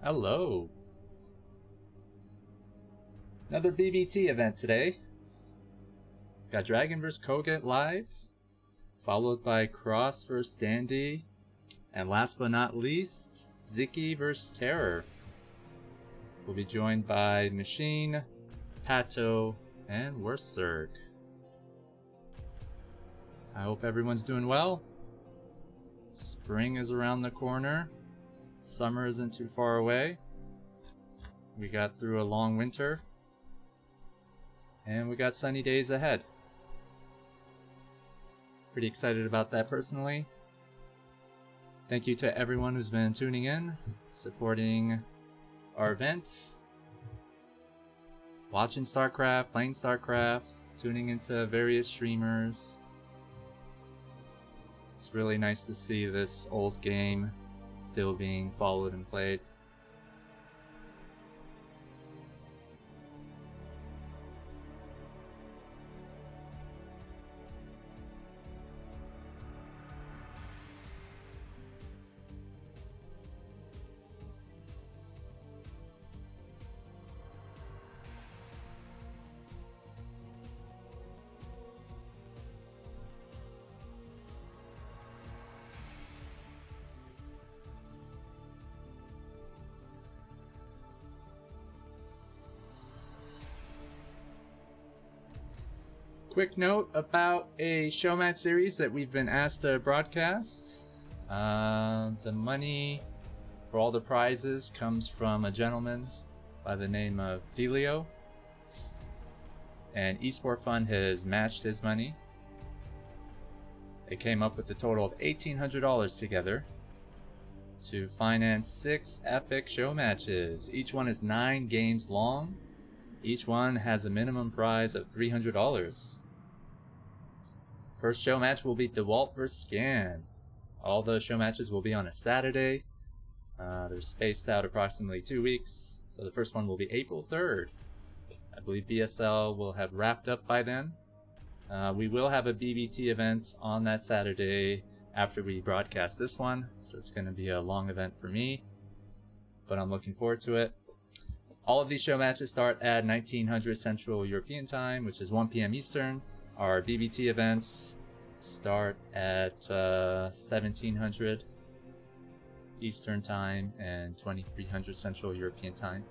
Hello. Another BBT event today. Got Dragon vs Koget live, followed by Cross vs Dandy, and last but not least, Sziky vs Terror. We'll be joined by Machine, Pato, and WorstZerg. I hope everyone's doing well. Spring is around the corner. Summer isn't too far away. We got through a long winter. And we got sunny days ahead. Pretty excited about that personally. Thank you to everyone who's been tuning in, supporting our event, watching StarCraft, playing StarCraft, tuning into various streamers. It's really nice to see this old game still being followed and played. Quick note about a show match series that we've been asked to broadcast. The money for all the prizes comes from a gentleman by the name of Thelio. And Esport Fund has matched his money. They came up with a total of $1,800 together to finance 6 epic show matches. Each one is 9 games long. Each one has a minimum prize of $300. First show match will be DeWalt vs Scan. All the show matches will be on a Saturday. They're spaced out approximately 2 weeks. So the first one will be April 3rd. I believe BSL will have wrapped up by then. We will have a BBT event on that Saturday after we broadcast this one. So it's going to be a long event for me. But I'm looking forward to it. All of these show matches start at 1900 Central European Time, which is 1 p.m. Eastern. Our BBT events start at 1700 Eastern Time and 2300 Central European Time.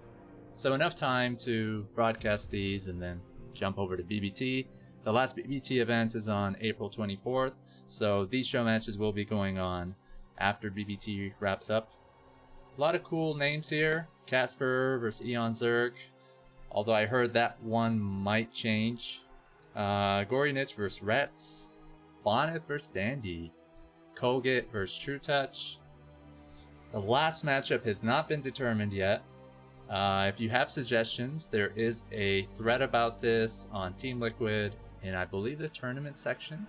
So enough time to broadcast these and then jump over to BBT. The last BBT event is on April 24th, so these show matches will be going on after BBT wraps up. A lot of cool names here. Casper vs WorstZerg, although I heard that one might change. Gorinich vs Rets, Bonnet vs Dandy, Koget vs True Touch. The last matchup has not been determined yet. If you have suggestions, there is a thread about this on Team Liquid in, I believe, the tournament section.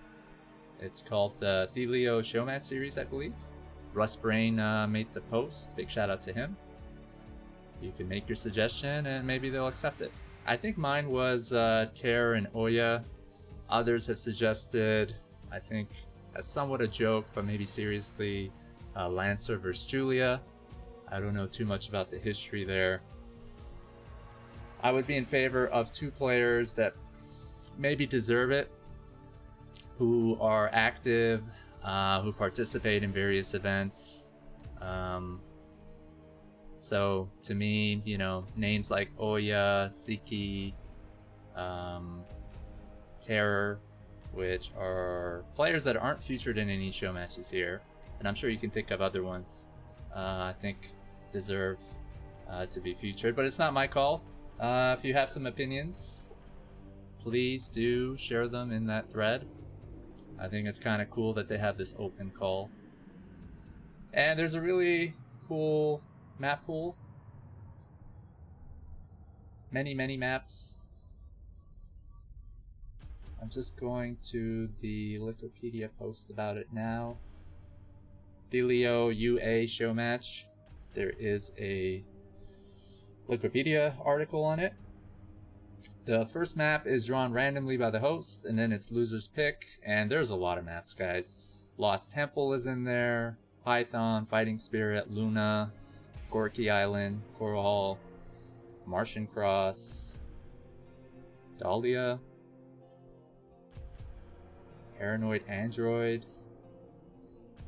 It's called the Thelio Showmatch Series, I believe. Russ Brain made the post. Big shout out to him. You can make your suggestion and maybe they'll accept it. I think mine was Terror and Oya. Others have suggested, I think as somewhat a joke, but maybe seriously, Lancer vs Julia. I don't know too much about the history there. I would be in favor of 2 players that maybe deserve it, who are active, who participate in various events. So to me, you know, names like Oya, Sziky, Terror, which are players that aren't featured in any show matches here, and I'm sure you can think of other ones, I think deserve to be featured, but it's not my call. If you have some opinions, please do share them in that thread. I think it's kind of cool that they have this open call. And there's a really cool map pool. Many maps. I'm just going to the Wikipedia post about it now. Thelio UA show match. There is a Wikipedia article on it. The first map is drawn randomly by the host, and then it's loser's pick, and there's a lot of maps, guys. Lost Temple is in there, Python, Fighting Spirit, Luna, Gorky Island, Coral Hall, Martian Cross, Dahlia, Paranoid Android,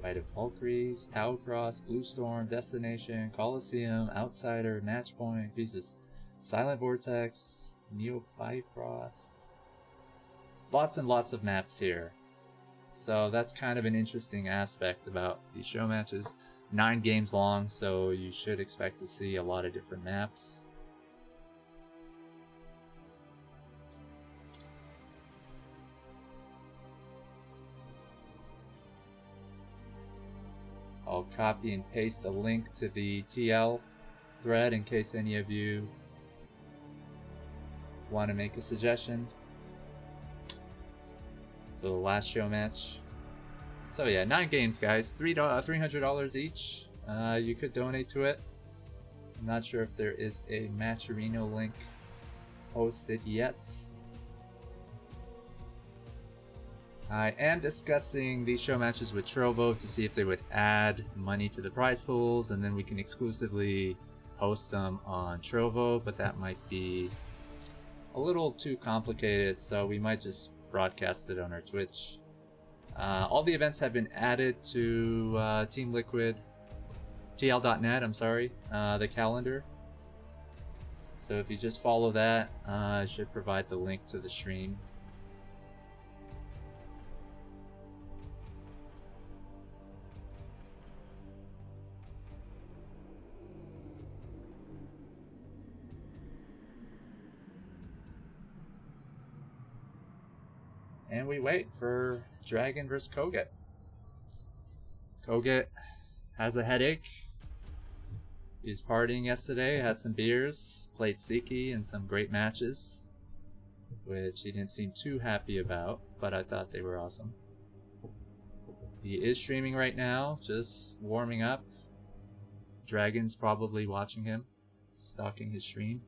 Bite of Valkyries, Tau Cross, Blue Storm, Destination, Coliseum, Outsider, Matchpoint, Jesus, Silent Vortex, Neo Bifrost. Lots and lots of maps here. So that's kind of an interesting aspect about these show matches. 9 games long, so you should expect to see a lot of different maps. I'll copy and paste a link to the TL thread in case any of you want to make a suggestion for the last show match. So yeah, 9 games, guys. $300 each. You could donate to it. I'm not sure if there is a Matcherino link posted yet. I am discussing these show matches with Trovo to see if they would add money to the prize pools, and then we can exclusively host them on Trovo, but that might be a little too complicated, so we might just broadcast it on our Twitch. All the events have been added to Team Liquid, TL.net, I'm sorry, the calendar. So if you just follow that, I should provide the link to the stream. And we wait for Dragon vs. Koget. Koget has a headache. He's partying yesterday, had some beers, played Sziky in some great matches, which he didn't seem too happy about, but I thought they were awesome. He is streaming right now, just warming up. Dragon's probably watching him, stalking his stream.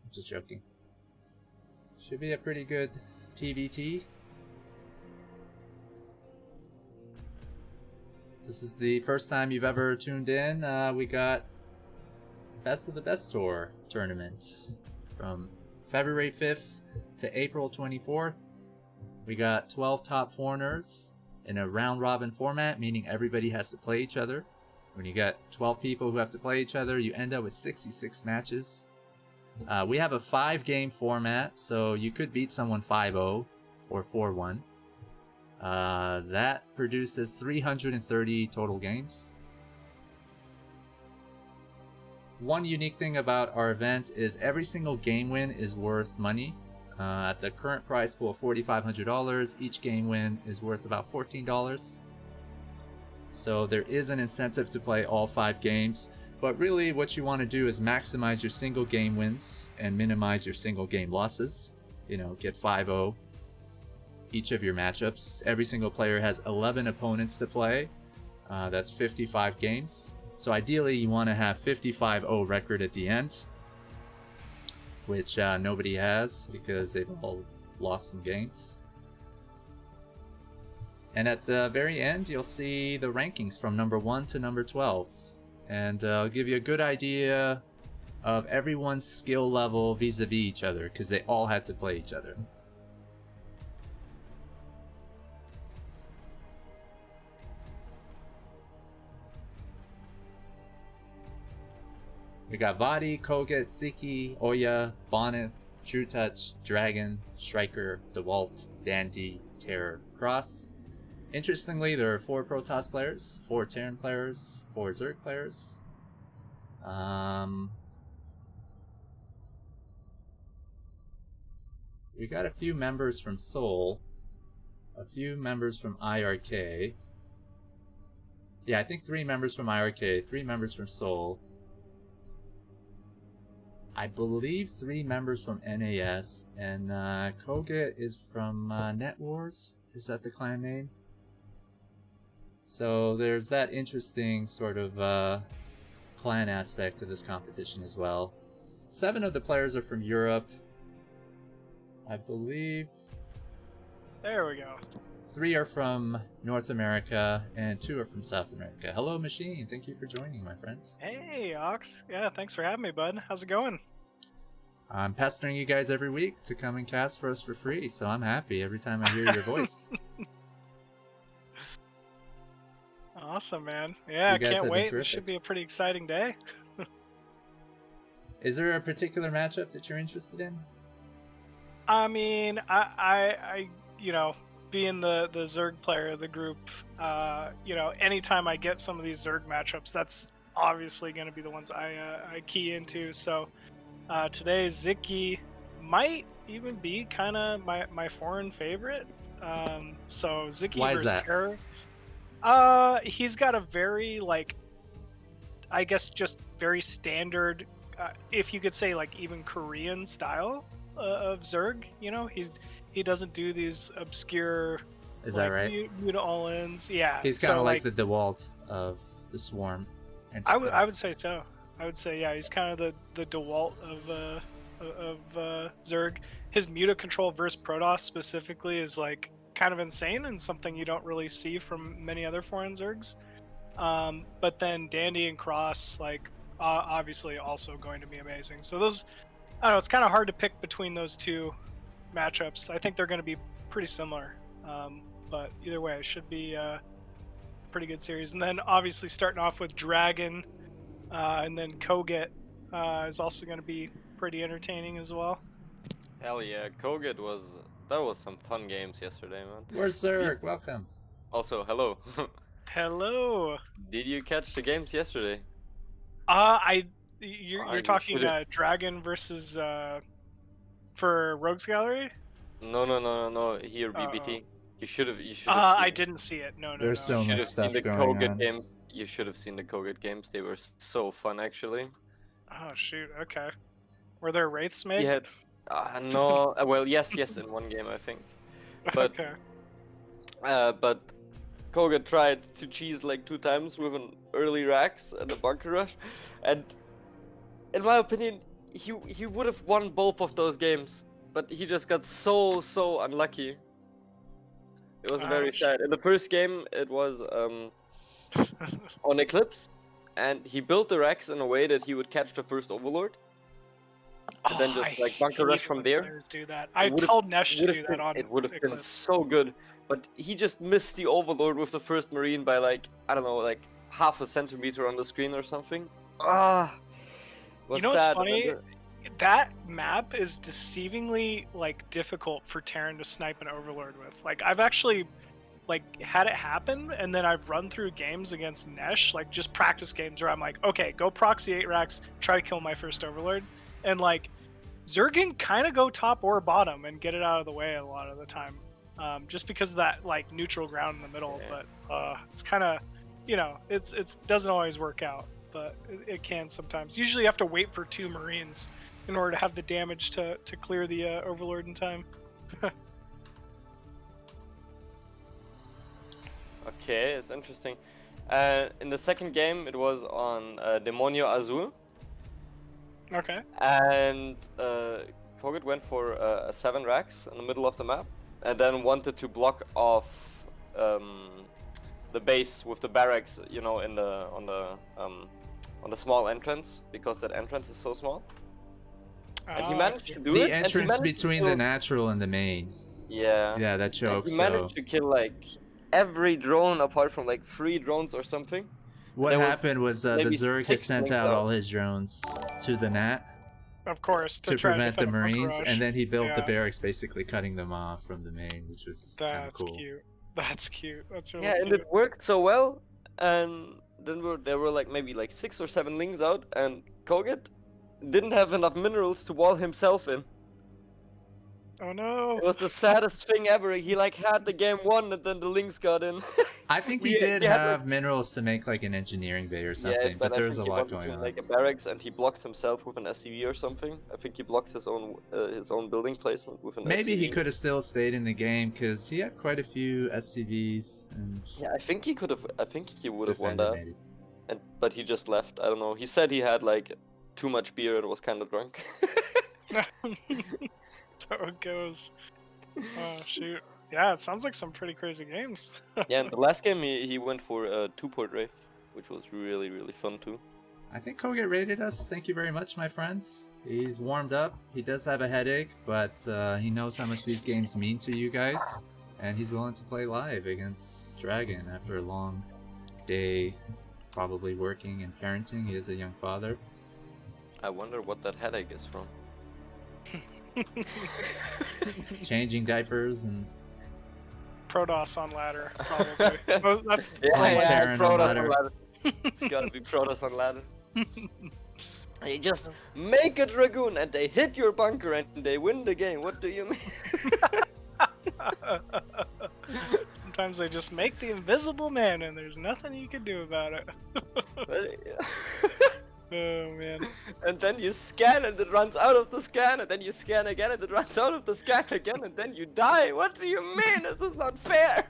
I'm just joking. Should be a pretty good PVT. This is the first time you've ever tuned in. We got Best of the Best Tour tournament from February 5th to April 24th. We got 12 top foreigners in a round robin format, meaning everybody has to play each other. When you got 12 people who have to play each other, you end up with 66 matches. We have a 5-game format, so you could beat someone 5-0 or 4-1. That produces 330 total games. One unique thing about our event is every single game win is worth money. At the current prize pool of $4,500, each game win is worth about $14. So there is an incentive to play all 5 games. But really what you want to do is maximize your single game wins and minimize your single game losses. You know, get 5-0 each of your matchups. Every single player has 11 opponents to play. That's 55 games. So ideally you want to have 55-0 record at the end, which nobody has because they've all lost some games. And at the very end you'll see the rankings from number 1 to number 12. And I'll give you a good idea of everyone's skill level vis-a-vis each other, because they all had to play each other. We got Vadi, Koget, Sziky, Oya, Bonnet, True Touch, Dragon, Striker, DeWalt, Dandy, Terror, Cross. Interestingly, there are 4 Protoss players, 4 Terran players, 4 Zerg players. We got a few members from Seoul, a few members from IRK. Yeah, I think 3 members from IRK, 3 members from Seoul. I believe 3 members from NAS, and Koget is from Net Wars. Is that the clan name? So there's that interesting sort of clan aspect to this competition as well. 7 of the players are from Europe, I believe. There we go. 3 are from North America, and 2 are from South America. Hello, Machine. Thank you for joining, my friends. Hey, Ox. Yeah, thanks for having me, bud. How's it going? I'm pestering you guys every week to come and cast for us for free, so I'm happy every time I hear your voice. Awesome, man. Yeah, I can't wait. This should be a pretty exciting day. Is there a particular matchup that you're interested in? I mean, I being the Zerg player of the group, anytime I get some of these Zerg matchups, that's obviously going to be the ones I key into. So today, Sziky might even be kind of my foreign favorite. So Sziky versus Terror. He's got a very, I guess, just very standard, if you could say, even Korean style of Zerg. He doesn't do these obscure. Is that right? Muta all-ins. Yeah. He's kind of like the DeWalt of the Swarm. I would say so. I would say, yeah, he's kind of the DeWalt of Zerg. His Muta control versus Protoss specifically is kind of insane and something you don't really see from many other foreign Zergs. But then Dandy and Cross, obviously also going to be amazing. So those, I don't know, it's kind of hard to pick between those two matchups. I think they're going to be pretty similar. But either way, it should be a pretty good series. And then obviously starting off with Dragon, and then Koget is also going to be pretty entertaining as well. Hell yeah, Koget that was some fun games yesterday, man. WorstZerg, welcome. Also, hello. Hello. Did you catch the games yesterday? You're talking Dragon versus for Rogues Gallery? No. Here, BBT. You should have. I didn't see it. No. There's so much stuff going on. Games. You should have seen the Koget games. They were so fun, actually. Oh shoot. Okay. Were there wraiths made? Yeah. No. Well, yes, in one game, I think. But okay. But Koget tried to cheese 2 times with an early Rax and a bunker rush, and in my opinion, he would have won both of those games, but he just got so unlucky. It was very sad. In the first game, it was on Eclipse, and he built the Rax in a way that he would catch the first Overlord. And then just bunker rush from there. Do that. I told Nesh to do that on. It would have been so good, but he just missed the Overlord with the first Marine by I don't know, half a centimeter on the screen or something. You know what's funny? That map is deceivingly difficult for Terran to snipe an Overlord with. I've actually had it happen, and then I've run through games against Nesh, just practice games where I'm okay, go proxy 8 racks, try to kill my first Overlord. And Zerg can kind of go top or bottom and get it out of the way a lot of the time, just because of that neutral ground in the middle. Yeah. But it's kind of, it's doesn't always work out, but it can sometimes. Usually you have to wait for 2 Marines in order to have the damage to clear the Overlord in time. Okay, it's interesting. In the second game, it was on Demonio Azul. Okay. And Koget went for 7 racks in the middle of the map, and then wanted to block off the base with the barracks, on the small entrance, because that entrance is so small. And he managed to do it. The entrance between the natural and the main. Yeah. Yeah, that chokes. He managed to kill every drone apart from 3 drones or something. What happened was the Zerg has sent out all his drones to the Nat. Of course, to prevent the Marines, and then he built the barracks, basically cutting them off from the main, which was kind of cool. That's cute. That's really cute. And it worked so well. And then there were maybe 6 or 7 lings out, and Koget didn't have enough minerals to wall himself in. Oh no! It was the saddest thing ever. He had the game won, and then the links got in. I think he did have minerals to make an engineering bay or something, yeah, but there's a lot going on. A barracks, and he blocked himself with an SCV or something. I think he blocked his own building placement with an SCV. Maybe he could have still stayed in the game because he had quite a few SCVs. And yeah, I think he could have. I think he would have won that. But he just left. I don't know. He said he had too much beer and was kind of drunk. So it goes. Oh shoot. Yeah, it sounds like some pretty crazy games. Yeah, and the last game he went for a 2-port Wraith, which was really, really fun too. I think Koget rated us. Thank you very much, my friends. He's warmed up. He does have a headache, but he knows how much these games mean to you guys, and he's willing to play live against Dragon after a long day, probably working and parenting. He is a young father. I wonder what that headache is from. Changing diapers and Protoss on ladder, probably. That's Terran on ladder. It's gotta be Protoss on ladder. You just make a Dragoon and they hit your bunker and they win the game. What do you mean? Sometimes they just make the invisible man and there's nothing you can do about it. Oh man. And then you scan and it runs out of the scan, and then you scan again and it runs out of the scan again, and then you die. What do you mean? This is not fair.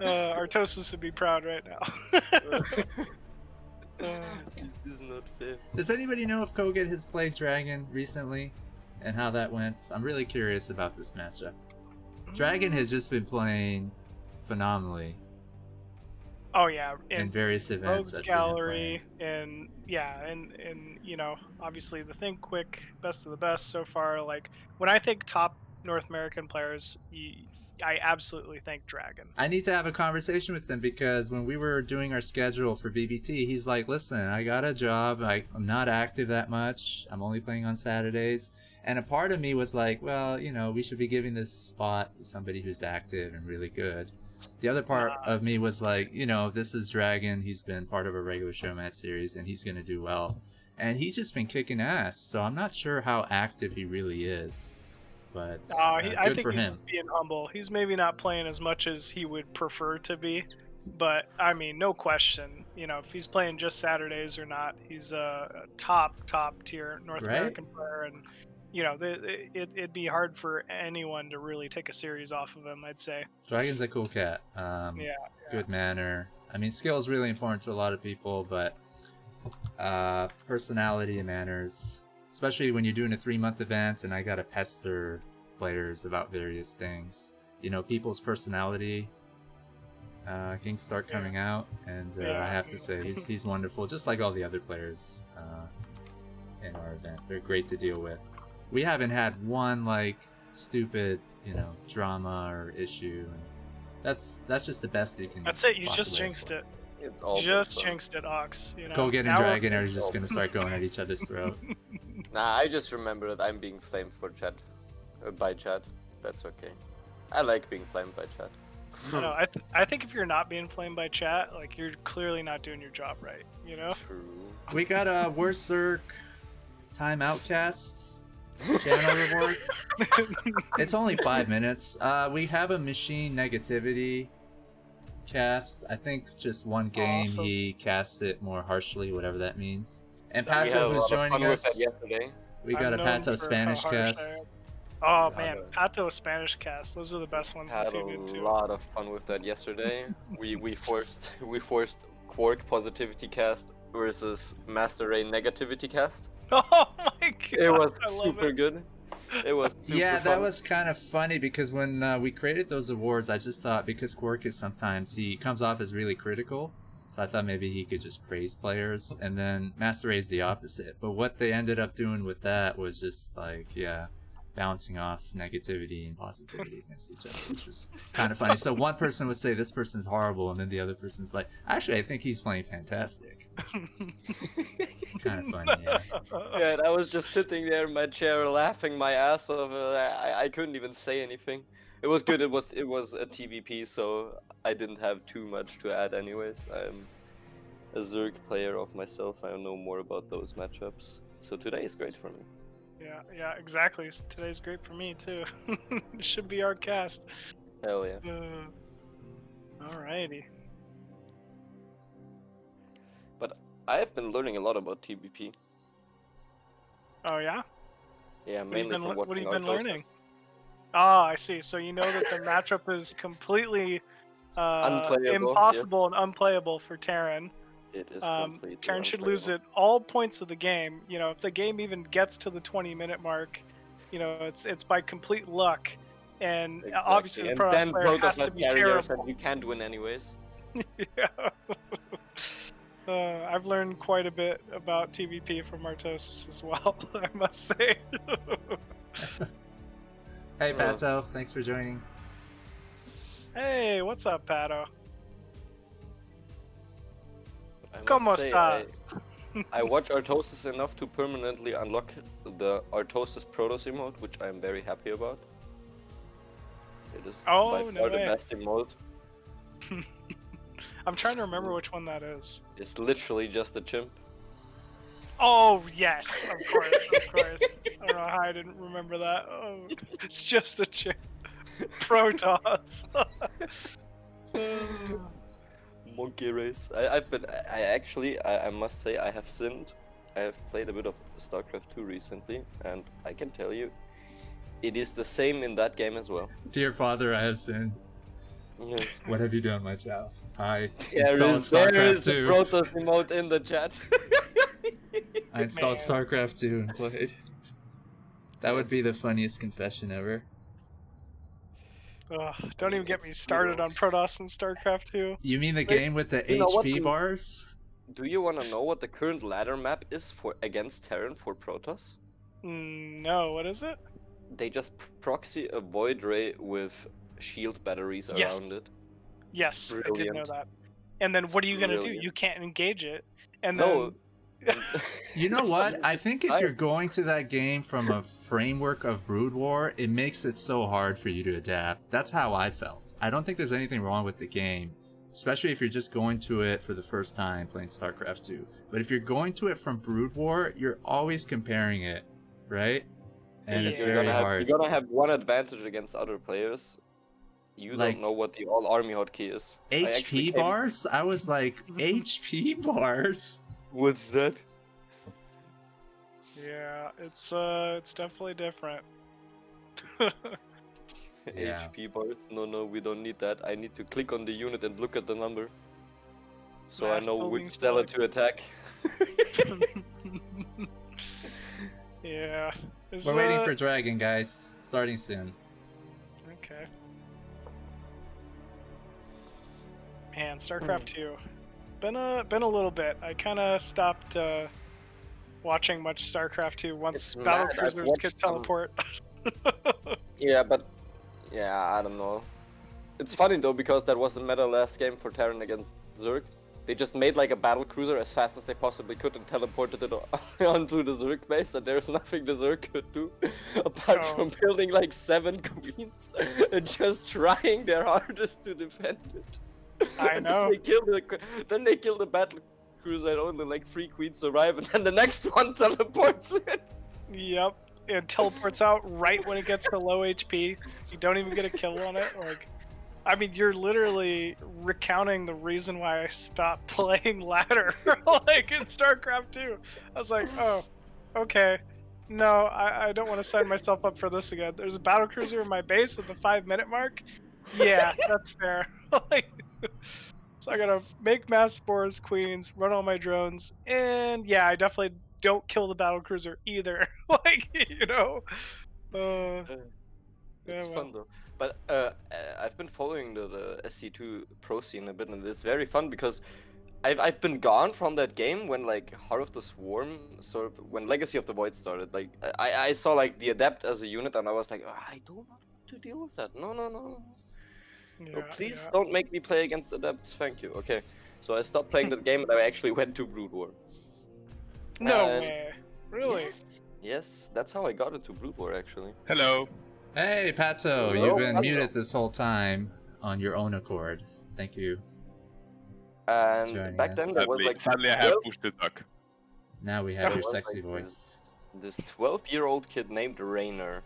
Artosis would be proud right now. This is not fair. Does anybody know if Koget has played Dragon recently and how that went? I'm really curious about this matchup. Dragon has just been playing phenomenally. Oh yeah, in various events. Rogues Gallery, and yeah, and you know, obviously the Think Quick, best of the best so far. Like when I think top North American players, I absolutely think Dragon. I need to have a conversation with him because when we were doing our schedule for BBT, he's like, listen, I got a job. I'm not active that much. I'm only playing on Saturdays. And a part of me was like, well, you know, we should be giving this spot to somebody who's active and really good. The other part of me was like, you know, this is Dragon. He's been part of a regular show match series and he's going to do well. And he's just been kicking ass. So I'm not sure how active he really is. But I good think for he's him. just being humble. He's maybe not playing as much as he would prefer to be, but I mean, no question. You know, if he's playing just Saturdays or not, he's a top tier North American player, and you know, it'd be hard for anyone to really take a series off of him. I'd say. Dragon's a cool cat. Good manner. I mean, skill is really important to a lot of people, but personality and manners. Especially when you're doing a 3-month event and I gotta pester players about various things. You know, people's personality can start coming out, and I have to say, he's wonderful, just like all the other players in our event. They're great to deal with. We haven't had one, like, stupid, you know, drama or issue. And that's just the best you can. That's it, you just jinxed it. Just jinxed it, Ox. You know? Koget and Dragon are just gonna start going at each other's throat. Nah, I just remember that I'm being flamed for chat, by chat. That's okay. I like being flamed by chat. No, I think if you're not being flamed by chat, like you're clearly not doing your job right. You know. True. We got a WorstZerg time outcast channel reward. It's only 5 minutes. We have a machine negativity cast. I think just one game he cast it more harshly, whatever that means. And Pato, who's joining us, we got a Pato Spanish cast. Oh man, Pato Spanish cast. Those are the best ones to tune into. Had a lot of fun with that yesterday. we forced Quark positivity cast versus Master Ray negativity cast. Oh my god! It was super good. It was super yeah, fun. that was kind of funny because when we created those awards, I just thought because Quark is sometimes he comes off as really critical, so I thought maybe he could just praise players, and then Master Ray is the opposite. But what they ended up doing with that was just like, yeah, bouncing off negativity and positivity against each other, which is kind of funny. So one person would say this person's horrible, and then the other person's like, actually, I think he's playing fantastic. It's kind of funny, yeah. Yeah, and I was just sitting there in my chair laughing my ass off. I couldn't even say anything. It was good. It was a TVP, so I didn't have too much to add anyways. I'm a Zerg player of myself. I know more about those matchups. So today is great for me. Yeah, exactly. Today's great for me too. Should be our cast. Hell yeah. Alrighty. But I've been learning a lot about TBP. Oh yeah? Yeah, mainly from watching. What have you been learning? Ah, I see. So you know that the matchup is completely impossible and unplayable for Terran. It is completely Terran should lose at all points of the game. You know, if the game even gets to the 20-minute mark, you know, it's by complete luck And Exactly. obviously the And Protoss then player has Protoss to have be carriers terrible. and you can't win anyways. Yeah. I've learned quite a bit about TVP from Artosis as well, I must say. Hey, Pato, thanks for joining. Hey, what's up, Pato? I must ¿Cómo say, estás? I watch Artosis enough to permanently unlock the Artosis Protoss emote, which I'm very happy about. It is Oh, by no far the way. best emote. I'm trying to remember which one that is. It's literally just a chimp. Oh, yes, of course, of course. I don't know how I didn't remember that. Oh, it's just a chip. Protoss. Monkey race. I must say, I have sinned. I have played a bit of StarCraft 2 recently, and I can tell you, it is the same in that game as well. Dear Father, I have sinned. Yes. What have you done, my child? I There installed is the StarCraft 2. Protoss emote in the chat. I installed Man. StarCraft 2 and played. That would Yes. be the funniest confession ever. Ugh, don't even get me It's started little. on Protoss and StarCraft 2. You mean the Wait, game with the you know what HP the- bars? Do you want to know what the current ladder map is for against Terran for Protoss? No, what is it? They just proxy a void ray with shield batteries Yes. around it. Yes, I did know Brilliant. that. And then what are you gonna do? Brilliant. You can't engage it. And No. then You know what? I think if I- you're going to that game from a framework of Brood War, it makes it so hard for you to adapt. That's how I felt. I don't think there's anything wrong with the game, especially if you're just going to it for the first time playing StarCraft 2. But if you're going to it from Brood War, you're always comparing it, right? And it's Yeah. very hard. You're gonna have one advantage against other players. You Like- don't know what the all army hotkey is. I actually HP came- bars? I was like, HP bars? What's that? yeah, it's definitely different. Yeah. HP bars? No, we don't need that. I need to click on the unit and look at the number. So I Mass know building which stellar select. to attack. Yeah. Is, We're waiting for Dragon, guys. Starting soon. Okay. Man, StarCraft 2. Been a little bit. I kind of stopped watching much StarCraft 2 once It's battle mad, I've cruisers watched could some- teleport. Yeah, but I don't know. It's funny though because that was the meta last game for Terran against Zerg. They just made like a battle cruiser as fast as they possibly could and teleported it onto the Zerg base, and there's nothing the Zerg could do apart Oh. from building like 7 queens and just trying their hardest to defend it. I And know. Then they kill the battle cruiser and only like 3 queens survive, and then the next one teleports in. Yep. It teleports out right when it gets to low HP. You don't even get a kill on it. Like, I mean, you're literally recounting the reason why I stopped playing ladder, like in StarCraft 2. I was like, oh, okay. No, I don't want to sign myself up for this again. There's a battlecruiser in my base at the 5-minute mark. Yeah, that's fair. Like, so I gotta make mass spores, queens, run all my drones, and yeah, I definitely don't kill the battlecruiser either. Like, you know. It's Yeah, fun though. But I've been following the SC2 pro scene a bit, and it's very fun because I've been gone from that game when like Heart of the Swarm sort of when Legacy of the Void started. Like I saw like the Adept as a unit, and I was like, "Oh, I don't want to deal with that. No. No, yeah, please yeah. don't make me play against Adepts. Thank you." Okay, so I stopped playing that game, and I actually went to Brood War. No And- way. Really? Yes, that's how I got into Brood War actually. Hello. Hey, Pato, Hello, you've been hello. muted this whole time on your own accord. Thank you. And Joining back then us. there was Sadly, like sadly I have 12 pushed the duck. Now we have Oh, your well, sexy like voice. this 12-year-old kid named Rainer,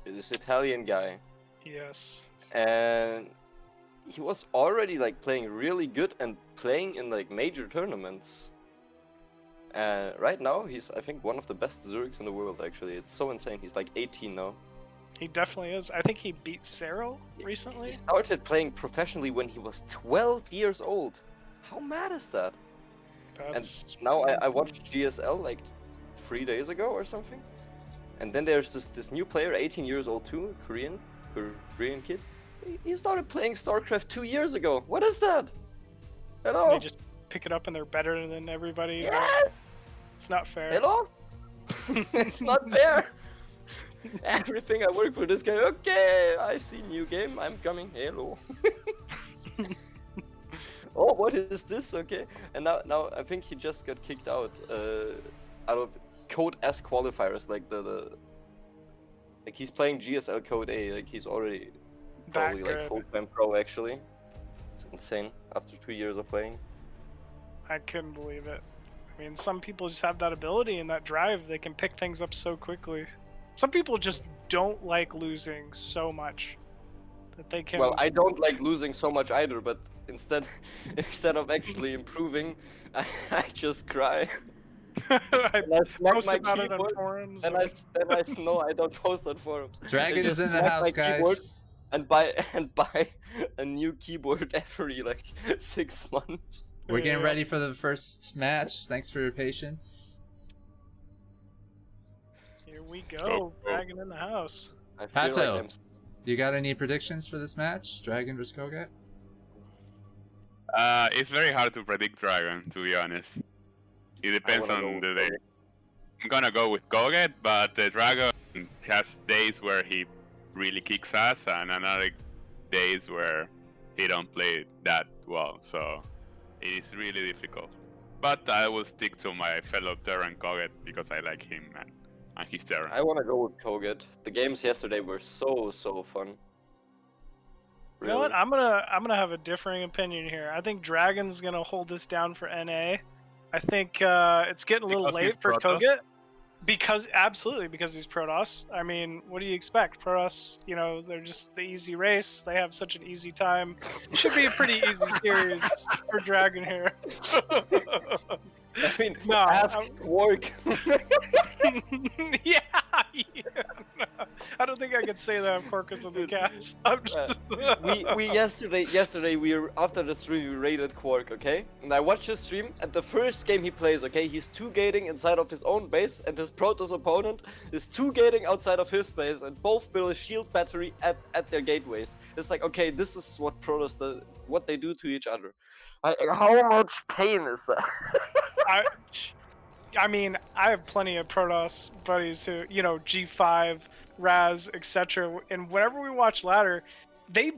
this Italian guy, Yes. and he was already like playing really good and playing in like major tournaments. Right now he's I think one of the best Zergs in the world actually. It's so insane. He's like 18 now. He definitely is. I think he beat Cyril recently. He started playing professionally when he was 12 years old. How mad is that? That's Now I watched GSL like 3 days ago or something, and then there's this new player, 18 years old too, Korean, Korean kid. He started playing StarCraft 2 years ago. What is that? Hello? They just pick it up and they're better than everybody. Yes! It's not fair. Hello? It's not fair. Everything I work for this guy. Okay, I see new game. I'm coming. Hello. Oh, what is this? Okay, and now I think he just got kicked out of Code S qualifiers. Like like he's playing GSL Code A. Like he's already probably like full-time pro. Actually, it's insane after 2 years of playing. I couldn't believe it. I mean, some people just have that ability and that drive. They can pick things up so quickly. Some people just don't like losing so much that they can. Well, I don't like losing so much either, but instead of actually improving, I just cry. I smack post my about it on keyboard, forums. and I know I don't post on forums. Dragon I is just in the smack house, my keyboard guys. And buy a new keyboard every like 6 months. We're getting ready for the first match. Thanks for your patience. Here we go, Dragon in the house. I feel Pato, like I'm you got any predictions for this match? Dragon vs Koget? It's very hard to predict Dragon, to be honest. It depends wanna go on with the day. Koget. I'm gonna go with Koget, but Dragon has days where he really kicks ass and another days where he don't play that well, so it is really difficult. But I will stick to my fellow Terran Koget because I like him and his Terran. I want to go with Koget. The games yesterday were so fun. You know what? I'm gonna have a differing opinion here. I think Dragon's gonna hold this down for NA. I think it's getting a little Because he's late for Protoss? Koget. Because he's Protoss. I mean, what do you expect? Protoss, you know, they're just the easy race. They have such an easy time. It should be a pretty easy series for Dragon here. I mean, No, ask Quark. yeah, I don't think I could say that of Corcus on the cast. I'm just... we yesterday we were, after the stream we raided Quark, okay? And I watched his stream, and the first game he plays, okay, he's 2-gating inside of his own base, and his Protoss opponent is 2-gating outside of his base, and both build a shield battery at their gateways. It's like, okay, this is what Protoss does, what they do to each other. How much pain is that? I mean, I have plenty of Protoss buddies who, you know, G5, Raz, etc. And whenever we watch ladder, they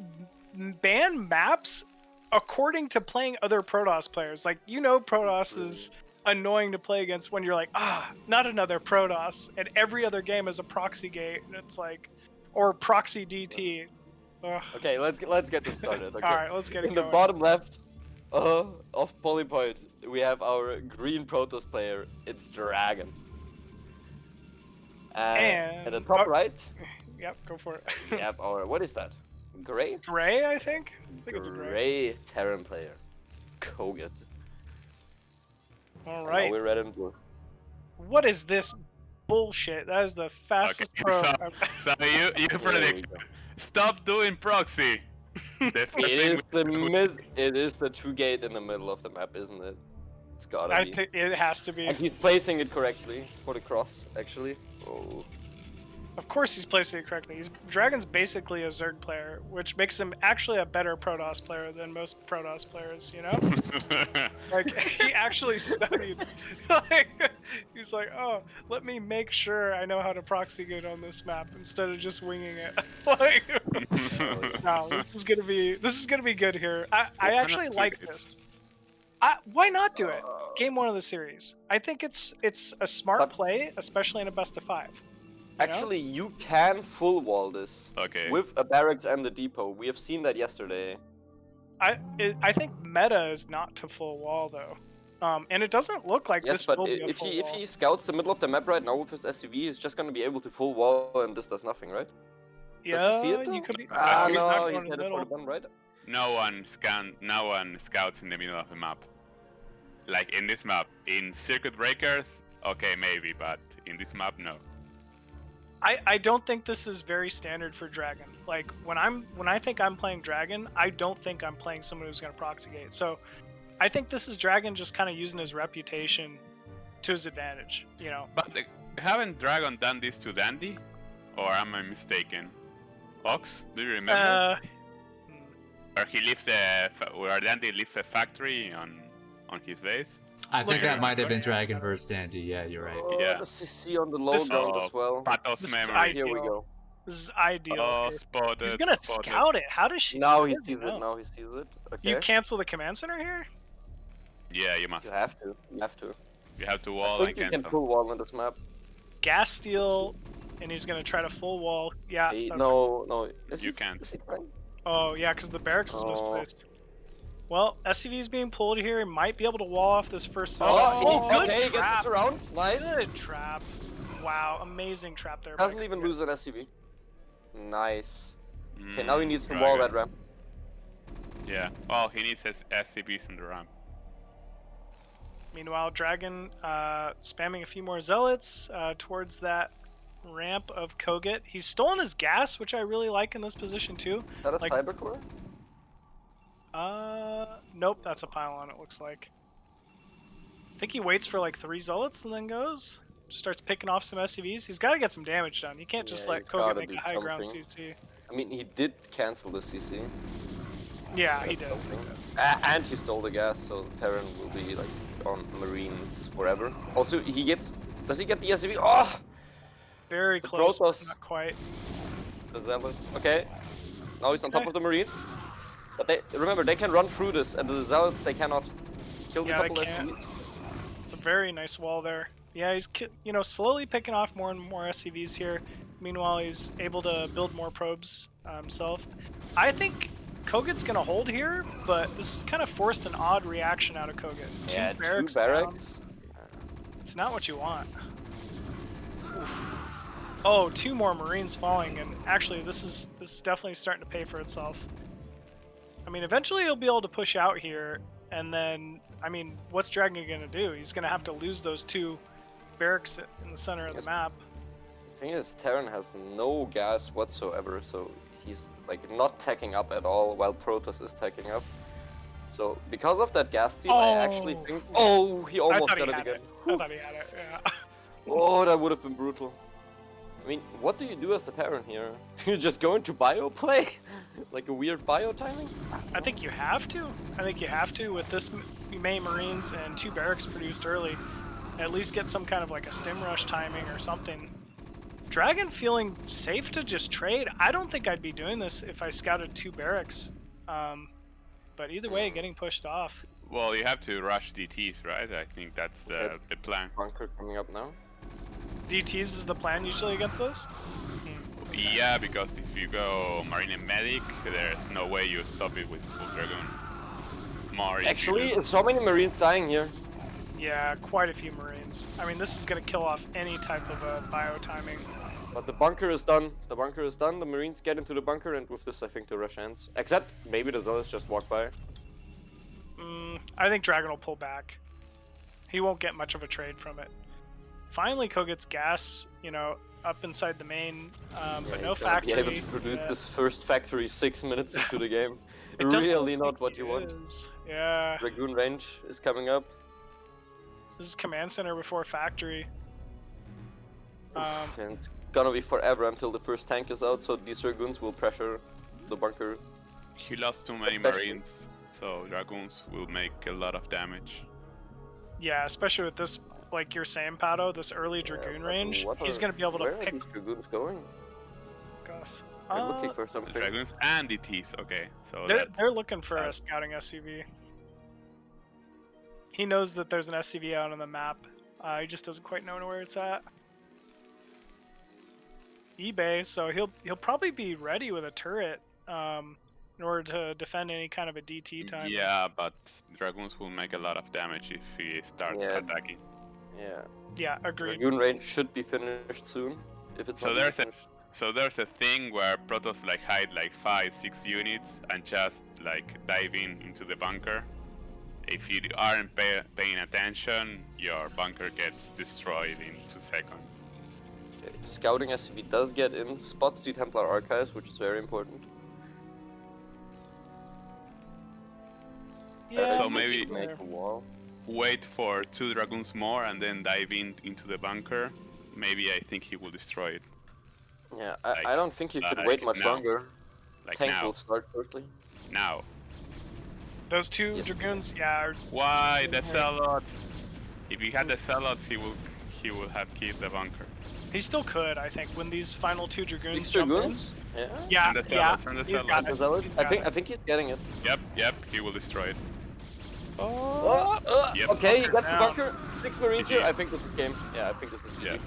ban maps according to playing other Protoss players. Like, you know, Protoss is annoying to play against when you're like, not another Protoss. And every other game is a proxy gate. And it's like, or proxy DT. Ugh. Okay, let's get this started. Okay. All right, let's get it In going. the bottom left of Polypoint, we have our green Protoss player. It's Dragon. And at the top right, Yep, go for it. we have our, what is that? Gray? Gray, I think it's a gray. Gray Terran player. Koget. All And right. now we're red and blue. What is this bullshit? That is the fastest Okay, pro. so you There we predict. go. Stop doing proxy. It is the 2-gate in the middle of the map, isn't it? It's gotta I be. think it has to be. And he's placing it correctly for the cross, actually. Oh. Of course, he's placing it correctly. Dragon's basically a Zerg player, which makes him actually a better Protoss player than most Protoss players. You know, like he actually studied. Like, he's like, oh, let me make sure I know how to proxy gate on this map instead of just winging it. Like, no, this is gonna be good here. I actually like this. Why not do it? Game 1 of the series. I think it's a smart play, especially in a best of 5. Actually, you can full wall this. Okay. With a barracks and the depot. We have seen that yesterday. I think meta is not to full wall though, and it doesn't look like Yes, this but will be a if full he wall. scouts the middle of the map right now with his SUV, he's just gonna be able to full wall and this does nothing, right? Yeah, Does he see it, you though? could be. Ah, he's not no, going he's in the headed for the middle. button, right? No one scouts in the middle of the map. Like in this map, in circuit breakers, okay maybe, but in this map, no. I don't think this is very standard for Dragon. Like when I think I'm playing Dragon, I don't think I'm playing someone who's gonna proxy gate. So I think this is Dragon just kind of using his reputation to his advantage. You know. But haven't Dragon done this to Dandy? Or am I mistaken? Ox, do you remember? Where he leaves where Dandy leaves a factory on his base. I think Look that at might have been it. Dragonverse Dandy. Yeah, you're right. Oh, the CC on the low This is- ground as well. Pato's This is memory. Here we ideal. go. This is ideal. Oh, here. spotted. He's gonna spotted. scout it. How does she? Now how he does sees know? it. Now he sees it. Okay. You cancel the command center here? Yeah, you must. You have to. You have to. You have to I wall think and you can cancel. pull wall on this map. Gas steal, and he's gonna try to full wall. Yeah. Hey, that's- no. Is You he- can't. is he trying? Oh yeah, because the barracks is Oh. misplaced. Well, SCV is being pulled here. He might be able to wall off this first cell. Oh, good okay, he gets trap. us around. Nice. Good trap. Wow, amazing trap there. Doesn't by even Koget. lose an SCV. Nice. Okay, now he needs to Dragon. wall that ramp. Yeah. Well, he needs his SCBs in the ramp. Meanwhile, Dragon spamming a few more zealots towards that ramp of Koget. He's stolen his gas, which I really like in this position too. Is that a Like- cyber core? Nope, that's a pylon. It looks like. I think he waits for like 3 zealots and then goes. Starts picking off some SCVs. He's got to get some damage done. He can't just Yeah, let he's Koget gotta make do a high ground something. CC. I mean, he did cancel the CC. Yeah, he did. And he stole the gas, so Terran will be like on Marines forever. Also, he gets. Does he get the SCV? Oh! Very The close, but Protoss. not quite. The Zealot. Okay. Now he's on top Okay. of the Marines. But they remember they can run through this, and the Zealots they cannot kill the Yeah, they couple can't. SCVs. It's a very nice wall there. Yeah, he's slowly picking off more and more SCVs here. Meanwhile, he's able to build more probes himself. I think Koget's gonna hold here, but this is kind of forced an odd reaction out of Koget. Yeah, Two two down. barracks. It's not what you want. Oof. Oh, 2 more Marines falling, and actually, this is definitely starting to pay for itself. I mean, eventually he'll be able to push out here, and then, I mean, what's Dragon gonna do? He's gonna have to lose those 2 barracks in the center of the Yes. map. The thing is, Terran has no gas whatsoever, so he's like not tacking up at all, while Protoss is tacking up. So because of that gas steal, I actually Oh. think. Oh, he I almost thought he got it had again. it. I thought he had it. Yeah. Oh, that would have been brutal. I mean, what do you do as a Terran here? Do you just go into bio play? Like a weird bio timing? I think you have to. I think you have to with this many Marines and 2 barracks produced early. At least get some kind of like a stim rush timing or something. Dragon feeling safe to just trade. I don't think I'd be doing this if I scouted 2 barracks. But either way, getting pushed off. Well, you have to rush DTs, right? I think that's the plan. Bunker coming up now. DTs is the plan usually against this? Yeah, because if you go Marine and Medic, there's no way you stop it with Full Dragoon. More if you Actually, do- so many Marines dying here. Yeah, quite a few Marines. I mean, this is going to kill off any type of bio timing. But the bunker is done. The bunker is done. The Marines get into the bunker, and with this, I think the rush ends. Except maybe the Zealots just walk by. I think Dragon will pull back. He won't get much of a trade from it. Finally, Koget's gas, up inside the main, but no he's gonna factory. be able to produce Yeah. this first factory 6 minutes into the game. It doesn't Really look not like what he you want. is. Yeah, Dragoon range is coming up. this is command center before factory. And it's gonna be forever until the first tank is out, so these Dragoons will pressure the bunker. He lost too many Especially- Marines, so Dragoons will make a lot of damage. Yeah, especially with this, like you're saying, Pato, this early Dragoon range, he's going to be able to Where are pick these Dragoons going? off. They're looking for The something. Dragoons and DTs, okay. So They're looking for a sad. scouting SCV. He knows that there's an SCV out on the map. He just doesn't quite know where it's at. eBay, so he'll probably be ready with a turret in order to defend any kind of a DT time. Yeah, but Dragoons will make a lot of damage if he starts Yeah. attacking. Yeah. Yeah, agreed. Dragoon range should be finished soon. If it's So not there's finished. So there's a thing where Protoss like hide like 5-6 units and just like dive into the bunker. If you aren't paying attention, your bunker gets destroyed in 2 seconds. Okay, scouting SCV does get in, spots the Templar archives, which is very important. Yeah, So for maybe- sure. Make a wall. Wait for 2 Dragoons more and then dive into the bunker. Maybe I think he will destroy it. Yeah, Like- I don't think you could like wait much now. longer. Like Tank now. will start quickly. Now. Those two Yes. dragoons, yeah. Why the Right. zealots? If he had the zealots, he will have killed the bunker. He still could, I think, when these final two dragoons Six jump in. dragoons? Yeah. Yeah, And the yeah. zealots, and the He's zealots. got Is it. that what- He's I got think it. I think he's getting it. Yep, he will destroy it. Oh, Yep. okay, he Bunker gets the down. bunker. 6 marines GG. here. I think this is game. Yeah, I think this is Yeah. GG.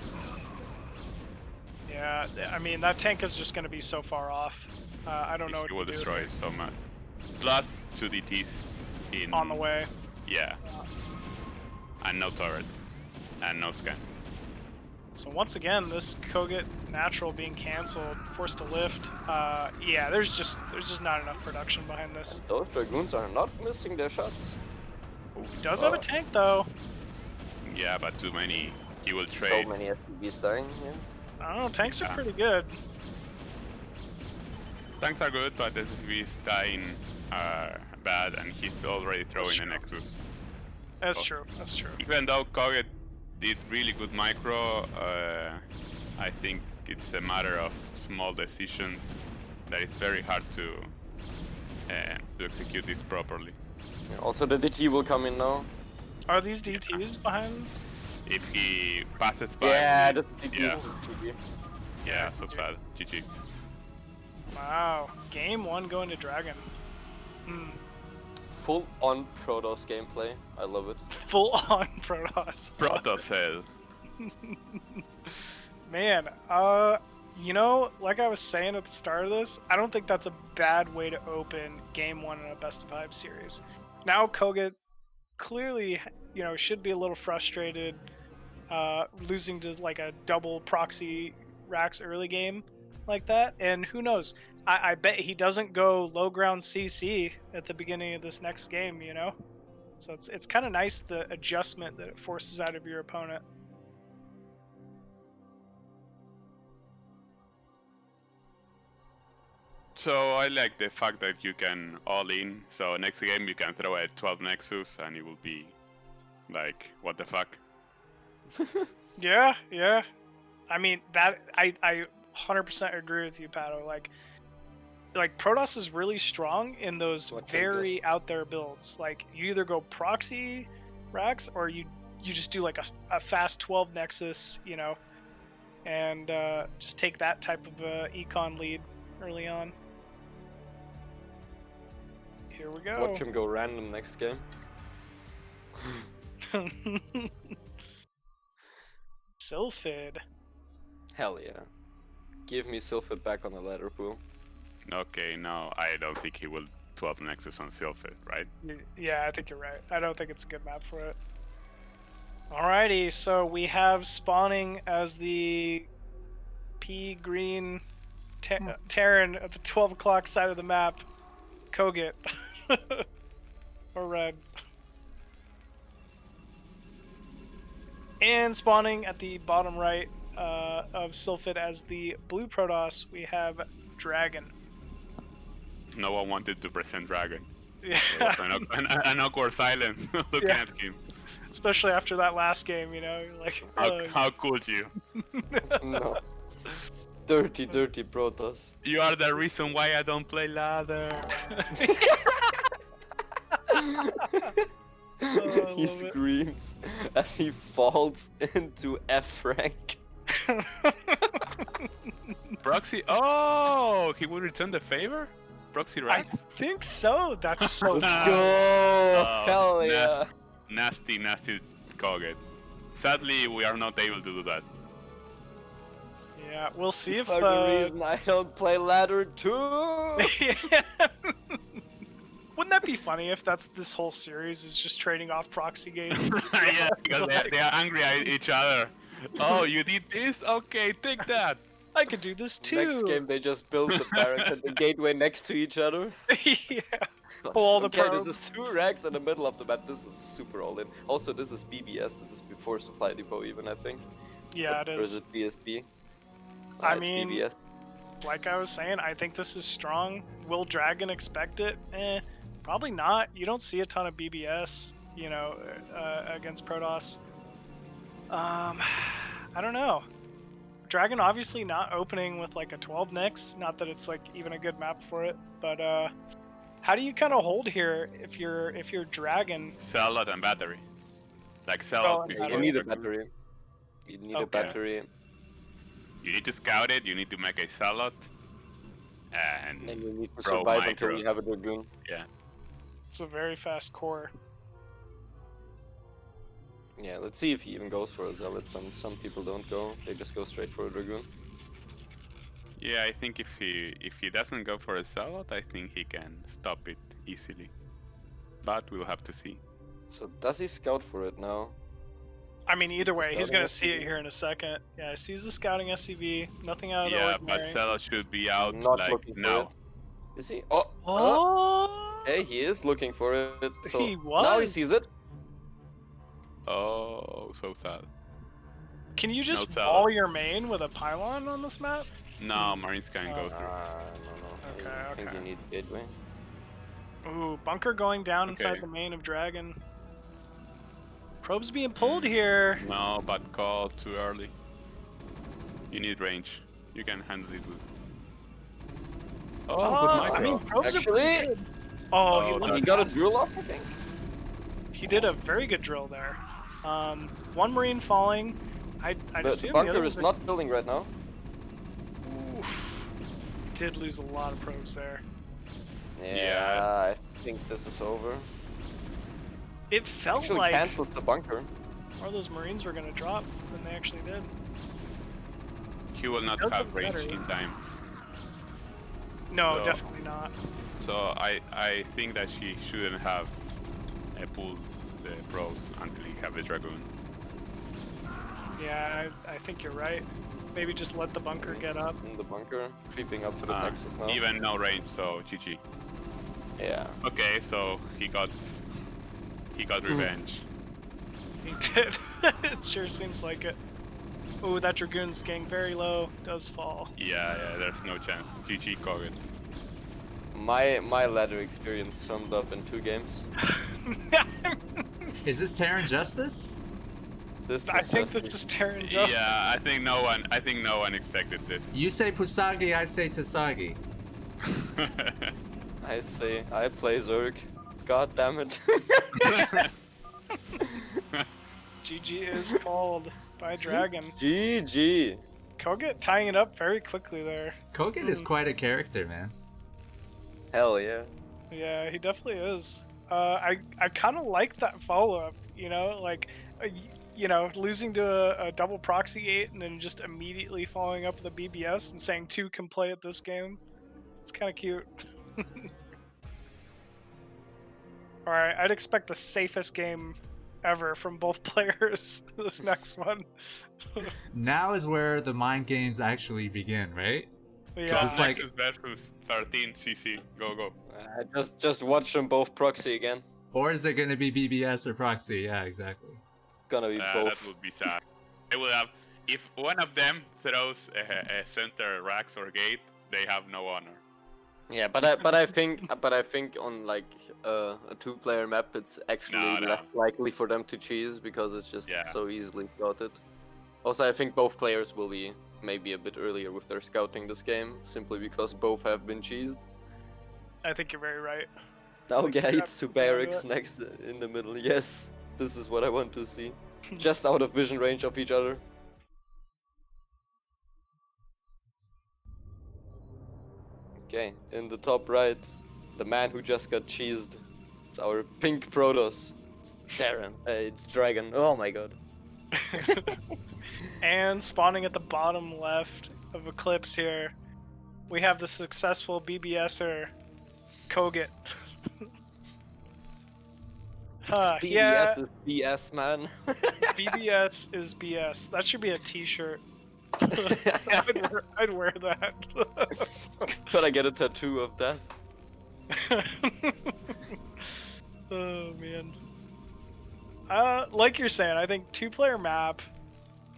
Yeah, I mean, that tank is just going to be so far off. I don't know what He will to do. destroy it so much. Plus 2 DTs in On the way. Yeah. And no turret. And no scan. So once again, this Koget natural being canceled, forced to lift. Yeah, there's just not enough production behind this. Those dragoons are not missing their shots. He does have a tank though. Yeah, but too many. He will So trade. many SPVs dying. Yeah. I don't know, tanks are Yeah. pretty good. Tanks are good, but SSV is dying bad, and he's already throwing That's a true. Nexus. That's Oh. true. That's true. Even though Koget did really good micro, I think it's a matter of small decisions that it's very hard to execute this properly. Yeah, also, the DT will come in now. Are these DTs behind? If he passes by, Yeah, the DT yeah. is GG. yeah, so sad. GG. Wow. Game 1 going to Dragon. Hmm. Full on Protoss gameplay. I love it. Full on Protoss. Protoss hell. Man, you know, like I was saying at the start of this, I don't think that's a bad way to open Game 1 in a best of 5 series. Now Koget clearly, you know, should be a little frustrated losing to like a double proxy Rax early game like that, and who knows, I bet he doesn't go low ground CC at the beginning of this next game, you know? So it's kind of nice, the adjustment that it forces out of your opponent. So I like the fact that you can all in. So next game you can throw a 12 Nexus and it will be like, what the fuck? Yeah, yeah. I mean, that I 100% agree with you, Pato. Like Protoss is really strong in those What very changes? out there builds. Like you either go proxy racks or you just do like a fast 12 Nexus, you know, and just take that type of econ lead early on. Here we go. Watch him go random next game. Sylphid. Hell yeah. Give me Sylphid back on the ladder pool. Okay, no, I don't think he will 12 Nexus on Sylphid, right? Yeah, I think you're right. I don't think it's a good map for it. Alrighty, so we have spawning as the pea green Terran at the 12 o'clock side of the map, Koget. Or red. And spawning at the bottom right of Sylphid as the blue Protoss, we have Dragon. No one wanted to present Dragon. Yeah. An awkward silence looking Yeah. at him. Especially after that last game, you know, you're like, How could you? No. Dirty Protoss. You are the reason why I don't play ladder. Oh, I He love it. screams as he falls into F rank. Proxy? Oh, he will return the favor? Proxy I rights? think so. That's so Let's fun. go! Oh, Hell yeah! Nasty Koget. Sadly, we are not able to do that. Yeah, we'll see if. For the reason I don't play ladder too. Wouldn't that be funny if that's this whole series is just trading off proxy gates? Yeah, because they are angry at each other. Oh, you did this? Okay, take that. I could do this too. Next game they just build the barracks and the gateway next to each other. Yeah. All the okay, probes. this is 2 racks in the middle of the map. This is super all in. Also, this is BBS. This is before Supply Depot even, I think. Yeah, it Or is is. it BSB? I It's mean- BBS. Like I was saying, I think this is strong. Will Dragon expect it? Probably not. You don't see a ton of BBS, you know, against Protoss. I don't know. Dragon obviously not opening with like a 12 next. Not that it's like even a good map for it, but how do you kind of hold here if you're Dragon? Salad and battery. Like Oh, salad and Yeah, before you need a Dragoon. battery. You need a Okay. battery, You need to scout it, you need to make a salad. And and you need to Bro, survive my until drone. you have a Dragoon. yeah. It's a very fast core. Yeah, let's see if he even goes for a Zealot. Some people don't go; they just go straight for a Dragoon. Yeah, I think if he doesn't go for a salad, I think he can stop it easily. But we'll have to see. So does he scout for it now? I mean, either the way, he's scouting gonna see it SCV? here in a second. Yeah, he sees the scouting SCV. Nothing out of the Yeah, ordinary. but salad should be out Not like looking for now. it. Is he? Oh, Oh, hey, he is looking for it. So He now he was. sees it. Oh, so sad. can you just salad. wall your main with a pylon on this map? No, Marines can go Oh. through. No. Okay, I think okay. you need gateway. Ooh, bunker going down inside Okay. the main of Dragon. Probes being pulled here. No, but call too early. You need range. You can handle it with. Oh, good I micro. mean, probes are Actually- pretty good. Oh, he, Oh, looked He got a fast. drill off, I think. He did a very good drill there. One Marine falling. I'd But assume the the bunker other is was not building right now. Oof. Did lose a lot of probes there. Yeah, I think this is over. It felt Actually like cancels the bunker. more of those Marines were gonna drop than they actually did. He will not Doesn't have range matter. in time. No, So- definitely not. So I think that she shouldn't have pulled the pros until he have the Dragoon. Yeah, I think you're right. Maybe just let the bunker get up. In the bunker, creeping up to the Nexus now. Even no range, so GG. Yeah. Okay, so he got revenge. He did. It sure seems like it. Ooh, that Dragoon's getting very low. Does fall. Yeah, there's no chance. GG Koget. My ladder experience summed up in 2 games. Is this Terran Justice? This I is think just this is Terran Justice. Yeah, I think no one expected this. You say Pusagi, I say Tasagi. I'd say I play Zerg. God damn it. GG is called by Dragon. GG. Koget tying it up very quickly there. Koget is quite a character, man. Hell yeah. Yeah, he definitely is. I kind of like that follow up. You know, like, losing to a double proxy 8 and then just immediately following up with a BBS and saying 2 can play at this game. It's kind of cute. All right, I'd expect the safest game ever from both players. This next one. Now is where the mind games actually begin, right? Yeah. it's like- Nexus versus 13 CC. Go. Just watch them both proxy again. Or is it going to be BBS or proxy? Yeah, exactly. Gonna be That both. would be sad. They will have, if one of them throws a center Rax or gate, they have no honor. Yeah, but I think on like a 2-player map, it's actually No. less likely for them to cheese because it's just Yeah. so easily scouted. Also, I think both players will be maybe a bit earlier with their scouting this game, simply because both have been cheesed. I think you're very right. Now Like, yeah, gates to yeah, barracks do it. next in the middle. Yes, this is what I want to see. Just out of vision range of each other. Okay, in the top right, the man who just got cheesed. It's our pink Protoss. It's Terran. It's Dragon. Oh my god. And spawning at the bottom left of Eclipse here, we have the successful BBSer, Koget. BBS Yeah, is BS, man. BBS is BS. That should be a T-shirt. I'd wear that. Could I get a tattoo of that? Oh man. Like you're saying, I think 2-player map.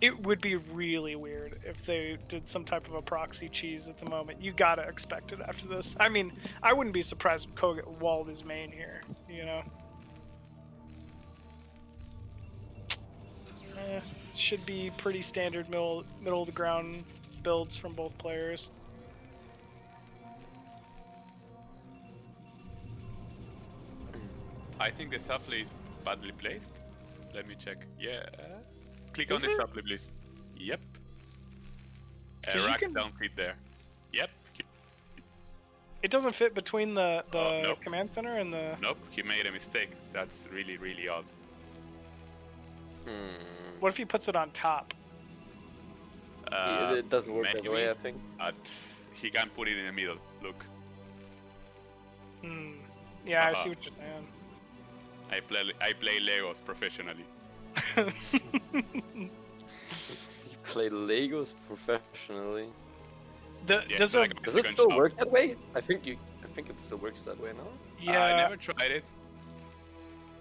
It would be really weird if they did some type of a proxy cheese at the moment. You gotta expect it after this. I mean, I wouldn't be surprised if Koget walled his main here. You know. should be pretty standard middle of the ground builds from both players. I think the supply is badly placed. Let me check. Yeah. Click Is on the it? supply, please. Yep. 'Cause you Racks can- don't fit there. Yep. It doesn't fit between the nope. command center and the. Nope, he made a mistake. That's really, really odd. What if he puts it on top? It doesn't work that maybe, way, I think. But he can put it in the middle. Look, Yeah, I Uh-huh. see what you're saying. I play Legos professionally. You play Legos professionally. Yeah, Does like it? a Does it second still shop. work that way? I think it still works that way now. Yeah. I never tried it.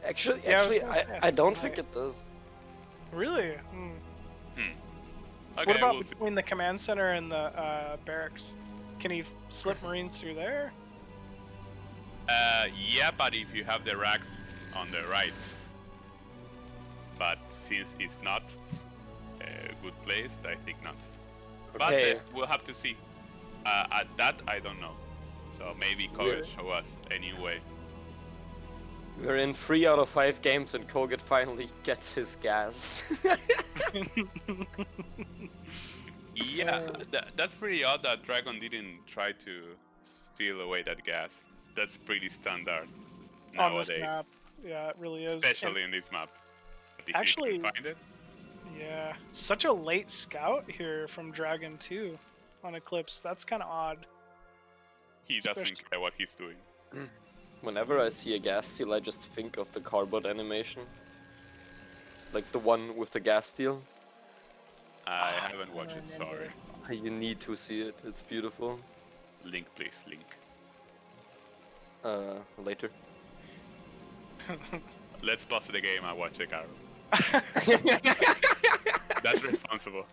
Actually, Yeah, I was gonna say, I don't right. think it does. Really? Okay, What about we'll see. between the command center and the barracks? Can he slip Marines through there? Yeah, but if you have the racks on the right. But since it's not good placed, I think not. Okay. But we'll have to see. At that, I don't know. So maybe Koget show us a new way. We're in 3 out of 5 games and Koget finally gets his gas. Yeah, that's pretty odd that Dragon didn't try to steal away that gas. That's pretty standard On this nowadays, map. Yeah, it really is. especially in this map. But if Actually- you can find it, Yeah, such a late scout here from Dragon 2 on Eclipse. That's kind of odd. he doesn't Especially- care what he's doing. Whenever I see a gas seal, I just think of the cardboard animation. Like the one with the gas seal. I haven't watched it, remember. sorry. You need to see it, it's beautiful. Link, please, link. Later. Let's pause the game and watch the car. That's responsible.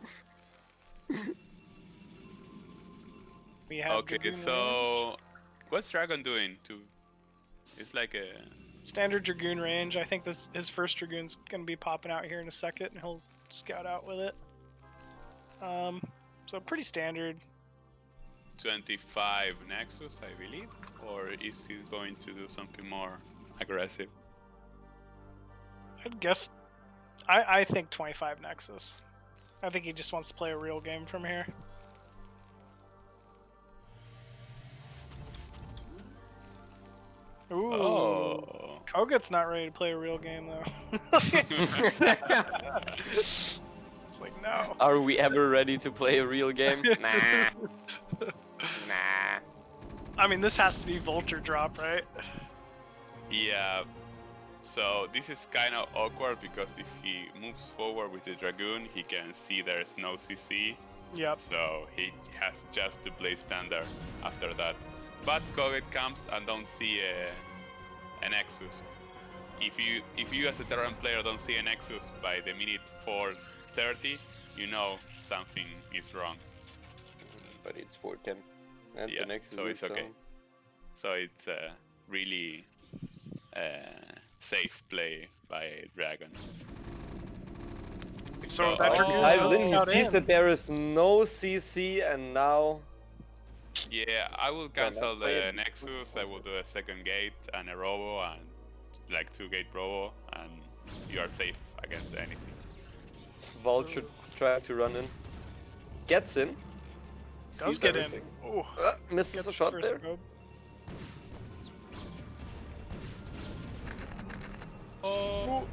We have Okay, Dragoon range. so what's Dragon doing? It's like a Standard Dragoon range. I think his first Dragoon's gonna be popping out here in a second, and he'll scout out with it. So pretty standard. 25 Nexus, I believe, or is he going to do something more aggressive? I'd guess. I think 25 Nexus. I think he just wants to play a real game from here. Ooh. Oh. Koget's not ready to play a real game though. It's like no. Are we ever ready to play a real game? Nah. Nah. I mean, this has to be Vulture drop, right? Yeah. So this is kind of awkward because if he moves forward with the Dragoon, he can see there's no CC. Yep. So he has just to play standard after that. But Koget comes and don't see a Nexus. If you as a Terran player don't see a Nexus by the minute 4:30, you know something is wrong. But it's 4:10. And Yeah, the next so is it's okay. So it's really safe play by Dragon. So that Dragoon Dives in, he got sees in. that there is no CC, and now Yeah, I will cancel play the it. Nexus. I will do a second gate and a robo and like 2-gate robo, and you are safe against anything. Vulture trying to run in. Gets in. Does sees get everything. in. Ooh. Misses Gets a his shot first there. probe. Oh,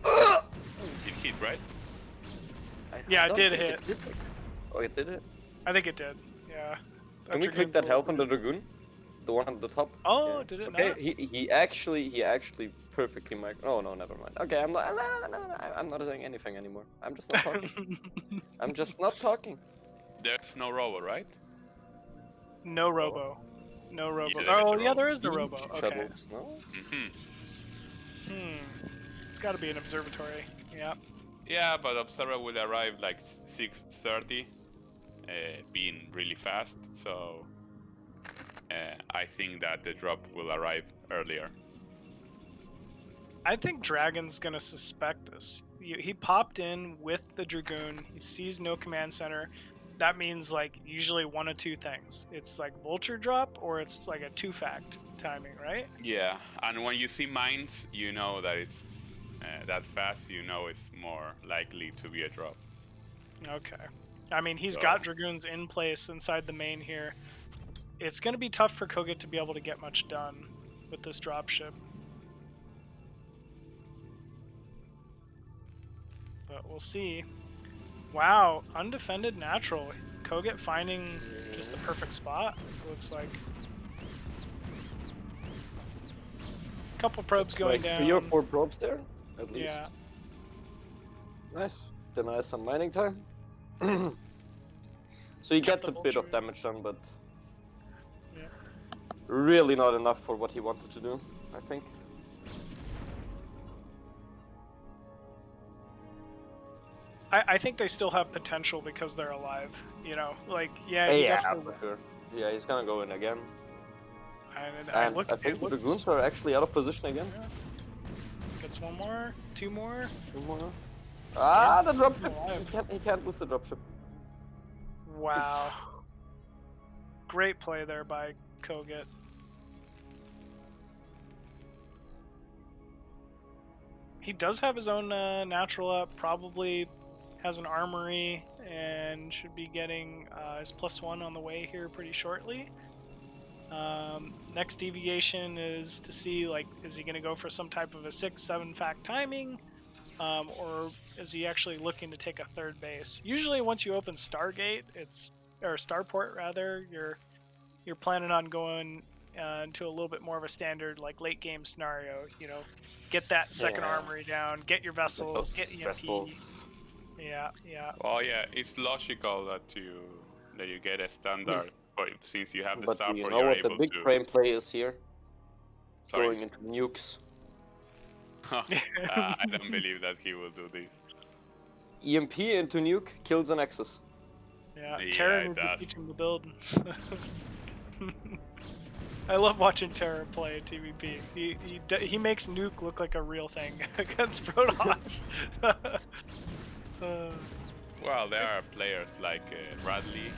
it hit, right? Yeah, it don't did think hit. did. Oh, it did hit. I think it did. Yeah. Can we click Dragoon's that a help little- on the Dragoon? The one at the top? Oh, Yeah. did it Okay, not? he actually perfectly Oh no, never mind. Okay, I'm not saying anything anymore. I'm just not talking. I'm just not talking. There's no robo, right? No robo. No robo. Yes, Oh, it's a yeah, robo. there is no robo. Okay. Shuttles, no? Mm-hmm. It's got to be an observatory. Yeah. Yeah, but Observer will arrive like 6:30, being really fast. So I think that the drop will arrive earlier. I think Dragon's gonna suspect this. he popped in with the Dragoon. He sees no command center. That means like usually one of two things. It's like vulture drop or it's like a 2-fact timing, right? Yeah, and when you see mines, you know that it's that fast. You know it's more likely to be a drop. Okay. I mean, he's So- got Dragoons in place inside the main here. It's going to be tough for Koget to be able to get much done with this dropship. But we'll see. Wow, undefended natural. Koget finding just the perfect spot, it looks like. Couple probes going Like down. 3 or 4 probes there, at least. Yeah. Nice. Denies some mining time. So he Kept gets the a bit of vultures. damage done, but Yeah. really not enough for what he wanted to do, I think. I think they still have potential because they're alive. You know, like, yeah, he Yeah, definitely. for sure. Yeah, he's gonna go in again. And And look, I think it the looks- Dragoons are actually out of position again. Yeah. Gets one more, 2 more. 2 more. Ah, the Alive. dropship! He can't lose the dropship. Wow. Great play there by Koget. He does have his own natural up, probably has an armory, and should be getting his +1 on the way here pretty shortly. Next deviation is to see, like, is he going to go for some type of a 6-7 fact timing, or is he actually looking to take a third base? Usually once you open Stargate, or Starport rather, you're planning on going into a little bit more of a standard, like, late game scenario. You know, get that second Yeah. armory down, get your vessels, get Stress EMP. balls. Yeah, yeah. Well, yeah, it's logical that you get a standard, but since you have the But do support, you know you're what the able big to. frame play is here? Sorry. Going into nukes. I don't believe that he will do this. EMP into nuke kills a Nexus. Yeah, Yeah, Terra it needs to does. teach him to build. I love watching Terra play TVP. He makes nuke look like a real thing against Protoss. Well, there are players like Radley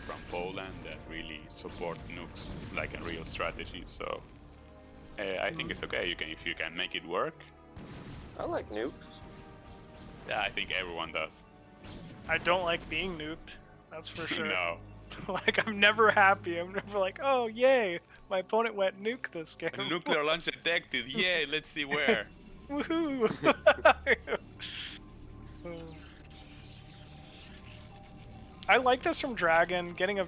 from Poland that really support nukes like a real strategy. So I think it's okay. If you can make it work. I like nukes. Yeah, I think everyone does. I don't like being nuked. That's for sure. No. Like, I'm never happy. I'm never like, oh yay, my opponent went nuke this game. Nuclear launch detected. Yay! Let's see where. Woohoo! I like this from Dragon, getting a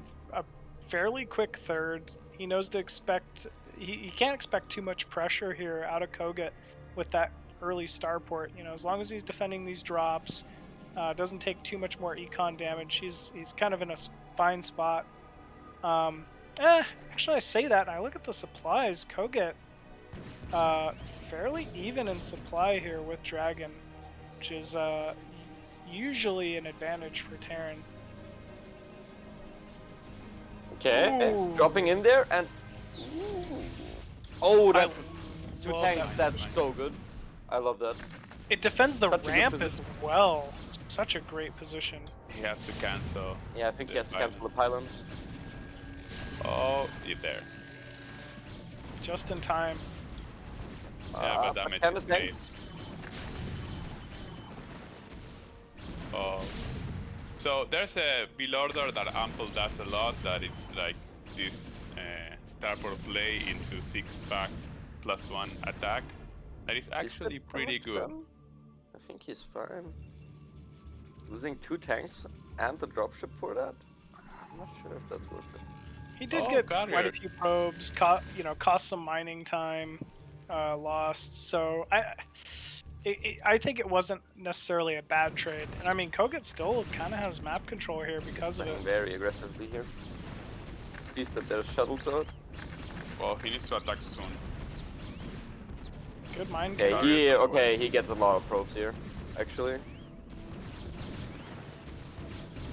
fairly quick third. He knows to expect. He can't expect too much pressure here out of Koget with that early starport. You know, as long as he's defending these drops, doesn't take too much more econ damage. He's kind of in a fine spot. Actually, I say that, and I look at the supplies. Koget, fairly even in supply here with Dragon, which is usually an advantage for Terran. Okay, Ooh. dropping in there and... Oh, that's two love tanks, that. that's so good. I love that. It defends the Such a good ramp as position. well. Such a great position. He has to cancel. Yeah, I think he has to the cancel the pylons. Oh, he's there. Just in time. Yeah, but damage can is the made. tanks- Oh. So there's a build order that Ample does a lot, that it's like this starport play into 6-fact +1 attack. That is Is actually that pretty damage good. done? I think he's fine. Losing 2 tanks and the dropship for that? I'm not sure if that's worth it. He did Oh, get quite a Carrier. few probes, cost some mining time, lost. So I think it wasn't necessarily a bad trade. And I mean, Koget still kind of has map control here because of Playing it. very aggressively here. Sees that there's shuttle to it. Well, he needs to attack soon. Good mine Okay, control. he gets a lot of probes here, actually.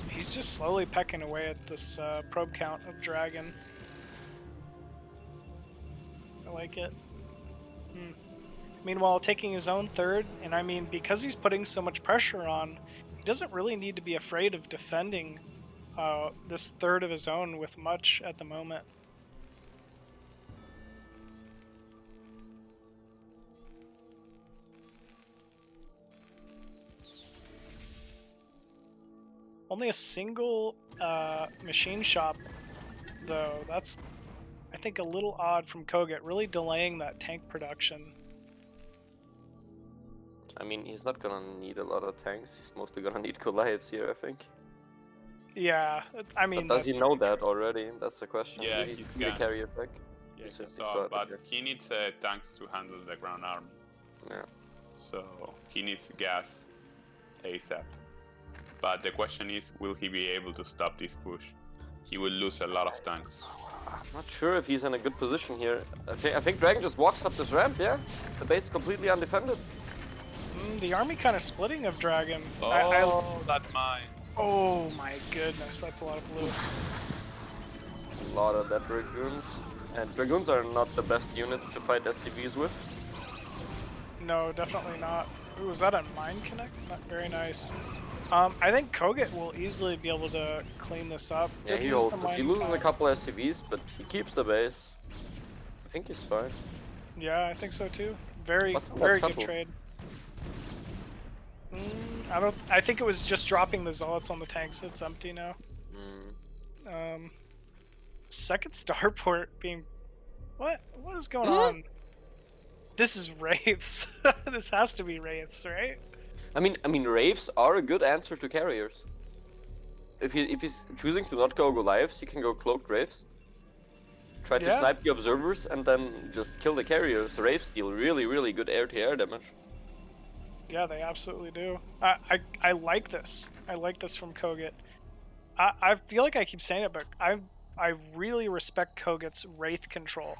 He's just slowly pecking away at this probe count of Dragon. I like it. Meanwhile, taking his own third, and I mean, because he's putting so much pressure on, he doesn't really need to be afraid of defending this third of his own with much at the moment. Only a single machine shop, though. That's, I think, a little odd from Koget, really delaying that tank production. I mean, he's not gonna need a lot of tanks. He's mostly gonna need Goliaths here, I think. Yeah, I mean. But does he know that already? That's the question. Yeah, Did he he's see the got- carrier back? Yeah, He's he just saw, got it, but okay. he needs tanks to handle the ground army. Yeah. So he needs gas ASAP. But the question is, will he be able to stop this push? He will lose a lot of tanks. I'm not sure if he's in a good position here. I think Dragon just walks up this ramp, yeah? The base is completely undefended. The army kind of splitting of Dragon. Oh, that's mine. Oh my goodness, that's a lot of blue. A lot of dead Dragoons. And Dragoons are not the best units to fight SCVs with. No, definitely not. Ooh, was that a mine connect? Not very nice. I think Koget will easily be able to clean this up. Yeah, Did he use the holds this. He mine loses a time. couple SCVs, but he keeps the base. I think he's fine. Yeah, I think so too. Very, What's that very good shuttle? trade. I think it was just dropping the zealots on the tanks. It's empty now. Second starport being, what is going on? This is wraiths. This has to be wraiths, right? I mean, Wraiths are a good answer to carriers. If he's choosing to not go Goliaths, he can go Cloaked Wraiths. Try to Yeah. snipe the observers and then just kill the carriers. Wraiths deal really, really good air-to-air damage. Yeah, they absolutely do. I like this. I like this from Koget. I feel like I keep saying it, but I really respect Koget's Wraith control.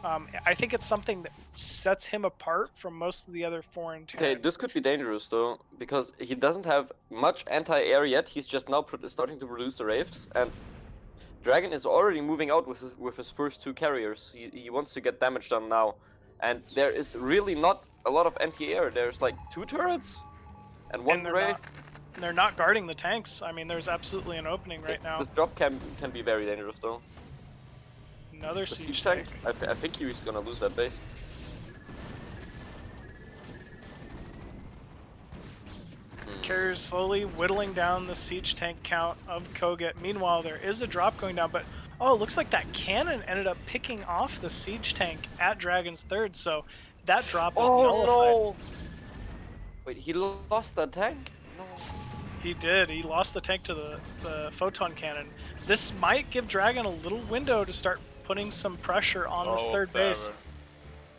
I think it's something that sets him apart from most of the other foreign tanks. Okay, this could be dangerous though, because he doesn't have much anti-air yet. He's just now starting to produce the Wraiths, and Dragon is already moving out with his first two carriers. He wants to get damage done now, and there is really not a lot of anti-air. There's like 2 turrets and 1 they're Wraith. They're not guarding the tanks. I mean, there's absolutely an opening right now. This drop can be very dangerous though. Another The siege siege tank. tank, I think he's gonna lose that base. Carriers slowly whittling down the siege tank count of Koget. Meanwhile, there is a drop going down, but oh, it looks like that cannon ended up picking off the siege tank at Dragon's third, so that drop is nullified. No! Wait, he lost that tank? No. He did. He lost the tank to the photon cannon. This might give Dragon a little window to start putting some pressure on this third base. observer.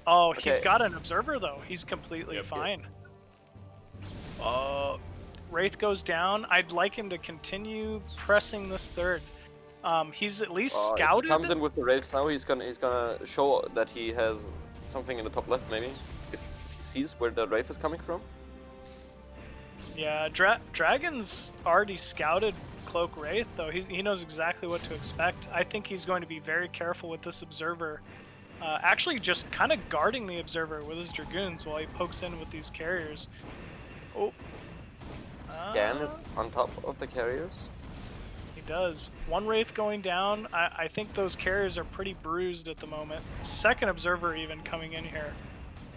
Oh, he's Okay. got an observer though. He's completely Yep. fine. Wraith goes down. I'd like him to continue pressing this third. He's at least If scouted. he comes in with the Wraiths now, he's gonna show that he has something in the top left maybe. If he sees where the Wraith is coming from. Yeah, Dragon's already scouted Cloak Wraith, though. He knows exactly what to expect. I think he's going to be very careful with this Observer. Actually, just kind of guarding the Observer with his Dragoons while he pokes in with these carriers. Oh. Scan is on top of the carriers. He does. One Wraith going down. I think those carriers are pretty bruised at the moment. Second Observer even coming in here.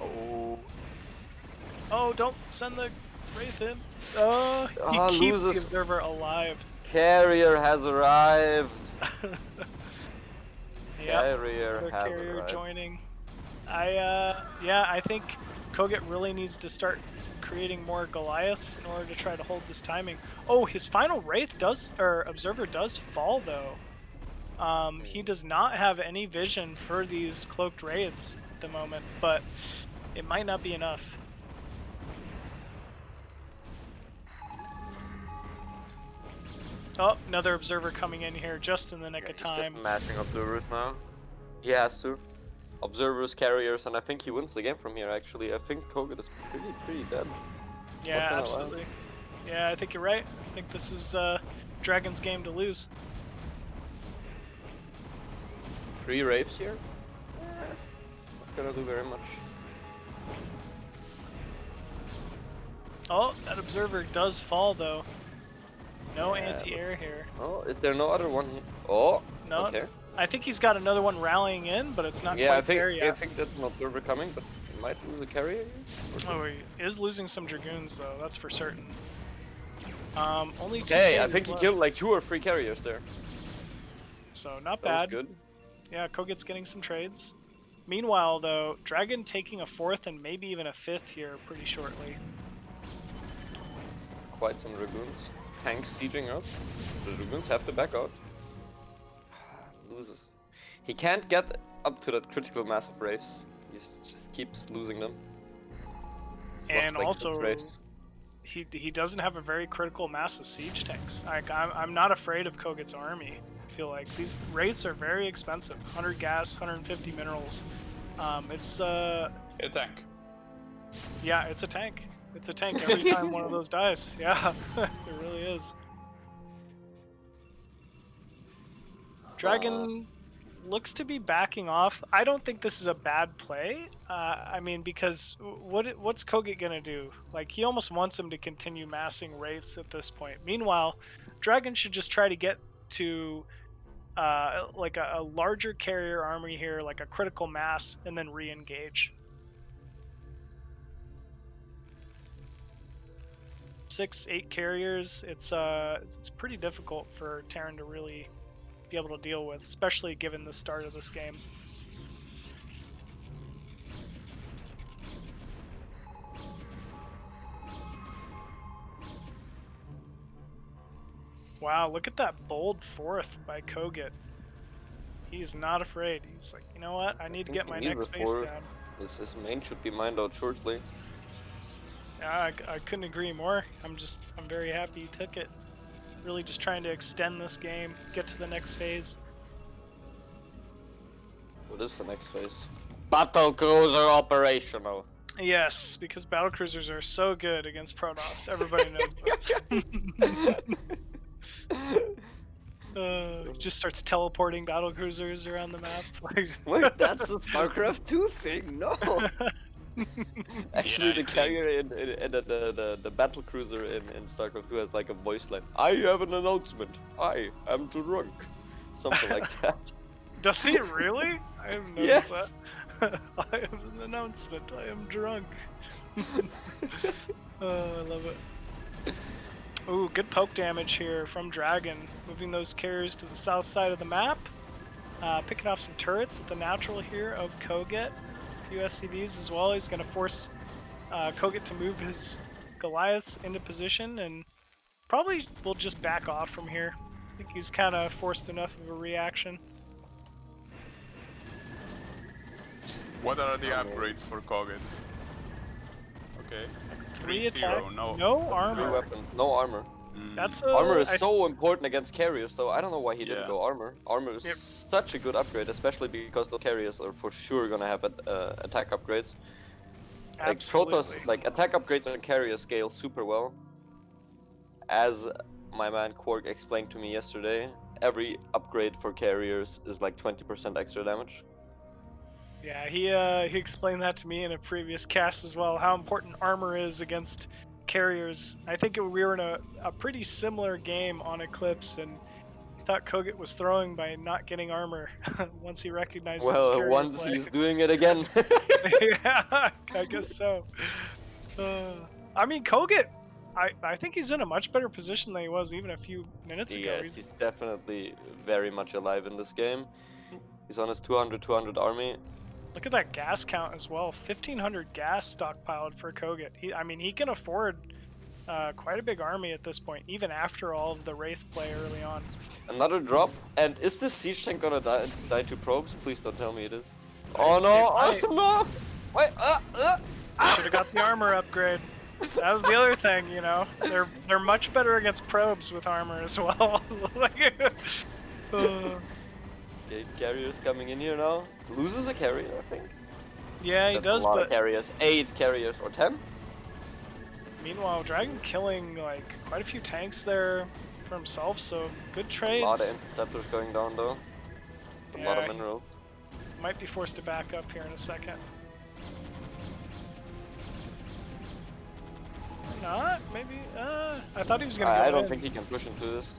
Oh. Oh, don't send the Wraith in. Oh, he keeps the loses. Observer alive. Carrier has arrived. Yep. Carrier Another has carrier arrived. joining. I think Koget really needs to start creating more Goliaths in order to try to hold this timing. Oh, his final Wraith Observer does fall though. He does not have any vision for these cloaked Wraiths at the moment, but it might not be enough. Oh, another Observer coming in here just in the nick of He's time. just matching observers now. He has to. Observers, carriers, and I think he wins the game from here actually. I think Koget is pretty dead. Yeah, What the hell, absolutely. Yeah, I think you're right. I think this is Dragon's game to lose. 3 Wraiths here? Not gonna do very much. Oh, that observer does fall though. No Yeah, anti-air here. Oh, is there no other one? Oh, No, okay. I think he's got another one rallying in, but it's not Yeah, quite there I yet. think that's an observer coming, but he might lose a carrier. Oh, he is losing some dragoons though. That's for certain. Only 2 Okay, I carriers think he left, killed like 2 or 3 carriers there. so not That was bad. good. Yeah, Koget's getting some trades. Meanwhile, though, Dragon taking a 4th and maybe even a 5th here pretty shortly. Quite some dragoons. Tanks sieging up. The dragoons have to back out. Loses. He can't get up to that critical mass of wraiths. He just keeps losing them. And Slots like also, 6 wraiths. he doesn't have a very critical mass of siege tanks. I'm not afraid of Koget's army. I feel like these wraiths are very expensive. 100 gas, 150 minerals. It's A tank. yeah, it's a tank. It's a tank every time one of those dies. Yeah, it really is. Dragon looks to be backing off. I don't think this is a bad play. I mean, because what's Koget gonna do? Like, he almost wants him to continue massing wraiths at this point. Meanwhile, Dragon should just try to get to like a larger carrier army here, like a critical mass, and then re-engage. 6, 8 carriers. It's pretty difficult for Terran to really be able to deal with, especially given the start of this game. Wow, look at that bold 4th by Koget. He's not afraid. He's like, you know what? I need to get my next base down. His main should be mined out shortly. Yeah, I couldn't agree more. I'm very happy he took it. Really just trying to extend this game, get to the next phase. What is the next phase? Battle cruiser operational. Yes, because battlecruisers are so good against Protoss. Everybody knows this. Just starts teleporting battlecruisers around the map. Wait, that's a StarCraft 2 thing, no! Actually, the carrier and the battle cruiser in StarCraft 2 has like a voice line. I have an announcement. I am drunk. Something like that. Does he really? I haven't noticed Yes. that. I have an announcement. I am drunk. Oh, I love it. Ooh, good poke damage here from Dragon. Moving those carriers to the south side of the map. Picking off some turrets at the natural here of Koget. A few SCVs as well. He's going to force Koget to move his Goliaths into position and probably will just back off from here. I think he's kind of forced enough of a reaction. What are the upgrades for Koget? Okay. 3 attack, 3-0, no. no 3 armor. weapons, no armor. That's Armor is so important against carriers, though. I don't know why he didn't Yeah. go armor. Armor is Yep. such a good upgrade, especially because the carriers are for sure gonna have attack upgrades. Like Protoss, like attack upgrades on carriers scale super well. As my man Quark explained to me yesterday, every upgrade for carriers is like 20% extra damage. Yeah, he explained that to me in a previous cast as well, how important armor is against carriers. I think we were in a pretty similar game on Eclipse, and I thought Koget was throwing by not getting armor once he recognized it was Well, carrier once play. he's doing it again. Yeah, I guess so. I mean, Koget, I think he's in a much better position than he was even a few minutes ago. Yes, he's definitely very much alive in this game. He's on his 200 army. Look at that gas count as well. 1,500 gas stockpiled for Koget. I mean, he can afford quite a big army at this point, even after all of the Wraith play early on. Another drop. And is this siege tank gonna die to probes? Please don't tell me it is. Oh no! Oh no! Wait! Should have got the armor upgrade. That was the other thing, you know. They're much better against probes with armor as well. Okay, carriers coming in here now. Loses a carrier, I think. Yeah, he That's does, a lot but of carriers. 8 carriers or 10. meanwhile, Dragon killing like quite a few tanks there for himself, so good A trades. lot of interceptors going down though. It's a lot of Yeah. minerals. Might be forced to back up here in a second. Or not? maybe? I thought he was gonna go I don't in. think he can push into this.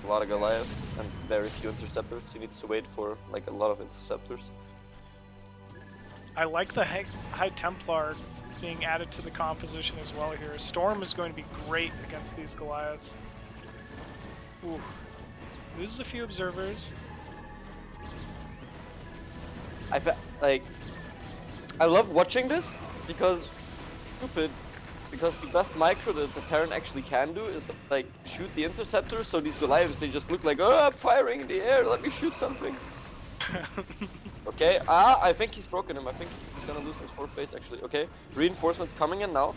A lot of Goliaths and very few interceptors. He needs to wait for like a lot of interceptors. I like the High Templar being added to the composition as well here. Storm is going to be great against these Goliaths. Ooh. Loses a few observers. I love watching this because the best micro that the Terran actually can do is like shoot the interceptor, so these Goliaths they just look like, oh, I'm firing in the air, let me shoot something. Okay, I think he's broken him. I think he's gonna lose his 4th base actually. Okay, reinforcements coming in now.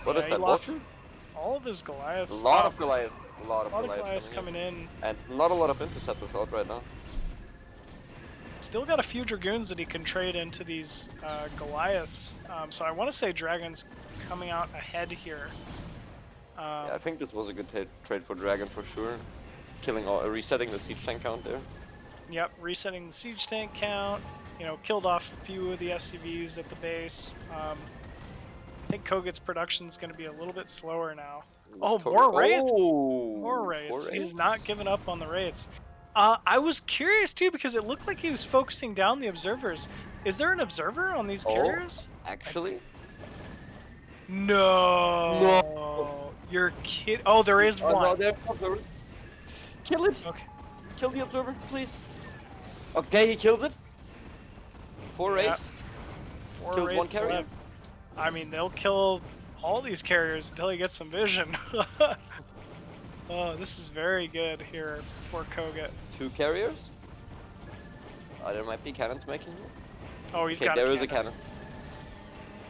What is he that? lost Vulture? all of his Goliaths. A lot of Goliaths. A lot of A lot of Goliaths Goliaths coming coming in. in. And not a lot of interceptors out right now. Still got a few Dragoons that he can trade into these Goliaths. So I want to say Dragon's coming out ahead here. Yeah, I think this was a good trade for Dragon for sure. Resetting the siege tank count there. Yep, resetting the siege tank count. You know, killed off a few of the SCVs at the base. I think Koget's production is going to be a little bit slower now. Oh, more raids! Oh, More raids. 4 He's not giving up on the raids. I was curious too because it looked like he was focusing down the observers. Is there an observer on these carriers? Actually? No. No. You're kidding. Oh, there is Oh, one. no, there's an observer. Kill it! Okay. Kill the observer, please. Okay, he kills it. 4 Yeah. rapes. 4 Kills one raids carrier. left. I mean, they'll kill all these carriers until he gets some vision. Oh, this is very good here for Koget. 2 carriers. There might be cannons making it. Oh, he's Okay, got there a is a cannon.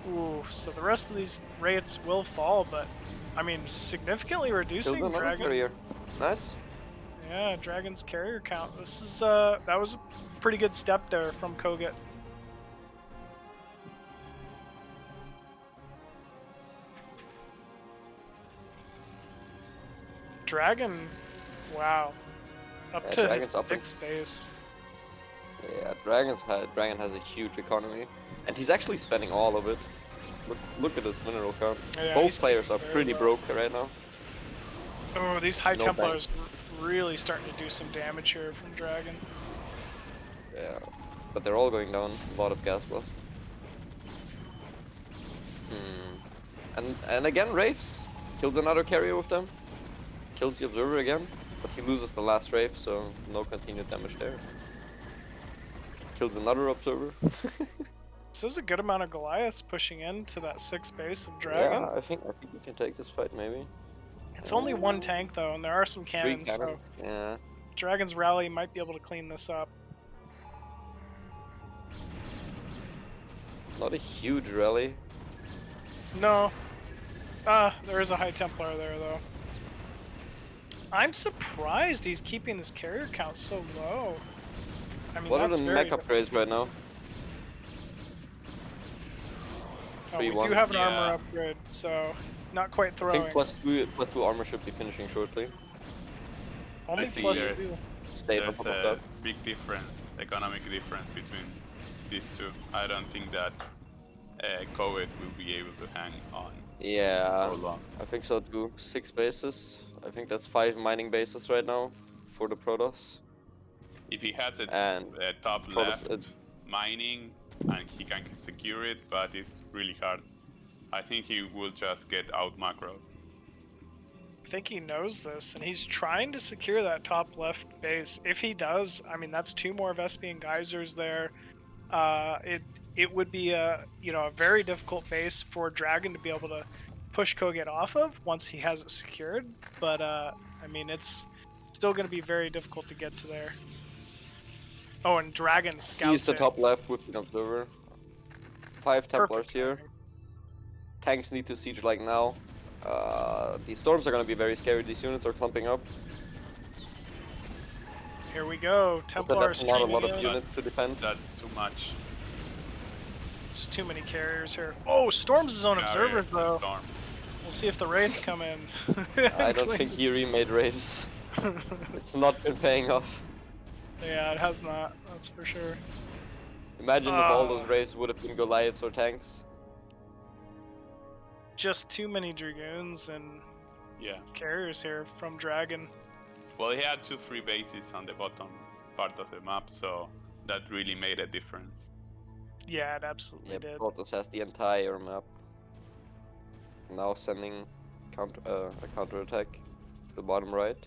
cannon. Ooh, so the rest of these rates will fall, but I mean, significantly Killed reducing another Dragon. carrier. Nice. Yeah, Dragon's carrier count. This is that was a pretty good step there from Koget. Dragon, wow, up Yeah, to his Dragon's up in- 6th base. Yeah, Dragon has a huge economy, and he's actually spending all of it. Look at his mineral count. Yeah, Both he's players are very pretty low. broke right now. Oh, these High No Templars really starting to do some damage here from Dragon. Yeah, but they're all going down. A lot of gas blast. And again, Wraiths kills another carrier with them. Kills the observer again, but he loses the last Wraith, so no continued damage there. Kills another observer. This is a good amount of Goliaths pushing into that 6th base of Dragon. Yeah, I think we can take this fight maybe. It's only 1 tank though, and there are some 3 cannons, cannons. so Yeah. Dragon's rally might be able to clean this up. Not a huge rally. No. There is a High Templar there though. I'm surprised he's keeping this carrier count so low. I mean, What are that's the very mech upgrades right now? Oh, we 3-1. do have an Yeah. armor upgrade, so not quite I throwing. think +2 armor should be finishing shortly. Only I think plus there's- 2. Stay on There's top of a that. big difference, economic difference between these two. I don't think that Koget will be able to hang on Yeah, for long. I think so too. 6 bases. I think that's 5 mining bases right now for the Protoss. If he has a And top Protoss- left mining and he can secure it, but it's really hard. I think he will just get out macro. I think he knows this, and he's trying to secure that top left base. If he does, I mean, that's 2 more Vespian Geysers there. It would be a very difficult base for Dragon to be able to push Koget off of once he has it secured. But I mean, it's still going to be very difficult to get to there. Oh, and Dragon scouts Sees the it. top left with the observer. 5 Templars Perfect here. timing. Tanks need to siege like now. These storms are gonna be very scary. These units are clumping up. Here we go. Templars that's not a lot streaming of in. units to defend. That's too much. Just too many carriers here. Oh, Storm's his own observers Carriers, though. Storm. We'll see if the raids come in. I don't think he remade Raves. It's not been paying off. Yeah, it has not. That's for sure. Imagine if all those Raves would have been Goliaths or tanks. just too many Dragoons and Yeah. carriers here from Dragon. Well, he had 2 free bases on the bottom part of the map, so that really made a difference. Yeah, it absolutely Yeah, did. Protoss has the entire map. Now sending a counterattack to the bottom right.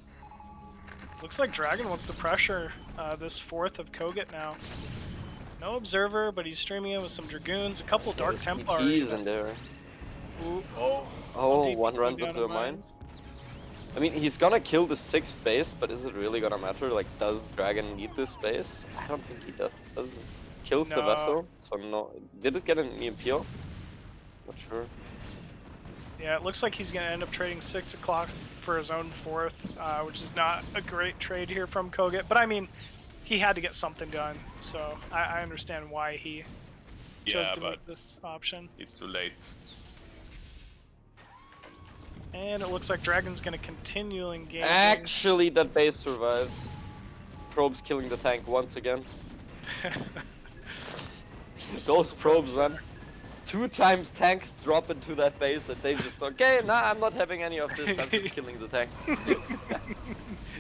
Looks like Dragon wants to pressure this fourth of Koget now. No Observer, but he's streaming in with some Dragoons, a couple Dark There's Templar. PTs in there. Ooh, oh, Oh, DP one runs down into a in mine. mines. I mean, he's gonna kill the 6th base, but is it really gonna matter? Like, does Dragon need this base? I don't think he does. Kills the No. vessel, so no. Did it get an EMP off? Not sure. Yeah, it looks like he's going to end up trading 6 o'clock for his own 4th, which is not a great trade here from Koget. But I mean, he had to get something done, so I understand why he chose Yeah, to but make this option. it's too late. And it looks like Dragon's going to continue engaging. Actually, that base survives. Probes killing the tank once again. Those probes, man. 2 times tanks drop into that base and they just, okay, nah, I'm not having any of this, I'm just killing the tank.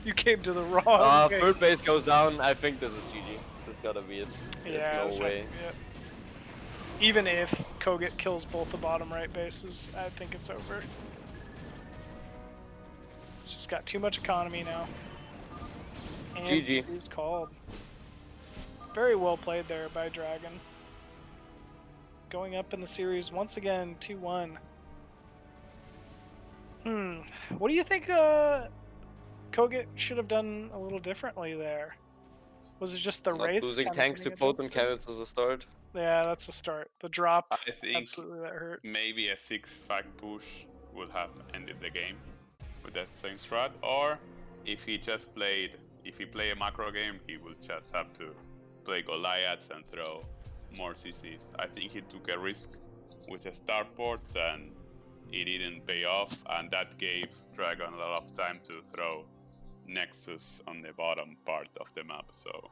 You came to the wrong base. Third base goes down, I think this is GG. This gotta be it. Yeah, There's this no has to way. be it. Even if Koget kills both the bottom right bases, I think it's over. It's just got too much economy now. And GG. He's called. Very well played there by Dragon. Going up in the series once again, 2-1. What do you think Koget should have done a little differently there? Was it just the Not rates? losing kind of tanks to getting photon adjusted? cannons as a start. Yeah, that's the start. The drop, I think absolutely that hurt. maybe a 6-5 push would have ended the game with that same strat, or if he play a macro game, he will just have to play Goliaths and throw more CCs. I think he took a risk with the starports and it didn't pay off, and that gave Dragon a lot of time to throw Nexus on the bottom part of the map. So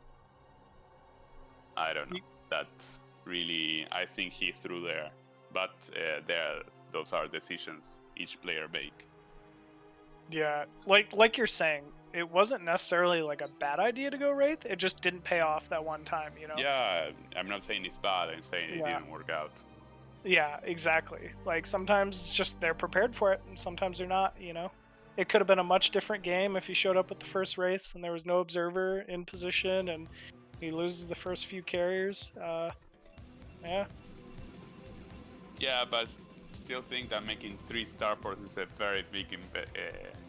I don't know. That really, I think he threw there, but those are decisions each player make. Yeah, like you're saying, it wasn't necessarily like a bad idea to go Wraith. It just didn't pay off that one time, you know? Yeah, I'm not saying it's bad. I'm saying it didn't work out. Yeah, exactly. Like sometimes it's just they're prepared for it, and sometimes they're not. You know, it could have been a much different game if he showed up with the first race and there was no observer in position, and he loses the first few carriers. Yeah. Yeah, but still think that making 3 starports is a very big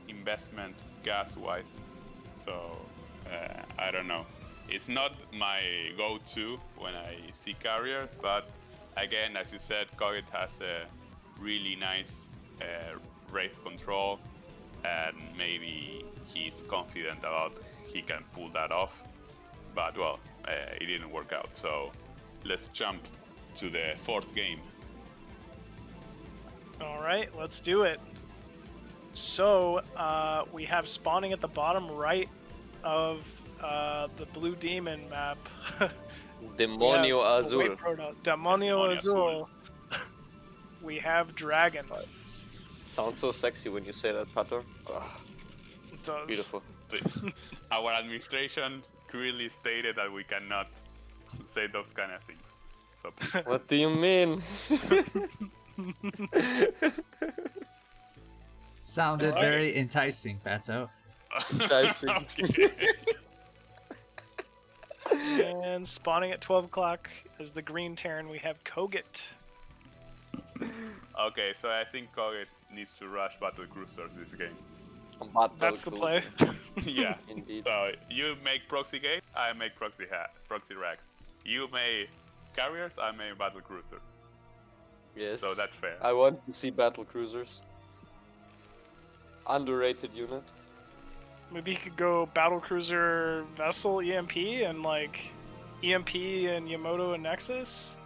investment gas-wise. So I don't know. It's not my go-to when I see carriers, but again, as you said, Koget has a really nice Wraith control, and maybe he's confident about he can pull that off. But well, it didn't work out. So let's jump to the 4th game. All right, let's do it. So we have spawning at the bottom right of the Blue Demon map. Demonio Azul. Demonio Demonio Azul. We have Dragon. Sounds so sexy when you say that, Pato. It does. Beautiful. Our administration clearly stated that we cannot say those kind of things. So please. What do you mean? Sounded Alright. very enticing, Pato. Enticing. And spawning at 12 o'clock is the green Terran. We have Koget. Okay, so I think Koget needs to rush battle cruisers this game. That's the play. Yeah. Indeed. So you make proxy gate, I make proxy racks. You make carriers, I make battle cruiser. Yes. So that's fair. I want to see battle cruisers. Underrated unit. Maybe he could go battlecruiser vessel EMP and like EMP and Yamato and Nexus.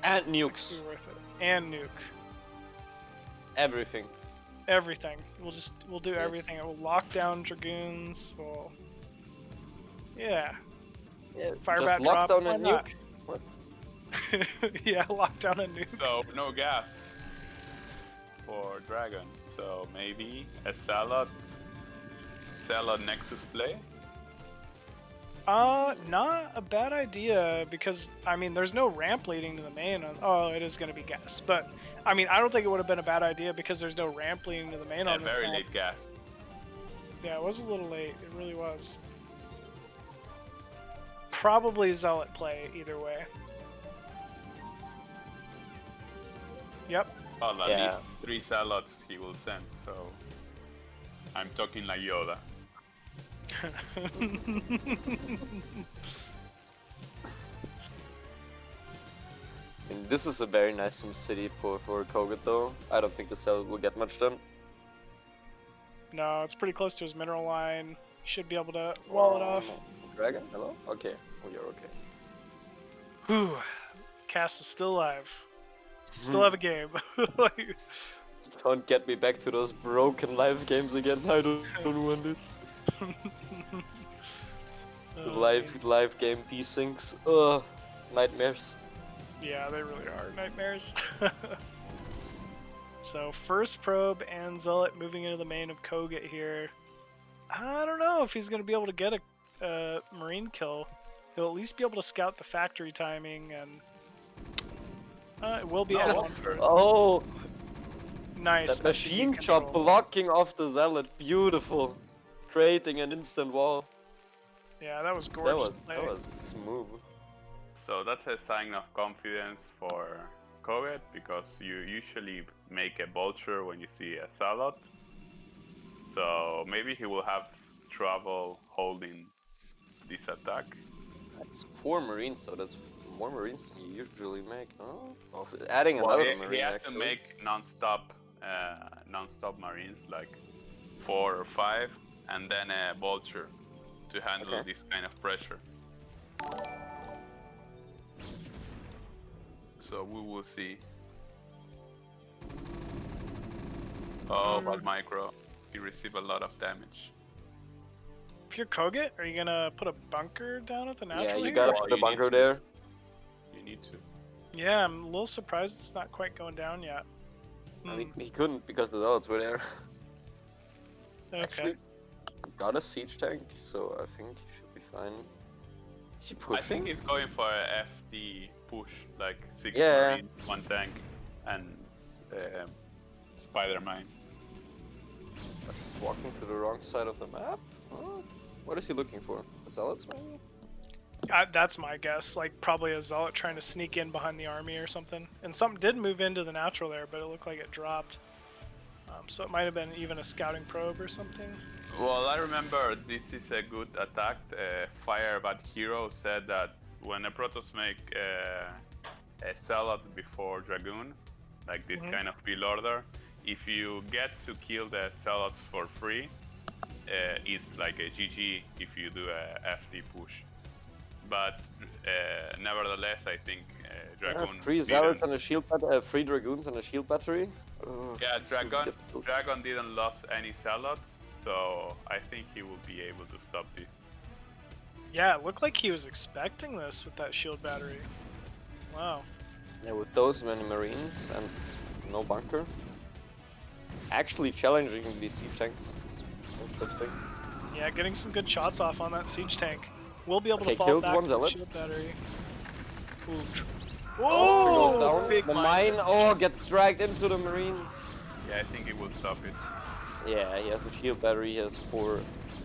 And Be nukes. worth it. And nuke. Everything. Everything. We'll do Yes. everything. We'll lock down Dragoons. We'll. Yeah. Yeah, Fire just bat lock drop, down why a not? nuke. What? Yeah, lock down a nuke. So no gas. for Dragon. So maybe a salad Nexus play. Not a bad idea because I mean, there's no ramp leading to the main. Oh, it is going to be gas, but I mean, I don't think it would have been a bad idea because there's no ramp leading to the main. A On the very map. late gas. Yeah, it was a little late. It really was. Probably Zealot play either way. Yep. Well, at Yeah. least 3 salads he will send. So I'm talking like Yoda. And this is a very nice sim city for Koget though. I don't think the cell will get much done. No, it's pretty close to his mineral line. He should be able to wall it off. Dragon? Hello? Okay. Oh, you're okay. Whew. Cass is still alive. Still have a game. Like, Don't get me back to those broken live games again. I don't want it. Live game desyncs. Ugh. Nightmares. yeah, they really are nightmares. So first probe and Zealot moving into the main of Koget here. I don't know if he's going to be able to get a marine kill. He'll at least be able to scout the factory timing, and it will be add-on for Oh, nice. that machine SCP shot control. blocking off the Zealot. Beautiful. Creating an instant wall. Yeah, that was That gorgeous. that was smooth. So that's a sign of confidence for Koget, because you usually make a vulture when you see a salad. So maybe he will have trouble holding this attack. That's 4 marines, so that's more marines than you usually make. Oh, adding Well, another he marine has actually. to make non-stop marines, like 4 or 5, and then a vulture to handle Okay. this kind of pressure. So we will see. Oh, but micro, he received a lot of damage. If you're Koget, are you gonna put a bunker down at the natural Yeah, you here? gotta Well, put the you need bunker to. there. You need to. Yeah, I'm a little surprised it's not quite going down yet. I mean, he couldn't because the Zealots were there. Okay. Actually, got a siege tank, so I think he should be fine. Is he I pushing? think he's going for a FD push, like 6 Yeah. marines, 1 tank, and spider mine. He's walking to the wrong side of the map? Huh? What is he looking for? The Zealots, maybe? That's my guess. Like probably a Zealot trying to sneak in behind the army or something. And something did move into the natural there, but it looked like it dropped. So it might have been even a scouting probe or something. Well, I remember this is a good attack. Fire Bad Hero said that when a Protoss make a salad before Dragoon, like this kind of build order, if you get to kill the salads for free, it's like a GG if you do a FD push. But nevertheless, I think Dragoon. 3 Zealots and a shield 3 Dragoons and a shield battery? Ugh, Yeah, should be difficult. Dragon didn't lose any salads, so I think he will be able to stop this. Yeah, it looked like he was expecting this with that shield battery. Wow. Yeah, with those many marines and no bunker. Actually challenging these siege tanks. Interesting. Yeah, getting some good shots off on that siege tank. We'll be able Okay, to fall killed back one to the Zealot. shield battery. Ooh. Goes down. Big the mine. mine, gets dragged into the marines. Yeah, I think he will stop it. Yeah, he has a shield battery, he has 4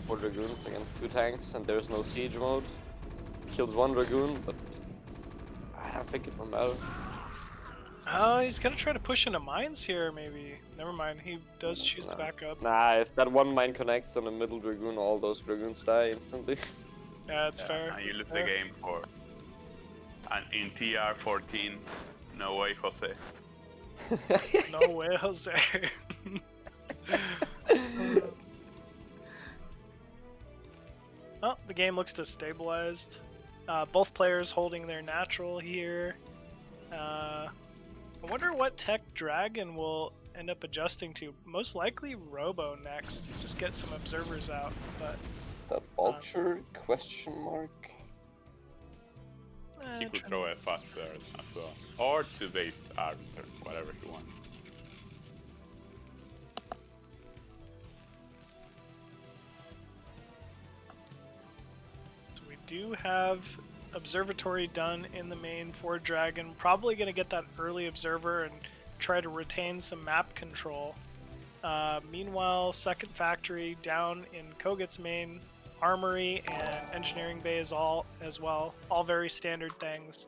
Dragoons against 2 tanks, and there's no siege mode. Kills 1 Dragoon, but I don't think it will matter. He's gonna try to push into mines here, maybe. Never mind, he does choose to back up. Nah, if that 1 mine connects on the middle Dragoon, all those Dragoons die instantly. Yeah, that's fair. And you lose the Fair. game for. And in TR14, no way, Jose. No way, Jose. Oh, the game looks destabilized. Both players holding their natural here. I wonder what tech Dragon will end up adjusting to. Most likely Robo next. Just get some observers out. But That vulture, question mark. He could throw a faster as well. Or 2 base arbiter, whatever he wants. do have observatory done in the main for Dragon. Probably going to get that early observer and try to retain some map control. Meanwhile, second factory down in Koget's main, armory and engineering bay is all as well. All very standard things.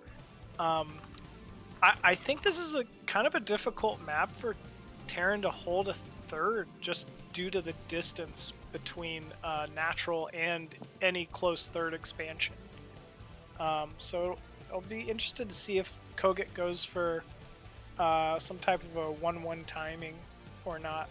I think this is a kind of a difficult map for Terran to hold a third, just due to the distance between natural and any close third expansion. So I'll be interested to see if Koget goes for some type of a 1-1 timing or not.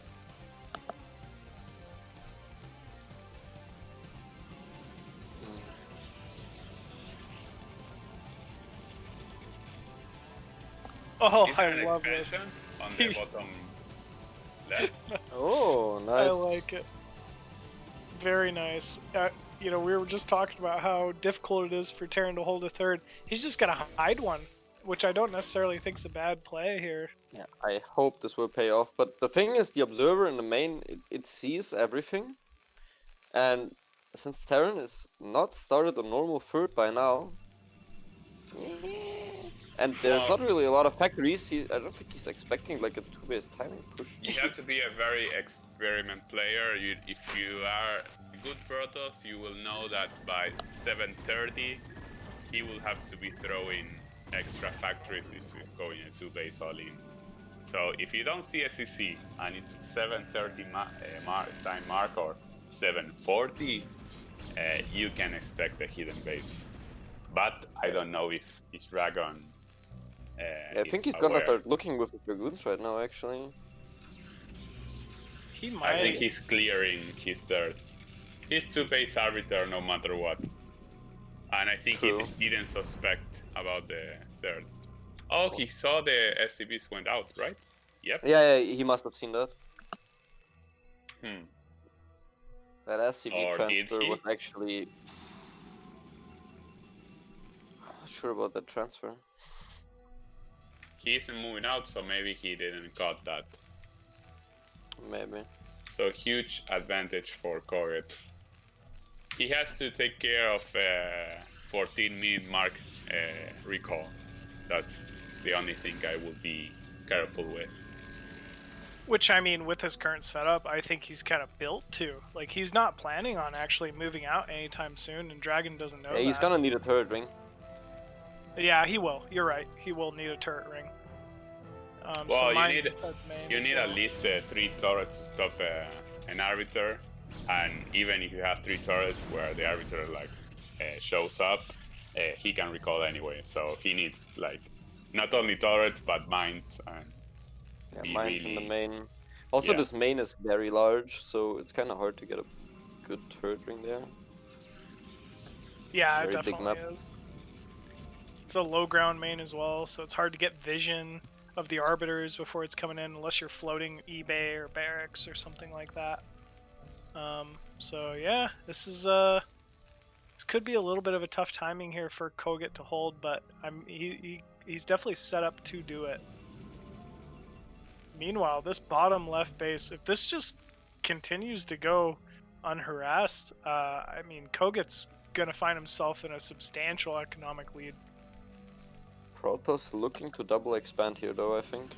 Oh, Is there I an love it. expansion on the bottom left? Oh, I nice. like it. Very nice. You know, we were just talking about how difficult it is for Terran to hold a third. He's just gonna hide one, which I don't necessarily think is a bad play here. Yeah, I hope this will pay off. But the thing is, the observer in the main, it sees everything. And since Terran is not started a normal third by now, and there's not really a lot of factories, I don't think he's expecting like a 2-base timing push. You have to be a very experiment player. If you are good Protoss, you will know that by 7:30, he will have to be throwing extra factories if he's going a 2-base all-in. So if you don't see a CC and it's 7:30 time mark or 7:40, you can expect a hidden base. But I don't know if Dragon. I think he's gonna start looking with the Dragoons right now, actually. He might. I think he's clearing his third. He's 2-base arbiter no matter what. And I think True. he didn't suspect about the third. Oh, he saw the SCVs went out, right? Yep. Yeah, he must have seen that. Hmm. That SCV Or did transfer he? was actually... I'm not sure about that transfer. He isn't moving out, so maybe he didn't got that. Maybe. So huge advantage for Koget. He has to take care of 14-minute mark recall. That's the only thing I would be careful with. Which, I mean, with his current setup, I think he's kind of built to. Like, he's not planning on actually moving out anytime soon, and Dragon doesn't know Yeah, he's that. gonna need a third ring. Yeah, he will. You're right. He will need a turret ring. Well, so you mine need is main you as need well. at least 3 turrets to stop an arbiter, and even if you have 3 turrets where the arbiter like shows up, he can recall anyway. So he needs like not only turrets but mines. And Yeah, be mine's in the really- main. Also, yeah. this main is very large, so it's kind of hard to get a good third ring there. Yeah, it very big definitely map. is. It's a low ground main as well, so it's hard to get vision of the arbiters before it's coming in, unless you're floating eBay or barracks or something like that. So yeah, this could be a little bit of a tough timing here for Koget to hold, but he's definitely set up to do it. Meanwhile, this bottom left base, if this just continues to go unharassed, I mean, Koget's gonna find himself in a substantial economic lead. Protoss looking to double expand here, though, I think.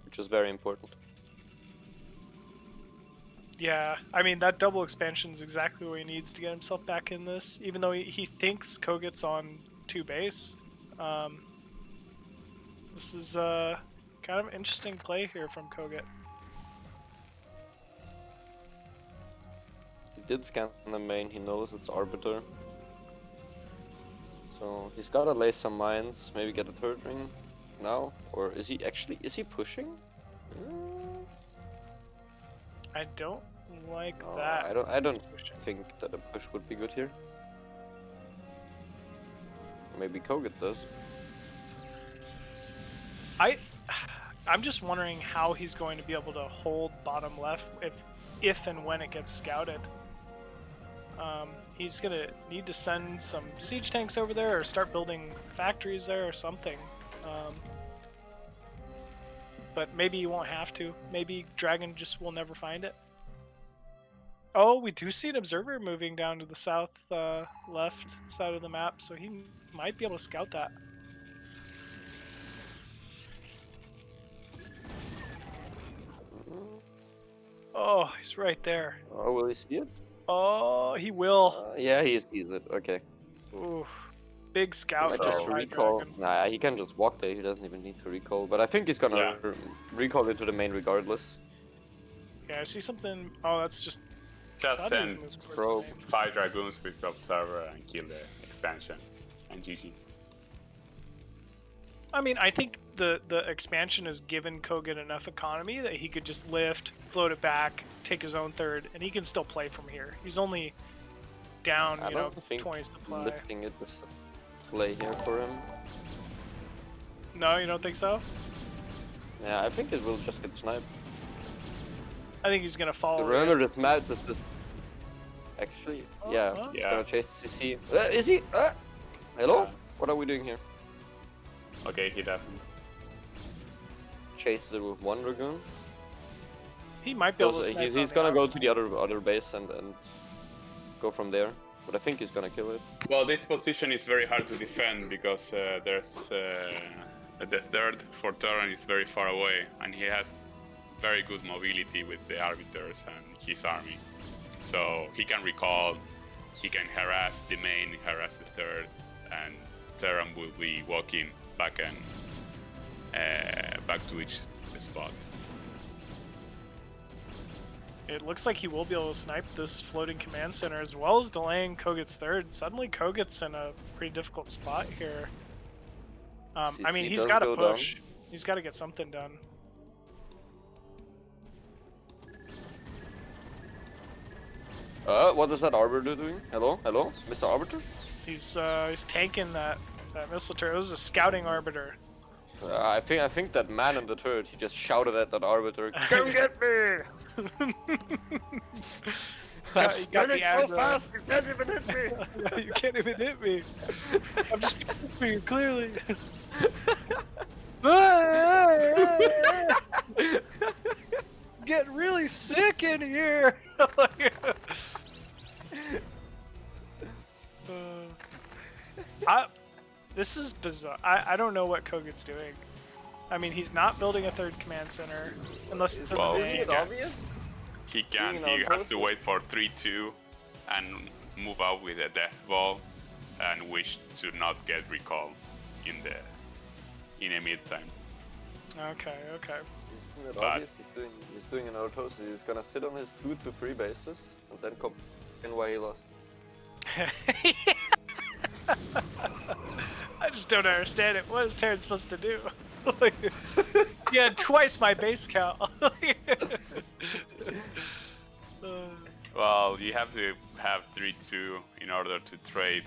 Which is very important. Yeah, I mean, that double expansion is exactly what he needs to get himself back in this, even though he thinks Koget's on 2-base. This is kind of an interesting play here from Koget. He did scan the main, he knows it's Arbiter. So he's gotta lay some mines, maybe get a third ring now. Or is he pushing? I don't like that. I don't think that a push would be good here. Maybe Koget does. I'm just wondering how he's going to be able to hold bottom left if and when it gets scouted. He's gonna need to send some siege tanks over there or start building factories there or something. But maybe he won't have to. Maybe Dragon just will never find it. Oh, we do see an observer moving down to the south left side of the map, so he might be able to scout that. Oh, he's right there. Oh, will he see it? Oh, he will. Yeah, he sees it. Okay. Ooh, big scout Might there just by recall. Dragon. Nah, he can just walk there. He doesn't even need to recall. But I think he's gonna recall into the main regardless. Yeah, I see something. Oh, that's just. Just That is send most Bro. 5 dragoons with the observer and kill the expansion. And GG. I mean, I think the expansion has given Koget enough economy that he could just lift, float it back, take his own third, and he can still play from here. He's only down, I you know, don't think 20 supply. lifting it is a play here for him. No, you don't think so? Yeah, I think it will just get sniped. I think he's gonna follow. Remember this. this match is just. Actually, Oh, yeah, oh. he's Yeah. gonna chase CC. Is he? Hello? Yeah. What are we doing here? Okay, he doesn't. Chases it with one dragoon. He might be able to. Snipe He's on gonna the go outside. to the other base and go from there. But I think he's gonna kill it. Well, this position is very hard to defend because there's the third for Torren is very far away, and he has very good mobility with the arbiters and his army. So he can recall, he can harass the main, harass the third, and Terran will be walking back and back to each spot. It looks like he will be able to snipe this floating command center as well as delaying Koget's third. Suddenly, Koget's in a pretty difficult spot here. I mean, CC he's does got to go down. push. He's got to get something done. What is that Arbiter doing? Hello? Hello? Mr. Arbiter? He's tanking that missile turret. It was a scouting arbiter. I think that man in the turret, he just shouted at that Arbiter, "Come get me!" I'm Got the spinning so aggro. fast, you can't even hit me! You can't even hit me. I'm just for you clearly. Getting really sick in here. This is bizarre. I don't know what Koget's doing. I mean, he's not building a third command center unless it's in Well, the Isn't main. it obvious? He can. Being He on has to purpose. wait for 3-2 and move out with a death ball and wish to not get recall in a mid time. Okay, okay. Isn't it But- obvious? He's doing an auto, so he's gonna sit on his 2 to 3 bases and then complain why he lost. I just don't understand it. What is Terran supposed to do? Like, he had twice my base count. Well, you have to have 3-2 in order to trade,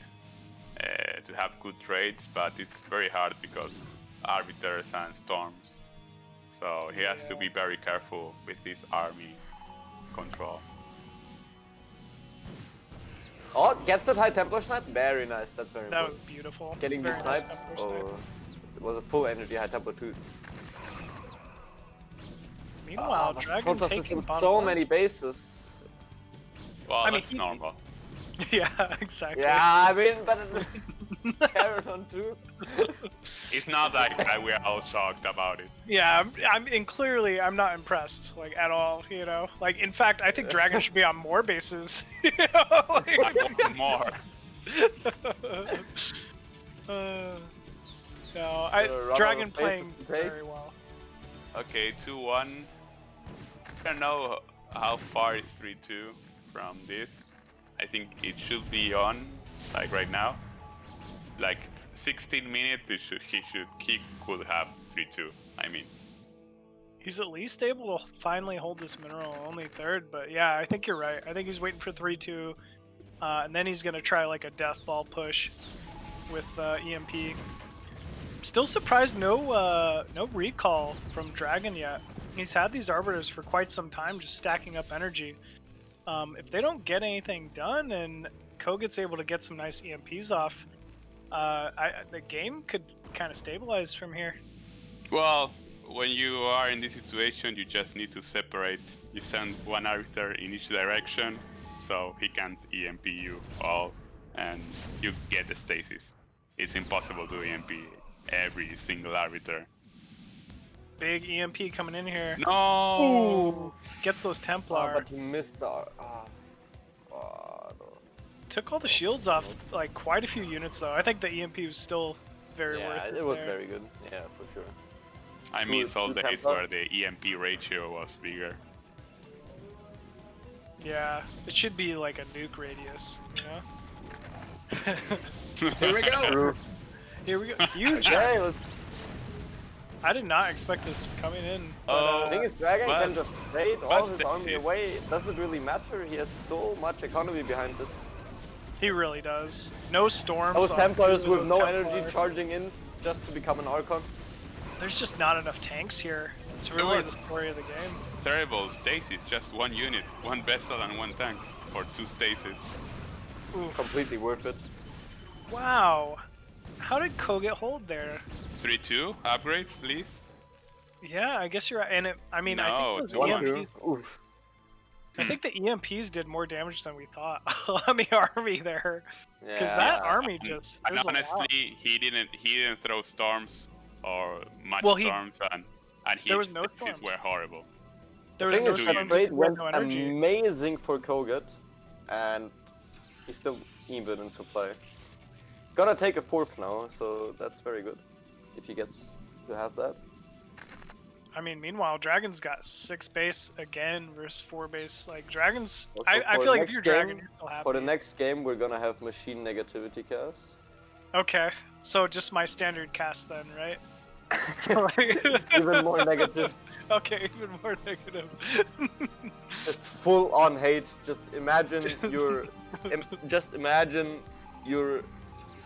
to have good trades, but it's very hard because arbiters and storms. So he has to be very careful with his army control. Oh, gets that high Templar snipe? Very nice, that's very That was important. beautiful. Getting the Very nice snipes? Templar snipe. Oh, it was a full energy high Templar too. Meanwhile, Dragon Protoss is taking in bottom so one. many bases. Well, I mean, that's he- normal. Yeah, exactly. Yeah, I mean, but Terran on 2. It's not like that we are all shocked about it. Yeah, and clearly I'm not impressed, like, at all, you know? Like, in fact, I think Dragon should be on more bases, you know? Like, I want more. no, run out Dragon of places playing to take. very well. Okay, 2-1. I don't know how far is 3-2 from this. I think it should be on, like right now. Like 16 minutes, he could have 3-2. I mean, He's at least able to finally hold this mineral, only third, but yeah, I think you're right. I think he's waiting for 3-2, and then he's gonna try like a death ball push with EMP. Still surprised no recall from Dragon yet. He's had these arbiters for quite some time, just stacking up energy. If they don't get anything done and Koget's able to get some nice EMPs off, the game could kind of stabilize from here. well, when you are in this situation, you just need to separate. You send one arbiter in each direction, so he can't EMP you all, and you get the stasis. It's impossible to EMP every single arbiter. Big EMP coming in here. No! Gets those Oh, Templar. but he missed the. No. Took all the shields off, like quite a few units though. I think the EMP was still very Yeah, worth it. it was there. very good. Yeah, for sure. I miss all days Templar. where the EMP ratio was bigger. Yeah, it should be like a nuke radius, you know? Here we go. Here we go. Huge. Okay, let's. I did not expect this coming in. But, Oh. The thing is, Dragon But- can just fade all but his army stasis. away. It doesn't really matter. He has so much economy behind this. he really does. No storms. Those on Templars two with no Templar. energy charging in just to become an Archon. There's just not enough tanks here. It's really the story of the game. Terrible stasis, just one unit, one vessel and one tank for 2 stasis. Oof. Completely worth it. Wow. How did Koget hold there? 3-2 upgrades, please. Yeah, I guess you're right. And I mean, I No, think it's those one, EMPs, Oof. I think the EMPs did more damage than we thought on the army there. Because Yeah. that army just And fizzled out. honestly, he didn't throw storms or much Well, storms, and there his was no stasis storms. were horrible. There The was thing no is, two that storms, trade we had went no energy. amazing for Koget, and he's still even in supply. Gonna take a 4th now, so that's very good. If he gets to have that. I mean, meanwhile, Dragon's got 6 base again versus 4 base. Like, Dragon's... Also, I for feel like if next you're Dragon, game- you're still happy. For the next game, we're gonna have machine negativity cast. Okay, so just my standard cast then, right? Even more negative. Okay, even more negative. Just full on hate. Just imagine you're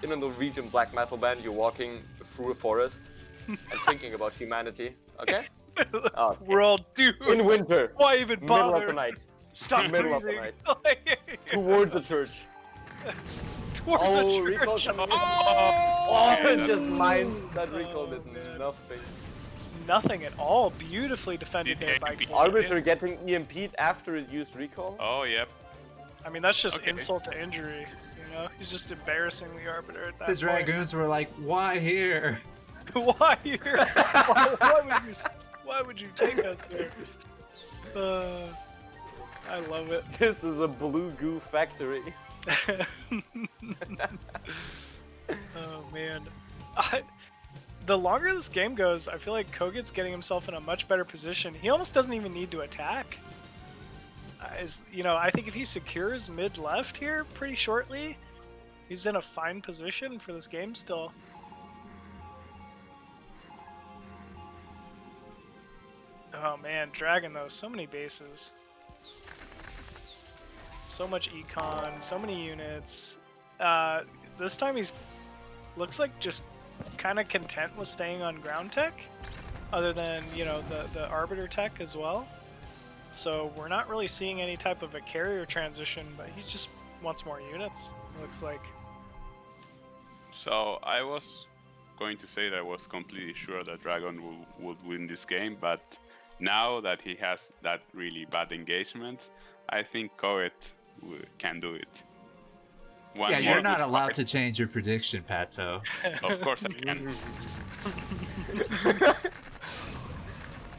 in a Norwegian black metal band. You're walking through a forest and thinking about humanity. Okay? Okay. We're all doomed. In winter, Why even middle bother? of the night, Stop middle of the breathing. towards the church. Towards Oh, the recall church. coming in. Oh, Oh, okay, it that's- just mines that recall Oh, did man. nothing. Nothing at all. Beautifully defended Did there by APP Koget. Arbiter getting EMP'd after it used recall. Oh, yep. I mean, that's just Okay. insult to injury. You know, he's just embarrassing the Arbiter at that The point. Dragoons were like, why here? Why here? Why would you take us there? I love it. This is a blue goo factory. Oh man, the longer this game goes, I feel like Koget's getting himself in a much better position. He almost doesn't even need to attack. I think if he secures mid left here pretty shortly, he's in a fine position for this game still. Oh man, Dragon though, so many bases. So much econ, so many units. This time he's looks like just kind of content with staying on ground tech, other than, you know, the Arbiter tech as well. So we're not really seeing any type of a carrier transition, but he just wants more units, it looks like. So I was going to say that I was completely sure that Dragon would win this game, but now that he has that really bad engagement, I think Koget can do it. One Yeah, more you're not good allowed fight. to change your prediction, Pato. Of course I can.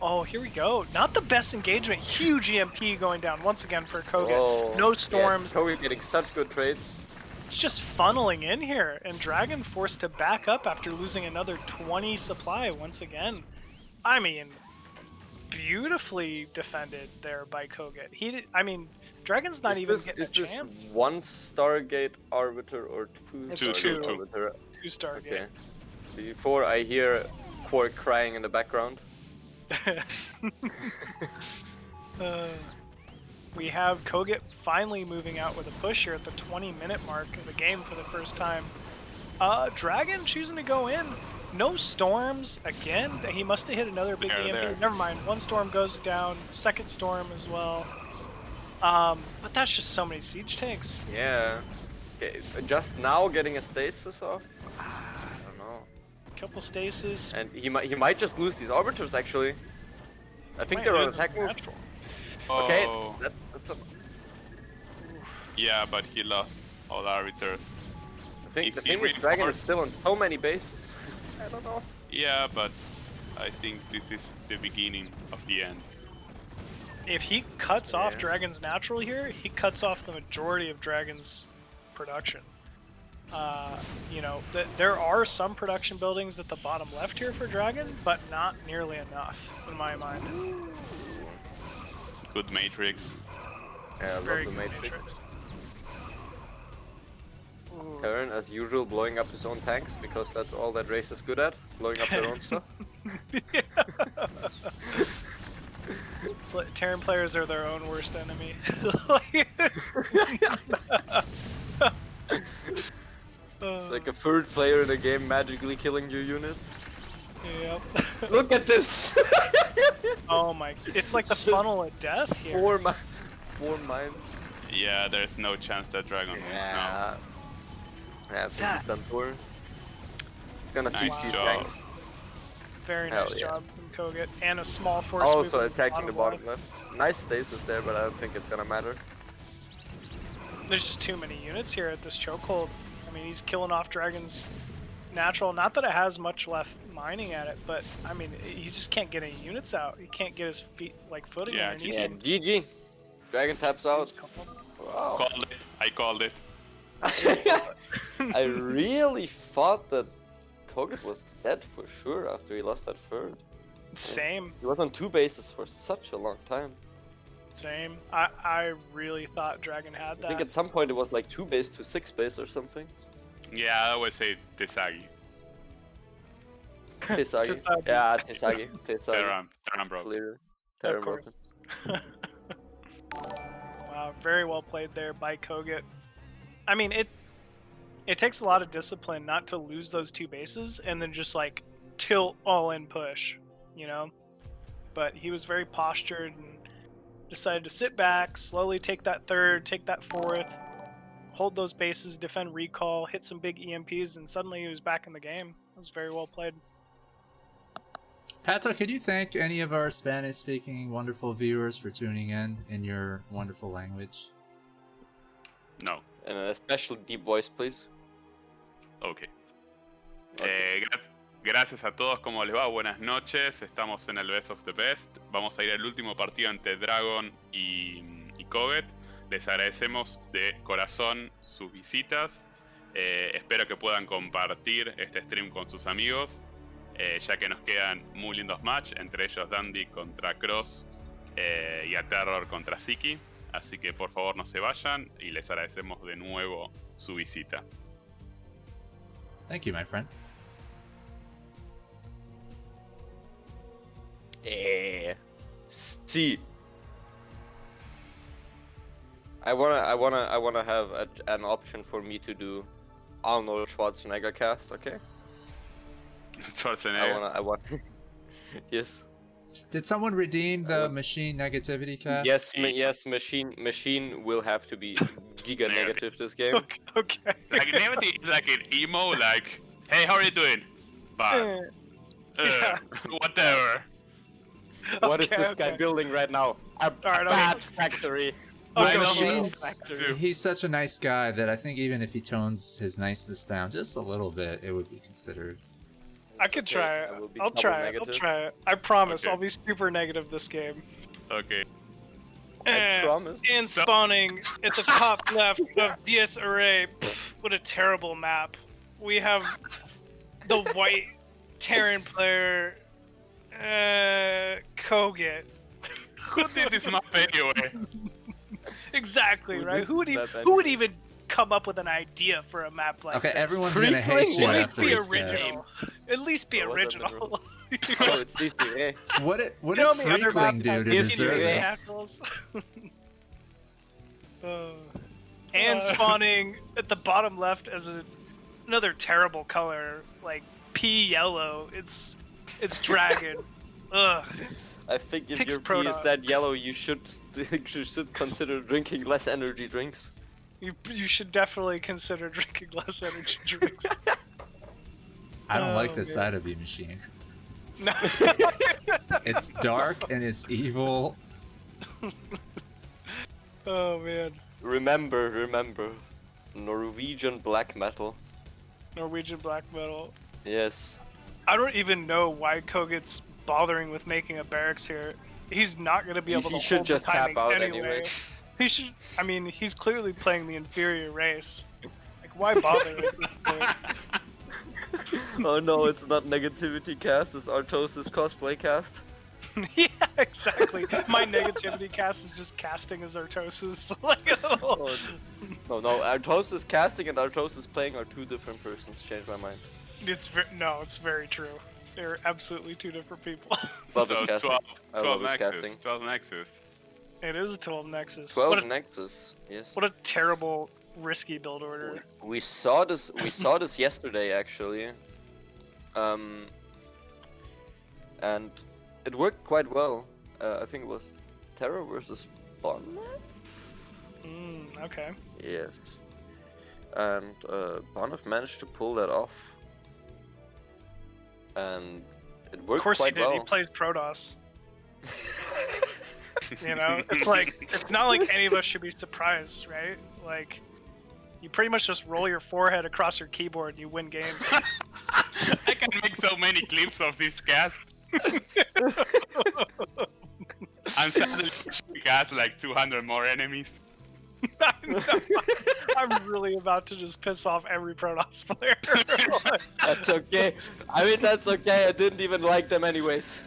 Oh, here we go. Not the best engagement. Huge EMP going down once again for Koget. Whoa. No storms. Yeah, Koget getting such good trades. It's just funneling in here, and Dragon forced to back up after losing another 20 supply once again. I mean, beautifully defended there by Koget. Dragon's not even getting a chance. Is this 1 Stargate Arbiter or 2 It's Stargate two. Arbiter? 2-star Okay. Before I hear Quark crying in the background. We have Koget finally moving out with a push here at the 20-minute mark of the game for the first time. Dragon choosing to go in. No storms again. He must have hit another big There, EMP. there. Never mind. One storm goes down. Second storm as well. But that's just so many siege tanks. Yeah. Okay, just now getting a stasis off? I don't know. Couple stasis. And he might just lose these Arbiters actually. I think Might they're on lose attack move. natural. Okay, Oh, that's a... Yeah, but he lost all arbiters. I think If the he thing is, Dragon is reinforced- still on so many bases. I don't know. Yeah, but I think this is the beginning of the end. If he cuts off Yeah. Dragon's natural here, he cuts off the majority of Dragon's production. You know, there are some production buildings at the bottom left here for Dragon, but not nearly enough, in my mind. Good Matrix. Yeah, I Very love the good Matrix. Matrix. Ooh. Terran, as usual, blowing up his own tanks because that's all that race is good at, blowing up their own stuff. Terran players are their own worst enemy. It's like a third player in a game magically killing your units. Yep. Look at this! Oh my! It's like the funnel of death here. Four mines. Yeah, there's no chance that Dragon wins now. Yeah, I think he's done for. He's gonna siege Nice these job. tanks. Very Hell nice yeah. job from Koget, and a small force. Also movement attacking the bottom left. left. Nice stasis there, but I don't think it's gonna matter. There's just too many units here at this chokehold. I mean, he's killing off Dragon's natural. Not that it has much left mining at it, but I mean, he just can't get any units out. He can't get his feet like footing Yeah, underneath Yeah, him. GG. Dragon taps out. He's calm. Wow. Called it. I called it. I really thought that Koget was dead for sure after he lost that third. Same, He was on 2 bases for such a long time. same. I really thought Dragon had I that. think at some point it was like 2 base to 6 base or something. Yeah, I always say Tesagi. Tesagi. Tesagi. Yeah, Tesagi. Terran broke. Clear. Of Terran course. broken. Wow, very well played there by Koget. I mean, it takes a lot of discipline not to lose those 2 bases and then just like tilt all in push, you know? But he was very postured and decided to sit back, slowly take that third, take that fourth, hold those bases, defend recall, hit some big EMPs, and suddenly he was back in the game. It was very well played. Pato, could you thank any of our Spanish-speaking wonderful viewers for tuning in your wonderful language? No. And a special deep voice, please. Ok. Okay. Gracias a todos, ¿cómo les va? Buenas noches, estamos en el Best of the Best. Vamos a ir al último partido entre Dragon y Koget. Les agradecemos de corazón sus visitas. Espero que puedan compartir este stream con sus amigos, ya que nos quedan muy lindos match, entre ellos Dandy contra Cross y a Terror contra Sziky. Así que por favor no se vayan y les agradecemos de nuevo su visita. Thank you, my friend. See. I wanna have an option for me to do Arnold Schwarzenegger cast, okay? Schwarzenegger. I want. Yes. Did someone redeem the machine negativity cast? Yes. Machine will have to be giga negative this game. Okay. Like negativity is like an emo, like, hey, how are you doing? Bad. Yeah. Whatever. What is this Okay. guy building right now? A Alright, bad factory. Okay, Well, okay. Machine's, he's such a nice guy that I think even if he tones his niceness down just a little bit, it would be considered. I could Okay, try it. I will be I'll double try it. I'll negative. try it. I promise. Okay. I'll be super negative this game. Okay. I promise. And spawning at the top left of DS Array. Pff, what a terrible map. We have the white Terran player, Koget. Who did this map anyway? Exactly, Who right? did Who would that even who would even come up with an idea for a map like Okay, this? everyone's Free gonna hate play? you At least after be this, guys. original. At least be What was that original. Oh, it's these two, eh? What did You know how many other Freakling maps do have to Yes, deserve yes. this? And spawning at the bottom left as another terrible color, like pea yellow. It's dragon. Ugh. I think if Picks your pee is Proton. that yellow, you should consider drinking less energy drinks. You should definitely consider drinking less energy drinks. I don't like Oh, this man. side of the machine. No. It's dark and it's evil. Oh man. remember, Norwegian black metal. Norwegian black metal. Yes. I don't even know why Koget's bothering with making a barracks here. He's not going to be able to He should hold just the timing tap out anyway. anyway. He should. I mean, he's clearly playing the inferior race. Like, why bother? At this point? Oh no, it's not negativity cast, it's Artosis cosplay cast. Yeah, exactly. My negativity cast is just casting as Artosis. Like, Oh, no, Artosis casting and Artosis playing are two different persons. Changed my mind. it's very true. They're absolutely two different people. Love So his casting. 12, I 12 love his Nexus. casting. 12 Nexus. It is a 12 Nexus. 12 What a, Nexus. Yes. what a terrible, risky build order. We saw this. We saw this yesterday actually. And it worked quite well. I think it was Terra versus Bonnet. Okay. Yes. And Bonnet managed to pull that off. And it worked Of course he quite did. well. He plays Protoss. You know, it's like, it's not like any of us should be surprised, right? Like, you pretty much just roll your forehead across your keyboard and you win games. I can make so many clips of this cast. I'm suddenly cast like 200 more enemies. I know. I'm really about to just piss off every Protoss player. That's okay. I mean, that's okay. I didn't even like them anyways.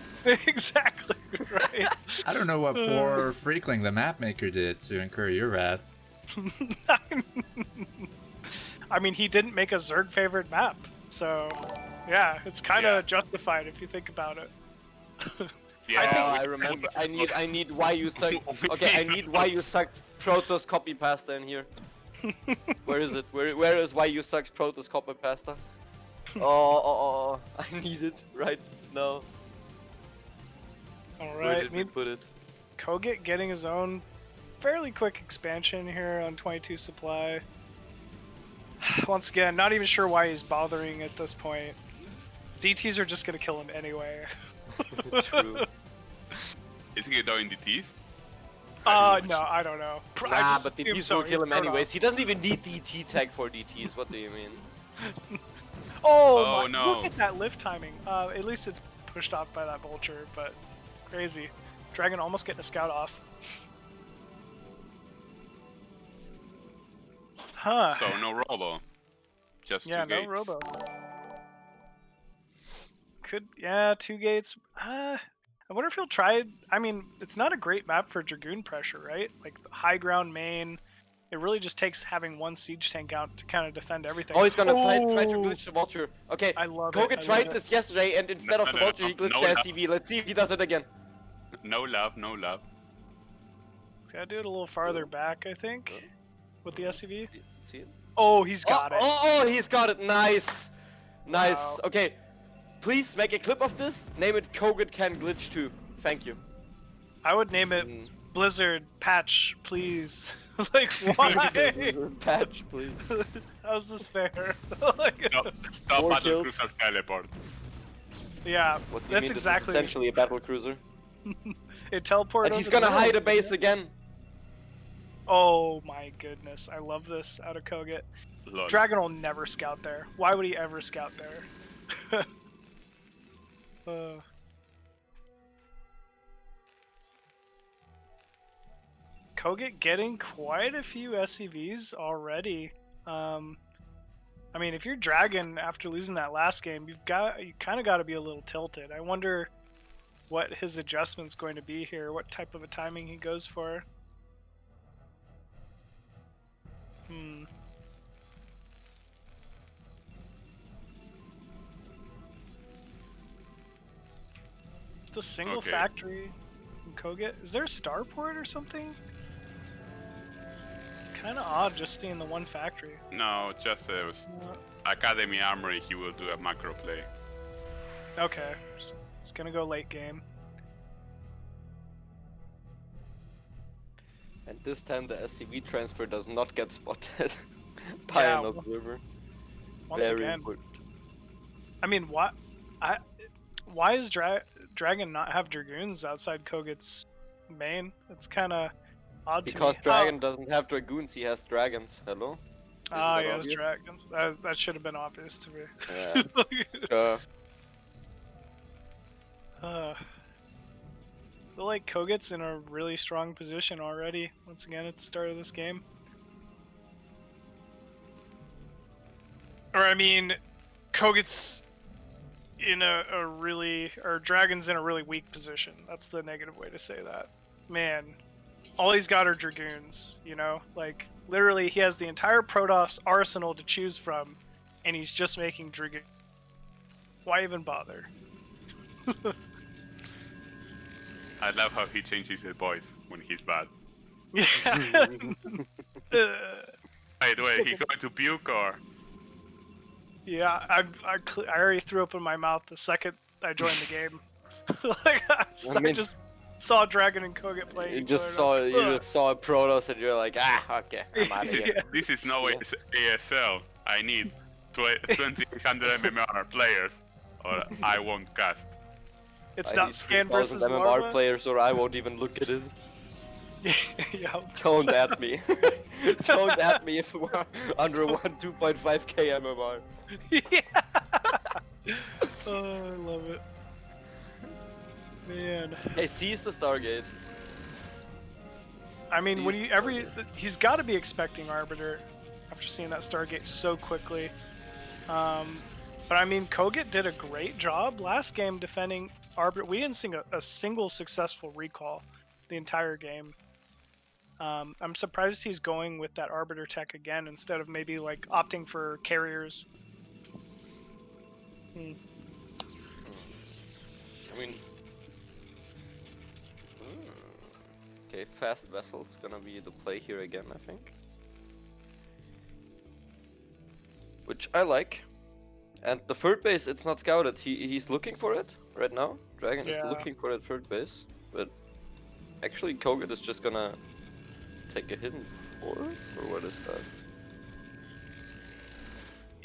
Exactly, right? I don't know what poor Freakling the map maker did to incur your wrath. I mean, he didn't make a Zerg favored map, so yeah, it's kind of Yeah. justified if you think about it. Yeah, Oh, I remember. I need why you suck. Okay, I need why you sucked Protoss copy pasta in here. Where is it? Where is why you sucked Protoss copy pasta? Oh, I need it right now. All Where right, did we put it? Koget getting his own fairly quick expansion here on 22 supply. Once again, not even sure why he's bothering at this point. DTs are just gonna kill him anyway. True. is he doing DTs? No, I don't know. I Nah, just but assume DTs so. will kill He's him Protoss. anyways. He doesn't even need DT tag for DTs. What do you mean? Oh, Oh, my, no. look at that lift timing. At least it's pushed off by that vulture, but crazy. Dragon almost getting a scout off. Huh. So no robo. Just Yeah, two no gates. robo. Yeah, 2 gates. I wonder if he'll try. I mean, it's not a great map for Dragoon pressure, right? Like high ground main. It really just takes having one siege tank out to kind of defend everything. Oh, he's gonna try to Oh, glitch the vulture. Okay, I love it. Koget I tried love it. this yesterday, and instead of the No, vulture, he glitched no, the no. SCV. Let's see if he does it again. No love, no love. Gotta do it a little farther back, I think, with the SCV. See it? Oh, he's got it. Oh, he's got it. Nice. Nice. Wow. Okay. Please make a clip of this. Name it Koget can glitch too. Thank you. I would name it Mm. Blizzard Patch, please. Like, why? Patch, please. How's this fair? Like, Stop 4 Battle kills. Cruiser teleport. yeah, What do you that's mean? exactly. This is essentially a battle cruiser. It teleported. And he's over the gonna hide middle. a base again. Oh my goodness, I love this out of Koget. Lol. Dragon will never scout there. Why would he ever scout there? Koget getting quite a few SCVs already. I mean, if you're Dragon after losing that last game, you kind of got to be a little tilted. I wonder what his adjustment's going to be here. What type of a timing he goes for. Just a single Okay. factory in Koget. Is there a starport or something? It's kind of odd just seeing the one factory. No, just Academy Armory, he will do a macro play. Okay, it's gonna go late game. And this time the SCV transfer does not get spotted by Yeah, an observer. Once Very again, important. I mean, why does Dragon not have Dragoons outside Koget's main? It's kind of Odd to Because me. Dragon doesn't have Dragoons, he has Dragons. Hello? Oh, that yeah, obvious? dragons. That should have been obvious to me. Yeah. I feel like Koget's in a really strong position already, once again at the start of this game. Or, I mean, Koget's in a really... Or Dragon's in a really weak position. That's the negative way to say that. Man, all he's got are Dragoons, you know? Like, literally, he has the entire Protoss arsenal to choose from, and he's just making Dragoon. Why even bother? I love how he changes his voice when he's bad. Yeah. Wait, he going to puke or? Yeah, I already threw up in my mouth the second I joined the game. Like I just saw Dragon and Koget playing. You just saw a Protoss and you're like, okay, I'm out of here. Yeah. This is no ASL. I need 2,800 MMR players, or I won't cast. It's I not need scan 3,000 versus MMR Larva. players or I won't even look at it. Yeah. Don't at me. Don't at me if we're under 2.5k MMR. Yeah. Oh, I love it. Man. Hey, seize the Stargate. I mean, when he's got to be expecting Arbiter after seeing that Stargate so quickly. But I mean, Koget did a great job last game defending Arbiter. We didn't see a single successful recall the entire game. I'm surprised he's going with that Arbiter tech again instead of maybe like opting for carriers. I mean, okay, fast vessel's gonna be the play here again, I think. Which I like. And the third base, it's not scouted. He's looking for it right now. Dragon is looking for that third base, but actually Koget is just gonna take a hidden fourth, or what is that?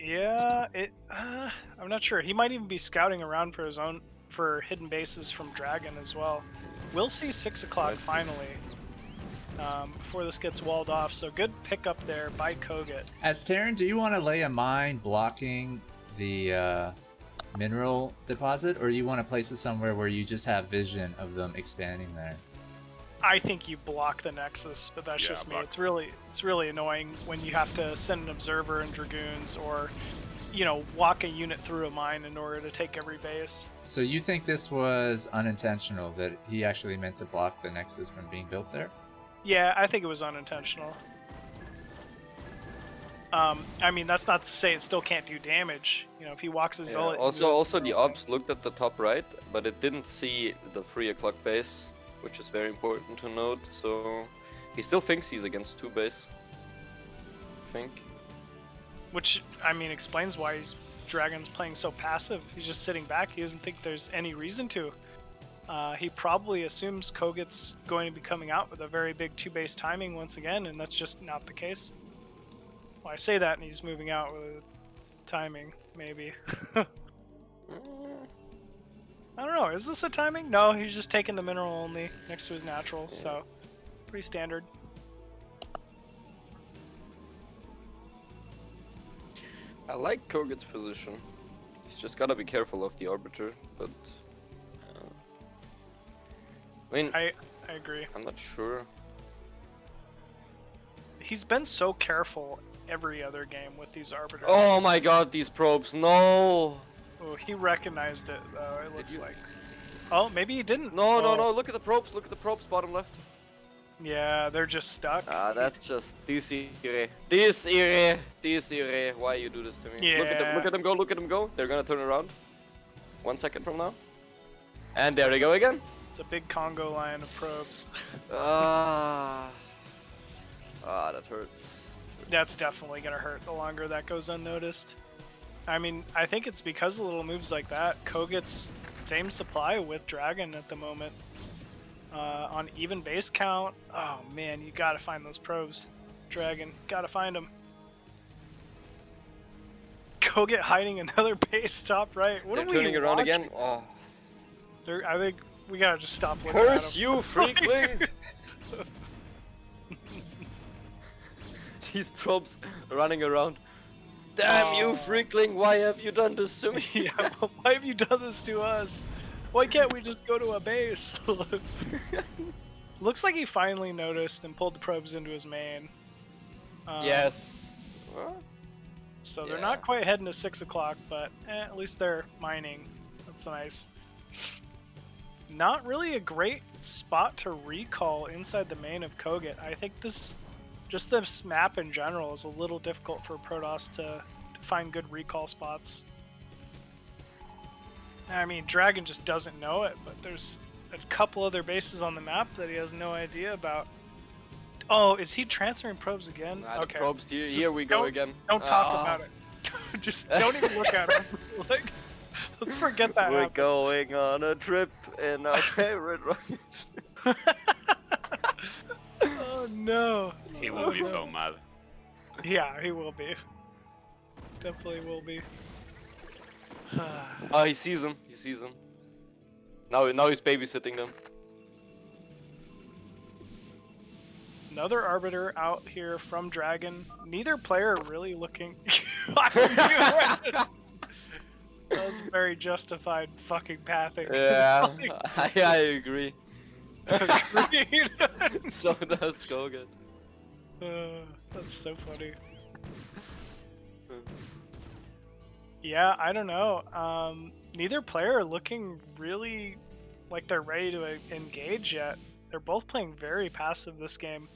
Yeah, I'm not sure. He might even be scouting around for hidden bases from Dragon as well. We'll see 6 o'clock finally before this gets walled off. So good pickup there by Koget. As Terran, do you want to lay a mine blocking the mineral deposit, or you want to place it somewhere where you just have vision of them expanding there? I think you block the Nexus, but that's just me. It's really annoying when you have to send an observer and Dragoons, or walk a unit through a mine in order to take every base. So you think this was unintentional, that he actually meant to block the Nexus from being built there? Yeah, I think it was unintentional. I mean, that's not to say it still can't do damage. If he walks his zealot. Also the ops looked at the top right, but it didn't see the 3 o'clock base, which is very important to note. So he still thinks he's against 2 base, I think. Which, I mean, explains why Dragon's playing so passive. He's just sitting back. He doesn't think there's any reason to. He probably assumes Koget's going to be coming out with a very big 2-base timing once again, and that's just not the case. Well, I say that, and he's moving out with a timing, maybe. I don't know. Is this a timing? No, he's just taking the mineral only next to his natural, so pretty standard. I like Koget's position. He's just gotta be careful of the Arbiter, but I mean, I agree. I'm not sure. He's been so careful every other game with these Arbiters. Oh my god, these probes, no! Oh, he recognized it, though, it looks like. Oh, maybe he didn't. No, look at the probes, bottom left. Yeah, they're just stuck. That's just this ire. Why you do this to me? Yeah. Look at them go. They're gonna turn around 1 second from now. And there they go again. It's a big Congo line of probes. That hurts. That's definitely gonna hurt the longer that goes unnoticed. I mean, I think it's because of little moves like that. Koget's same supply with Dragon at the moment. On even base count. Oh man, you gotta find those probes. Dragon, gotta find them. Koget hiding another base top right. What They're are we turning around watching? again. Oh. I think we gotta just stop looking at Curse them. you, freakling! these probes running around. Damn you, freakling! Why have you done this to me? Yeah, why have you done this to us? Why can't we just go to a base? Looks like he finally noticed and pulled the probes into his main. Yes. Well, So they're yeah. not quite heading to 6 o'clock, but at least they're mining. That's nice. Not really a great spot to recall inside the main of Koget. I think this map in general is a little difficult for Protoss to find good recall spots. I mean, Dragon just doesn't know it, but there's a couple other bases on the map that he has no idea about. Oh, is he transferring probes again? The probes, here we go again. Don't talk about it. Just don't even look at him. Like, let's forget that. We're happened. going on a trip in our favorite rocket. Oh no. He will be so mad. Yeah, he will be. Definitely will be. Oh, he sees him. He sees him. Now he's babysitting them. Another Arbiter out here from Dragon. Neither player really looking. That was very justified fucking pathing. Yeah, Like, I agree. agreed. So does Koget. That's so funny. Yeah, I don't know. Neither player looking really like they're ready to engage yet. They're both playing very passive this game.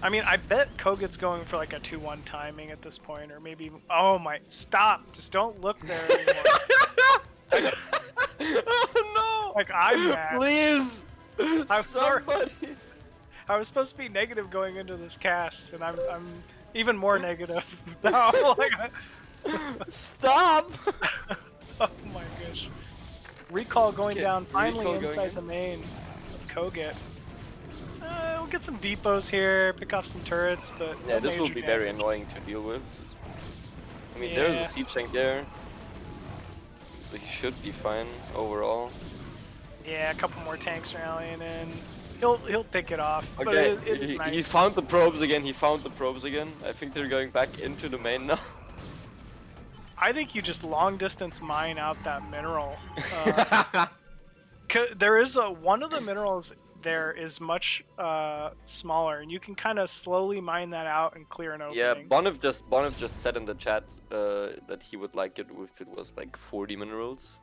I mean, I bet Koget's going for like a 2-1 timing at this point, or maybe. Oh my! Stop! Just don't look there anymore. Oh no! Like I'm mad. Please! I'm sorry. Somebody. I was supposed to be negative going into this cast, and I'm even more negative now. Like, Stop! oh my gosh! Recall going Okay, down finally recall going inside in. the main of Koget. We'll get some depots here, pick off some turrets, but Yeah, no this will major be very damage. annoying to deal with. I mean, there's Yeah. a siege tank there. So he should be fine overall. Yeah, a couple more tanks rallying in. He'll pick it off. But Okay, it is nice. he found the probes again. He found the probes again. I think they're going back into the main now. I think you just long distance mine out that mineral. There is one of the minerals there is much smaller, and you can kind of slowly mine that out and clear an opening. Yeah, Bonif just said in the chat that he would like it if it was like 40 minerals.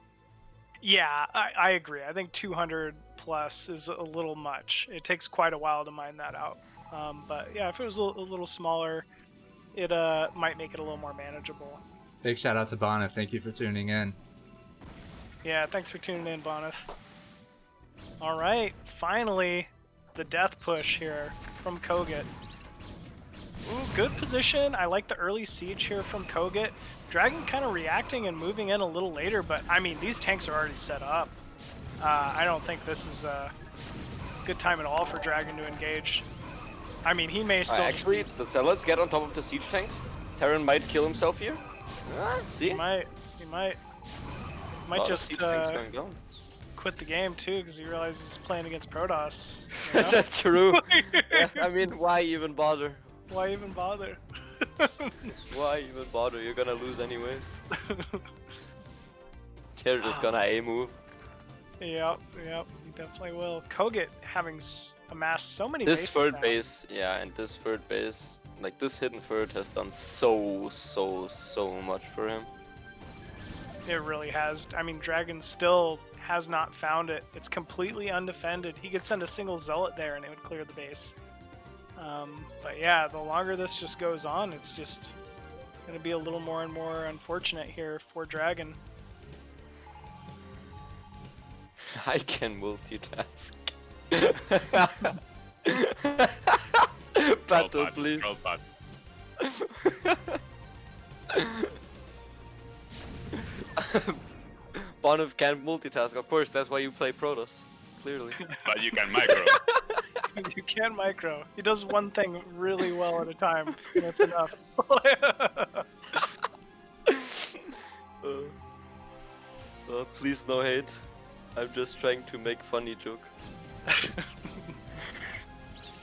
Yeah, I agree. I think 200 plus is a little much. It takes quite a while to mine that out. But yeah, if it was a little smaller, it might make it a little more manageable. Big shout out to Bonif. Thank you for tuning in. Yeah, thanks for tuning in, Bonif. All right, finally, the death push here from Koget. Ooh, good position. I like the early siege here from Koget. Dragon kind of reacting and moving in a little later, but I mean, these tanks are already set up. I don't think this is a good time at all for Dragon to engage. I mean, he may still Actually, so let's get on top of the siege tanks. Terran might kill himself here. See? he might Lot of just siege tanks going down. quit the game too because he realizes he's playing against Protoss. you know? That's true. Yeah, I mean, why even bother? Why even bother? Why even bother? You're gonna lose anyways. They're just gonna A move. Yep, he definitely will. Koget having amassed so many This bases third now. base, yeah, and this third base, like this hidden third has done so much for him. It really has. I mean, Dragon still has not found it. It's completely undefended. He could send a single zealot there and it would clear the base. But yeah, the longer this just goes on, it's just going to be a little more and more unfortunate here for Dragon. I can multitask. Pato, please. Troll bot. Bonif can't multitask, of course, that's why you play Protoss. Clearly. But you can micro. You can micro. He does one thing really well at a time, and that's enough. please no hate. I'm just trying to make funny joke.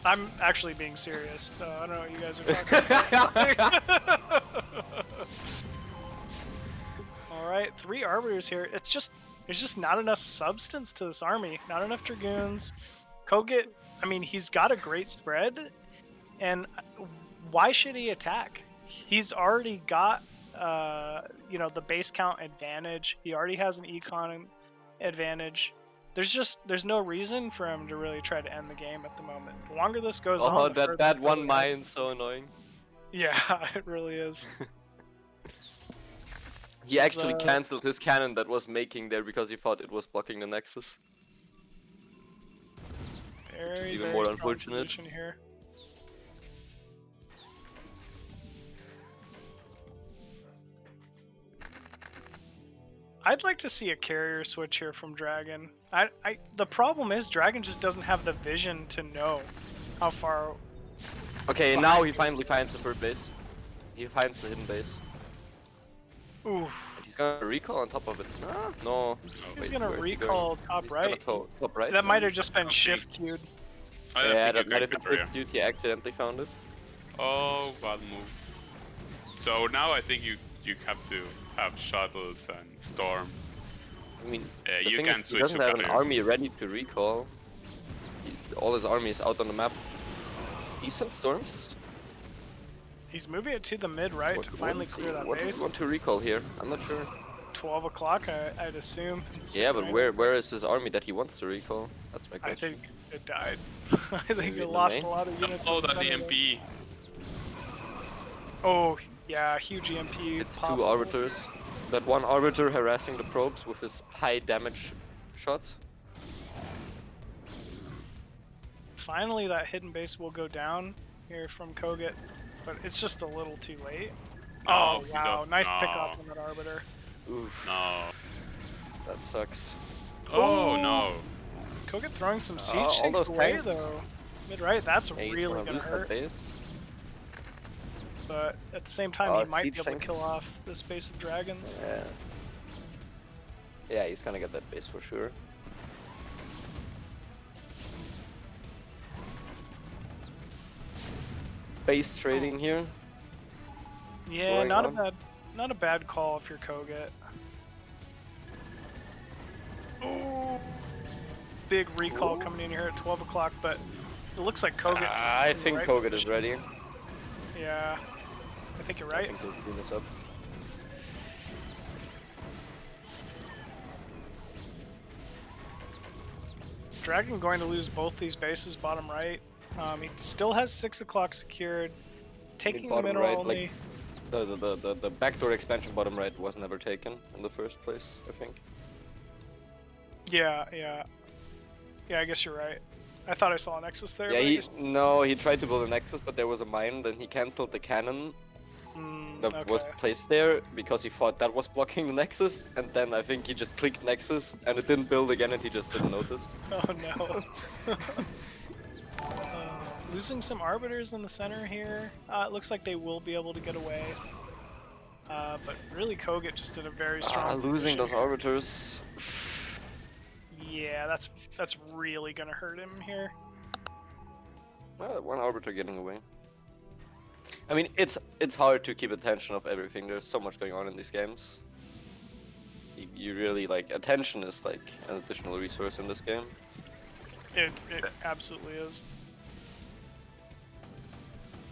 I'm actually being serious. So I don't know what you guys are talking about. All right, 3 arbiters here. There's just not enough substance to this army. Not enough dragoons. Koget, I mean, he's got a great spread, and why should he attack? He's already got, the base count advantage. He already has an econ advantage. There's no reason for him to really try to end the game at the moment. The longer this goes on, Oh, the further that Koget one is. mine's so annoying. Yeah, it really is. He actually cancelled his cannon that was making there because he thought it was blocking the Nexus. Very, even very more strong unfortunate. position here. I'd like to see a carrier switch here from Dragon. The problem is Dragon just doesn't have the vision to know how far. Okay, now he finally finds the third base. He finds the hidden base. Oof. And he's gonna recall on top of it. Ah, no. He's Wait, gonna where is he recall going? top He's gonna right. top right. That might have just been Okay. shift queued. I don't Yeah, think that you might have can been carry. quick dude. He accidentally found it. Oh, bad move. So now I think you have to have shuttles and storm. I mean, the you thing can is, he switch doesn't to have an carrier. army ready to recall. All his army is out on the map. Decent storms. He's moving it to the mid right to finally clear that What does base. he want to recall here? I'm not sure. 12 o'clock, I'd assume. It's Yeah, but right. where is his army that he wants to recall? That's my I question. think it died. I think Maybe it in the lost main? a lot of units. Oh, in the that center there. EMP. Oh, yeah, huge EMP. It's possible. 2 arbiters. That one arbiter harassing the probes with his high damage shots. Finally, that hidden base will go down here from Koget, but it's just a little too late. No, Oh, he wow, does- nice no. pickoff on that arbiter. Oof, No. that sucks. Oh no. Koget throwing some siege all tanks those away, tanks. though. Mid right, that's Yeah, he's really gonna gonna lose that hurt. base. But at the same time, Oh, he might be siege able to tanks. kill off this base of dragons. Yeah. Yeah, he's gonna get that base for sure. Base trading here. Yeah, Going not on. not a bad call if you're Koget. Oh, big recall Ooh. coming in here at 12 o'clock, but it looks like Koget. I in the think right Koget is position. ready. Yeah, I think you're I right. think they'll clean this up. Dragon going to lose both these bases, bottom right. He still has 6 o'clock secured. Taking the bottom mineral right, only. like, the backdoor expansion bottom right was never taken in the first place, I think. Yeah, yeah. Yeah, I guess you're right. I thought I saw a Nexus there. Yeah, but I he guess- no, he tried to build a Nexus, but there was a mine. Then he cancelled the cannon that was okay. placed there because he thought that was blocking the Nexus. And then I think he just clicked Nexus, and it didn't build again, and he just didn't notice. Oh no. Losing some arbiters in the center here. It looks like they will be able to get away. But really, Koget just did a very strong. Losing position those here. arbiters. Yeah, that's really gonna hurt him here. Well, one arbiter getting away. I mean, it's hard to keep attention of everything. There's so much going on in these games. You really like attention is like an additional resource in this game. It absolutely is.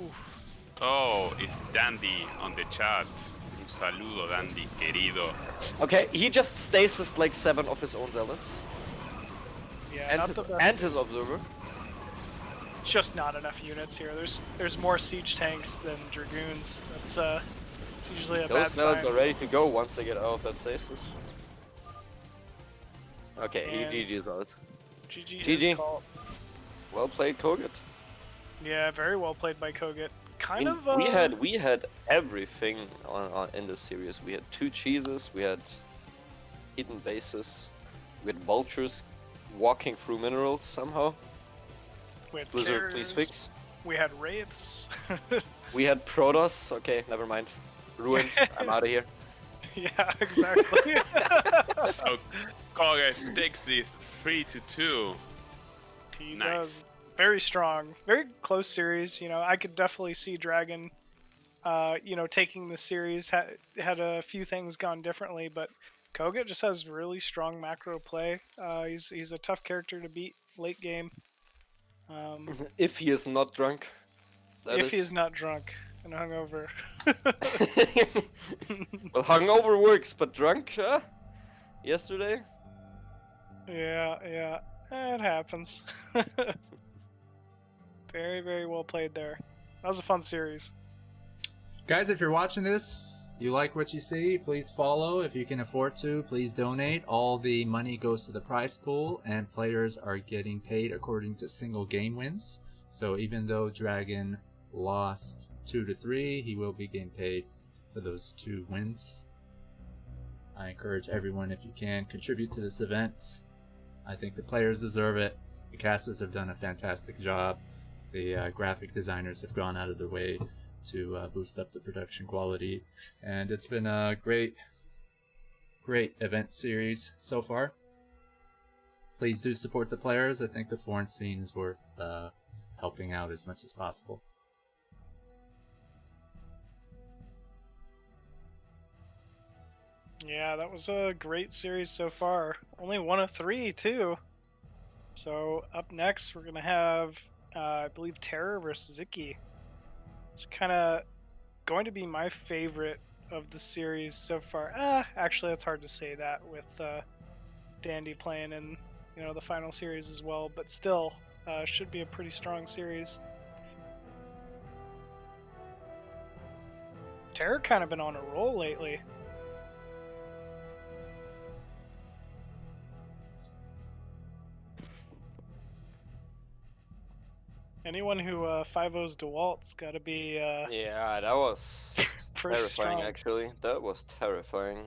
Oof. Oh, it's Dandy on the chat. Un saludo, Dandy, querido. Okay, he just stasis like 7 of his own zealots Yeah, and not his, the best. and his observer. Just not enough units here. There's more siege tanks than dragoons. That's it's usually a Those bad zealots sign. are ready to go once they get out of that stasis. Okay, And- he GG's out. GG. GG. is called. Well played, Koget. Yeah, very well played by Koget. I Kind mean, of. we had everything on in this series. We had 2 cheeses, we had hidden bases, we had vultures walking through minerals somehow. We had Blizzard, please carriers, fix. We had wraiths. We had Protoss. Okay, never mind. Ruined. I'm out of here. Yeah, exactly. So Koget takes this 3-2. He Nice. does. Very strong. Very close series. You know, I could definitely see Dragon, taking the series. Had a few things gone differently, but Koget just has really strong macro play. He's a tough character to beat late game. If he is not drunk, that If he is not drunk and hungover. Well, hungover works, but drunk, yesterday? Yeah, it happens. Very, very well played there. That was a fun series. Guys, if you're watching this, you like what you see, please follow. If you can afford to, please donate. All the money goes to the prize pool, and players are getting paid according to single game wins. So even though Dragon lost 2-3, he will be getting paid for those 2 wins. I encourage everyone, if you can, contribute to this event. I think the players deserve it. The casters have done a fantastic job. The graphic designers have gone out of their way to boost up the production quality, and it's been a great event series so far. Please do support the players. I think the foreign scene is worth helping out as much as possible. Yeah, that was a great series so far. Only 1 of 3 too. So up next we're gonna have, I believe, Terror versus Sziky. It's kind of going to be my favorite of the series so far. Actually, it's hard to say that with Dandy playing in the final series as well. But still, should be a pretty strong series. Terror kind of been on a roll lately. Anyone who 5-0's DeWalt's got to be Yeah, that was pretty terrifying, strong. actually. That was terrifying.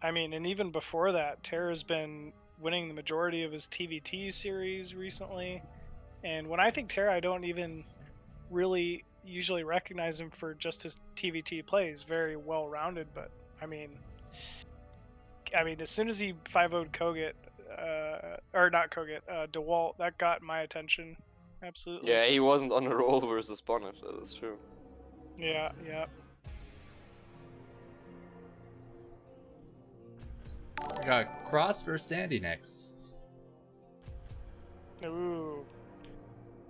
I mean, and even before that, Terror's been winning the majority of his TVT series recently. And when I think Terror, I don't even really usually recognize him for just his TVT plays. Very well-rounded, but I mean, as soon as he 5-0'd Koget, or not Koget, DeWalt, that got my attention. Absolutely. Yeah, he wasn't on a roll versus Bonnet, that is true. Yeah. We got Cross versus Dandy next. Ooh.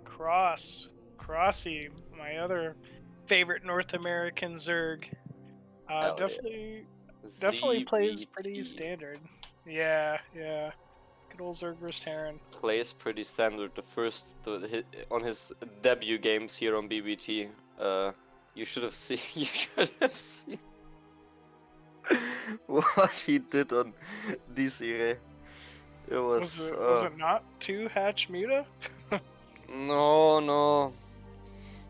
Crossy, my other favorite North American Zerg. Hell Definitely plays ZVT. pretty standard. Yeah. Good old Zerg versus Terran. Plays pretty standard. On his debut games here on BBT. You should have seen. You should have seen what he did on DCRE. It was. Was it not 2 hatch Muta? No.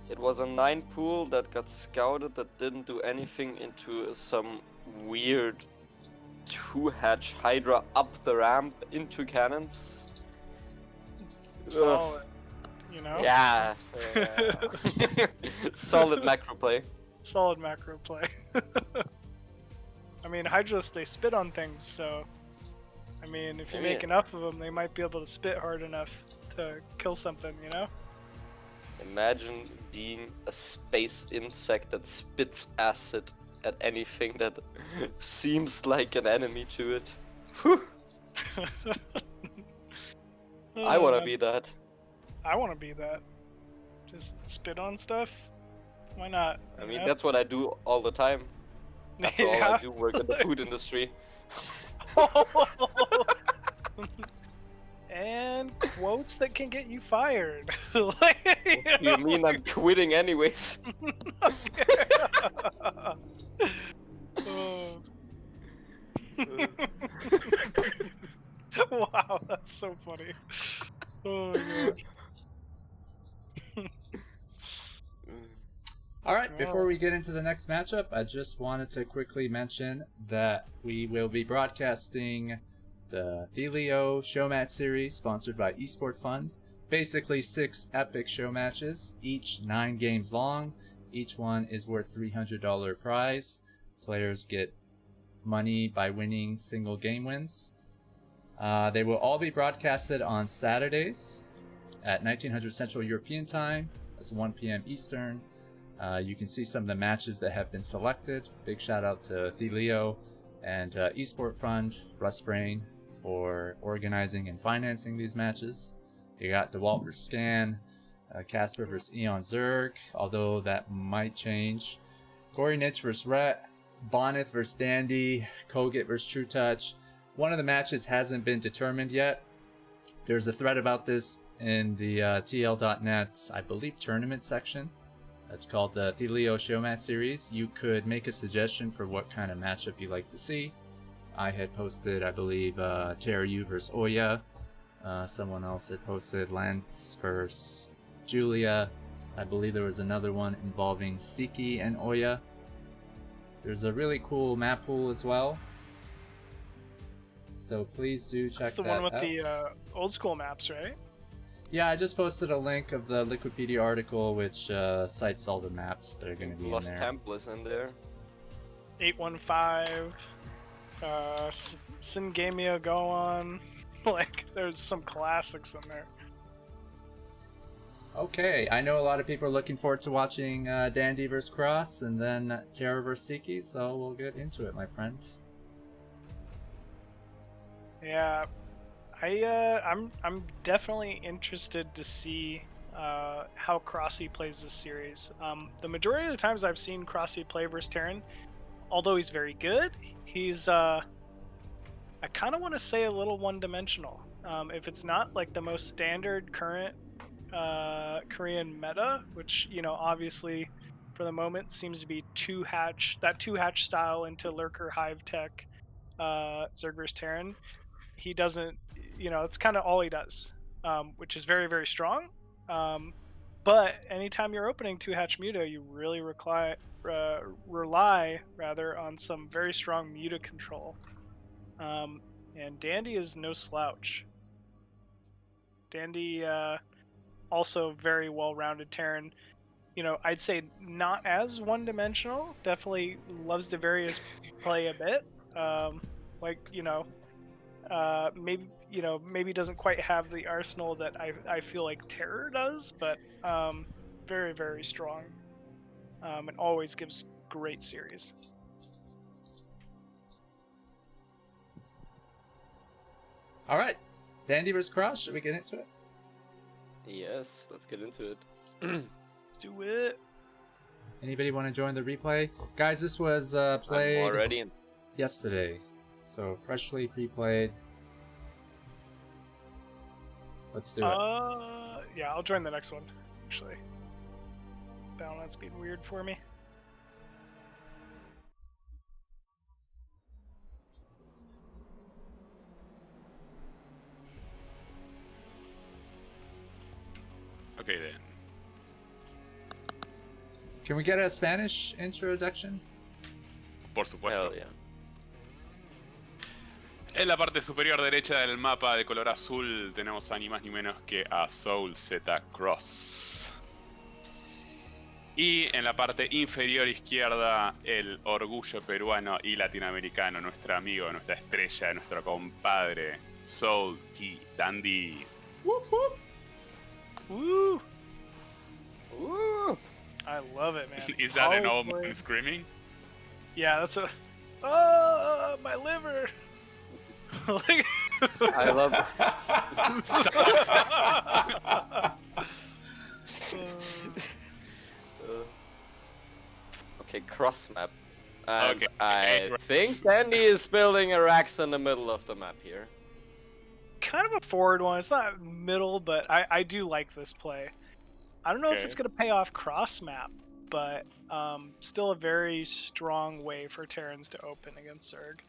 It was a 9 pool that got scouted that didn't do anything into some weird 2-hatch Hydra up the ramp into cannons. Solid. Yeah. Solid macro play. Solid macro play. I mean, Hydras, they spit on things, so I mean, if you make enough of them, they might be able to spit hard enough to kill something, Imagine being a space insect that spits acid at anything that seems like an enemy to it. Whew. I wanna be that. I wanna be that. Just spit on stuff? Why not? I mean, that's what I do all the time. After all, I do work in the food industry. And quotes that can get you fired. You mean I'm quitting anyways? Wow, that's so funny. Oh my god. Alright, before we get into the next matchup, I just wanted to quickly mention that we will be broadcasting the Thelio Showmatch series sponsored by Esport Fund. Basically 6 epic show matches, each 9 games long. Each one is worth $300 prize. Players get money by winning single game wins. They will all be broadcasted on Saturdays at 1900 Central European Time. That's 1 p.m. Eastern. You can see some of the matches that have been selected. Big shout out to Thelio and Esport Fund, Russ Brain, for organizing and financing these matches. You got DeWalt vs. Scan, Casper vs. WorstZerg, although that might change. Gory Niche vs. Rhett, Bonnet vs. Dandy, Koget vs. True Touch. One of the matches hasn't been determined yet. There's a thread about this in the TL.net, I believe, tournament section. That's called the Thelio Showmatch Series. You could make a suggestion for what kind of matchup you'd like to see. I had posted, I believe, Terryu vs. Oya. Someone else had posted Lance vs. Julia. I believe there was another one involving Sziky and Oya. There's a really cool map pool as well. So please do check that out. That's the one with the old school maps, right? Yeah, I just posted a link of the Liquipedia article, which cites all the maps that are going to be Lost in there. Temple is in there. 815, Syngamia Go On. Like, there's some classics in there. Okay, I know a lot of people are looking forward to watching Dandy vs. Cross and then Terra vs. Sziky, so we'll get into it, my friends. Yeah, I'm definitely interested to see how Crossy plays this series. The majority of the times I've seen Crossy play versus Terran, although he's very good, he's I kind of want to say a little one-dimensional. If it's not like the most standard current Korean meta, which, you know, obviously for the moment seems to be that two hatch style into Lurker Hive Tech Zerg vs. Terran. He doesn't, you know, it's kind of all he does, which is very, very strong. But anytime you're opening two hatch Muta, you really rely rather on some very strong Muta control. And Dandy is no slouch. Dandy also very well-rounded Terran. You know, I'd say not as one-dimensional. Definitely loves to various play a bit. Like, you know, maybe doesn't quite have the arsenal that I feel like Terror does, but very, very strong. And always gives great series. All right, Dandy vs. Cross, should we get into it? Yes, let's get into it. Let's do it. Anybody want to join the replay? Guys, this was played I'm already in. yesterday, so freshly pre-played. Let's do it. Yeah, I'll join the next one, actually. Balance being weird for me. Okay then. Can we get a Spanish introduction? Por supuesto. Hell yeah. En la parte superior derecha del mapa de color azul tenemos a ni más ni menos que a Soul Z Cross. Y en la parte inferior izquierda, el orgullo peruano y latinoamericano, nuestro amigo, nuestra estrella, nuestro compadre, Soul T Dandy. Whoop whoop! Woo! Woo! I love it, man. Is that an old Probably- man screaming? Yeah, that's a. Oh, my liver! Like- I love Okay, cross map. And Okay. I think Dandy is building a Rax in the middle of the map here. kind of a forward one. It's not middle, but I do like this play. I don't know if Okay. it's going to pay off cross map, but still a very strong way for Terrans to open against Zerg.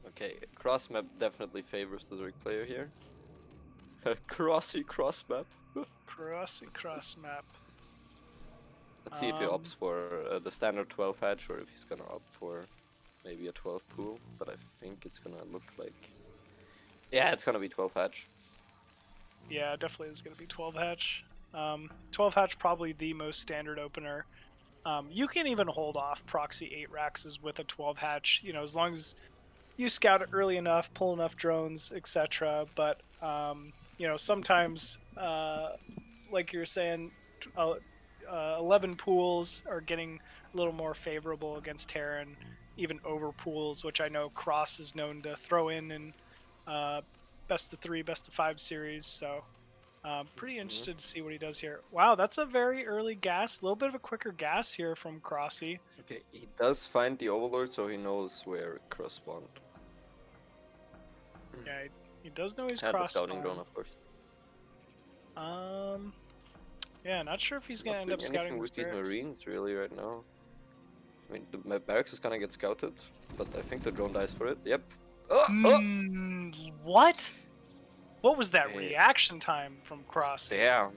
Okay, cross map definitely favors the Zerg player here. Crossy cross map. Cross map. Let's see if he opts for the standard 12 hatch or if he's gonna opt for maybe a 12 pool, but I think it's gonna look like... Yeah, it's gonna be 12 hatch. Yeah, definitely is going to be 12 hatch. 12 hatch probably the most standard opener You can even hold off proxy 8 Raxes with a 12 hatch, you know, as long as you scout it early enough, pull enough drones, etc. But you know, sometimes, like you're saying, 11 pools are getting a little more favorable against Terran, even over pools, which I know Cross is known to throw in best of 3, best of 5 series. So pretty interested to see what he does here. Wow, that's a very early gas, a little bit of a quicker gas here from Crossy. Okay, he does find the Overlord, so he knows where cross spawned. Yeah, he does know he's And the cross scouting drone, spawn. of course. Yeah, not sure if he's gonna Not end up doing scouting anything the with these spirits. Marines really right now. I mean, my barracks is gonna get scouted, but I think the drone dies for it. Yep. What? What was that Hey. reaction time from Crossy? Damn.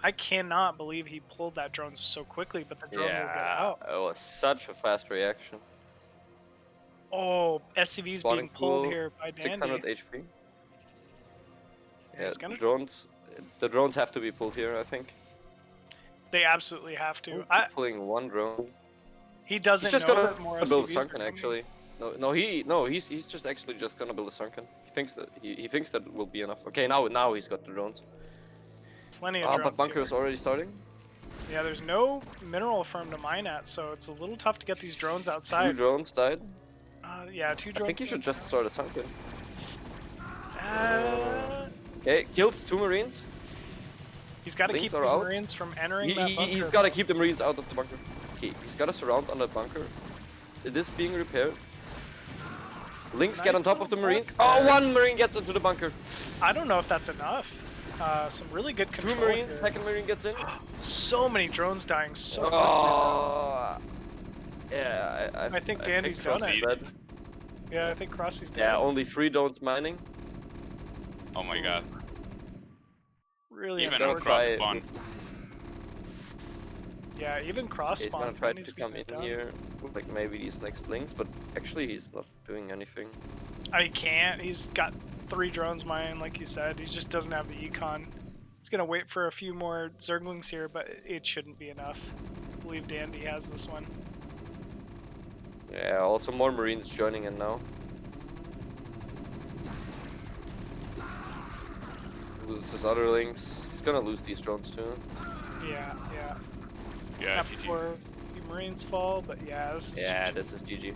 I cannot believe he pulled that drone so quickly, but the drone will get Yeah, out. it was such a fast reaction. Oh, SCV's Spawning being pulled pool, here by Dandy. 600 HP. Yeah, He's gonna- the drones have to be pulled here, I think. They absolutely have to. Only pulling one drone. He doesn't He's just know gonna that more build a SCVs are sunken coming. actually. He's just actually just gonna build a sunken. He thinks that will be enough. Okay, now he's got the drones. Plenty of Oh, drones but bunker here. is already starting. Yeah, there's no mineral for him to mine at, so it's a little tough to get these drones 2 outside. drones died. Yeah, 2 drones. I think he should just start a sunken. Uh, Okay, kills 2 Marines. he's got to Links keep are these out. Marines from entering that bunker. He's gotta keep the Marines out of the bunker. Okay, he's got a surround on that bunker. It is being repaired. Links get on Nice top of the little Marines. bunker. Oh, 1 Marine gets into the bunker. I don't know if that's enough. Some really good 2 control. Marines, here. second Marine gets in. So many drones dying so quickly. Oh, yeah, I think Dandy's Cross done is it. dead. Yeah, I think Crossy's dead. Yeah, only 3 drones mining. Oh my god. Really Even gonna on unfortunate. try cross it spawn. Yeah, even cross He's spawn. gonna try needs to get come that in done. here with like maybe these next links, but actually he's not doing anything. He can't. He's got 3 drones mining, like you said. He just doesn't have the econ. He's gonna wait for a few more Zerglings here, but it shouldn't be enough. I believe Dandy has this one. Yeah, also more Marines joining in now. Loses his other links. He's gonna lose these drones too. Yeah, yeah. Yeah, Not GG. before the Marines fall, but yeah, this is Yeah, GG. this is GG.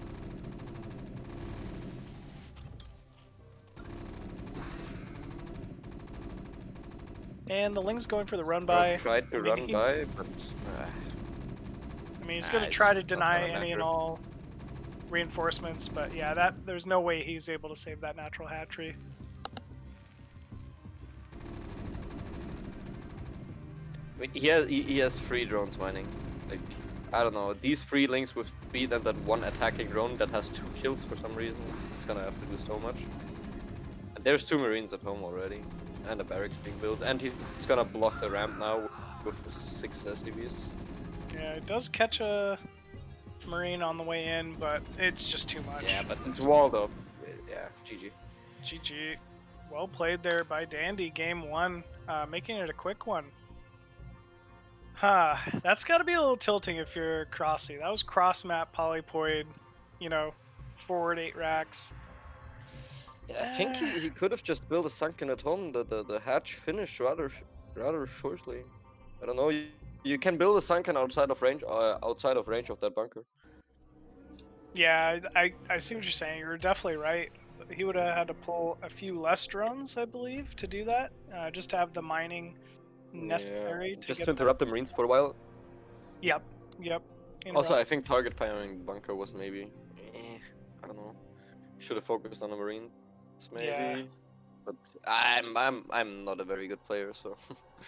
And the Ling's going for the run by. Tried to I mean, run he- by, but I mean, he's Nah, going to it's try to just not deny gonna any and matter. all reinforcements, but yeah, there's no way he's able to save that natural hatchery. I mean, he has 3 drones mining. Like, I don't know, these 3 links with speed and that 1 attacking drone that has 2 kills for some reason. It's gonna have to do so much. And there's 2 Marines at home already, and a barracks being built, and he's gonna block the ramp now with 6 SCVs. Yeah, it does catch a Marine on the way in, but it's just too much. Yeah, but it's walled up. Yeah, GG. GG. Well played there by Dandy. Game 1, making it a quick one. That's got to be a little tilting if you're Crossy. That was cross map polypoid, you know, forward 8 racks. Yeah, I think he could have just built a sunken at home. The hatch finished rather shortly. I don't know. You can build a sunken outside of range of that bunker. Yeah, I see what you're saying. You're definitely right. He would have had to pull a few less drones, I believe, to do that, just to have the mining necessary Yeah, to just get to interrupt the Marines for a while. Yep. Also, I think target firing bunker was maybe, I don't know. Should have focused on the Marines, maybe. Yeah. But I'm not a very good player, so.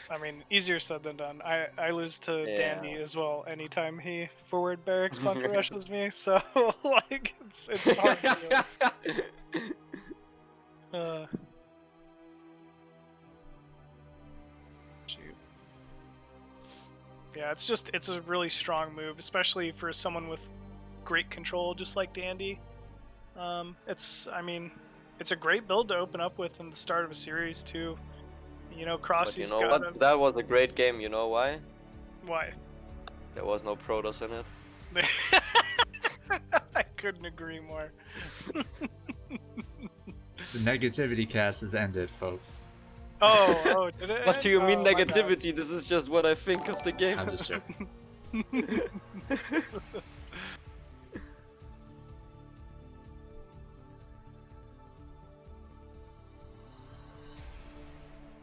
I mean, easier said than done. I lose to Yeah. Dandy as well anytime he forward barracks bunker rushes me. So like it's hard to do. Shoot. Yeah, it's a really strong move, especially for someone with great control, just like Dandy. It's a great build to open up with in the start of a series too. You know, But Crossy's you know got what? That was a great game. You know why? why? There was no Protoss in it. I couldn't agree more. The negativity cast has ended, folks. Oh, did it? What do you mean Oh my God. negativity? This is just what I think of the game. I'm just joking.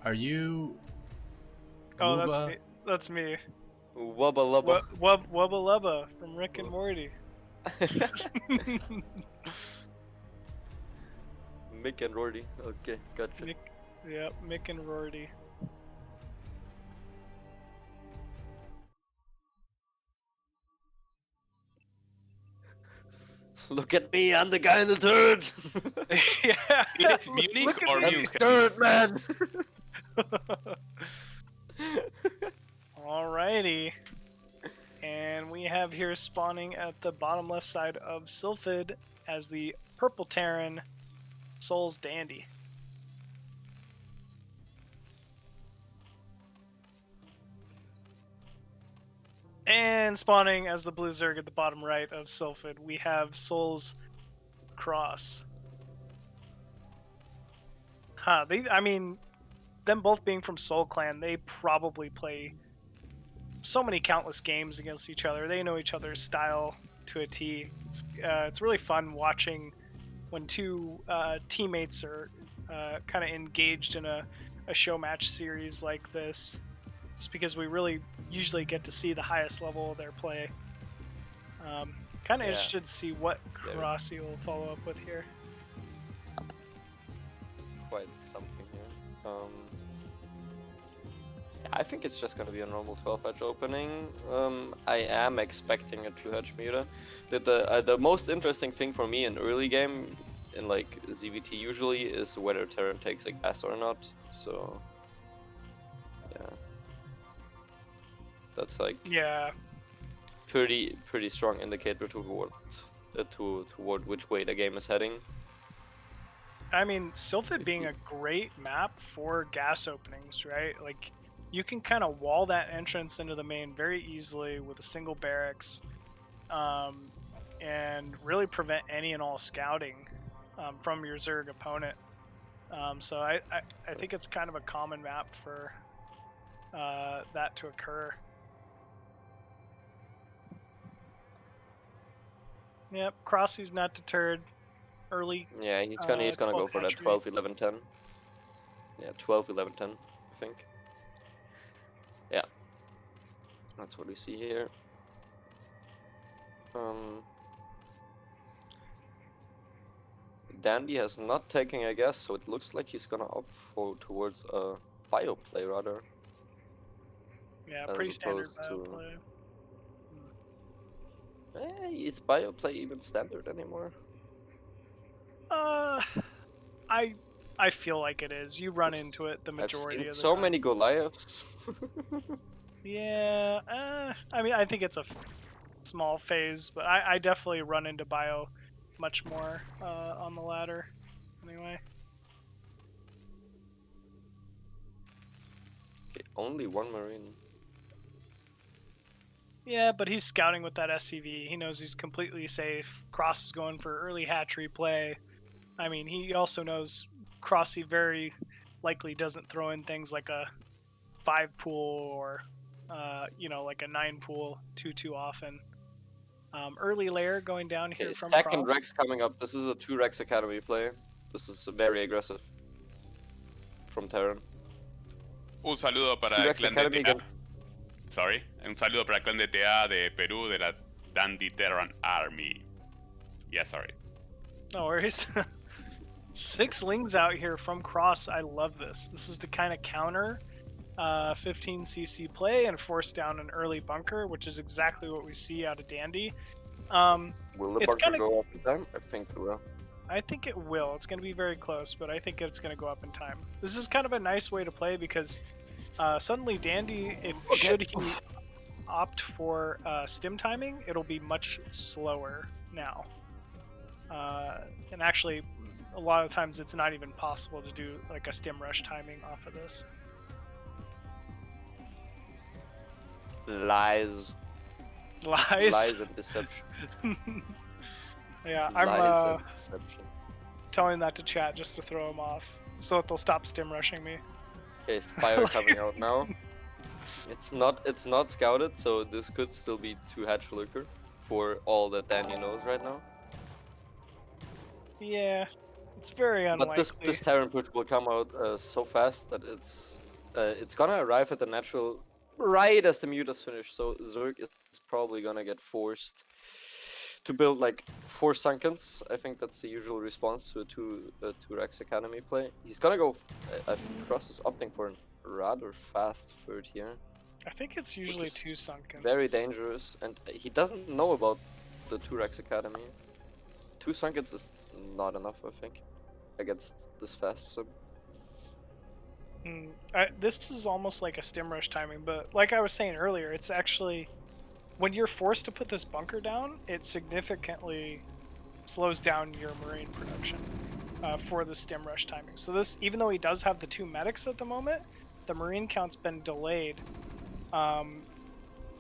Are you? Oh, that's Wooba? me. That's me. Wubba lubba. Wubba Lubba from Rick and Morty. Mick and Rorty. Okay, gotcha. Mick and Rorty. Look at me, I'm the guy in the turret! Yeah. It's Munich look at or me. I'm Munich? the turret man! Alrighty. And we have here spawning at the bottom left side of Sylphid as the Purple Terran Souls Dandy. And spawning as the Blue Zerg at the bottom right of Sylphid, we have Souls Cross. I mean, them both being from Soul Clan, they probably play so many countless games against each other. They know each other's style to a T. It's really fun watching when two teammates are kind of engaged in a show match series like this, just because we really usually get to see the highest level of their play. Kind of interested to see what Rossi will follow up with here. Quite something here. Yeah, I think it's just gonna be a normal 12-edge opening. I am expecting a 2-edge muta. The most interesting thing for me in early game, in like ZVT usually, is whether Terran takes a gas or not. So yeah, that's like pretty strong indicator toward which way the game is heading. I mean, Sylphid being a great map for gas openings, right? Like, you can kind of wall that entrance into the main very easily with a single barracks, and really prevent any and all scouting from your Zerg opponent. So I think it's kind of a common map for that to occur. Yep, Crossy's not deterred. Early. Yeah, he's gonna go for that hatchery. 12, 11, 10. Yeah, 12, 11, 10, I think. Yeah, that's what we see here. Dandy has not taken a guess, so it looks like he's gonna opt towards a bio play rather. Yeah, as pretty standard opposed to- play. Is bio play even standard anymore? I feel like it is. You run into it the I've majority seen of the so time. many Goliaths. Yeah, I mean, I think it's a small phase, but I definitely run into bio much more on the ladder. Anyway. Okay, only one Marine. Yeah, but he's scouting with that SCV. He knows he's completely safe. Cross is going for early hatchery play. I mean, he also knows Crossy very likely doesn't throw in things like a 5 pool or, like a 9 pool too often. Early layer going down here Okay, from second Cross. Rex coming up. This is a 2 Rex Academy play. This is very aggressive from Terran. Un saludo para 2 el Rex clan Academy de TA. against Sorry. Un saludo para el clan de TA de Perú de la Dandy Terran Army. Yeah, sorry. No worries. 6 lings out here from Cross. I love this. This is to kind of counter 15cc play and force down an early bunker, which is exactly what we see out of Dandy. Will the It's bunker kinda- go up in time? I think it will. I think it will. It's going to be very close, but I think it's going to go up in time. This is kind of a nice way to play because suddenly Dandy, should he opt for stim timing, it'll be much slower now. And actually, a lot of times it's not even possible to do like a stim rush timing off of this. Lies. Lies. Lies and deception. Yeah, Lies I'm and deception. telling that to chat just to throw them off, so that they'll stop stim rushing me. Okay, Spire coming out now. It's not scouted, so this could still be 2 hatch lurker for all that Danny knows right now. Yeah, it's very unlikely. But this Terran push will come out so fast that it's gonna arrive at the natural right as the mutas finish. So Zerg is probably gonna get forced to build like 4 Sunkens. I think that's the usual response to a 2 Rex Academy play. He's gonna go. I think Cross is opting for a rather fast third here. I think it's usually 2 sunken. Very dangerous, and he doesn't know about the 2 Rex Academy. 2 Sunkens is not enough, I think, against this fast sub. This is almost like a stim rush timing, but like I was saying earlier, it's actually when you're forced to put this bunker down, it significantly slows down your marine production for the stim rush timing. So this, even though he does have the 2 medics at the moment, the marine count's been delayed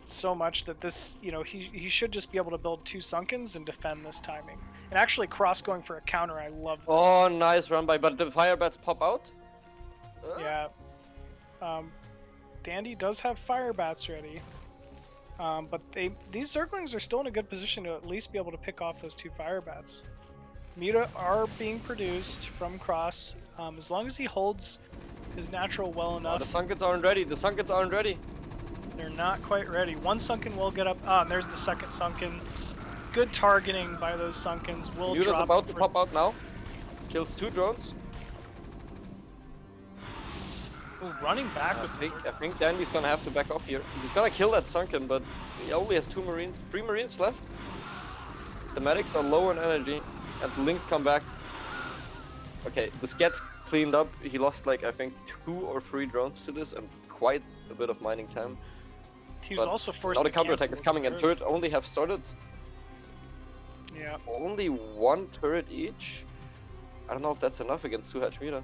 so much that this, you know, he should just be able to build 2 Sunkens and defend this timing. And actually, Cross going for a counter, I love this. Oh, nice run by, but the fire bats pop out? Yeah. Dandy does have fire bats ready. But these Zerglings are still in a good position to at least be able to pick off those 2 fire bats. Muta are being produced from Cross. As long as he holds his natural well enough. Oh, the Sunkens aren't ready. The Sunkens aren't ready. They're not quite ready. 1 Sunken will get up. Ah, and there's the 2nd Sunken. Good targeting by those Sunkens. Will Muta's drop about to pop out now. Kills 2 drones. Ooh, running back with I think Dandy's gonna have to back off here. He's gonna kill that Sunken, but he only has 3 Marines left. The medics are low on energy, and the Lynx come back. Okay, this gets cleaned up. He lost like I think 2 or 3 drones to this, and quite a bit of mining time. He was also forced now to the counterattack cancel is coming, his and turret. turret only have started. Yeah. Only 1 turret each. I don't know if that's enough against 2 hatch Muta.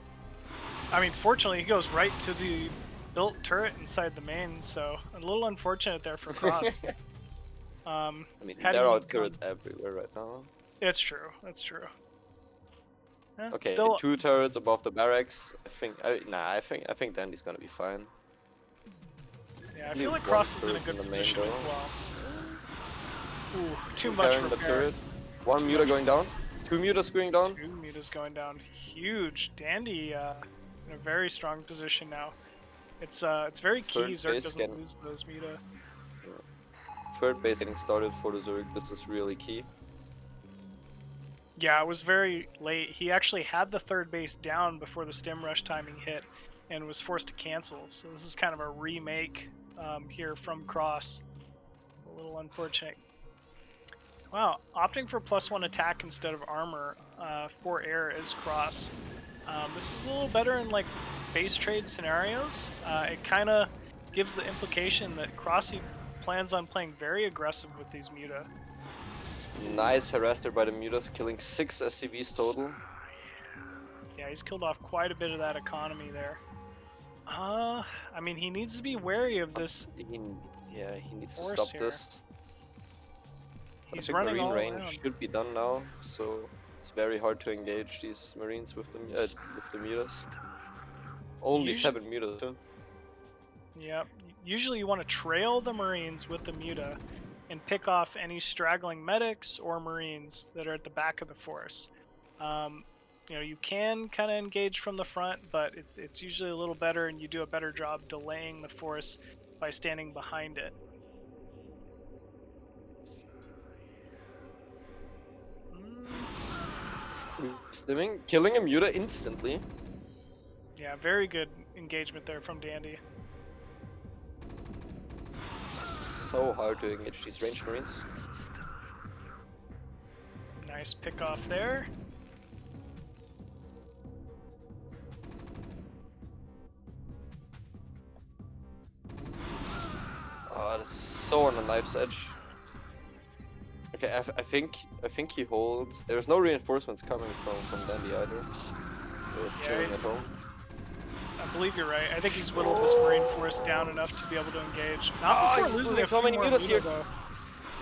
I mean, fortunately, he goes right to the built turret inside the main, so a little unfortunate there for Cross. I mean, Had there he are gone- turrets everywhere right now. It's true. That's true. Eh, Okay, Still, 2 turrets above the barracks. I think Dandy's gonna be fine. yeah, I only feel like one Cross is in a turret good in the main position as door. well. Ooh, too much Repairing the repair. turret. 1 Muta going down. 2 Mutas going down. 2 Mutas going down. Huge. Dandy in a very strong position now. It's very key Third Zerg base doesn't can- lose those Muta. Third base getting started for the Zerg. This is really key. Yeah, it was very late. He actually had the 3rd base down before the stim rush timing hit and was forced to cancel. So this is kind of a remake here from Cross. It's a little unfortunate. Wow, opting for +1 attack instead of armor for air is Cross. This is a little better in like base trade scenarios. It kind of gives the implication that Crossy plans on playing very aggressive with these Muta. Nice harasser by the Mutas, killing 6 SCVs total. Yeah, he's killed off quite a bit of that economy there. I mean, he needs to be wary of this. He needs to Force stop here. this. But He's I think running Marine all range around. should be done now, so it's very hard to engage these Marines with the Mutas. Only Usu- 7 Mutas too. Yep. Usually you want to trail the Marines with the Muta and pick off any straggling medics or Marines that are at the back of the force. You know, you can kind of engage from the front, but it's usually a little better, and you do a better job delaying the force by standing behind it. Stimming, killing a Muta instantly. Yeah, very good engagement there from Dandy. It's so hard to engage these ranged Marines. Nice pick off there. Oh, this is so on the knife's edge. Okay, I think he holds. There's no reinforcements coming from Dandy either. So Yeah, chilling at home. I believe you're right. I think he's whittled this Marine force down enough to be able to engage. Not Oh, before he's losing losing a so few many more Mutas Muta, here. though.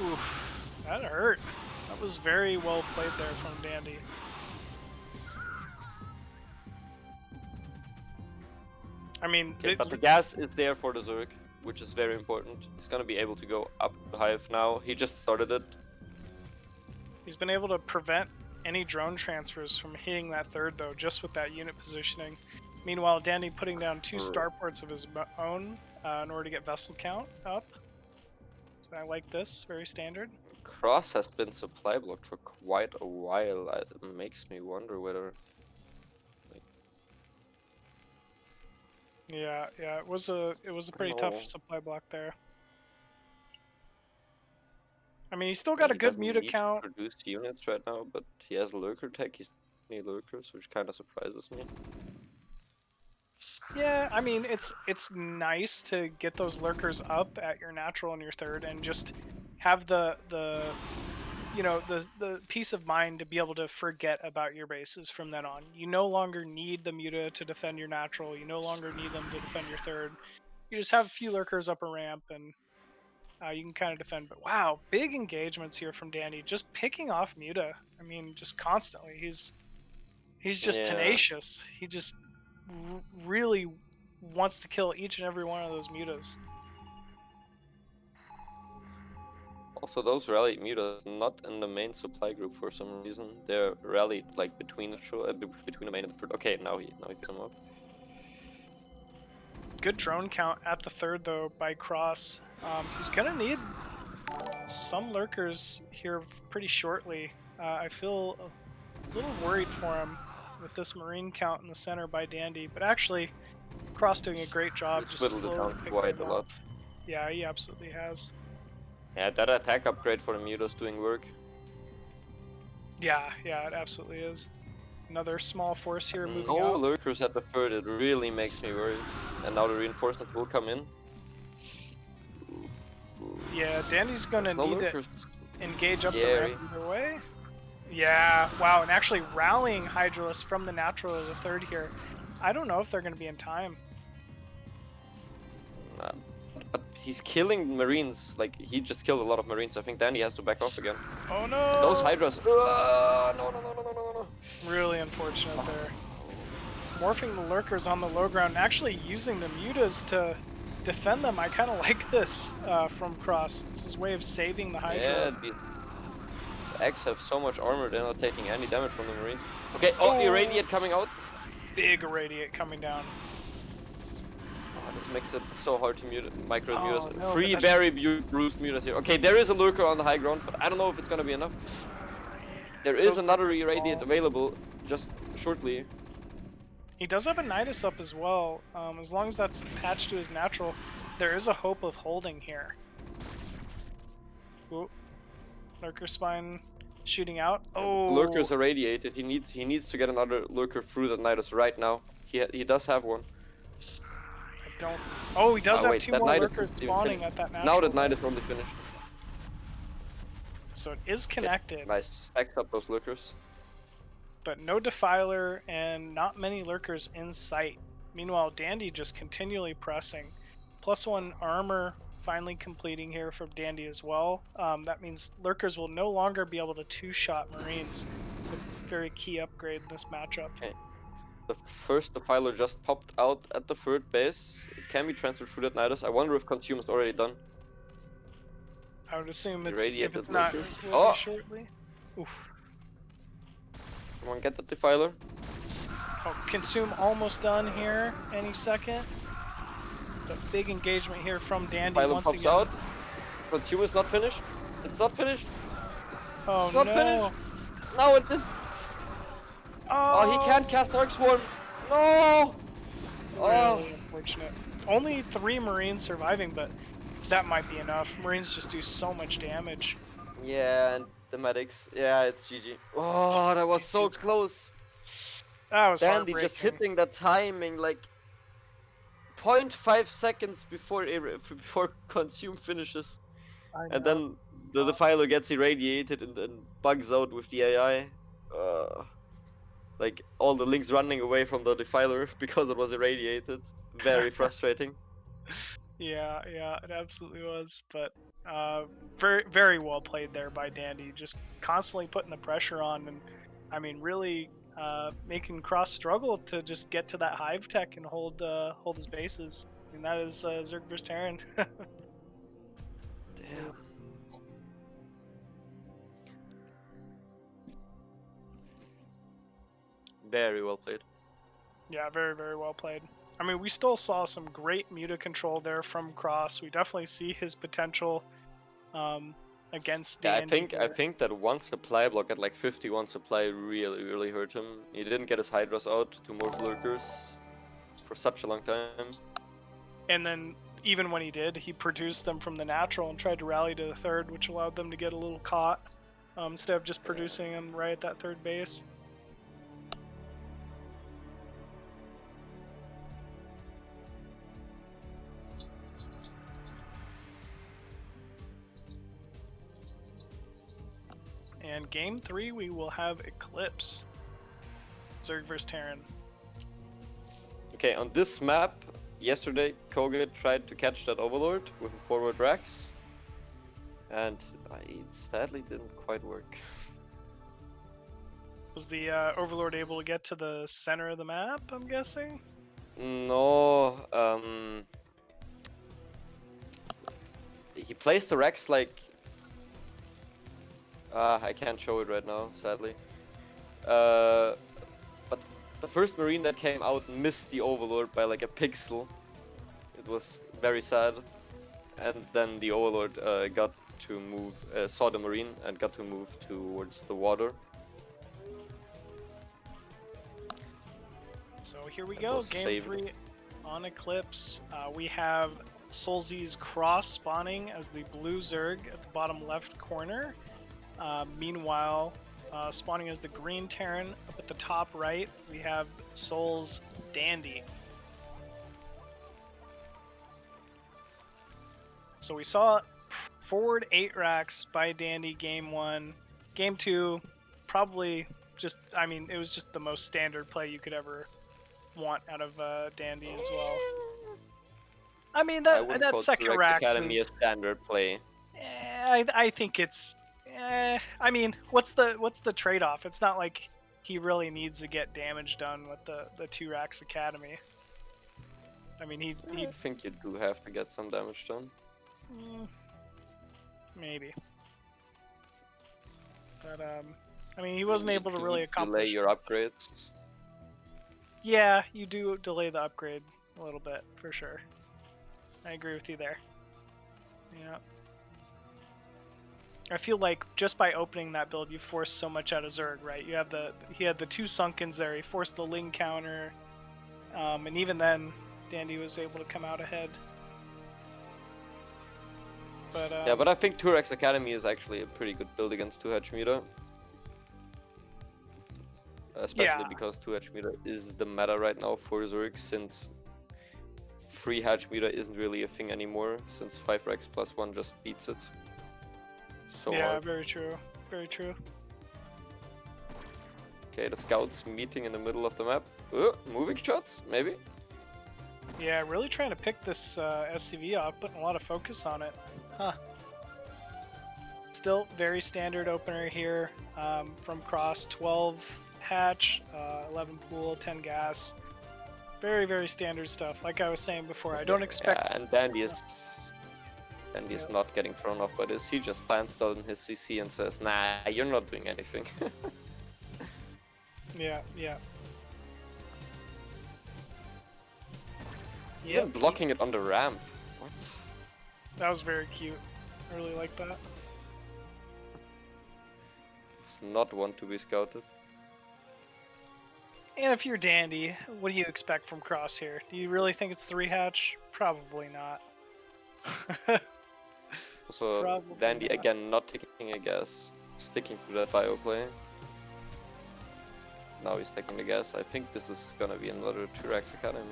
Oof, that hurt. That was very well played there from Dandy. I mean, Okay, but the gas is there for the Zerg, which is very important. He's gonna be able to go up the hive now. He just started it. he's been able to prevent any drone transfers from hitting that third, though, just with that unit positioning. Meanwhile, Dandy putting down 2 starports of his own in order to get vessel count up. So I like this, very standard. Cross has been supply blocked for quite a while. It makes me wonder whether. Yeah, it was a pretty tough No. supply block there. I mean, he's still got a He good doesn't muta need to count. produce units right now, but he has lurker tech. He's need lurkers, which kind of surprises me. Yeah, I mean, it's nice to get those lurkers up at your natural and your third, and just have the you know, the peace of mind to be able to forget about your bases from then on. You no longer need the muta to defend your natural. You no longer need them to defend your third. You just have a few lurkers up a ramp, and you can kind of defend. But wow, big engagements here from Danny, just picking off muta. I mean, just constantly. He's just tenacious. He just really wants to kill each and every one of those mutas. Also, those rallied mutas not in the main supply group for some reason. They're rallied like between the main and the third. Okay, now he come up. Good drone count at the third though by Cross. He's gonna need some lurkers here pretty shortly. I feel a little worried for him with this marine count in the center by Dandy, but actually Cross doing a great job He's just whittled it slowly down picking quite them a lot. off. Yeah, he absolutely has. Yeah, that attack upgrade for the mutas doing work. Yeah, it absolutely is. Another small force here moving No out. lurkers at the third, it really makes me worried. And now the reinforcement will come in. Yeah, Dandy's gonna There's no need lurkers. to engage up the Scary. ramp either way. Yeah, wow, and actually rallying Hydralis from the natural as a third here. I don't know if they're gonna be in time. But he's killing marines. Like, he just killed a lot of marines. I think Danny has to back off again. Oh no! And those hydras. No. Really unfortunate there. Morphing the lurkers on the low ground, and actually using the mutas to defend them. I kind of like this from Cross. It's his way of saving the Hydra. Yeah, these X have so much armor, they're not taking any damage from the marines. Okay, oh, Irradiate coming out. Big Irradiate coming down. Oh, this makes it so hard to micro mutas. No, Three but very bruised mutas here. Okay, there is a lurker on the high ground, but I don't know if it's gonna be enough. There is Those another lurkers Irradiate fall. available just shortly. He does have a Nidus up as well. As long as that's attached to his natural, there is a hope of holding here. Ooh. Lurker Spine shooting out. Oh, Lurkers are radiated. He needs to get another lurker through that Nidus right now. He does have one. I don't. Oh, he does have wait, 2 that more Nidus lurkers is even spawning finished. at that natural. Now that Nidus only finished. So it is connected, Nice, stacks up those lurkers. but no Defiler and not many lurkers in sight. Meanwhile, Dandy just continually pressing. +1 armor finally completing here from Dandy as well. That means lurkers will no longer be able to 2-shot Marines. It's a very key upgrade in this matchup. Okay. The first Defiler just popped out at the third base. It can be transferred through that Nidus. I wonder if Consume is already done. I would assume if Irradiated it's not, lurkers. it will Oh! be shortly. Oof. Come on, get the Defiler. Oh, Consume almost done here any second. The big engagement here from Dandy Defiler once pops again. out. Consume is not finished. It's not finished. Oh It's not no! finished. Now it is. Oh, he can't cast Arc Swarm. No! Oh. Really unfortunate. Only 3 Marines surviving, but that might be enough. Marines just do so much damage. Yeah, and the medics. Yeah, it's GG. Oh, that was so close. That was Dandy heartbreaking. just hitting the timing like 0.5 seconds before Consume finishes. I And know. then the Defiler gets irradiated and then bugs out with the AI. Like all the links running away from the Defiler because it was irradiated. Very frustrating. Yeah, it absolutely was. But very, very well played there by Dandy. Just constantly putting the pressure on, and I mean, really making Cross struggle to just get to that hive tech and hold his bases. I mean, that is Zerg vs Terran. Damn. Very well played. Yeah, very, very well played. I mean, we still saw some great muta control there from Cross. We definitely see his potential against Yeah, Dandy. I think that one supply block at like 51 supply really hurt him. He didn't get his Hydras out to morph lurkers for such a long time. And then even when he did, he produced them from the natural and tried to rally to the third, which allowed them to get a little caught instead of just producing them right at that third base. And game 3, we will have Eclipse. Zerg vs Terran. Okay, on this map, yesterday Koget tried to catch that Overlord with a forward Rax. And it sadly didn't quite work. Was the Overlord able to get to the center of the map, I'm guessing? No, he placed the Rex like... I can't show it right now, sadly. But the first Marine that came out missed the Overlord by like a pixel. It was very sad. And then the Overlord got to move, saw the Marine and got to move towards the water. So here we go, game 3 on Eclipse. We have Solzy's Cross spawning as the blue Zerg at the bottom left corner. Meanwhile, spawning as the green Terran up at the top right, we have Soul's Dandy. So we saw forward 8 racks by Dandy game 1. Game 2, probably just, I mean, it was just the most standard play you could ever want out of Dandy as well. I mean, that second rack Academy a standard play. I think it's. I mean, what's the trade-off? It's not like he really needs to get damage done with the 2 racks Academy. I mean, I think you do have to get some damage done. Maybe. But I mean, he wasn't able to really accomplish. Delay your upgrades. Yeah, you do delay the upgrade a little bit for sure. I agree with you there. Yeah. I feel like just by opening that build, you forced so much out of Zerg, right? He had the 2 Sunkens there. He forced the Ling counter, and even then, Dandy was able to come out ahead. But yeah, but I think Turex Academy is actually a pretty good build against 2-Hatch Muta. Especially because 2-Hatch Muta is the meta right now for Zerg, since 3-Hatch Muta isn't really a thing anymore, since 5-Rex plus 1 just beats it. So yeah, hard. very true. Very true. Okay, the scouts meeting in the middle of the map. Moving shots, maybe? Yeah, really trying to pick this SCV off, putting a lot of focus on it. Huh. Still very standard opener here from Cross. 12 hatch, 11 pool, 10 gas. Very, very standard stuff. Like I was saying before, I don't expect... Yeah, and Dandy is... Dandy is not getting thrown off by this. He just plants down his CC and says, nah, you're not doing anything. Yeah. Even blocking it on the ramp. What? That was very cute. I really like that. It's not one to be scouted. And if you're Dandy, what do you expect from Cross here? Do you really think it's 3-hatch? Probably not. Also, Probably Dandy not. again not taking a gas, sticking to that bio play. Now he's taking the gas. I think this is gonna be another 2-Rex Academy.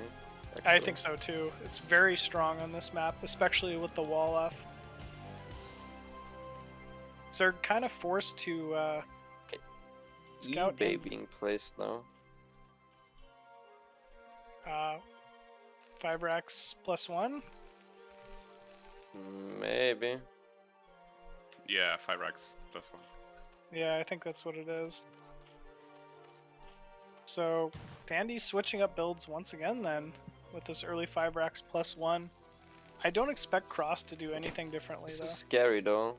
Actually. I think so too. It's very strong on this map, especially with the wall off. Zerg kind of forced to scout eBay in. being placed now. 5 racks plus 1. Maybe. Yeah, 5 racks plus 1. Yeah, I think that's what it is. So Dandy's switching up builds once again then with this early 5 racks plus 1. I don't expect Cross to do anything differently This though. is scary though.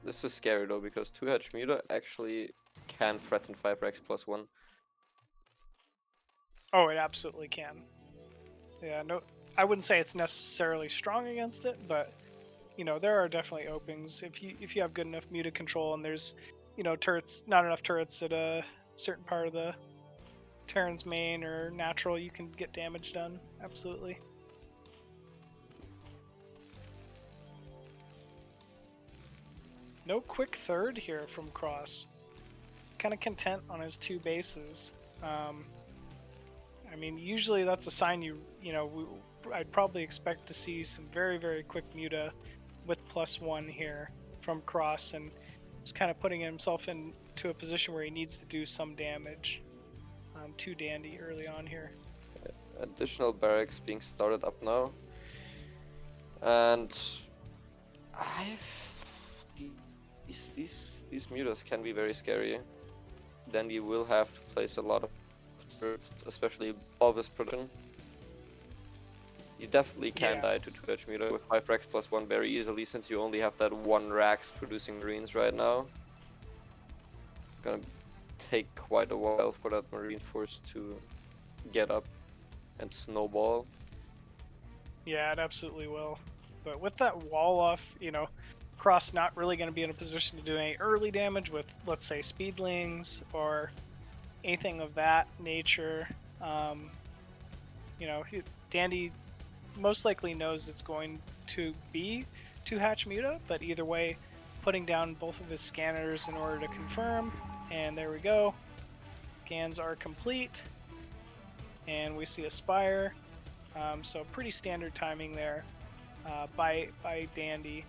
This is scary though because 2-hatch Muta actually can threaten 5 racks plus 1. Oh, it absolutely can. Yeah, no, I wouldn't say it's necessarily strong against it, but you know there are definitely openings if you have good enough muta control and there's turrets, not enough turrets at a certain part of the Terran's main or natural, you can get damage done. Absolutely. No quick third here from Cross. Kind of content on his 2 bases. I mean, usually that's a sign I'd probably expect to see some very, very quick muta with +1 here from Cross, and he's kind of putting himself into a position where he needs to do some damage to Dandy early on here. Additional barracks being started up now. And these mutas can be very scary. Dandy will have to place a lot of turrets, especially above his production. You definitely can die to 2-hatch Muta with 5 racks plus 1 very easily, since you only have that 1 racks producing Marines right now. It's gonna take quite a while for that Marine force to get up and snowball. Yeah, it absolutely will. But with that wall off, Cross not really going to be in a position to do any early damage with, let's say, speedlings or anything of that nature. Dandy most likely knows it's going to be 2-hatch Muta, but either way, putting down both of his scanners in order to confirm, and there we go. Scans are complete, and we see a Spire. So pretty standard timing there by Dandy.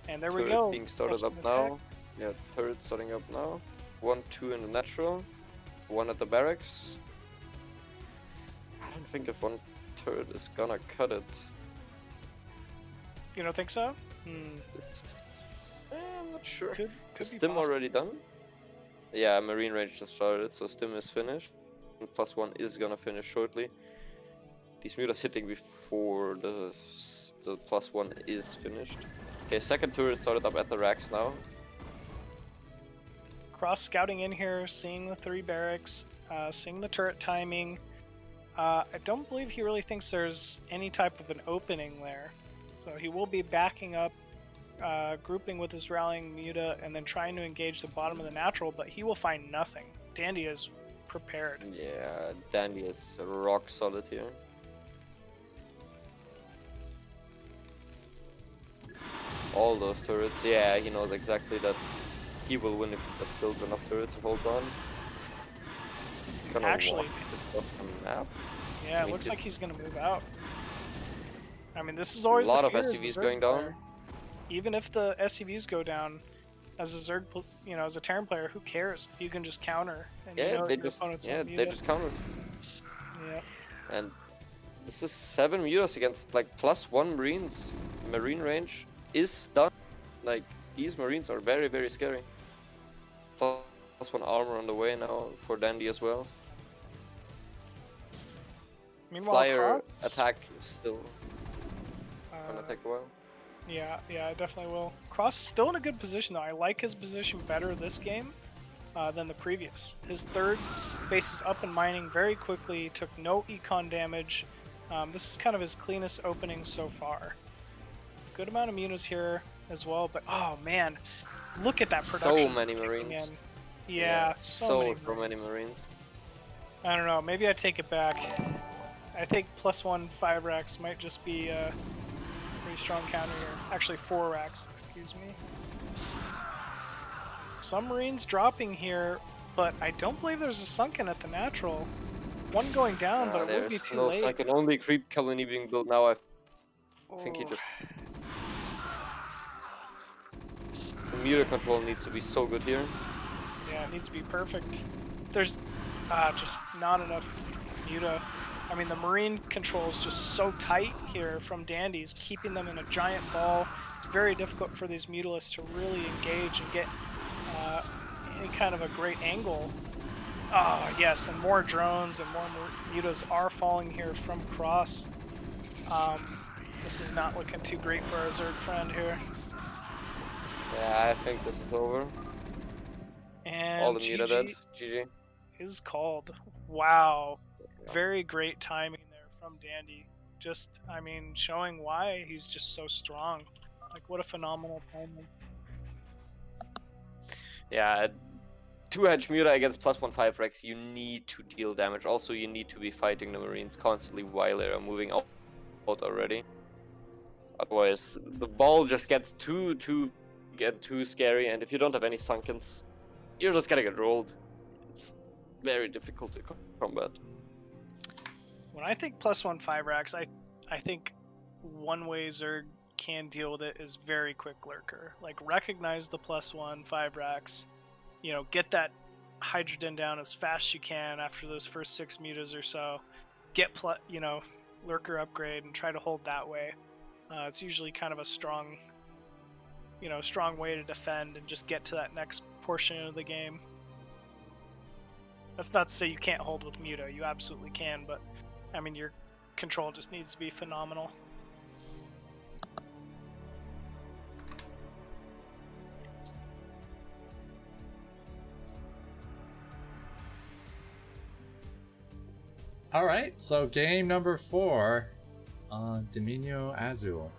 And there we go. Being started up now. Yeah, turret starting up now. 1, 2 in the natural. 1 at the barracks. I don't think if 1 turret is gonna cut it. You don't think so? I'm not sure. Could be Stim possible. already done? Yeah, Marine range just started, so Stim is finished. And +1 is gonna finish shortly. These mutas hitting before the +1 is finished. Okay, second turret started up at the racks now. Cross scouting in here, seeing the 3 barracks, seeing the turret timing. I don't believe he really thinks there's any type of an opening there. So he will be backing up, grouping with his rallying Muta, and then trying to engage the bottom of the natural, but he will find nothing. Dandy is prepared. Yeah, Dandy is rock solid here. All those turrets, yeah, he knows exactly that he will win if he just builds enough turrets to hold on. Gonna Actually, walk off the map. yeah, it looks like he's going to move out. I mean, this is always a lot the of fear as a SCVs Zerg going down. player. Even if the SCVs go down, as a Zerg, as a Terran player, who cares? You can just counter. And Yeah, your they just opponent's on they Muta. just counter. Yeah. And this is 7 mutas against like +1 Marines. Marine range is done. Like, these Marines are very, very scary. +1 armor on the way now for Dandy as well. Meanwhile, Flyer Cross, attack is still gonna take a while. Yeah, I definitely will. Cross still in a good position though. I like his position better this game than the previous. His 3rd base is up and mining very quickly, took no econ damage. This is kind of his cleanest opening so far. Good amount of mutas here as well, but oh man, look at that production. So many kicking Marines. in. Yeah, so many Marines. I don't know, maybe I take it back. I think +1 5 racks might just be a pretty strong counter here. Actually 4 racks, excuse me. Some Marines dropping here, but I don't believe there's a sunken at the natural. One going down, but it would be too late. I can only creep colony being built now. I think he Oh. just... The muta control needs to be so good here. Yeah, it needs to be perfect. There's just not enough muta I mean, the Marine control is just so tight here from Dandy's, keeping them in a giant ball. It's very difficult for these Mutalisks to really engage and get any kind of a great angle. Ah, yes, and more drones and more Mutas are falling here from Cross. This is not looking too great for our Zerg friend here. Yeah, I think this is over. And All the Muta dead. GG GG. is called. Wow. Very great timing there from Dandy. Just, I mean, showing why he's just so strong. Like, what a phenomenal timing. Yeah, 2-hedge Muta against +1/5 Rex, you need to deal damage. Also, you need to be fighting the Marines constantly while they are moving out already. Otherwise, the ball just gets too scary, and if you don't have any sunkens, you're just gonna get rolled. It's very difficult to combat. When I think +1/5 racks, I think one way Zerg can deal with it is very quick lurker. Like, recognize the +1/5 racks, you know, get that hydrogen down as fast as you can after those first 6 mutas or so, get you know, lurker upgrade and try to hold that way. It's usually kind of a strong, you know, strong way to defend and just get to that next portion of the game. That's not to say you can't hold with Muta, you absolutely can, but I mean, your control just needs to be phenomenal. Alright, so game number 4 on Dominio Azul.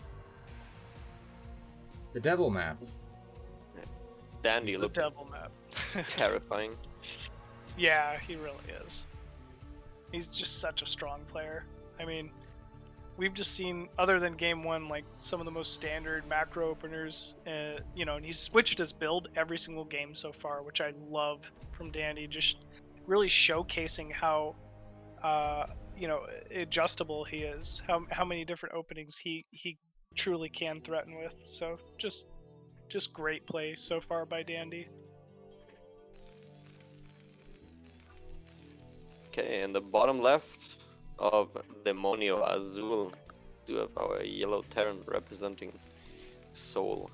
The Devil map. Dandy The looked devil map. terrifying. Yeah, he really is. He's just such a strong player. I mean, we've just seen, other than game 1, like some of the most standard macro openers, you know, and he's switched his build every single game so far, which I love from Dandy, just really showcasing how you know, adjustable he is, how many different openings he truly can threaten with. So just great play so far by Dandy. Okay, in the bottom left of Demonio Azul, do have our yellow Terran representing Soul.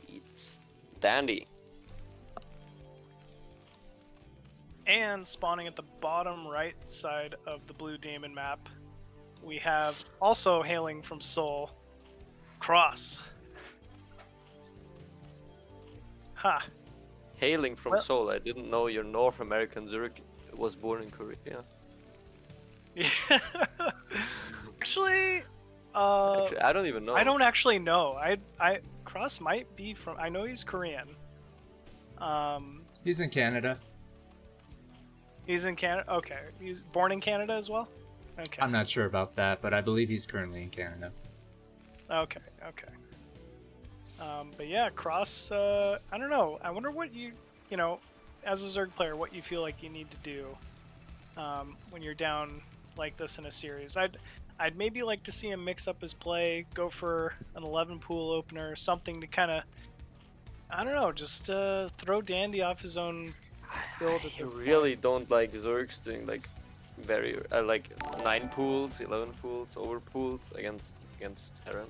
It's Dandy. And spawning at the bottom right side of the blue demon map, we have, also hailing from Seoul, Cross. Ha! Huh. Hailing from Seoul, I didn't know your North American Zerg was born in Korea. Yeah. Actually, I don't even know. I don't actually know. I Cross might be from. I know he's Korean. He's in Canada. He's in Canada. Okay, he's born in Canada as well. Okay. I'm not sure about that, but I believe he's currently in Canada. Okay. But yeah, Cross. I don't know. I wonder what you know, as a Zerg player, what you feel like you need to do when you're down like this in a series. I'd maybe like to see him mix up his play, go for an 11 pool opener, something to kind of, I don't know, just throw Dandy off his own build. I really don't like Zergs doing like very like 9 pools, 11 pools, over pools against Terran.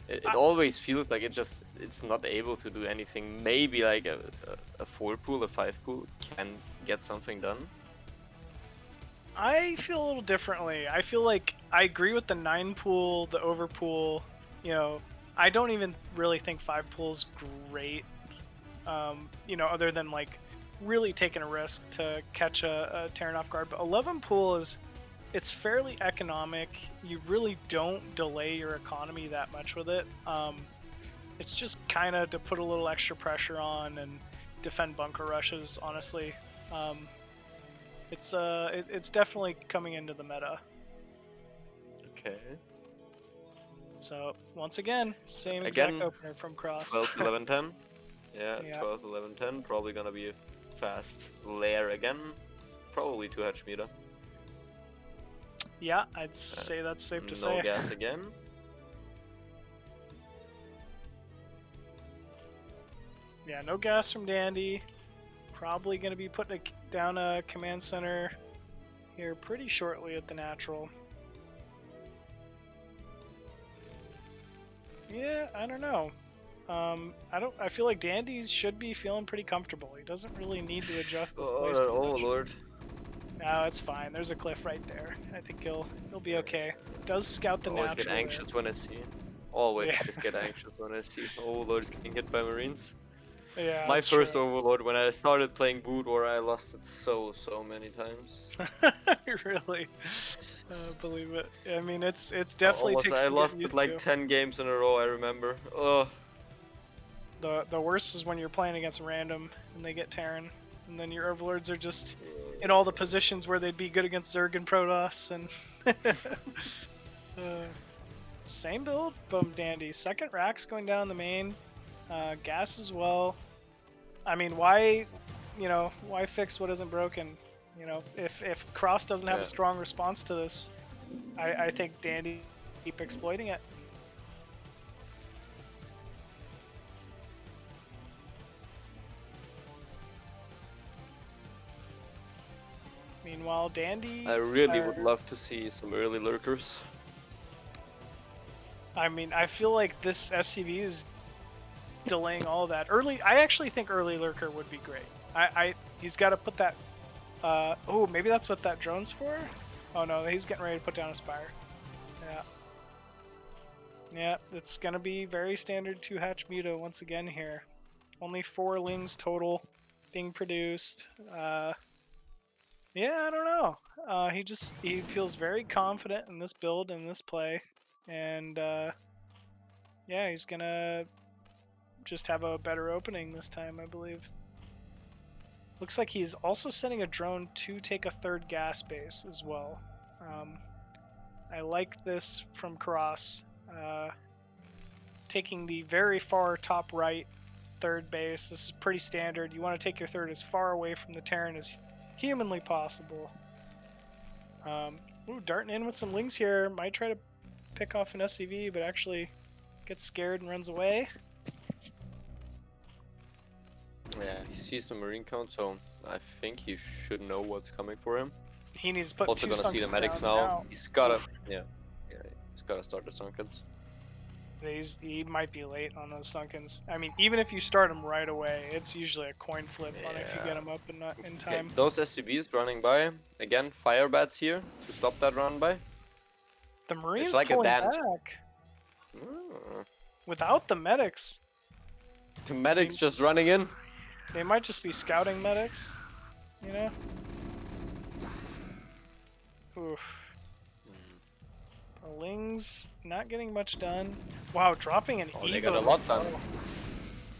It always feels like it's not able to do anything. Maybe like a 4 pool, a 5 pool can get something done. I feel a little differently. I feel like I agree with the 9 pool, the over pool. You know, I don't even really think 5 pool's great. You know, other than like really taking a risk to catch a Terran off guard. But 11 pool it's fairly economic. You really don't delay your economy that much with it. It's just kind of to put a little extra pressure on and defend bunker rushes, honestly. It's definitely coming into the meta. Okay. So once again, same exact opener from Cross. 12, 11, 10. Yeah, 12, 11, 10. Probably gonna be a fast lair again. Probably 2-hedge Muta. Yeah, I'd say that's safe to say. No gas again. Yeah, no gas from Dandy. Probably gonna be putting down a command center here pretty shortly at the natural. Yeah, I don't know. I feel like Dandy should be feeling pretty comfortable. He doesn't really need to adjust his Oh, place that too much. overlord. No, it's fine. There's a cliff right there. I think he'll be okay. Does scout the Always natural. get anxious when I see. Always Yeah. get anxious when I see overlords getting hit by marines. Yeah, My that's first true. overlord when I started playing Boot War, I lost it so many times. Really, believe it. I mean, it's definitely Almost, takes I some lost getting it used like to. 10 games in a row. I remember. Oh. The worst is when you're playing against random and they get Terran, and then your overlords are just in all the positions where they'd be good against Zerg and Protoss, and same build, boom, Dandy. Second Rack's going down the main, gas as well. I mean, why fix what isn't broken? You know, if Cross doesn't have a strong response to this, I think Dandy keep exploiting it. Meanwhile, Dandy... I really would love to see some early lurkers. I mean, I feel like this SCV is delaying all of that. I actually think early lurker would be great. He's got to put that... oh, maybe that's what that drone's for? Oh no, he's getting ready to put down a Spire. Yeah. Yeah, it's going to be very standard 2-hatch Muta once again here. Only 4 Lings total being produced. Yeah, I don't know. He feels very confident in this build and this play, and yeah, he's gonna just have a better opening this time, I believe. Looks like he's also sending a drone to take a 3rd gas base as well. I like this from Cross, taking the very far top right 3rd base. This is pretty standard. You want to take your 3rd as far away from the Terran as humanly possible. Ooh, darting in with some Lings here. Might try to pick off an SCV, but actually gets scared and runs away. Yeah, he sees the marine count, so I think he should know what's coming for him. He needs to put Also 2 gonna see the Sunkens medics down now. He's gotta, Oof. yeah, he's gotta start the Sunkens. He might be late on those Sunkens. I mean, even if you start him right away, it's usually a coin flip on if you get him up and not in time. Okay, those SCVs running by, again, fire bats here to stop that run by. The Marines like a pulling damn- back without the medics. The medics just running in. They might just be scouting medics, you know? Oof. The Lings not getting much done. Wow, dropping an Evo. They got a lot done. Oh.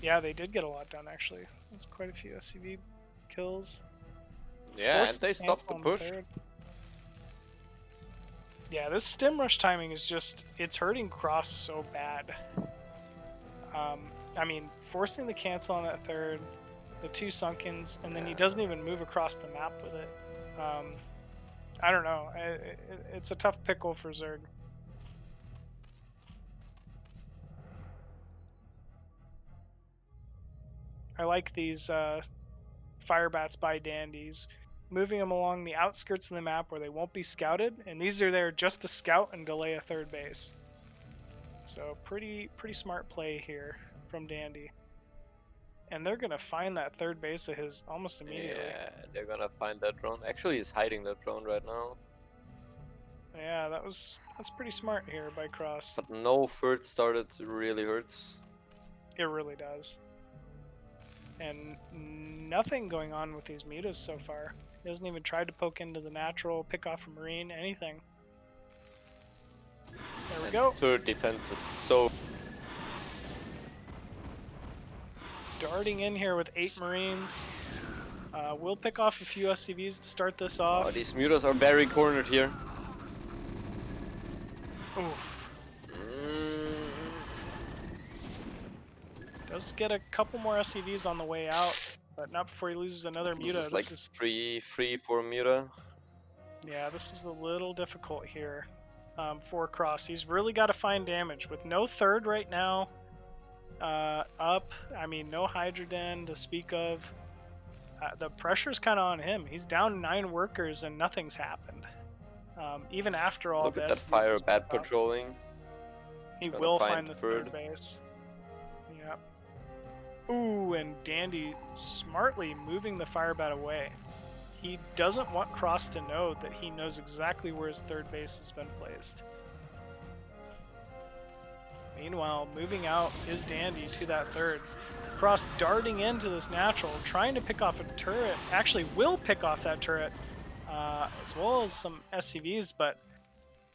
Yeah, they did get a lot done, actually. That's quite a few SCV kills. Yeah, Forced and they stopped the cancel on push. 3rd. Yeah, this stim rush timing is just, it's hurting Cross so bad. I mean, forcing the cancel on that 3rd, the 2 Sunkens, and then he doesn't even move across the map with it. I don't know. It's a tough pickle for Zerg. I like these fire bats by Dandies, moving them along the outskirts of the map where they won't be scouted, and these are there just to scout and delay a 3rd base. So pretty smart play here from Dandy. And they're gonna find that 3rd base of his almost immediately. Yeah, they're gonna find that drone. Actually, he's hiding that drone right now. Yeah, that's pretty smart here by Cross. But no 3rd started really hurts. It really does. And nothing going on with these mutas so far. He hasn't even tried to poke into the natural, pick off a marine, anything. There we go. 3rd defense is so... Darting in here with 8 marines. We'll pick off a few SCVs to start this off. Oh, these mutas are very cornered here. Oof. Does get a couple more SCVs on the way out, but not before he loses another muta. This is like is free for muta. Yeah, this is a little difficult here for Cross. He's really got to find damage with no 3rd right now. Up, I mean, no Hydroden to speak of. the pressure's kind of on him. He's down 9 workers and nothing's happened. Even after all Look at that this, fire bat patrolling. he gonna will find find the third. third base. Yep. Ooh, and Dandy smartly moving the fire bat away. He doesn't want Cross to know that he knows exactly where his third base has been placed. Meanwhile, moving out is Dandy to that third. Cross darting into this natural, trying to pick off a turret. Actually, will pick off that turret, as well as some SCVs. But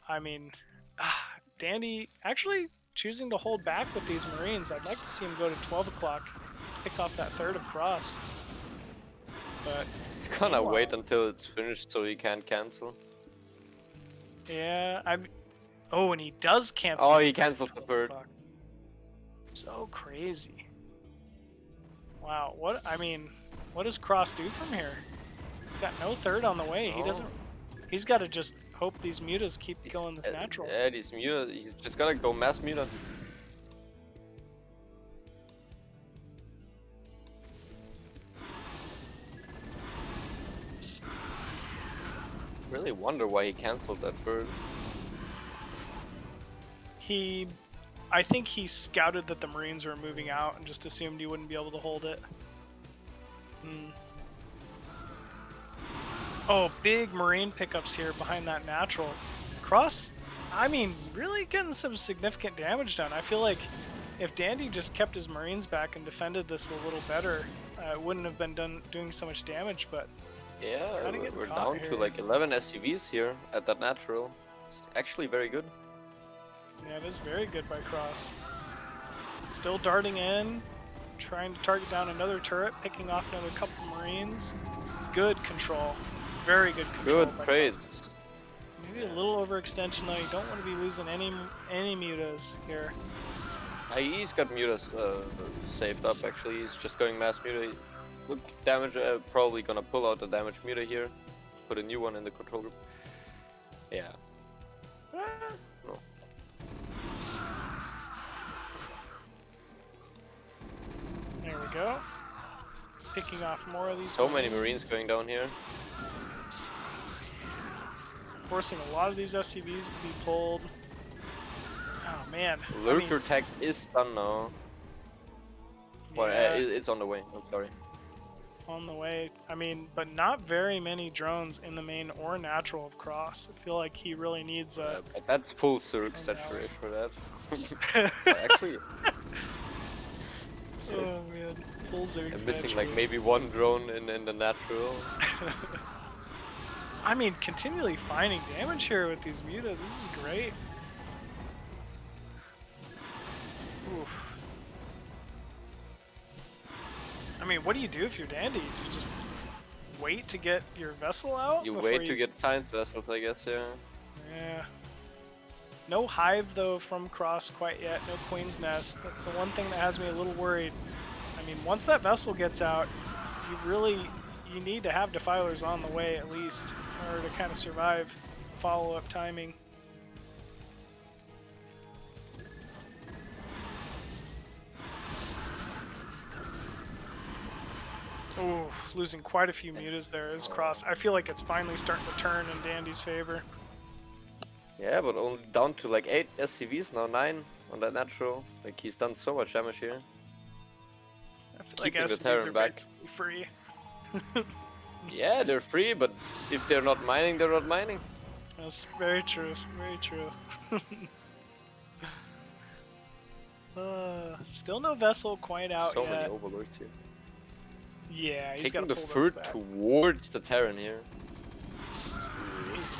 I mean, Dandy actually choosing to hold back with these Marines. I'd like to see him go to 12 o'clock, pick off that third of Cross. But He's gonna wait until it's finished so he can't cancel. yeah, oh, and he does cancel. Oh, he canceled the third. So crazy. Wow, what does Cross do from here? He's got no third on the way. He doesn't. He's got to just hope these mutas keep going this natural. Yeah, these muta. He's just gotta go mass muta. Really wonder why he canceled that third. I think he scouted that the Marines were moving out and just assumed he wouldn't be able to hold it. Oh, big Marine pickups here behind that natural. Cross, really getting some significant damage done. I feel like if Dandy just kept his Marines back and defended this a little better, it wouldn't have been doing so much damage, but... Yeah, we're caught down here. to like 11 SCVs here at that natural. It's actually very good. Yeah, it is very good by Cross. Still darting in, trying to target down another turret, picking off another couple Marines. Good control. Very good control. Good by praise. Cross. Maybe a little overextension though. You don't want to be losing any mutas here. He's got mutas saved up actually. He's just going mass muta. Look, damage, probably gonna pull out the damage muta here. Put a new one in the control group. Yeah. No. There we go. Picking off more of these. So many Marines going down here. Forcing a lot of these SCVs to be pulled. Oh man. Lurker tech is done now. Well, yeah, it's on the way. I'm sorry. on the way. But not very many drones in the main or natural of Cross. I feel like he really needs a... But that's full Zerg saturation for that. Actually, Oh man, full Zerg I'm missing like saturation. maybe one drone in the natural. Continually finding damage here with these muta. This is great. Oof. What do you do if you're Dandy? You just wait to get your vessel out? You before wait to get science vessels, I guess, yeah. Yeah. No hive though from Cross quite yet. No Queen's Nest. That's the one thing that has me a little worried. Once that vessel gets out, you need to have defilers on the way at least in order to kind of survive follow-up timing. Ooh, losing quite a few mutas there is Cross. I feel like it's finally starting to turn in Dandy's favor. Yeah, but only down to like 8 SCVs now, 9 on that natural. Like he's done so much damage here. I feel Keeping like the SCVs Terran are back. basically free. Yeah, they're free, but if they're not mining, they're not mining. That's very true. Very true. Still no vessel quite out So yet. many overlords here. Yeah, he's got Taking to the pull third those back. towards the Terran here. He's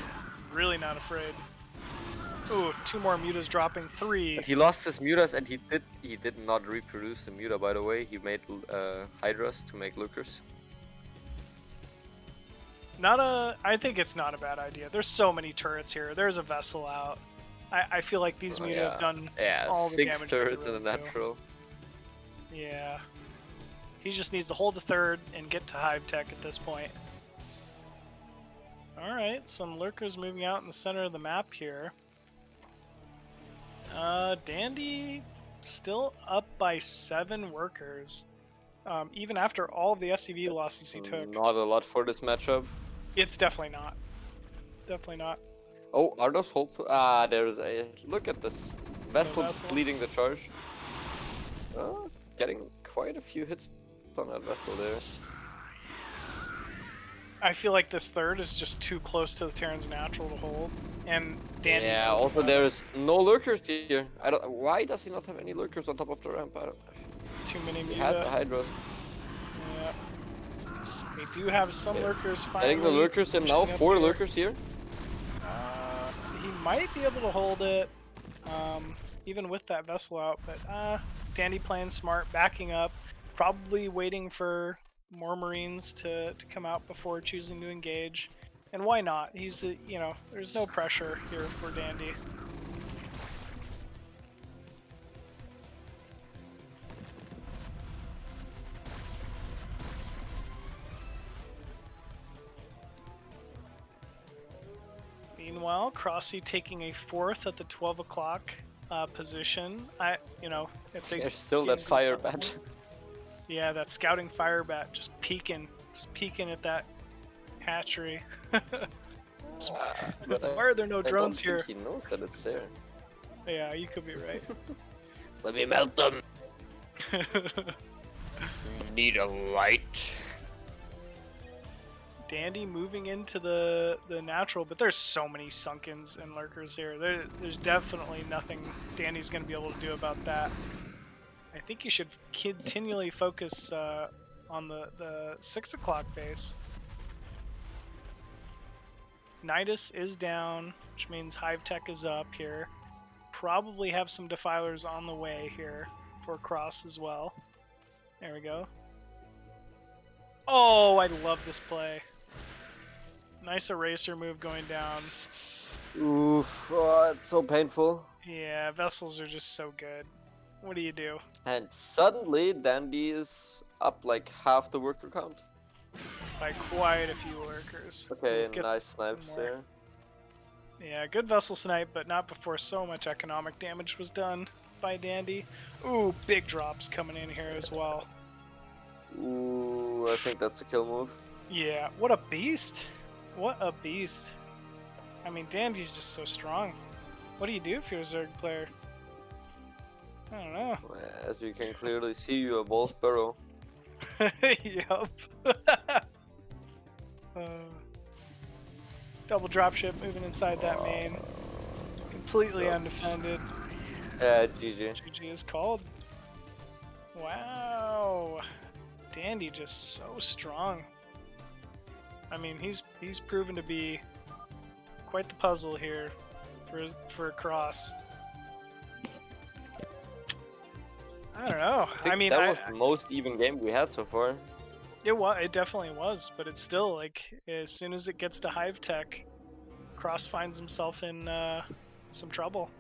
really not afraid. Ooh, 2 more mutas dropping. 3. But he lost his mutas and he did not reproduce the muta, by the way. He made hydras to make lurkers. I think it's not a bad idea. There's so many turrets here. There's a vessel out. I feel like these muta have done all the damage. 6 they turrets in really the do. natural. Yeah. He just needs to hold the third and get to hive tech at this point. Alright, some lurkers moving out in the center of the map here. Dandy still up by 7 workers. even after all of the SCV losses he took. Not a lot for this matchup. It's definitely not. Definitely not. Oh, are those hope? Ah, there's a. Look at this. Vessel just Vessel. leading the charge. Getting quite a few hits on that vessel there. I feel like this third is just too close to the Terran's natural to hold. And Dandy. Yeah, also there's no lurkers here. I don't. Why does he not have any lurkers on top of the ramp? I don't, Too many he had the Muta. Hydras. Yeah. They do have some Yeah. lurkers I finally. think the lurkers in now, pushing up 4 here. lurkers here. He might be able to hold it, even with that vessel out. But Dandy playing smart, backing up, probably waiting for more Marines to come out before choosing to engage. And why not? He's there's no pressure here for Dandy. Meanwhile, Crossy taking a 4th at the 12 o'clock position. If they There's still get that into fire trouble- bat. Yeah, that scouting fire bat just peeking at that hatchery. But Why are there no I don't drones think here? he knows that it's there. Yeah, you could be right. Let me melt them. Need a light. Dandy moving into the natural, but there's so many sunkens and lurkers here. There's definitely nothing Dandy's going to be able to do about that. I think you should continually focus on the 6 o'clock base. Nidus is down, which means Hive Tech is up here. Probably have some defilers on the way here for Cross as well. There we go. Oh, I love this play. Nice eraser move going down. Oof, oh, it's so painful. Yeah, vessels are just so good. What do you do? And suddenly, Dandy is up like half the worker count. By quite a few lurkers. Okay, We'll get nice snipes more. there. Yeah, good vessel snipe, but not before so much economic damage was done by Dandy. Ooh, big drops coming in here as well. Ooh, I think that's a kill move. Yeah, what a beast. What a beast. I mean, Dandy's just so strong. What do you do if you're a Zerg player? I don't know. As you can clearly see, you're a ball sparrow. Yup. Double dropship moving inside that main. Completely Drop. undefended. GG. GG is called. Wow. Dandy just so strong. I mean, he's proven to be quite the puzzle here for Cross. I don't know. I mean, that was the most even game we had so far. It definitely was, but it's still like as soon as it gets to Hive Tech, Cross finds himself in some trouble.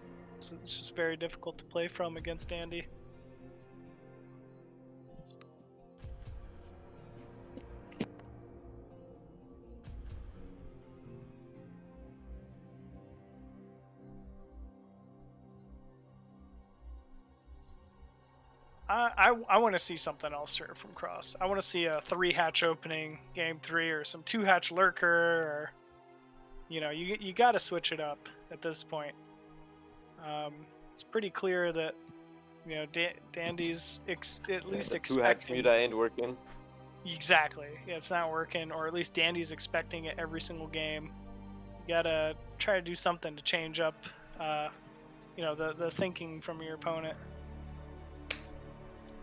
So it's just very difficult to play from against Dandy. I want to see something else here from Cross. I want to see a 3-hatch opening game 3 or some 2-hatch lurker, or you got to switch it up at this point. It's pretty clear that Dandy's at least The 2-hatch expecting. Muta ain't working. Exactly. Yeah, it's not working, or at least Dandy's expecting it every single game. You gotta try to do something to change up, the thinking from your opponent.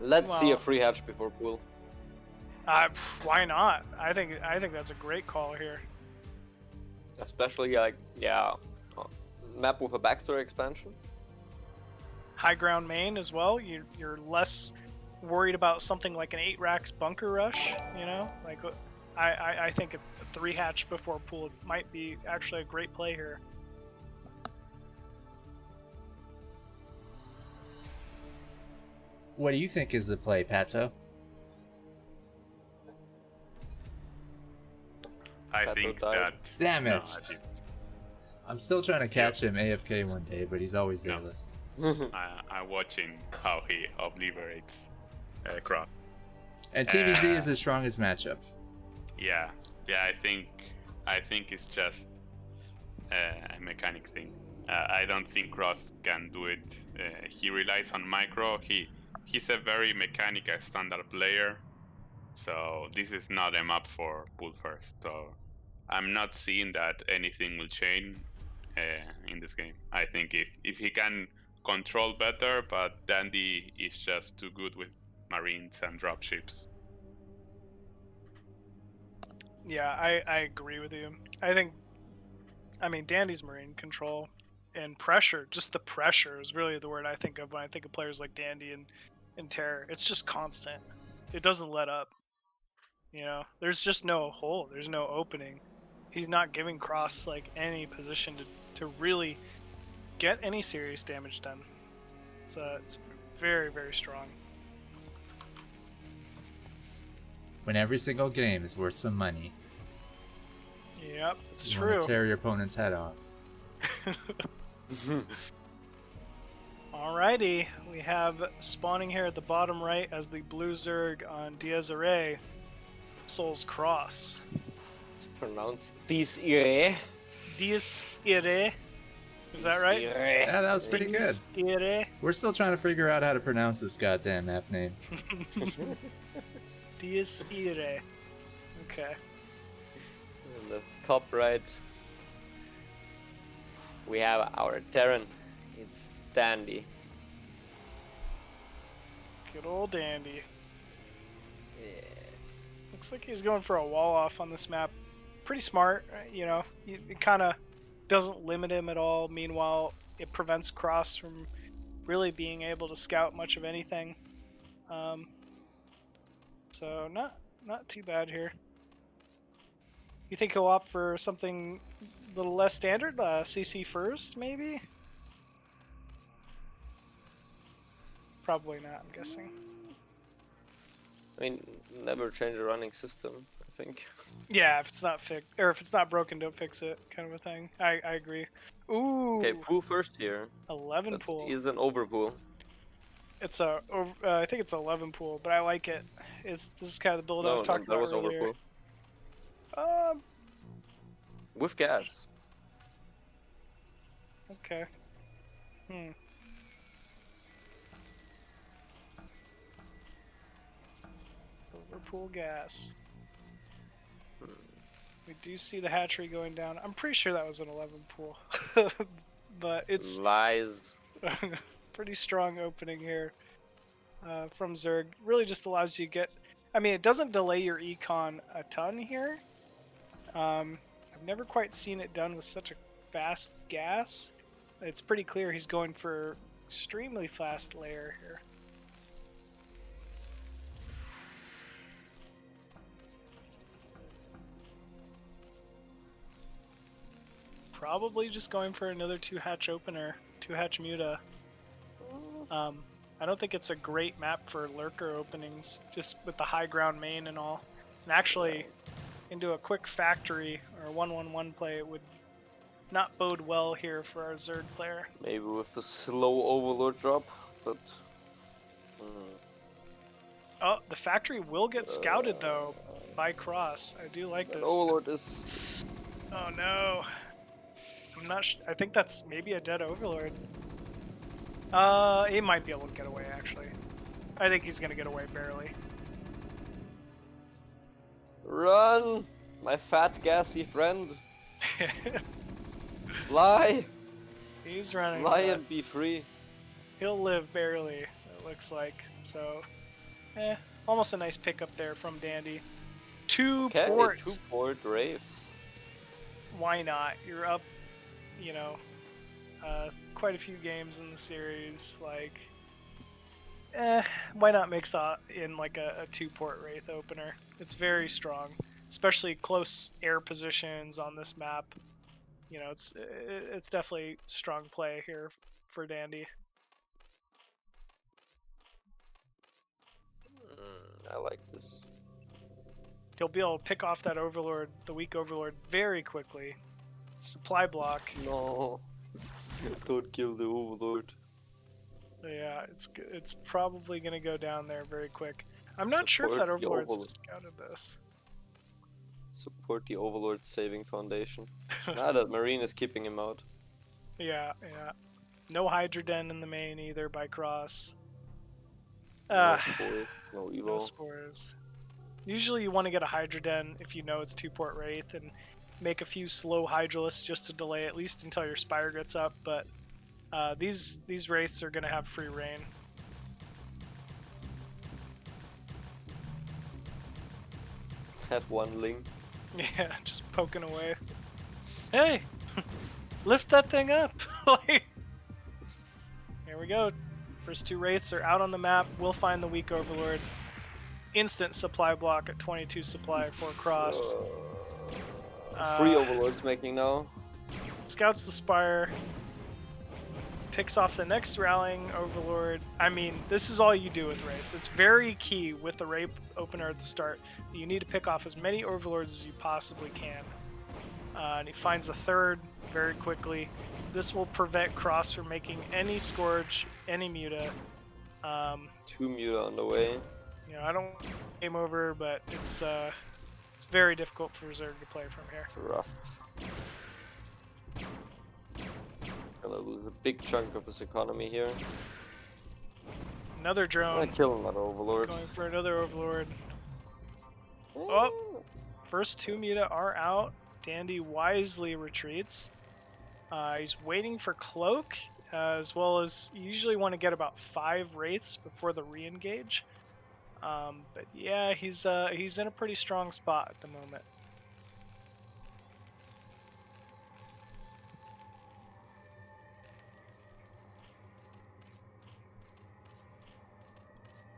Let's see a Well- free hatch before pool. Why not? I think that's a great call here. Especially map with a backstory expansion. High ground main as well. You're less worried about something like an 8 racks bunker rush. Like I think a 3-hatch before pool might be actually a great play here. What do you think is the play, Pato? I Pato think died. that. Damn No, it. I think- I'm still trying to catch him AFK one day, but he's always there No. listening. I'm watching how he obliterates Cross. And TVZ is the strongest matchup. Yeah, I think it's just a mechanic thing. I don't think Cross can do it. He relies on micro. He's a very mechanical standard player, so this is not a map for pull first. So I'm not seeing that anything will change in this game. I think if he can control better, but Dandy is just too good with marines and dropships. Yeah, I agree with you. I mean, Dandy's marine control and pressure, just the pressure is really the word I think of when I think of players like Dandy and Terror. It's just constant. It doesn't let up. You know, there's just no hole. There's no opening. He's not giving Cross like any position to really get any serious damage done. It's very, very strong. When every single game is worth some money. Yep, it's You true. want to tear your opponent's head off. Alrighty, we have spawning here at the bottom right as the blue Zerg on Diaz-Array, Soul's Cross. It's pronounced Diaz-Array. Diaz-Array. Is that right? Yeah, that was pretty good. Diaz-Array. We're still trying to figure out how to pronounce this goddamn map name. Diaz-Array. Okay. In the top right, we have our Terran. It's Dandy. Good old Dandy. Yeah. Looks like he's going for a wall off on this map. Pretty smart, you know. It kind of doesn't limit him at all. Meanwhile, it prevents Cross from really being able to scout much of anything. So not too bad here. You think he'll opt for something a little less standard? CC first, maybe? Probably not, I'm guessing. I mean, never change a running system, I think. Yeah, if it's not fixed, or if it's not broken, don't fix it, kind of a thing. I agree. Ooh. Okay, pool first here. 11 That pool. is an overpool. It's I think it's 11 pool, but I like it. This is kind of the build I was talking that about was earlier. overpool. With gas. Okay. Overpool gas. We do see the hatchery going down. I'm pretty sure that was an 11 pool. But it's Lies. pretty strong opening here from Zerg. Really just allows you to get... I mean, it doesn't delay your econ a ton here. I've never quite seen it done with such a fast gas. It's pretty clear he's going for extremely fast layer here. Probably just going for another 2-hatch opener, 2-hatch muta. I don't think it's a great map for lurker openings, just with the high ground main and all. And actually, into a quick factory or 1-1-1 play, it would not bode well here for our Zerg player. Maybe with the slow overlord drop, but... Oh, the factory will get scouted though by Cross. I do like this. Overlord is... Oh no. I'm not I think that's maybe a dead overlord. He might be able to get away actually. I think he's gonna get away barely. Run! My fat gassy friend! Fly! He's running. Fly but and be free. he'll live barely, it looks like. So, almost a nice pickup there from Dandy. 2 Okay, ports. 2 port Wraiths. Why not? You're up, you know, quite a few games in the series. Like, why not mix in like a 2-port Wraith opener? It's very strong, especially close air positions on this map. You know, it's definitely strong play here for Dandy. I like this. He'll be able to pick off that overlord, the weak overlord, very quickly. Supply block. No. Don't kill the overlord. Yeah, it's probably gonna go down there very quick. I'm not sure if Support that the Overlord Overlord. scouted this. Support the Overlord Saving Foundation. Nah, that Marine is keeping him out. Yeah, yeah. No Hydra Den in the main either by Cross. No spores, no No Evo. spores. Usually you want to get a Hydra Den if you know it's 2-port Wraith and make a few slow Hydralisks just to delay at least until your Spire gets up, but these Wraiths are going to have free reign. That one Ling. Yeah, just poking away. Hey! Lift that thing up! Like, here we go. First 2 Wraiths are out on the map. We'll find the weak Overlord. Instant supply block at 22 supply for Cross. 3 Overlords making now. Scouts the Spire. Picks off the next rallying Overlord. I mean, this is all you do with Wraiths. It's very key with the Rape opener at the start. You need to pick off as many Overlords as you possibly can. And he finds a 3rd very quickly. This will prevent Cross from making any Scourge, any Muta. 2 Muta on the way. You know, I don't game over, but it's very difficult for Zerg to play from here. It's rough. Gonna lose a big chunk of his economy here. Another I'm drone. gonna kill another Overlord. Going for another Overlord. Oh! First 2 Muta are out. Dandy wisely retreats. He's waiting for Cloak, as well as you usually want to get about 5 Wraiths before the re-engage. But yeah, he's in a pretty strong spot at the moment.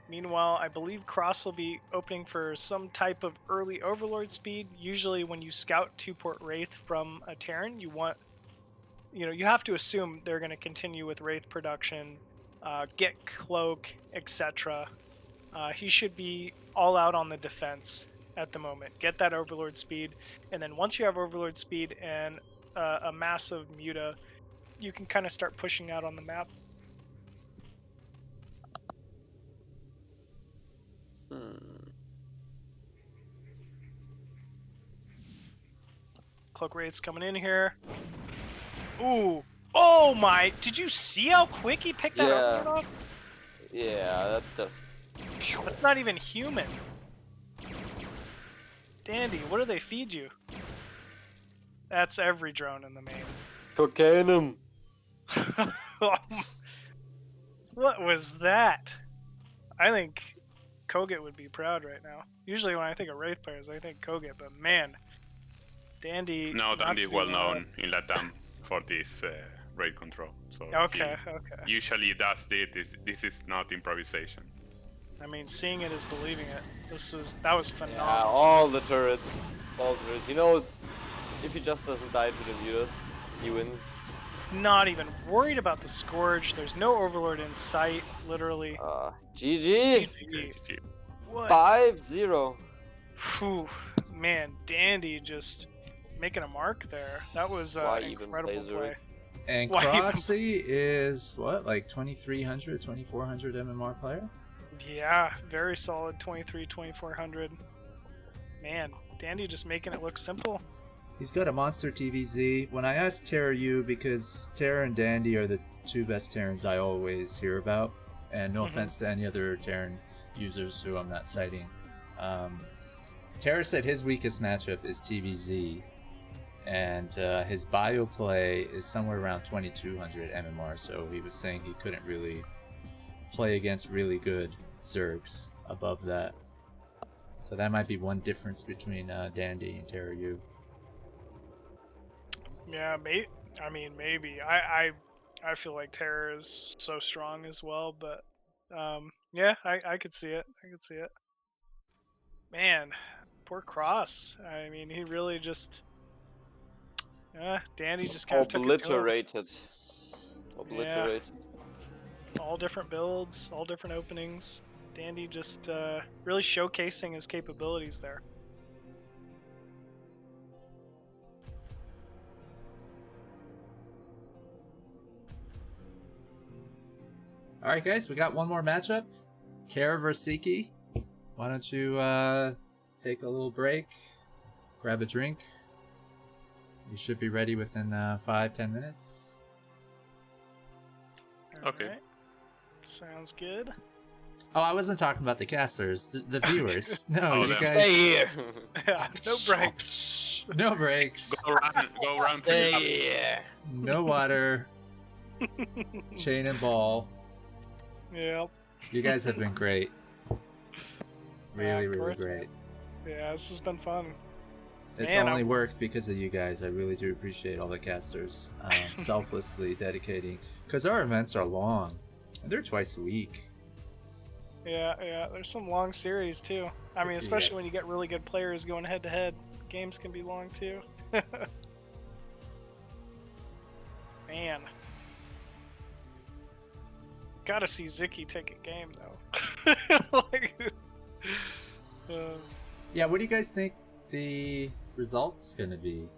Meanwhile, I believe Cross will be opening for some type of early Overlord speed. Usually when you scout 2-port Wraith from a Terran, you have to assume they're going to continue with Wraith production, get Cloak, etc. He should be all out on the defense at the moment. Get that Overlord speed, and then once you have Overlord speed and a massive Muta, you can kind of start pushing out on the map. Cloak Wraith's coming in here. Ooh. Oh my! Did you see how quick he picked that Overlord off? Yeah, that's not even human. Dandy, what do they feed you? That's every drone in the main. cocaine him. What was that? I think Koget would be proud right now. Usually when I think of Wraith players, I think Koget, but man, Dandy... No, Dandy is well known in Latam for this raid control. So okay. usually does it. This is not improvisation. I mean, seeing it is believing it. That was phenomenal. Yeah, all the turrets. He knows if he just doesn't die to the mutas, he wins. Not even worried about the Scourge. There's no Overlord in sight, literally. GG! What? 5-0. Phew. Man, Dandy just making a mark there. That was incredible play. And Crossy is, what, like 2300, 2400 MMR player? Yeah, very solid 2400. Man, Dandy just making it look simple. He's got a monster TVZ. When I asked Terra U, because Terra and Dandy are the 2 best Terrans I always hear about, and no offense to any other Terran users who I'm not citing, Terra said his weakest matchup is TVZ, and his bio play is somewhere around 2200 MMR, so he was saying he couldn't really play against really good Zergs above that. So that might be one difference between Dandy and Terra U. Yeah, maybe. I feel like Terra is so strong as well, but yeah, I could see it. Man, poor Cross. I mean, he really just Dandy just kind of took it to him. Obliterated. Yeah. All different builds, all different openings. Dandy just really showcasing his capabilities there. Alright guys, we got one more matchup. Terra vs Sziky. why don't you take a little break, grab a drink. You should be ready within 5-10 minutes. Okay. Alright. Sounds good. Oh, I wasn't talking about the casters, the viewers. No, Oh, you them. guys. Stay here. Yeah, no breaks. No breaks. Go around to your Stay here. No water. Chain and ball. Yep. You guys have been great. Really, of really course, great. Yeah, this has been fun. It's Man, only worked because of you guys. I really do appreciate all the casters selflessly dedicating. Because our events are long. And they're twice a week. Yeah, there's some long series too. I mean, especially when you Yes. get really good players going head to head. Games can be long too. Man. Gotta see Sziky take a game though. Like, Yeah, what do you guys think the result's gonna be?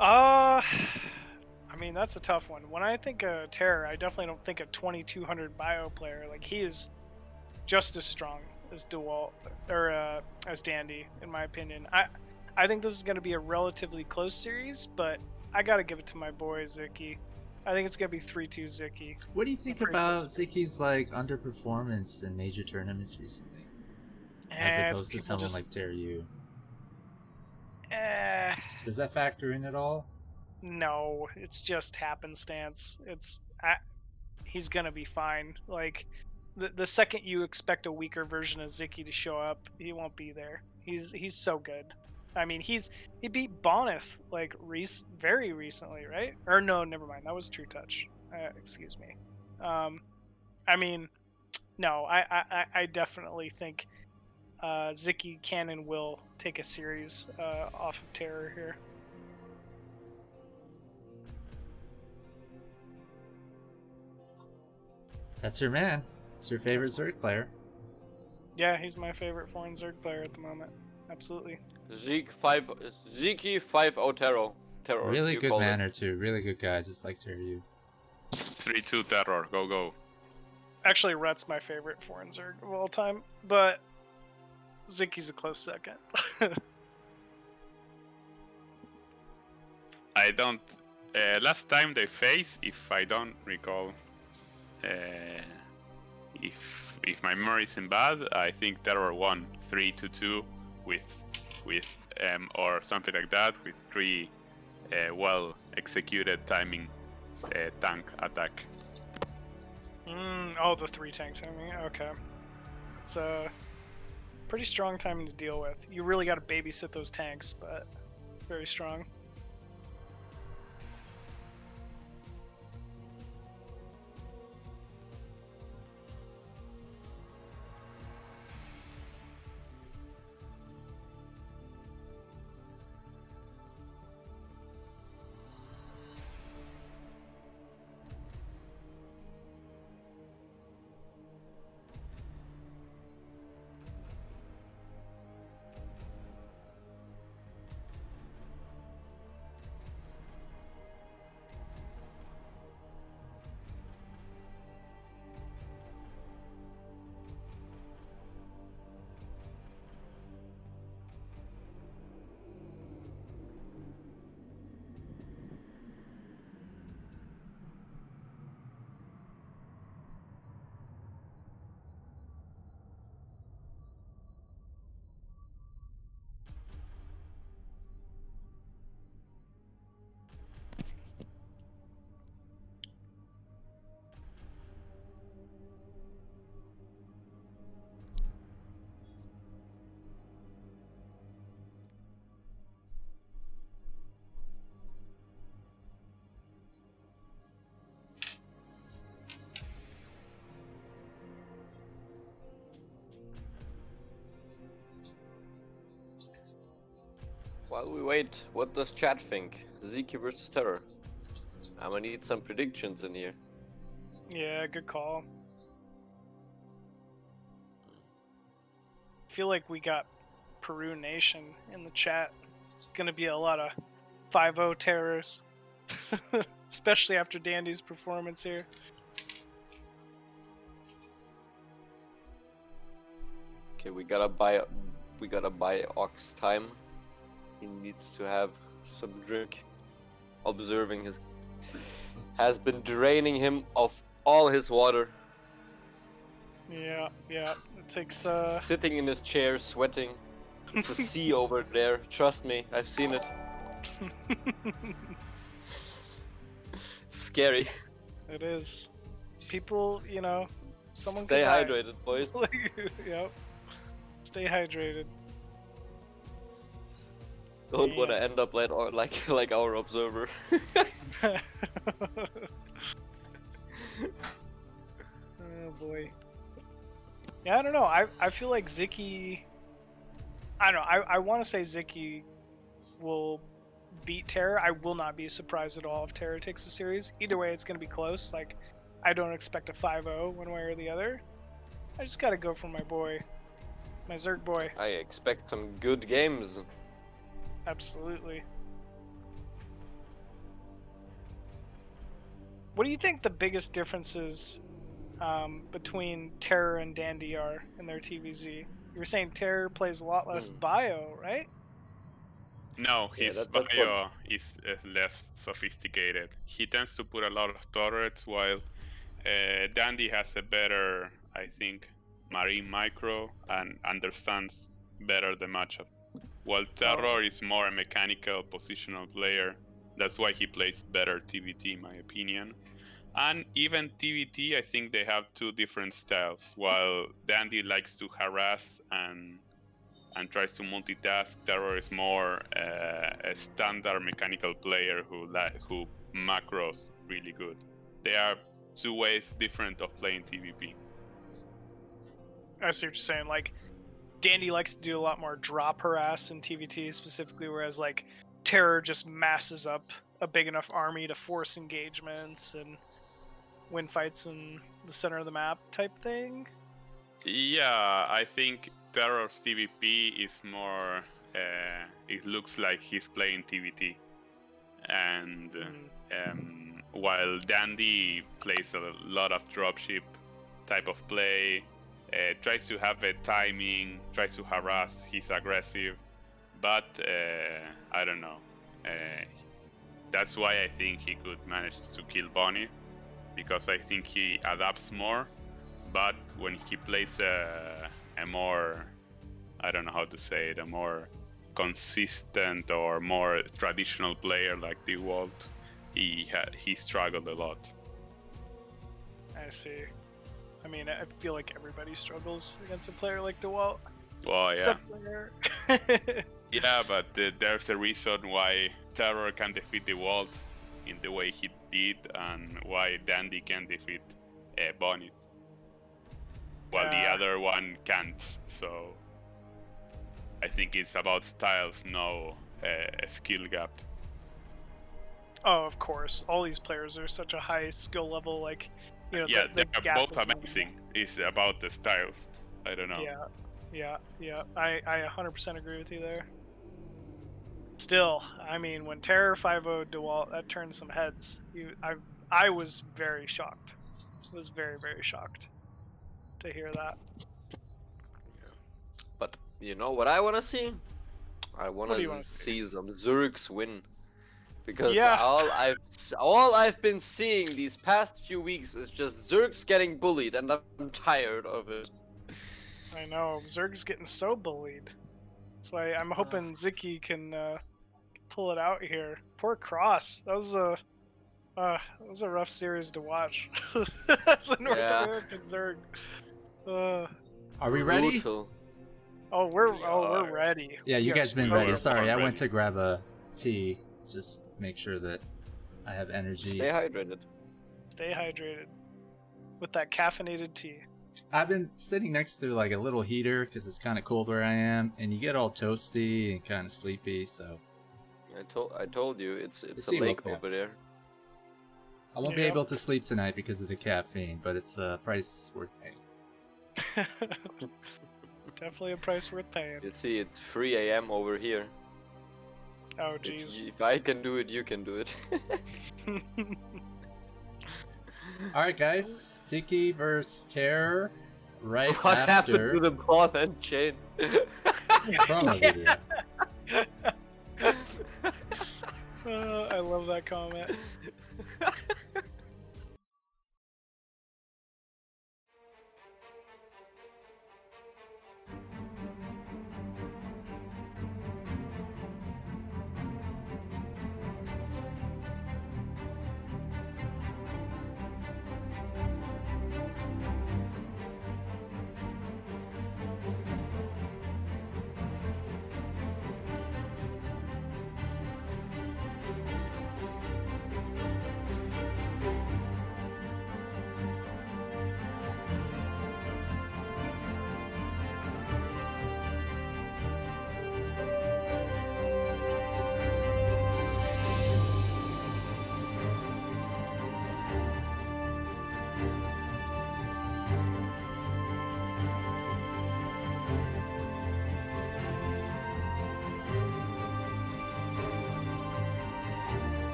I mean, that's a tough one. When I think of Terror, I definitely don't think a 2200 bio player. Like, he is just as strong as DeWalt, or as Dandy, in my opinion. I think this is going to be a relatively close series, but I got to give it to my boy, Sziky. I think it's going to be 3-2 Sziky. What do you think Pretty about close. Ziki's like underperformance in major tournaments recently, as It's opposed to people someone just- like Terryu? Eh, Does that factor in at all? no, it's just happenstance. He's gonna be fine. Like, the second you expect a weaker version of Sziky to show up, he won't be there. He's so good. I mean, he beat Bonneth like very recently, right? Or no, never mind. That was True Touch. Excuse me. I mean, no, I definitely think Sziky can and will take a series off of Terror here. That's your man. It's your favorite Zerg player. Yeah, he's my favorite foreign Zerg player at the moment. Absolutely. Zeke 5-0 terror. Really you good call it. manner too. Really good guy, just like Terryu. 3-2 terror. Go. Actually, Rhett's my favorite foreign Zerg of all time, but Ziky's a close second. I don't. Last time they faced, if I don't recall, if my memory isn't bad, I think Terror won 3-2 with or something like that, with 3 well executed timing tank attack. Oh, the 3 tanks, I mean, okay. It's a pretty strong timing to deal with. You really got to babysit those tanks, but very strong. While we wait, what does chat think? Zeke versus Terror. I'm gonna need some predictions in here. Yeah, good call. I feel like we got Peru Nation in the chat. Gonna be a lot of 5-0 terrors. Especially after Dandy's performance here. Okay, we gotta buy Ox time. He needs to have some drink. Observing has been draining him of all his water. Yeah, it takes Sitting in his chair, sweating. It's a sea over there. Trust me, I've seen it. It's scary. It is. People, someone Stay could die. hydrated, boys. Yep. Stay hydrated. Don't want to end up like our observer. Oh boy. Yeah, I don't know. I feel like Sziky. I don't know. I want to say Sziky will beat Terror. I will not be surprised at all if Terror takes the series. Either way, it's going to be close. Like, I don't expect a 5-0 one way or the other. I just got to go for my boy. My Zerg boy. I expect some good games. Absolutely. What do you think the biggest differences between Terror and Dandy are in their TVZ? You were saying Terror plays a lot less bio, right? No, Yeah, his that's bio is less sophisticated. He tends to put a lot of turrets, while Dandy has a better, I think, marine micro and understands better the matchup. While Terror is more a mechanical positional player, that's why he plays better TVT in my opinion. And even TVT, I think they have two different styles. While Dandy likes to harass and tries to multitask, Terror is more a standard mechanical player who macros really good. They are two ways different of playing TVP. I see what you're saying. Like, Dandy likes to do a lot more drop harass in TVT specifically, whereas like Terror just masses up a big enough army to force engagements and win fights in the center of the map type thing. Yeah, I think Terror's TVP is more. It looks like he's playing TVT, and while Dandy plays a lot of dropship type of play. Tries to have a timing, tries to harass, he's aggressive, but I don't know. That's why I think he could manage to kill Bonnie, because I think he adapts more, but when he plays a more, I don't know how to say it, a more consistent or more traditional player like DeWalt, he struggled a lot. I see. I mean, I feel like everybody struggles against a player like DeWalt. Well, yeah. Except for... Yeah, but there's a reason why Terror can defeat DeWalt in the way he did, and why Dandy can defeat Bonnie, while the other one can't. So I think it's about styles, no a skill gap. Oh, of course. All these players are such a high skill level, like, Yeah, the they're gap both is amazing. It's about the styles. I don't know. Yeah. I 100% agree with you there. Still, I mean, when Terror 5-0 DeWalt, that turned some heads. I was very shocked. Was very, very shocked to hear that. But you know what I want to see? I want What do you to wanna see some Zergs win. Because Yeah. all I've been seeing these past few weeks is just Zergs getting bullied, and I'm tired of it. I know, Zerg's getting so bullied. That's why I'm hoping Sziky can pull it out here. Poor Cross. That was a rough series to watch. As a North American Zerg. Are we ready? Brutal. We're ready. Yeah, you We are guys been so ready. Sorry, I ready. went to grab a tea. Just make sure that I have energy. Stay hydrated. Stay hydrated with that caffeinated tea. I've been sitting next to like a little heater because it's kind of cold where I am, and you get all toasty and kind of sleepy. So I told you it's a team lake up, yeah. over there. I won't be Yeah. able to sleep tonight because of the caffeine, but it's a price worth paying. Definitely a price worth paying. You see, it's 3 a.m. over here. Oh jeez. If I can do it, you can do it. All right, guys. Sziky versus Terror. right What happened after to the ball and chain? promo video. I love that comment.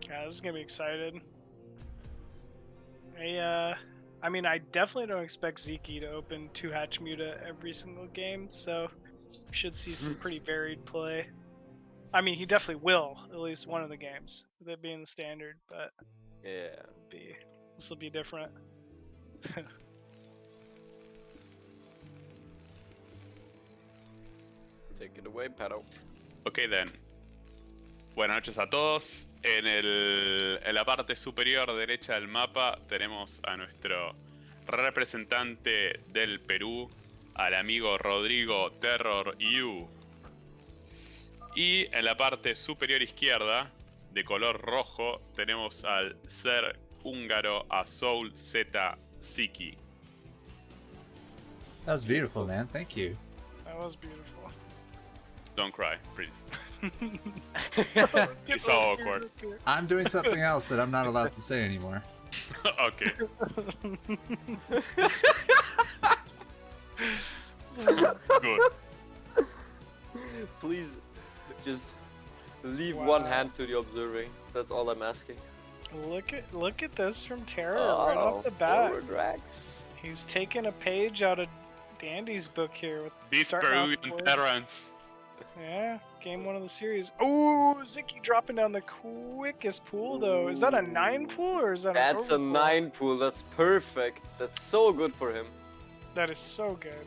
Yeah, this is gonna be excited. I mean, I definitely don't expect Sziky to open 2-hatch Muta every single game, so we should see some pretty varied play. I mean, he definitely will, at least one of the games, with it being the standard, but Yeah. this will be different. Take it away, Pato. Ok, then. Buenas noches a todos. En la parte superior derecha del mapa tenemos a nuestro representante del Perú, al amigo Rodrigo Terror U. Y en la parte superior izquierda, de color rojo, tenemos al ser húngaro a Soul Z Sziky. That was beautiful, man. Thank you. That was beautiful. Don't cry, please. It's so awkward. I'm doing something else that I'm not allowed to say anymore. Okay. Good. Please, just leave Wow. one hand to the observing. That's all I'm asking. Look at this from Terror right off the bat. Forward racks. He's taking a page out of Dandy's book here with These starting off Peruvian forward. veterans. Yeah, game 1 of the series. Oh, Sziky dropping down the quickest pool though. Is that a 9 pool or is that That's a an overpool? 9 pool. That's perfect. That's so good for him. That is so good.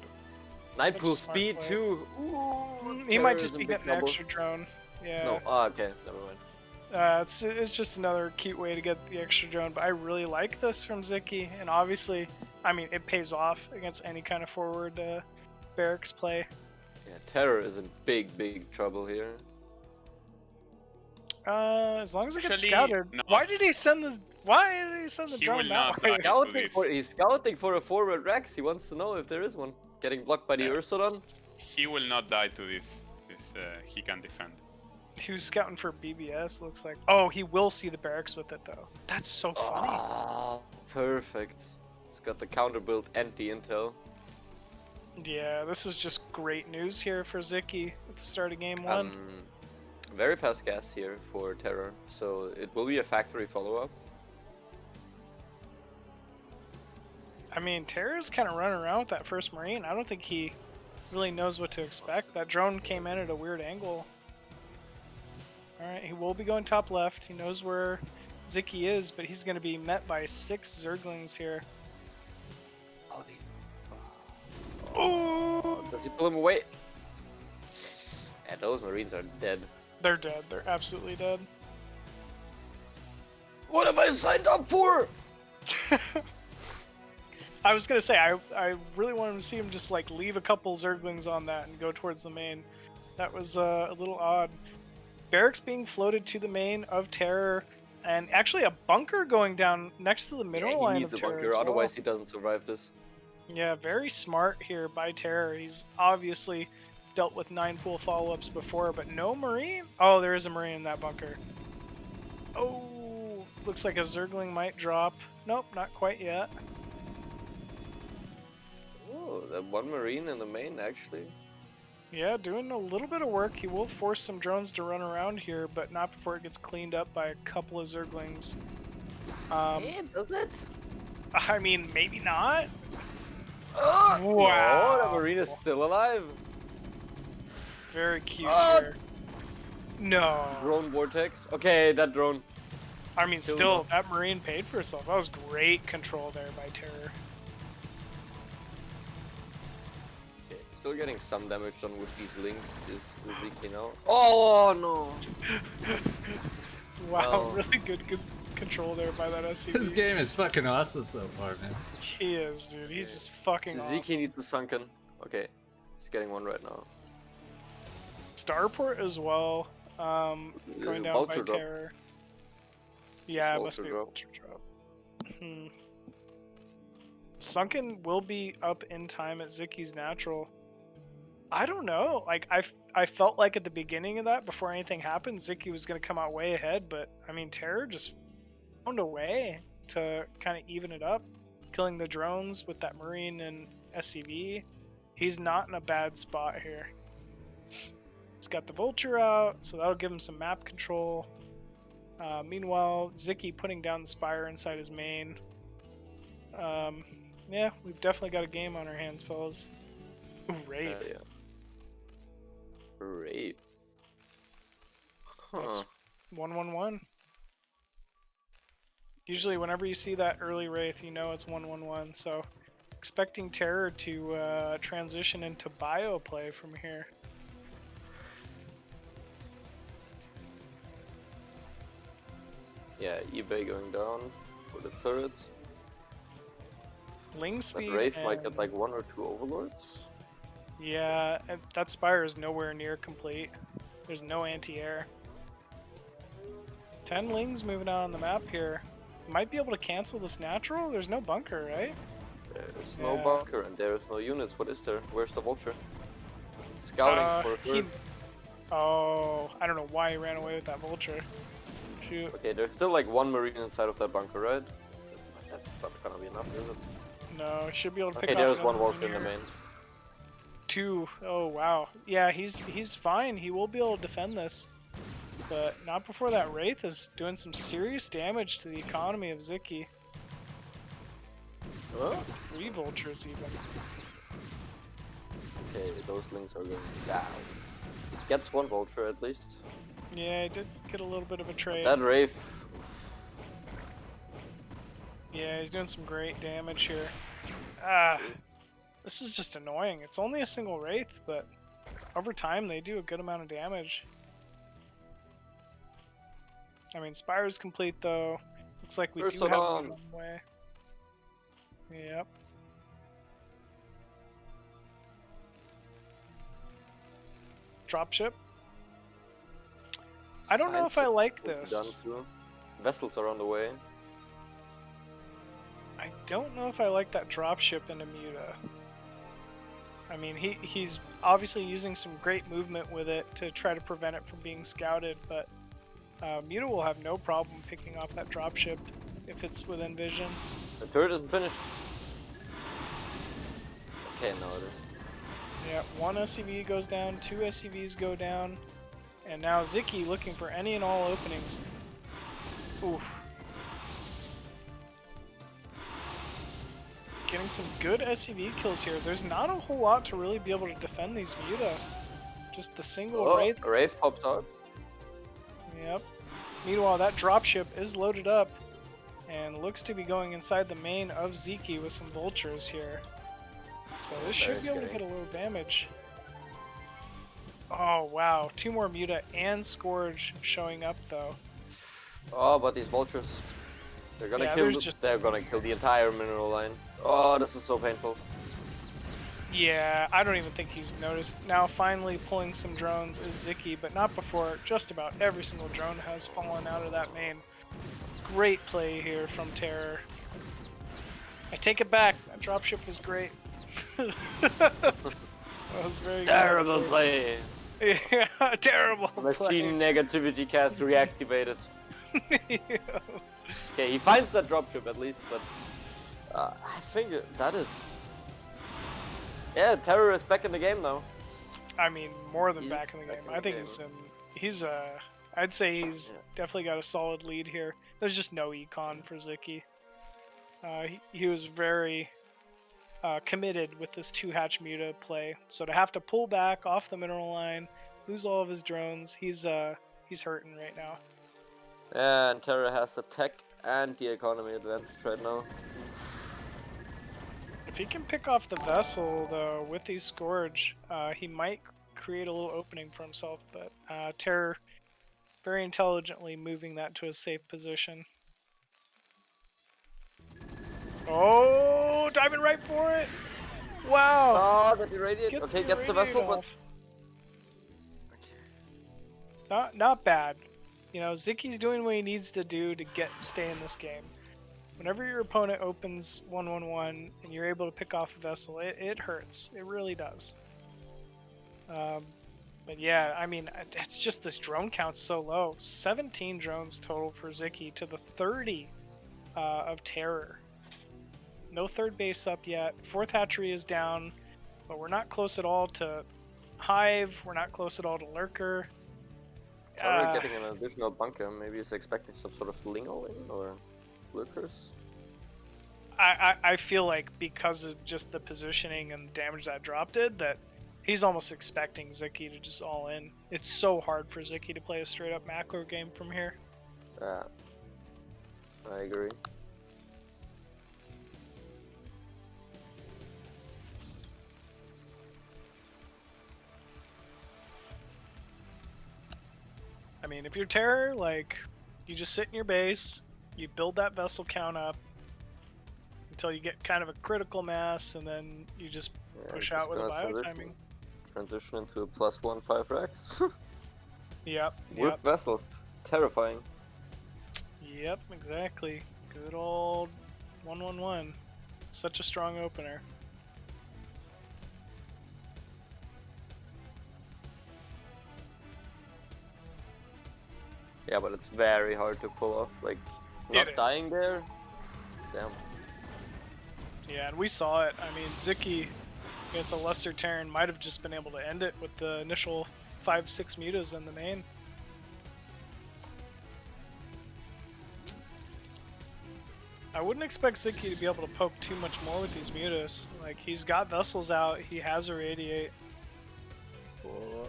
9 Such a pool smart speed play. too. Ooh, He might Terror just is in be big getting an trouble. extra drone. Yeah. No. Oh, okay. Never mind. It's just another cute way to get the extra drone, but I really like this from Sziky, and obviously, I mean, it pays off against any kind of forward barracks play. Yeah, Terror is in big trouble here. As long as it gets Actually, scouted. no. Why did he send this? Why did he send the He drone will that not way? die. He's scouting for a forward Rex. He wants to know if there is one. Getting blocked by the Yeah. Ursulon. He will not die to this. He can defend. He was scouting for BBS, looks like. Oh, he will see the barracks with it though. That's so funny. Ah, perfect. He's got the counter build and the intel. Yeah, this is just great news here for Sziky at the start of game 1. Very fast gas here for Terror, so it will be a factory follow-up. I mean, Terror's kind of running around with that first Marine. I don't think he really knows what to expect. That drone came in at a weird angle. Alright, he will be going top left. He knows where Sziky is, but he's going to be met by 6 Zerglings here. Oh! Does he pull him away? Yeah, those Marines are dead. They're dead. They're absolutely dead. What have I signed up for? I was going to say, I really wanted to see him just like leave a couple Zerglings on that and go towards the main. That was a little odd. Barracks being floated to the main of Terror, and actually a bunker going down next to the middle Yeah, he line needs of a Terror. bunker, as well. otherwise he doesn't survive this. Yeah, very smart here by Terror. He's obviously dealt with 9 pool follow-ups before, but no Marine? Oh, there is a Marine in that bunker. Oh, looks like a Zergling might drop. Nope, not quite yet. Oh, that one Marine in the main, actually. Yeah, doing a little bit of work. He will force some drones to run around here, but not before it gets cleaned up by a couple of Zerglings. Does it? I mean, maybe not. Oh, Wow. no, the Marine is still alive. Very cute Oh. here. No. Drone vortex. Okay, that drone. I mean, Still still, not. that Marine paid for itself. That was great control there by Terror. Okay, still getting some damage done with these links. Is Sziky now? Oh no! Wow, Oh. really good control there by that SCV. This game is fucking awesome so far, man. He is, dude. He's just fucking Sziky awesome. needs the sunken. Okay, he's getting one right now. Starport as well. Going down Vulture by drop. Terror. Yeah, it must Vulture be a drop. Vulture drop. Sunken will be up in time at Ziky's natural. I don't know. Like I felt like at the beginning of that, before anything happened, Sziky was going to come out way ahead. But I mean, Terror just found a way to kind of even it up, killing the drones with that Marine and SCV. He's not in a bad spot here. He's got the Vulture out, so that'll give him some map control. Meanwhile, Sziky putting down the Spire inside his main. Yeah, we've definitely got a game on our hands, fellas. Ooh, Wraith. Yeah. Great. Huh. That's 1-1-1. Usually, whenever you see that early Wraith, you know it's 1-1-1. So, expecting Terror to transition into bio play from here. Yeah, eBay going down for the turrets. Ling That speed. Wraith might and- get like 1 or 2 overlords. Yeah, and that Spire is nowhere near complete. There's no anti-air. 10 Lings moving out on the map here. Might be able to cancel this natural? There's no bunker, right? There's no Yeah. bunker and there's no units. What is there? Where's the Vulture? Scouting for a turret. Oh, I don't know why he ran away with that Vulture. Shoot. Okay, there's still like 1 Marine inside of that bunker, right? That's not gonna be enough, is it? No, should be able to pick Okay, off there's 1 another Vulture in the here. main. 2. Oh, wow. Yeah, he's fine. He will be able to defend this. But not before that Wraith is doing some serious damage to the economy of Sziky. Huh? 3 Vultures even. Okay, those links are going down. Gets 1 Vulture at least. Yeah, he did get a little bit of a trade. That Wraith. Yeah, he's doing some great damage here. Ah, this is just annoying. It's only a single Wraith, but over time they do a good amount of damage. I mean, Spire's complete though. Looks like we do have Ursulon. one way. Yep. Dropship. I don't know if I like Will be this. done too. Vessels are on the way. I don't know if I like that dropship into Muta. I mean, he's obviously using some great movement with it to try to prevent it from being scouted, but Muta will have no problem picking off that dropship if it's within vision. The turret isn't finished. Okay, no it is. Yeah, 1 SCV goes down, 2 SCVs go down, and now Sziky looking for any and all openings. Oof. Getting some good SCV kills here. There's not a whole lot to really be able to defend these Muta. Just the single Oh, Wraith. a Wraith pops out. Yep. Meanwhile, that dropship is loaded up and looks to be going inside the main of Sziky with some vultures here. So this should be able to scary. get a little damage. Oh wow, 2 more Muta and Scourge showing up though. Oh, but these vultures. They're gonna Yeah, kill there's the, just- they're gonna kill the entire mineral line. Oh, this is so painful. Yeah, I don't even think he's noticed. Now finally pulling some drones is Sziky, but not before just about every single drone has fallen out of that main. Great play here from Terror. I take it back. That dropship was great. That was very Terrible good. play. Yeah, terrible Machine play. negativity cast reactivated. Okay, he finds that dropship at least, but I think that is. Yeah, Terror is back in the game now. I mean, more than He's back in the back game. in I the think game. he's I'd say he's Yeah. definitely got a solid lead here. There's just no econ for Sziky. He was very committed with this 2-hatch muta play. So to have to pull back off the mineral line, lose all of his drones, he's hurting right now. And Terror has the tech and the economy advantage right now. If he can pick off the vessel though with these Scourge, he might create a little opening for himself. But Terror very intelligently moving that to a safe position. Oh, diving right for it! Wow! Oh, that irradiate. Get Okay, the gets the irradiate vessel, off. Not bad. You know, Zyky's doing what he needs to do to stay in this game. Whenever your opponent opens 1-1-1 and you're able to pick off a vessel, it hurts. It really does. But yeah, I mean, it's just this drone count's so low. 17 drones total for Sziky to the 30 of Terror. No third base up yet. Fourth hatchery is down, but we're not close at all to Hive. We're not close at all to Lurker. Terror getting an additional bunker. Maybe he's expecting some sort of lingo in or lurkers. I feel like because of just the positioning and the damage that drop did, that he's almost expecting Sziky to just all in. It's so hard for Sziky to play a straight up macro game from here. Yeah, I agree. I mean, if you're Terror, like, you just sit in your base, you build that vessel count up until you get kind of a critical mass, and then you just push out with a bio timing. Transition into a +1 5-Rex. Yep. Whip vessel. Terrifying. Yep, exactly. Good old 1-1-1. Such a strong opener. Yeah, but it's very hard to pull off. Like, not dying there. Damn. Yeah, and we saw it. I mean, Sziky against a lesser Terran might have just been able to end it with the initial 5-6 mutas in the main. I wouldn't expect Sziky to be able to poke too much more with these mutas. Like, he's got vessels out, he has irradiate. Cool.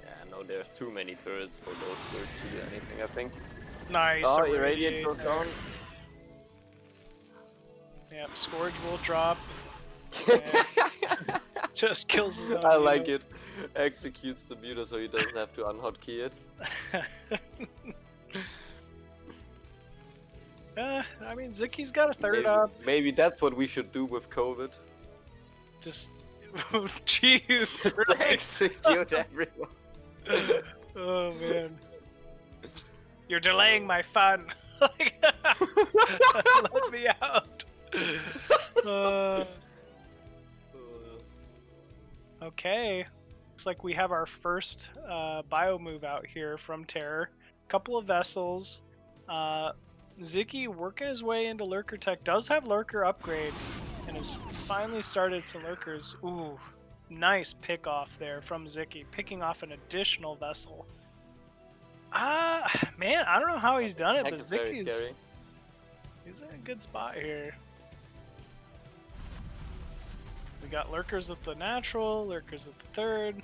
Yeah, no, there's too many turrets for those turrets to do anything, I think. Nice. Oh, irradiate goes down. Yep, Scourge will drop. Just kills his own I like muta. it. Executes the muta so he doesn't have to unhotkey it. I mean, Zyky's got a third Maybe, up. maybe that's what we should do with COVID. Just, jeez. Really? Execute everyone. Oh man, you're delaying my fun. Let me out. Okay, looks like we have our first bio move out here from Terror. Couple of vessels. Sziky working his way into Lurker Tech, does have Lurker upgrade, and has finally started some Lurkers. Ooh, nice pick off there from Sziky, picking off an additional vessel. Man, I don't know how he's done it, but Zyky's he's in a good spot here. We got Lurkers at the natural, Lurkers at the third.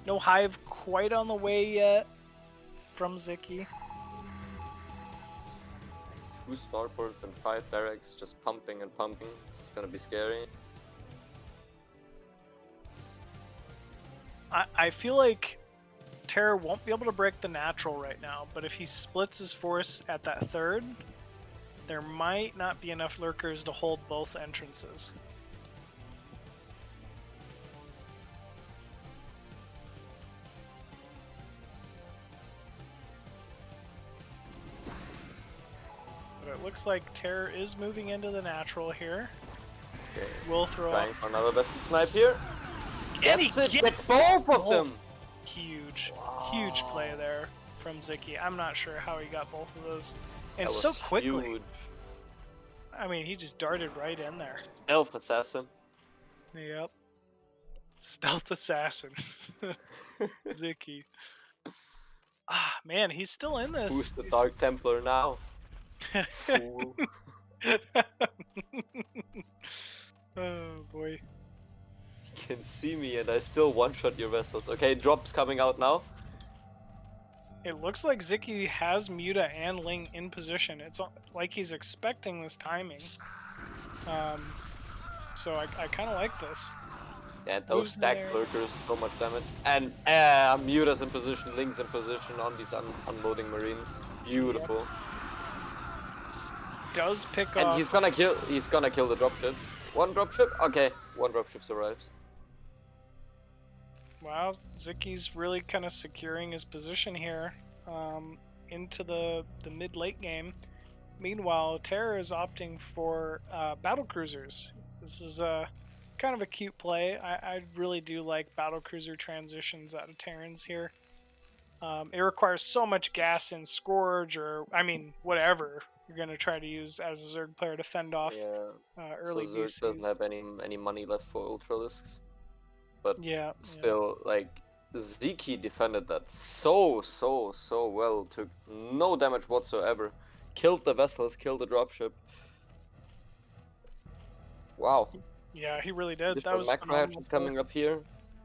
No Hive quite on the way yet from Sziky. 2 starports and 5 barracks just pumping and pumping. This is gonna be scary. I feel like Terror won't be able to break the natural right now, but if he splits his force at that third, there might not be enough Lurkers to hold both entrances. But it looks like Terror is moving into the natural here. Okay. Will throw Trying off. for another vessel snipe here. And Gets he it. gets Gets both of them. Huge, huge play there from Sziky. I'm not sure how he got both of those. And That so was quickly. huge. I mean, he just darted right in there. Stealth assassin. Yep. Stealth assassin. Sziky. Ah, man, he's still in this. Who's the He's- Dark Templar now? Fool. Oh boy. You can see me and I still one-shot your vessels. Okay, drops coming out now. It looks like Sziky has Muta and Ling in position. It's like he's expecting this timing. So I kind of like this. Yeah, those Moves in stacked there. lurkers, so much damage. And Muta's in position, Link's in position on these unloading marines. Beautiful. Does pick And off. he's gonna kill the dropship. One dropship? Okay, one dropship survives. Wow, Ziki's really kind of securing his position here into the mid-late game. Meanwhile, Terra is opting for battle cruisers. This is kind of a cute play. I really do like battle cruiser transitions out of Terrans here. It requires so much gas in Scourge, or I mean, whatever you're gonna try to use as a Zerg player to fend off early so Zerg VCs. doesn't have any money left for Ultralisks. But Yeah, still, like, Sziky defended that so well. Took no damage whatsoever. Killed the vessels, killed the dropship. Wow. yeah, he really did. That Different was macro phenomenal hatches play. coming up here.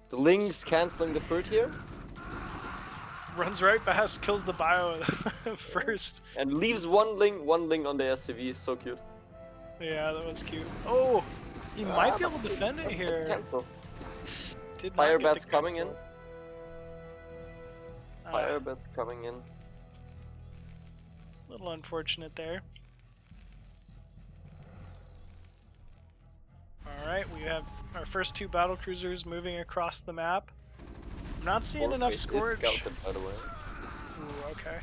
The Lynx canceling the third here. Runs right past, kills the bio first. And leaves one Ling on the SCV. So cute. Yeah, that was cute. Oh, he might be able to but defend it that's the here. cancel. Did not Fire get the bats coming in. cancel. Fire bats coming in. Little unfortunate there. Alright, we have our first two battle cruisers moving across the map. I'm not seeing Fourth enough base is Scourge. scouted, by the way. Ooh, okay.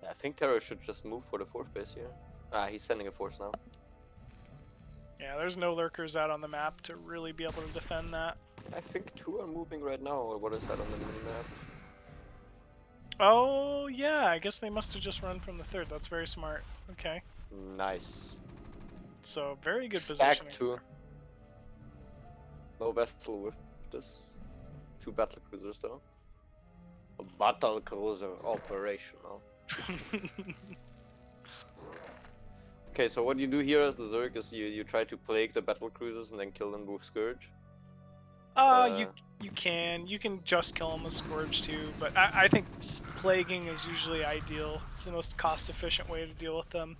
I think Terra should just move for the fourth base here. He's sending a force now. Yeah, there's no lurkers out on the map to really be able to defend that. I think two are moving right now, or what is that on the minimap? Oh, yeah, I guess they must have just run from the third. That's very smart. Okay. Nice. So, very good Stack positioning. two. No vessel with this. Two battle cruisers though. A battle cruiser operational. Okay, so what you do here as the Zerg is you try to plague the battle cruisers and then kill them with Scourge. You can just kill them with Scourge too, but I think plaguing is usually ideal. It's the most cost-efficient way to deal with them.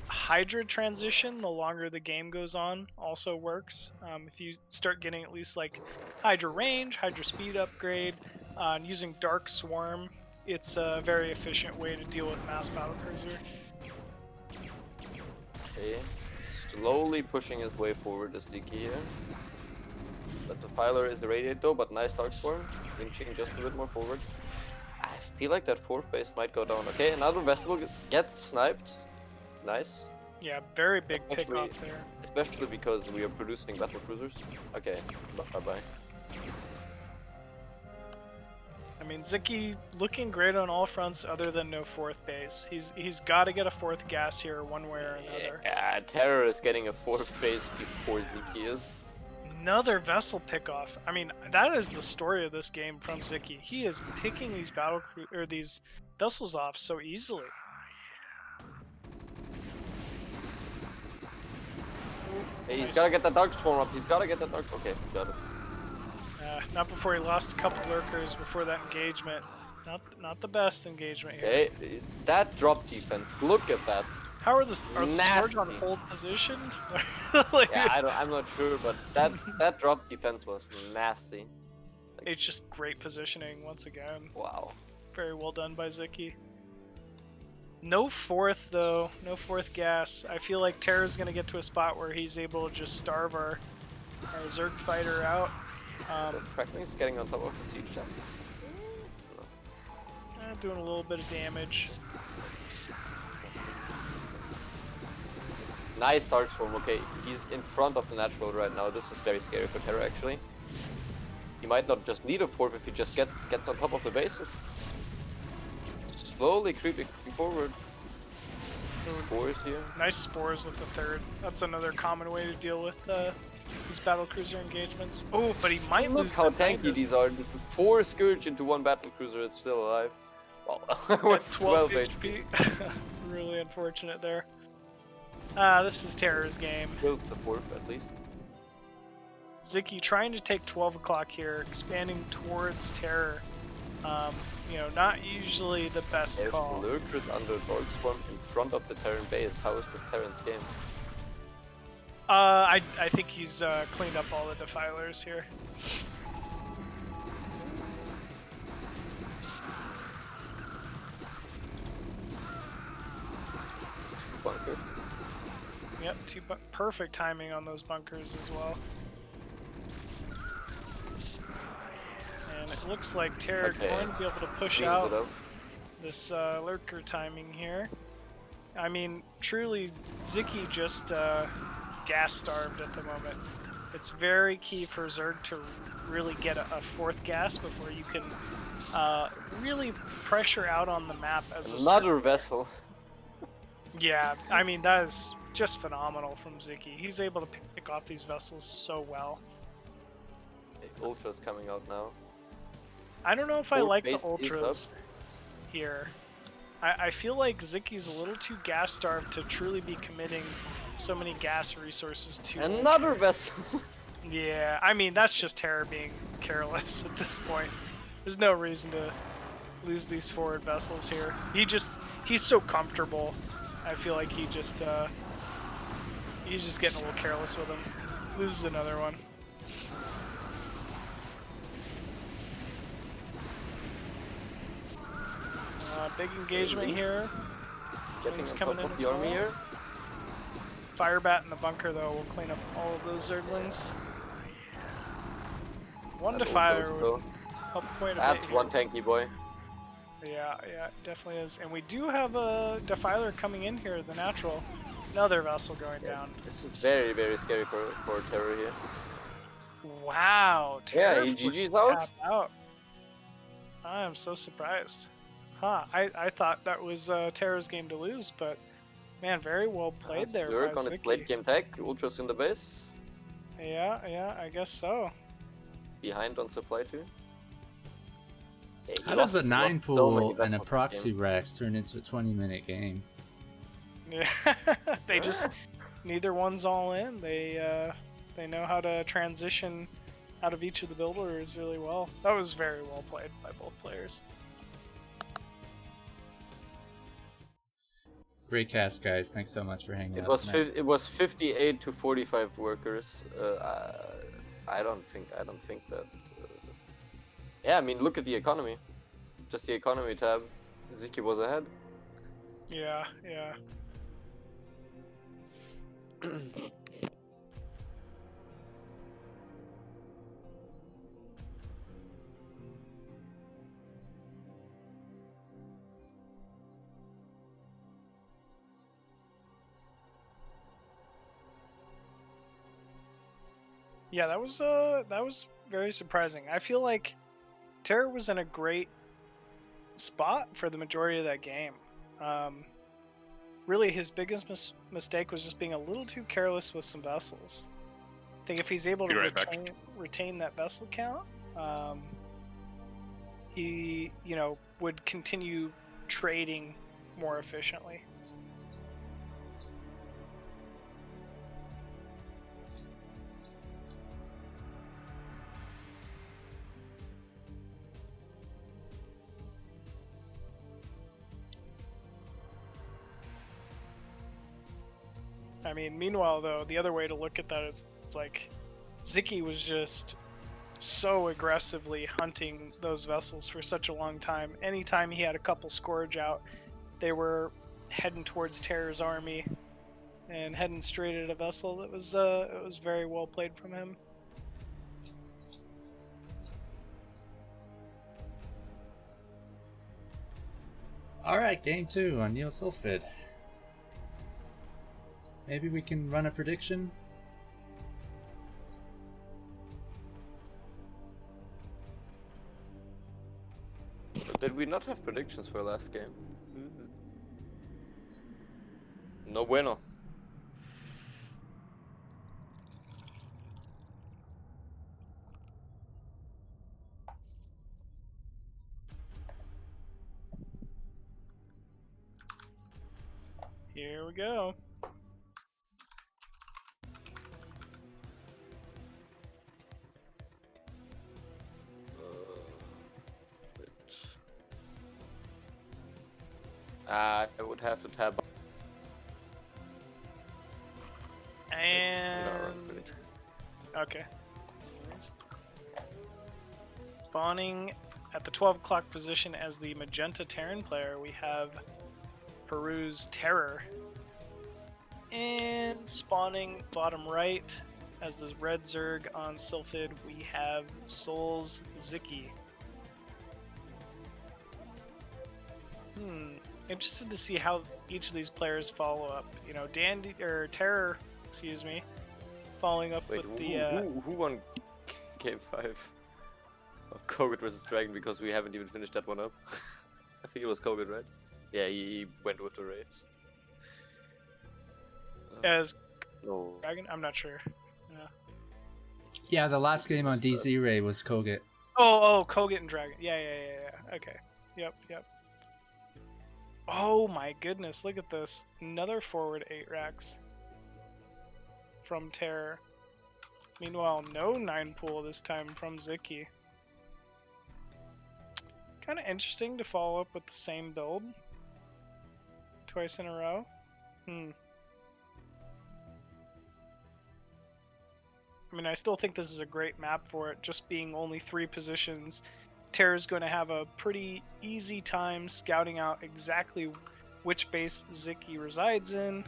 Hydra transition, the longer the game goes on, also works. If you start getting at least like Hydra range, Hydra speed upgrade, and using Dark Swarm, it's a very efficient way to deal with mass battle cruiser. Okay, slowly pushing his way forward is Sziky here. But the Filer is irradiated though, but nice Dark Swarm. Inching just a bit more forward. I feel like that fourth base might go down. Okay, another vessel gets sniped. Nice. Yeah, very big pick Actually- off there. Especially because we are producing battle cruisers. Okay, bye-bye. I mean, Sziky looking great on all fronts other than no fourth base. He's got to get a fourth gas here one way or another. Yeah, Terror is getting a fourth base before Sziky is. Another vessel pick-off. I mean, that is the story of this game from Sziky. He is picking these these vessels off so easily. Hey, he's gotta get that Dark Swarm up. He's gotta get that Dark. Okay, got it. Not before he lost a couple lurkers before that engagement. Not the best engagement here. Okay, that drop defense. Look at that. How are the Scourge on Nasty. hold position? Like, Yeah, I'm not sure, but that drop defense was nasty. it's just great positioning once again. Wow. Very well done by Sziky. No fourth though, no fourth gas. I feel like Terra's gonna get to a spot where he's able to just starve our Zerg fighter out. Crackling's getting on top of the siege chapter. Doing a little bit of damage. Nice start storm. Okay, he's in front of the natural right now. This is very scary for Terra actually. He might not just need a fourth if he just gets on top of the bases. Slowly creeping forward. Spores here. Nice spores at the third. That's another common way to deal with these battlecruiser engagements. Oh, but he might Look lose how the tanky Midas. these are. 4 Scourge into 1 battlecruiser. It's still alive. Well, with 12 HP. Really unfortunate there. This is Terror's game. Kills the fourth at least. Sziky trying to take 12 o'clock here, expanding towards Terror. You know, not usually the best There's call. lurkers under Dark Swarm in front of the Terran base. How is with Terran's game? I think he's cleaned up all the defilers here. Bunker. Yep, perfect timing on those bunkers as well. And it looks like Terra Okay. going to be able to push Cleans out it up. this lurker timing here. I mean, truly, Sziky just gas starved at the moment. It's very key for Zerg to really get a fourth gas before you can really pressure out on the map as a Another vessel. Yeah, I mean, that is just phenomenal from Sziky. He's able to pick off these vessels so well. Okay, Ultra's coming out now. I don't know if I Fourth like the base is ultras here. I feel like Zicky's a little too gas starved to truly be committing so many gas resources to Another vessel. Yeah, I mean, that's just Terra being careless at this point. There's no reason to lose these forward vessels here. He's so comfortable. I feel like he's just getting a little careless with him. Loses another one. Big engagement here. Getting He's on coming top in of as the army well. here. Firebat in the bunker though will clean up all of those Zerglings. One And defiler Ultras would go. help quite a That's bit. one tanky boy. Yeah, it definitely is. And we do have a defiler coming in here, the natural. Another vessel going down. This is very, very scary for Terror here. Wow. Yeah, Terra he would GG's out. tap out. I am so surprised. Huh, I thought that was Terra's game to lose, but man, very well played there Zerg by on its Sziky. late game tech. Ultras in the base. Yeah, I guess so. Behind on supply too. Yeah, he How does a lost 9 so pool many and a vessels this proxy game. Rex turn into a 20-minute game? Yeah, they just neither one's all in. They know how to transition out of each of the builders really well. That was very well played by both players. Great cast, guys. Thanks so much for hanging It out was tonight. it was 58 to 45 workers. I don't think that. Yeah, I mean, look at the economy. Just the economy tab. Sziky was ahead. Yeah. Yeah, that was very surprising. I feel like Terra was in a great spot for the majority of that game. Really, his biggest mistake was just being a little too careless with some vessels. I think if he's able to Be right back. retain that vessel count, he would continue trading more efficiently. I mean, meanwhile, though, the other way to look at that is it's like Sziky was just so aggressively hunting those vessels for such a long time. Anytime he had a couple Scourge out, they were heading towards Terror's army and heading straight at a vessel. It was very well played from him. Alright, game 2 on Neo Sylphid. maybe we can run a prediction. Did we not have predictions for last game? No bueno. Here we go. I would have to tab. And okay. Spawning at the 12 o'clock position as the magenta Terran player, we have Peru's Terror. And spawning bottom right as the red Zerg on Sylphid, we have Soul's Sziky. Interested to see how each of these players follow up. You know, Dandy or Terror, excuse me, following up Wait, with the. who won game 5 of Koget versus Dragon, because we haven't even finished that one up? I think it was Koget, right? Yeah, he went with the Raves. As No. Dragon? I'm not sure. Yeah. Yeah, the last game on DZ Ray was Koget. Oh, Koget and Dragon. Yeah. Okay. Yep. Oh my goodness, look at this. Another forward 8 racks from Terror. Meanwhile, no 9 pool this time from Sziky. Kind of interesting to follow up with the same build twice in a row. I mean, I still think this is a great map for it, just being only 3 positions. Terra's going to have a pretty easy time scouting out exactly which base Sziky resides in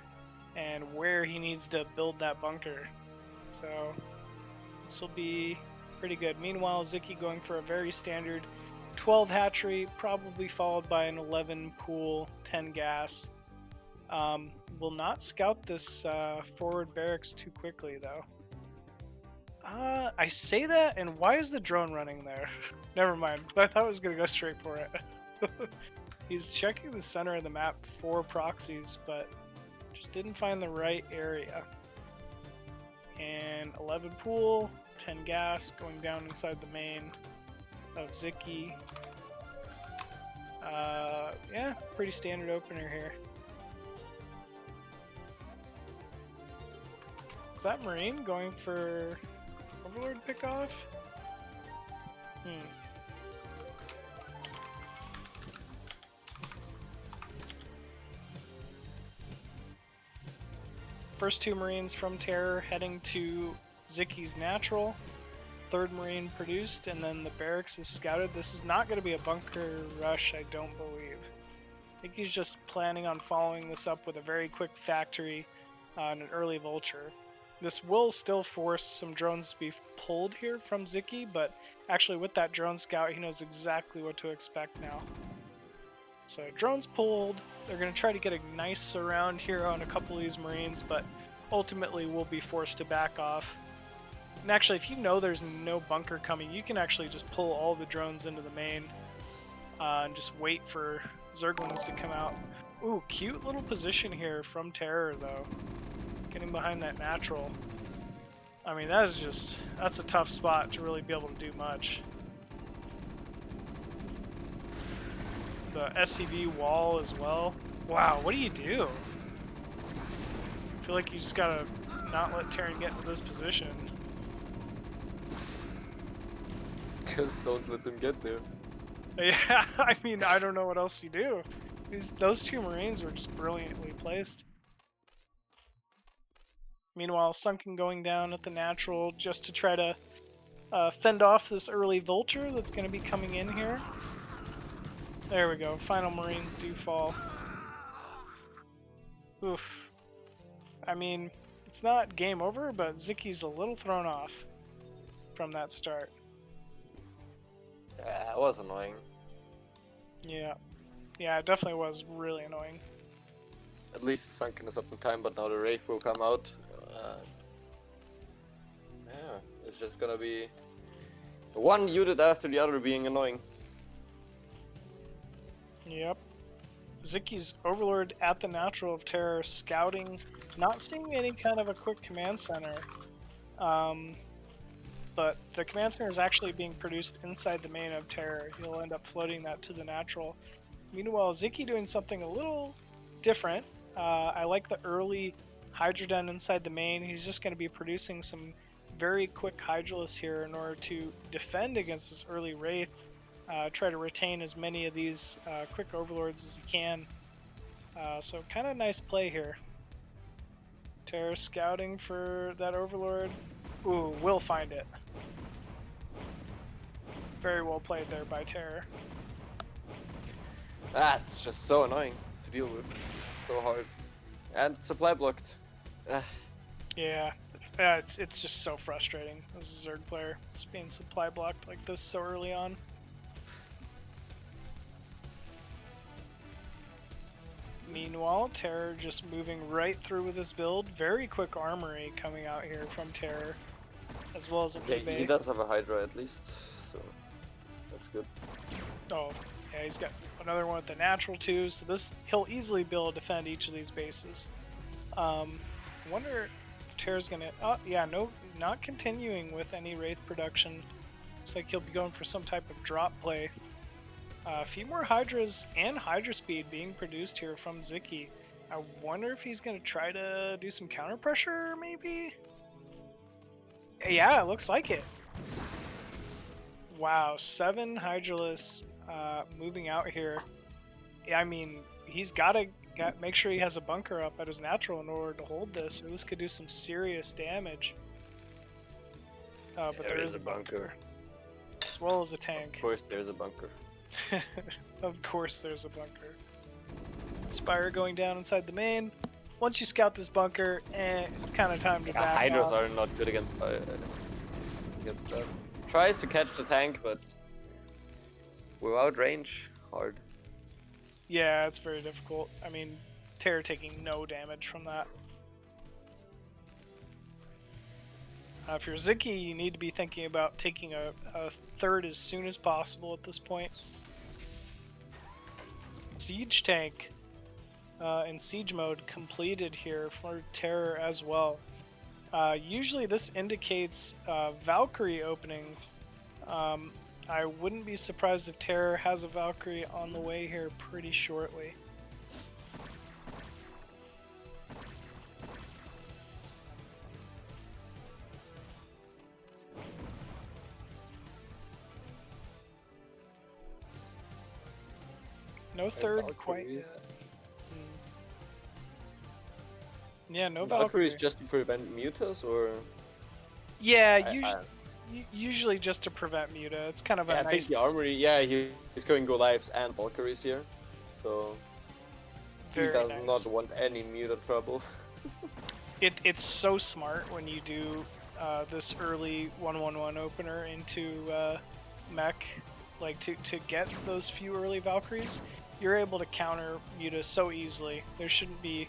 and where he needs to build that bunker. So this will be pretty good. Meanwhile, Sziky going for a very standard 12 hatchery, probably followed by an 11 pool, 10 gas. Will not scout this forward barracks too quickly, though. I say that, and why is the drone running there? Never mind. I thought I was going to go straight for it. He's checking the center of the map for proxies, but just didn't find the right area. And 11 pool, 10 gas, going down inside the main of Sziky. Yeah, pretty standard opener here. Is that Marine going for Overlord pickoff? First 2 Marines from Terror heading to Ziky's natural. 3rd Marine produced, and then the barracks is scouted. This is not going to be a bunker rush, I don't believe. I think he's just planning on following this up with a very quick factory and an early vulture. This will still force some drones to be pulled here from Sziky, but actually with that drone scout, he knows exactly what to expect now. So drones pulled. They're going to try to get a nice surround here on a couple of these Marines, but ultimately will be forced to back off. And actually, if you know there's no bunker coming, you can actually just pull all the drones into the main and just wait for Zerglings to come out. Ooh, cute little position here from Terror, though. Getting behind that natural. I mean, that's a tough spot to really be able to do much. The SCV wall as well. Wow, what do you do? I feel like you just gotta not let Terran get into this position. Just don't let them get there. Yeah, I mean, I don't know what else you do. Those 2 Marines were just brilliantly placed. Meanwhile, Sunken going down at the natural just to try to fend off this early vulture that's going to be coming in here. There we go. Final Marines do fall. Oof. I mean, it's not game over, but Ziky's a little thrown off from that start. Yeah, it was annoying. Yeah. Yeah, it definitely was really annoying. at least Sunken is up in time, but now the Wraith will come out. Yeah, it's just gonna be one unit after the other being annoying. Yep. Sziky's Overlord at the Natural of Terror, scouting, not seeing any kind of a quick command center. But the command center is actually being produced inside the main of Terror. He'll end up floating that to the Natural. Meanwhile, Sziky doing something a little different. I like the early Hydroden inside the main. He's just going to be producing some very quick Hydralisk here in order to defend against this early Wraith. Try to retain as many of these quick Overlords as he can. So kind of nice play here. Terror scouting for that Overlord. Ooh, will find it. Very well played there by Terror. That's just so annoying to deal with. It's so hard. And supply blocked. Yeah, it's just so frustrating as a Zerg player, just being supply blocked like this so early on. Meanwhile, Terror just moving right through with his build. Very quick armory coming out here from Terror, as well as an Yeah, eBay. he does have a Hydra at least, so that's good. Oh, yeah, he's got another one with the natural too, so this he'll easily be able to defend each of these bases. I wonder if Terror's gonna. Oh, yeah, no, not continuing with any Wraith production. Looks like he'll be going for some type of drop play. A few more Hydras and Hydra speed being produced here from Sziky. I wonder if he's gonna try to do some counter pressure, maybe? Yeah, it looks like it. Wow, 7 Hydralisks moving out here. Yeah, I mean, he's gotta make sure he has a bunker up at his natural in order to hold this, or this could do some serious damage. But there is a bunker. As well as a tank. Of course there's a bunker. Of course there's a bunker. Spire going down inside the main. Once you scout this bunker, it's kind of time to back Hydras off. are not good against that. Tries to catch the tank, but without range, hard. Yeah, it's very difficult. I mean, Terror taking no damage from that. If you're Sziky, you need to be thinking about taking a third as soon as possible at this point. Siege tank in siege mode completed here for Terror as well. Usually this indicates Valkyrie opening. I wouldn't be surprised if Terror has a Valkyrie on the way here pretty shortly. No third quite yet. Yeah, no Valkyrie. Valkyries just to prevent mutas, or? Yeah, usually just to prevent muta. It's kind of a I nice. think the armory. Yeah, he's going Goliaths and Valkyries here, so he Very does nice. not want any muta trouble. It's so smart when you do this early 1/1/1 opener into mech, like to get those few early Valkyries. You're able to counter muta so easily. There shouldn't be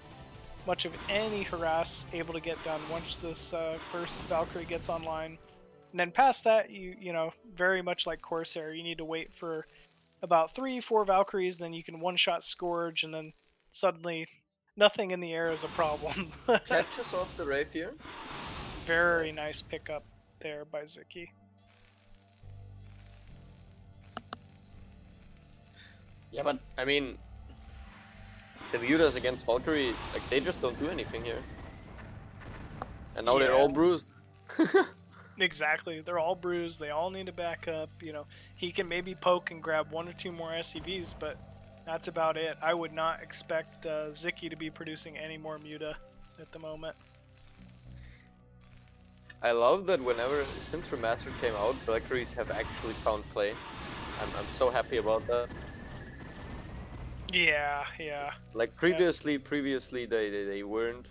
much of any harass able to get done once this first Valkyrie gets online. And then past that, you know, very much like Corsair, you need to wait for about 3-4 Valkyries, then you can one-shot Scourge, and then suddenly nothing in the air is a problem. Catches off the Wraith here. Very nice pickup there by Sziky. Yeah, but I mean, the mutas against Valkyrie, like they just don't do anything here. And now they're all bruised. Exactly. They're all bruised. They all need to back up. You know, he can maybe poke and grab 1 or 2 more SCVs, but that's about it. I would not expect Sziky to be producing any more muta at the moment. I love that since Remastered came out, Valkyries have actually found play. I'm so happy about that. Yeah, yeah. Like previously they weren't,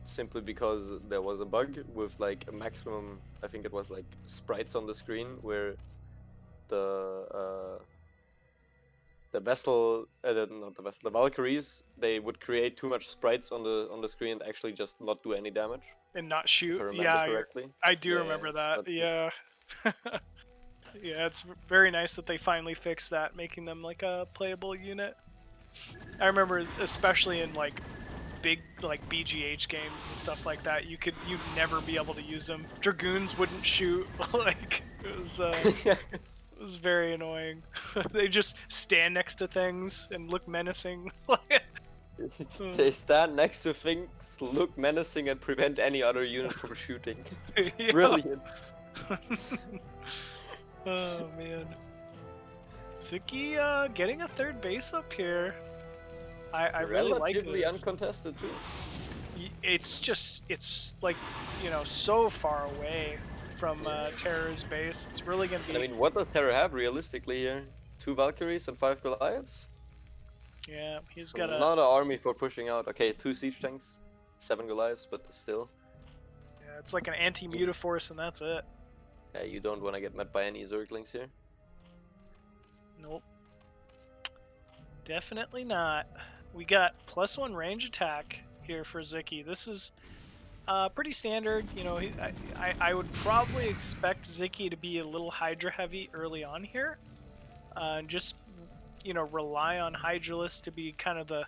simply because there was a bug with like a maximum, I think it was like sprites on the screen where the the vessel, not the vessel, the Valkyries, they would create too much sprites on the screen and actually just not do any damage. And not If shoot. I remember Yeah, correctly. I do Yeah, remember that. but- Yeah. Yeah, it's very nice that they finally fixed that, making them like a playable unit. I remember, especially in like big like BGH games and stuff like that, you'd never be able to use them. Dragoons wouldn't shoot. Like it was very annoying. They just stand next to things and look menacing. They stand next to things, look menacing, and prevent any other unit from shooting. Yeah. Brilliant. Oh man. Sziky getting a third base up here. I really like Relatively this. uncontested too. It's like, you know, so far away from Terror's base. It's really gonna be. And I mean, what does Terror have realistically here? 2 Valkyries and 5 Goliaths? Yeah, he's So got a. not an army for pushing out. Okay, 2 siege tanks, 7 Goliaths, but still. Yeah, it's like an anti-mutaforce, and that's it. Yeah, you don't want to get met by any Zerglings here. Nope. Definitely not. We got +1 range attack here for Sziky. This is pretty standard. You know, I would probably expect Sziky to be a little Hydra heavy early on here. Just, you know, rely on Hydralisk to be kind of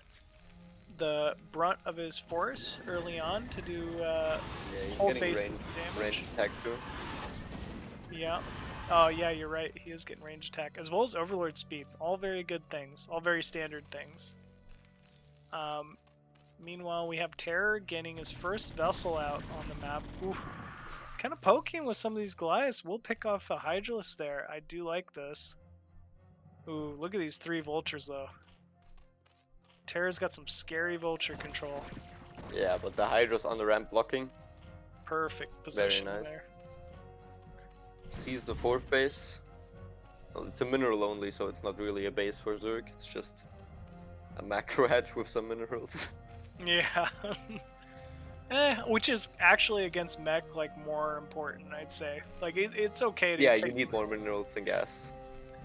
the brunt of his force early on to do Yeah, he's whole getting base damage. range attack too. Yeah. Oh yeah, you're right. He is getting range attack as well as Overlord speed. All very good things. All very standard things. Meanwhile, we have Terror getting his first vessel out on the map. Oof. Kind of poking with some of these Goliaths. We'll pick off a Hydralisk there. I do like this. Ooh, look at these 3 vultures though. Terror's got some scary vulture control. Yeah, but the Hydra's on the ramp blocking. Perfect position nice. there. Sees the 4th base. Well, it's a mineral only, so it's not really a base for Zerg. It's just a macro hedge with some minerals. Yeah. Which is actually against mech like more important, I'd say. Like it's okay to Yeah, take... you need more minerals than gas.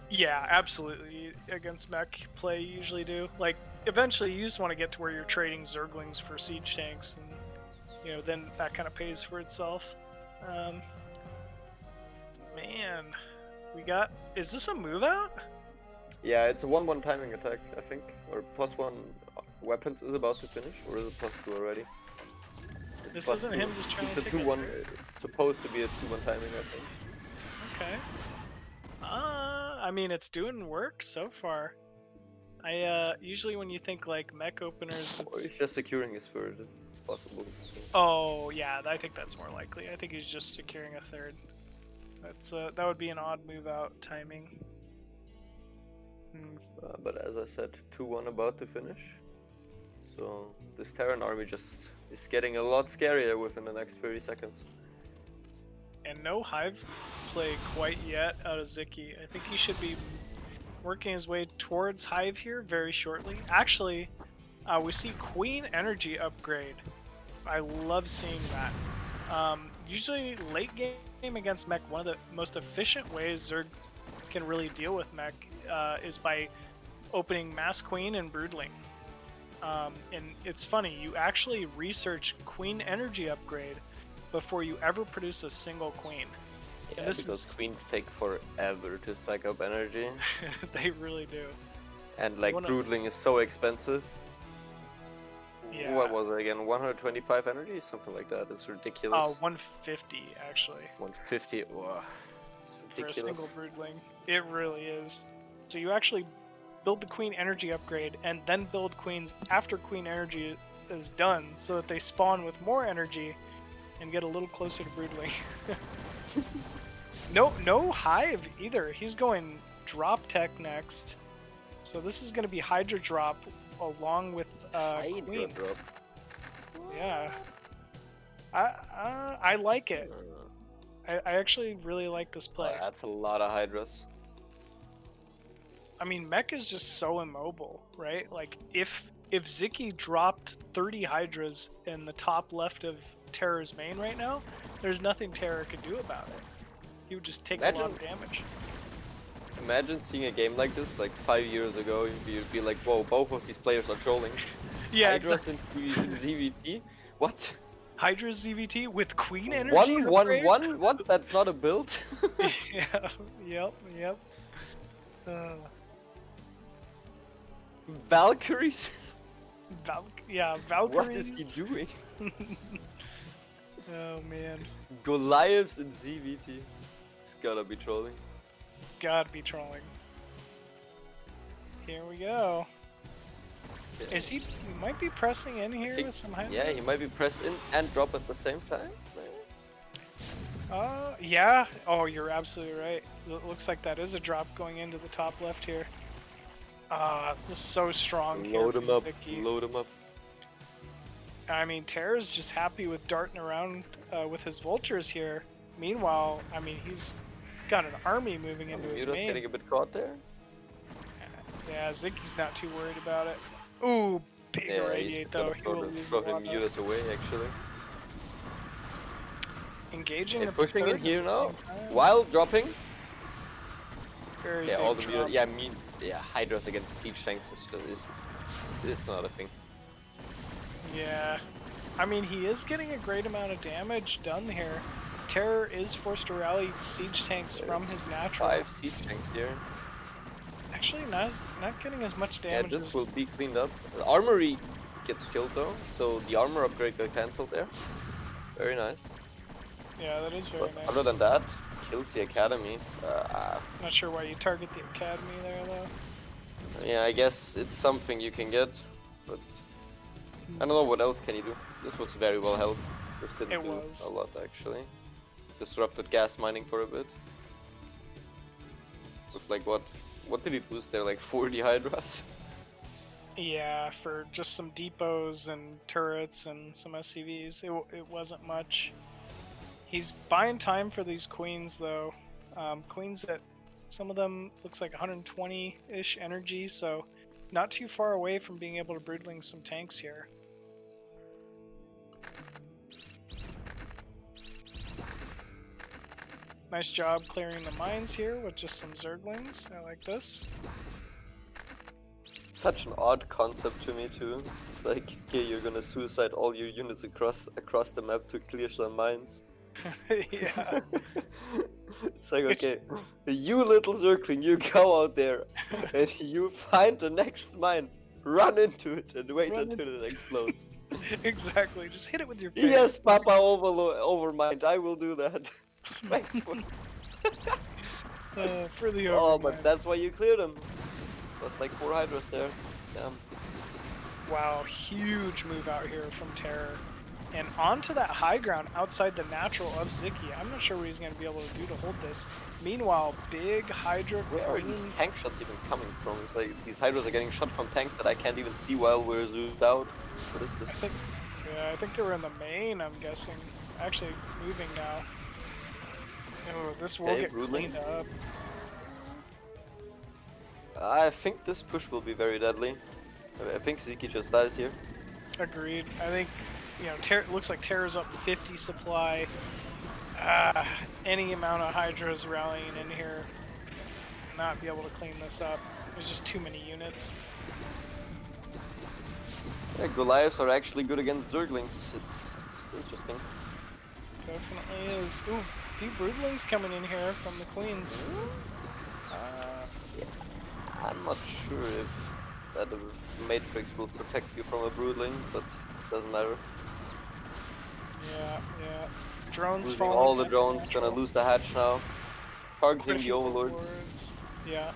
Yeah, absolutely. Against mech play you usually do. Like eventually you just want to get to where you're trading Zerglings for siege tanks, and you know, then that kind of pays for itself. Man, we got... Is this a move out? Yeah, it's a 1-1 timing attack, I think. Or +1 weapons is about to finish, or is it +2 already? It's This +2. isn't him just trying It's to a take 2-1. it. It's supposed to be a 2-1 timing, I think. Okay. I mean, it's doing work so far. I usually when you think like mech openers, Or it's... he's just securing his 3rd. It's possible. Oh yeah, I think that's more likely. I think he's just securing a 3rd. That's that would be an odd move out timing. But as I said, 2-1 about to finish. So this Terran army just is getting a lot scarier within the next 30 seconds. And no Hive play quite yet out of Sziky. I think he should be working his way towards Hive here very shortly. Actually, we see Queen Energy upgrade. I love seeing that. Usually late game against mech, one of the most efficient ways Zerg can really deal with mech is by opening Mass Queen and Broodling. And it's funny, you actually research Queen Energy upgrade before you ever produce a single queen. Yeah, this because is... queens take forever to psych up energy. They really do. And like broodling is so expensive. Yeah. What was it again? 125 energy? Something like that. It's ridiculous. 150 actually. 150. Wow. It's ridiculous. For a single broodling. It really is. So you actually build the queen energy upgrade and then build queens after queen energy is done so that they spawn with more energy and get a little closer to broodling. No Hive either. He's going drop tech next. So this is going to be Hydra drop along with Hydra Queen. drop. Yeah. I like it. I actually really like this play. That's a lot of Hydras. I mean, mech is just so immobile, right? Like, if Sziky dropped 30 Hydras in the top left of Terror's main right now, there's nothing Terror could do about it. He would just take a lot of damage. Imagine seeing a game like this like 5 years ago. You'd be like, whoa, both of these players are trolling. Yeah, Hydra's exactly. in ZVT? What? Hydra ZVT with Queen energy upgrade? 1-1-1? What? That's not a build? Yeah, yep. Valkyries? Valkyries. What is he doing? Oh man, Goliaths in ZVT. It's gotta be trolling. gotta be trolling. Here we go. Yeah. Is he might be pressing in here with some high? Yeah, he might be pressed in and drop at the same time. Yeah. Oh, you're absolutely right. Looks like that is a drop going into the top left here. This is so strong here Load from him up. Sziky. Load him up. I mean, Terra's just happy with darting around with his vultures here. Meanwhile, I mean, he's got an army moving into his Muta's main. getting a bit caught there. Yeah, Zicky's not too worried about it. Ooh, big Yeah, radiate he's though. gonna He will lose a throw lot him of- Mutas away actually. Engaging And at the pushing in third here at the now. same time. While dropping. Very Yeah, big all the drop. Mutas. Yeah, I mean, yeah, Hydras against siege tanks it's not a thing. Yeah. I mean, he is getting a great amount of damage done here. Terror is forced to rally siege tanks from his natural. 5 siege tanks here. Actually, not getting as much Yeah, damage this as... will be cleaned up. The armory gets killed though, so the armor upgrade got cancelled there. Very nice. Yeah, that is very But nice. other than that, kills the academy. Not sure why you target the academy there, though. Yeah, I guess it's something you can get, but I don't know what else can you do. This was very well held. This didn't It do was. a lot actually. Disrupted gas mining for a bit. With like what did he lose there? Like 40 Hydras? Yeah, for just some depots and turrets and some SCVs. It wasn't much. He's buying time for these queens, though. Queens at some of them looks like 120-ish energy, so not too far away from being able to broodling some tanks here. Nice job clearing the mines here with just some Zerglings. I like this. Such an odd concept to me too. It's like, okay, you're gonna suicide all your units across the map to clear some mines. Yeah. It's like, okay, you little Zergling, you go out there and you find the next mine, run into it and wait until it explodes. Exactly. Just hit it with your face. Yes, Papa Overmind, I will do that. Thanks for... For the Oh, overmind. but that's why you cleared them. That's like 4 Hydras there. Damn. Wow, huge move out here from Terror. And onto that high ground outside the natural of Sziky. I'm not sure what he's going to be able to do to hold this. Meanwhile, big Hydra Where are these Queen... tank shots even coming from? It's like these Hydras are getting shot from tanks that I can't even see while we're zoomed out. What is this? I think they were in the main, I'm guessing. Actually, moving now. Oh, this will Okay, get broodling. cleaned up. I think this push will be very deadly. I think Sziky just dies here. Agreed. I think, you know, looks like Terror's up 50 supply. Any amount of Hydras rallying in here, not be able to clean this up. There's just too many units. Yeah, Goliaths are actually good against Zerglings. It's interesting. Definitely is. Ooh, a few Broodlings coming in here from the Queens. Yeah. I'm not sure if that Matrix will protect you from a Broodling, but doesn't matter. Yeah. Drones Losing falling. all the back drones, natural. gonna lose the hatch now. Quite a Targeting the few Overlords. Overlords. Yeah.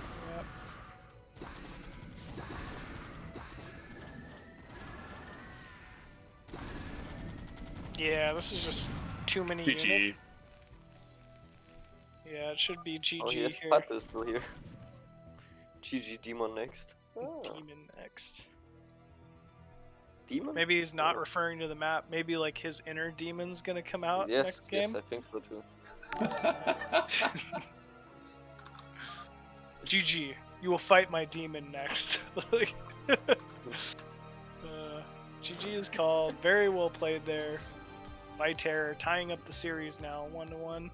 Yeah, this is just too many GG. units. Yeah, it should be GG Oh, yes, here. Pato is still here. GG Demon next. Demon next. Demon? Maybe he's not referring to the map. Maybe like his inner demon's gonna come out Yes, next game. yes, I think so too. GG. You will fight my demon next. GG is called. Very well played there by Terror, tying up the series now 1-1.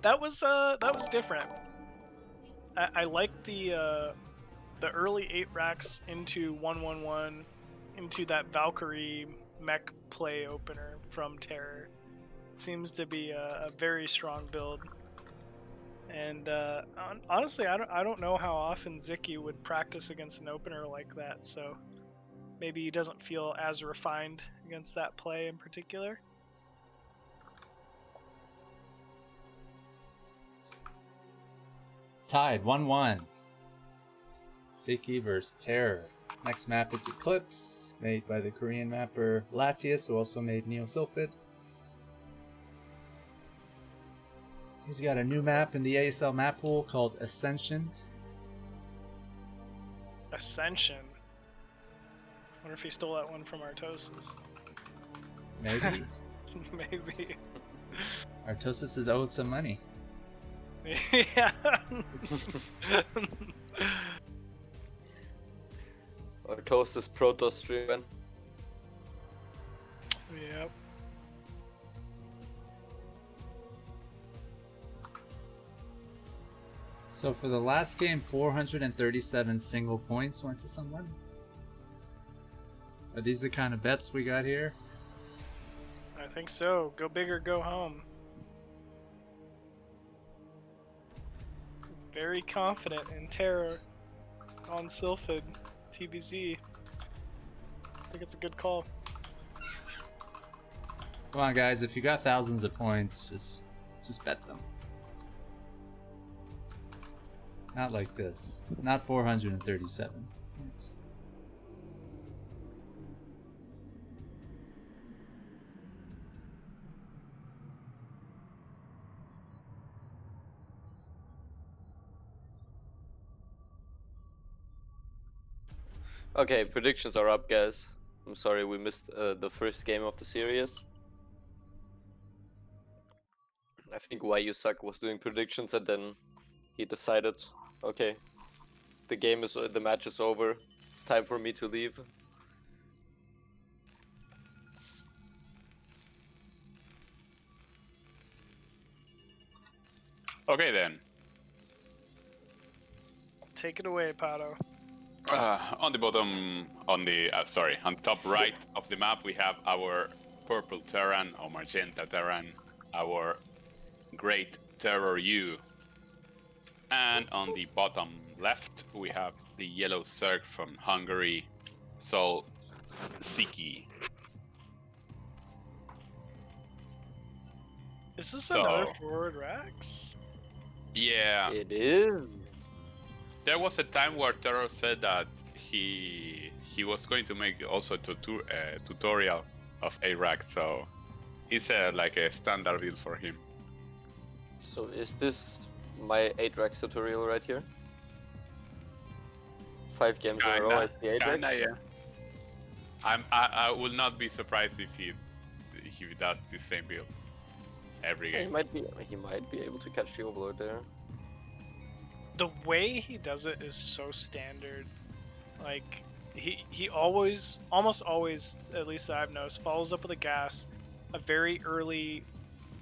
That was different. I like the early 8 racks into 111 into that Valkyrie mech play opener from Terror. It seems to be a very strong build. And honestly, I don't know how often Sziky would practice against an opener like that, so maybe he doesn't feel as refined against that play in particular. Tied 1-1. Sziky vs. Terror. Next map is Eclipse, made by the Korean mapper Latius, who also made Neo Sylphid. He's got a new map in the ASL map pool called Ascension. Ascension. Wonder if he stole that one from Artosis. Maybe. Maybe. Artosis is owed some money. Yeah. Artosis Proto streaming. Yep. So for the last game, 437 single points went to someone. Are these the kind of bets we got here? I think so. Go big or go home. Very confident in Terror on Sylphid TBZ. I think it's a good call. Come on, guys! If you got thousands of points, just bet them. Not like this. Not 437 points. Okay, predictions are up, guys. I'm sorry we missed the first game of the series. I think WorstZerg was doing predictions and then he decided, okay, the match is over. It's time for me to leave. Okay then. Take it away, Pato. On the bottom, on top right of the map, we have our purple Terran or magenta Terran, our great Terror U. And on the bottom left, we have the yellow Zerg from Hungary, so Sziky. Is this So- another forward Rax? Yeah, It is. there was a time where Terror said that he was going to make also a tutorial of ARAC, so it's like a standard build for him. So is this my 8-Rax tutorial right here? 5 games in a row at the 8-Rax? Kinda, yeah. I will not be surprised if he does the same build every He game. might be able to catch the overload there. The way he does it is so standard. Like he always, almost always, at least that I've noticed, follows up with a gas, a very early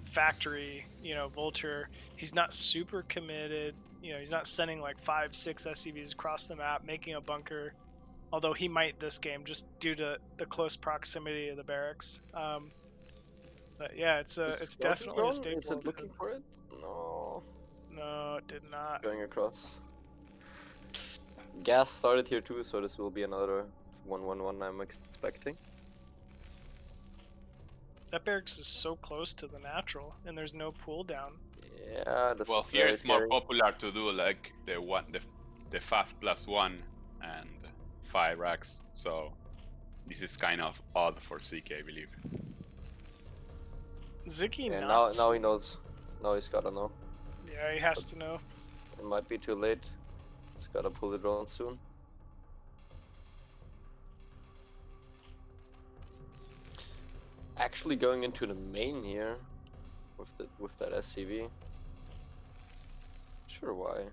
factory, vulture. He's not super committed. He's not sending like 5-6 SCVs across the map, making a bunker. Although he might this game just due to the close proximity of the barracks. But yeah, it's definitely a staple. Is it looking for it? No. No, it did not. Going across. Gas started here too, so this will be another 1-1-1 I'm expecting. That barracks is so close to the natural, and there's no pull down. Yeah, that's Well, here very it's more scary. popular to do like the fast +1 and 5 racks, so this is kind of odd for Sziky, I believe. Sziky Yeah, not. now he knows. Now he's gotta know. Yeah, he has to know. It might be too late. He's gotta pull the drone soon. Actually going into the main here with that SCV. Sure why.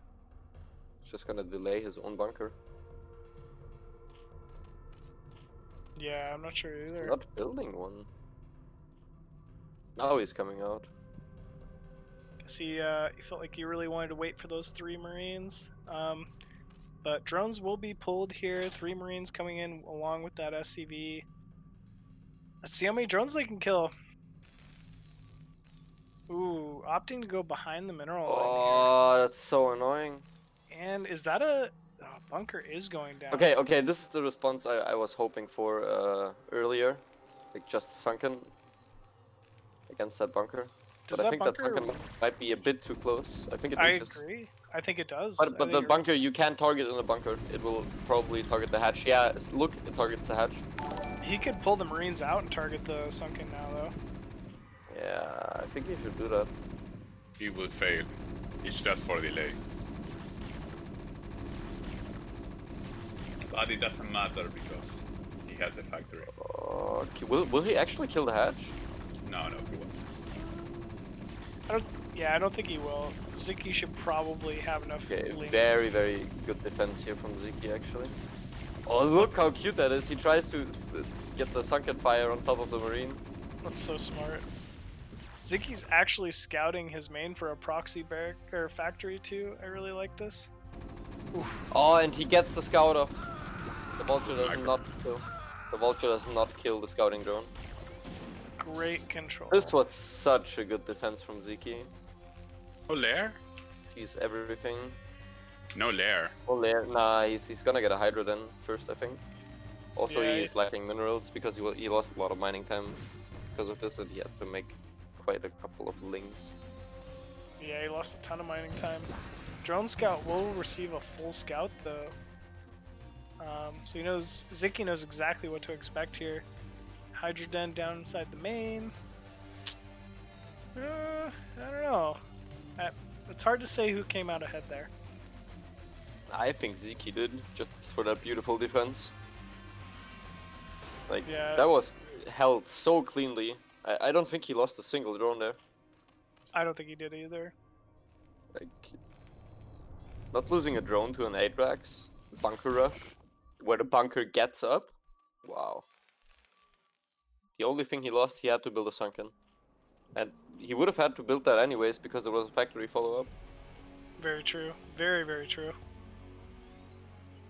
He's just gonna delay his own bunker. Yeah, I'm not sure He's either. not building one. Now he's coming out. Guess he felt like he really wanted to wait for those 3 Marines. But drones will be pulled here. 3 Marines coming in along with that SCV. Let's see how many drones they can kill. Ooh, opting to go behind the mineral line Oh, that's so annoying. here. And is that a bunker is going down? Okay, this is the response I was hoping for earlier. Like just sunken against that bunker. Does But I that think bunker? that sunken might be a bit too close. I think it I reaches. agree. I think it does. But I the think you're right. bunker, you can't target in the bunker. It will probably target the hatch. Yeah, look, it targets the hatch. He could pull the Marines out and target the sunken now, though. Yeah, I think he should do that. He will fail. It's just for delay. But it doesn't matter because he has a factory. Will he actually kill the hatch? No, he won't. I don't think he will. Sziky should probably have enough. Okay, links. very, very good defense here from Sziky, actually. Oh, look how cute that is. He tries to get the sunken fire on top of the Marine. That's so smart. Sziky's actually scouting his main for a proxy barrack or factory too. I really like this. Oof. Oh, and he gets the scout off. The vulture does not kill. The vulture does not kill the scouting drone. Great control. This was such a good defense from Sziky. Oh, lair? Sees everything. No lair. Oh, there. Nah, he's gonna get a Hydra then first, I think. Also, Yeah, he's lacking minerals because he lost a lot of mining time because of this, and he had to make quite a couple of links. Yeah, he lost a ton of mining time. Drone scout will receive a full scout though. So Sziky knows exactly what to expect here. Hydra den down inside the main. I don't know. It's hard to say who came out ahead there. I think Sziky did, just for that beautiful defense. Like, Yeah. that was held so cleanly. I don't think he lost a single drone there. I don't think he did either. Like, not losing a drone to an 8-rax, bunker rush, where the bunker gets up. Wow. The only thing he lost, he had to build a sunken. And he would have had to build that anyways because there was a factory follow-up. Very true. Very, very true.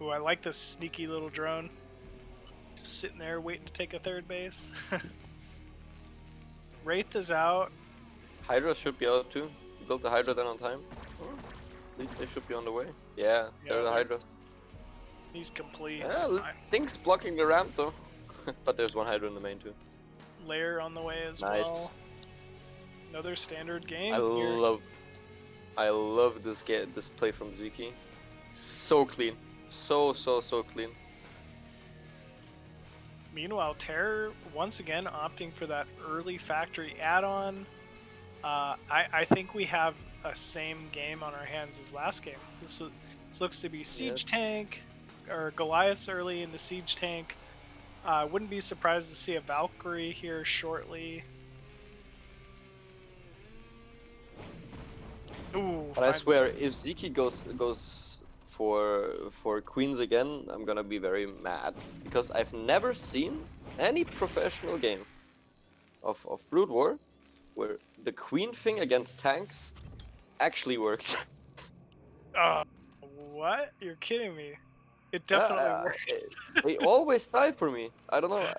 Ooh, I like this sneaky little drone. Just sitting there waiting to take a third base. Wraith is out. Hydra should be out too. You built the Hydra then on time. At least they should be on the way. Yeah, they're the Hydra. He's complete. Yeah, Link's blocking the ramp though. But there's one Hydra in the main too. Lair on the way as Nice. well. Another standard game. I love this play from Sziky. So clean. So clean. Meanwhile, Terror once again opting for that early factory add-on. I think we have a same game on our hands as last game. This looks to be siege tank, or Goliath's early into siege tank. Wouldn't be surprised to see a Valkyrie here shortly. Ooh, But I swear, if Sziky goes for queens again, I'm gonna be very mad because I've never seen any professional game of Brood War where the queen thing against tanks actually worked. What? You're kidding me. It definitely works. They always die for me. I don't know.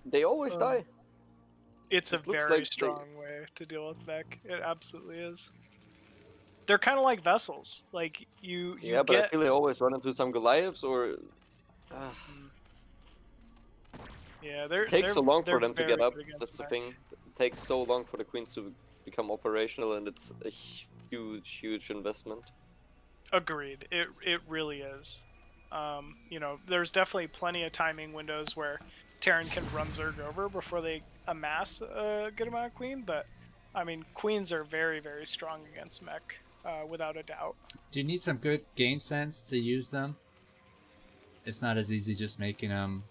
They always die. It's a It looks very like strong way to deal with mech. It absolutely is. They're kind of like vessels. Like you Yeah, but I get. feel they always run into some Goliaths or. Yeah, they're. It takes so long for them to very get up. good against That's the mech. thing. It takes so long for the queens to become operational, and it's a huge investment. Agreed. It really is. There's definitely plenty of timing windows where Terran can run Zerg over before they amass a good amount of queen, but I mean, queens are very, very strong against mech, without a doubt. Do you need some good game sense to use them? It's not as easy just making them,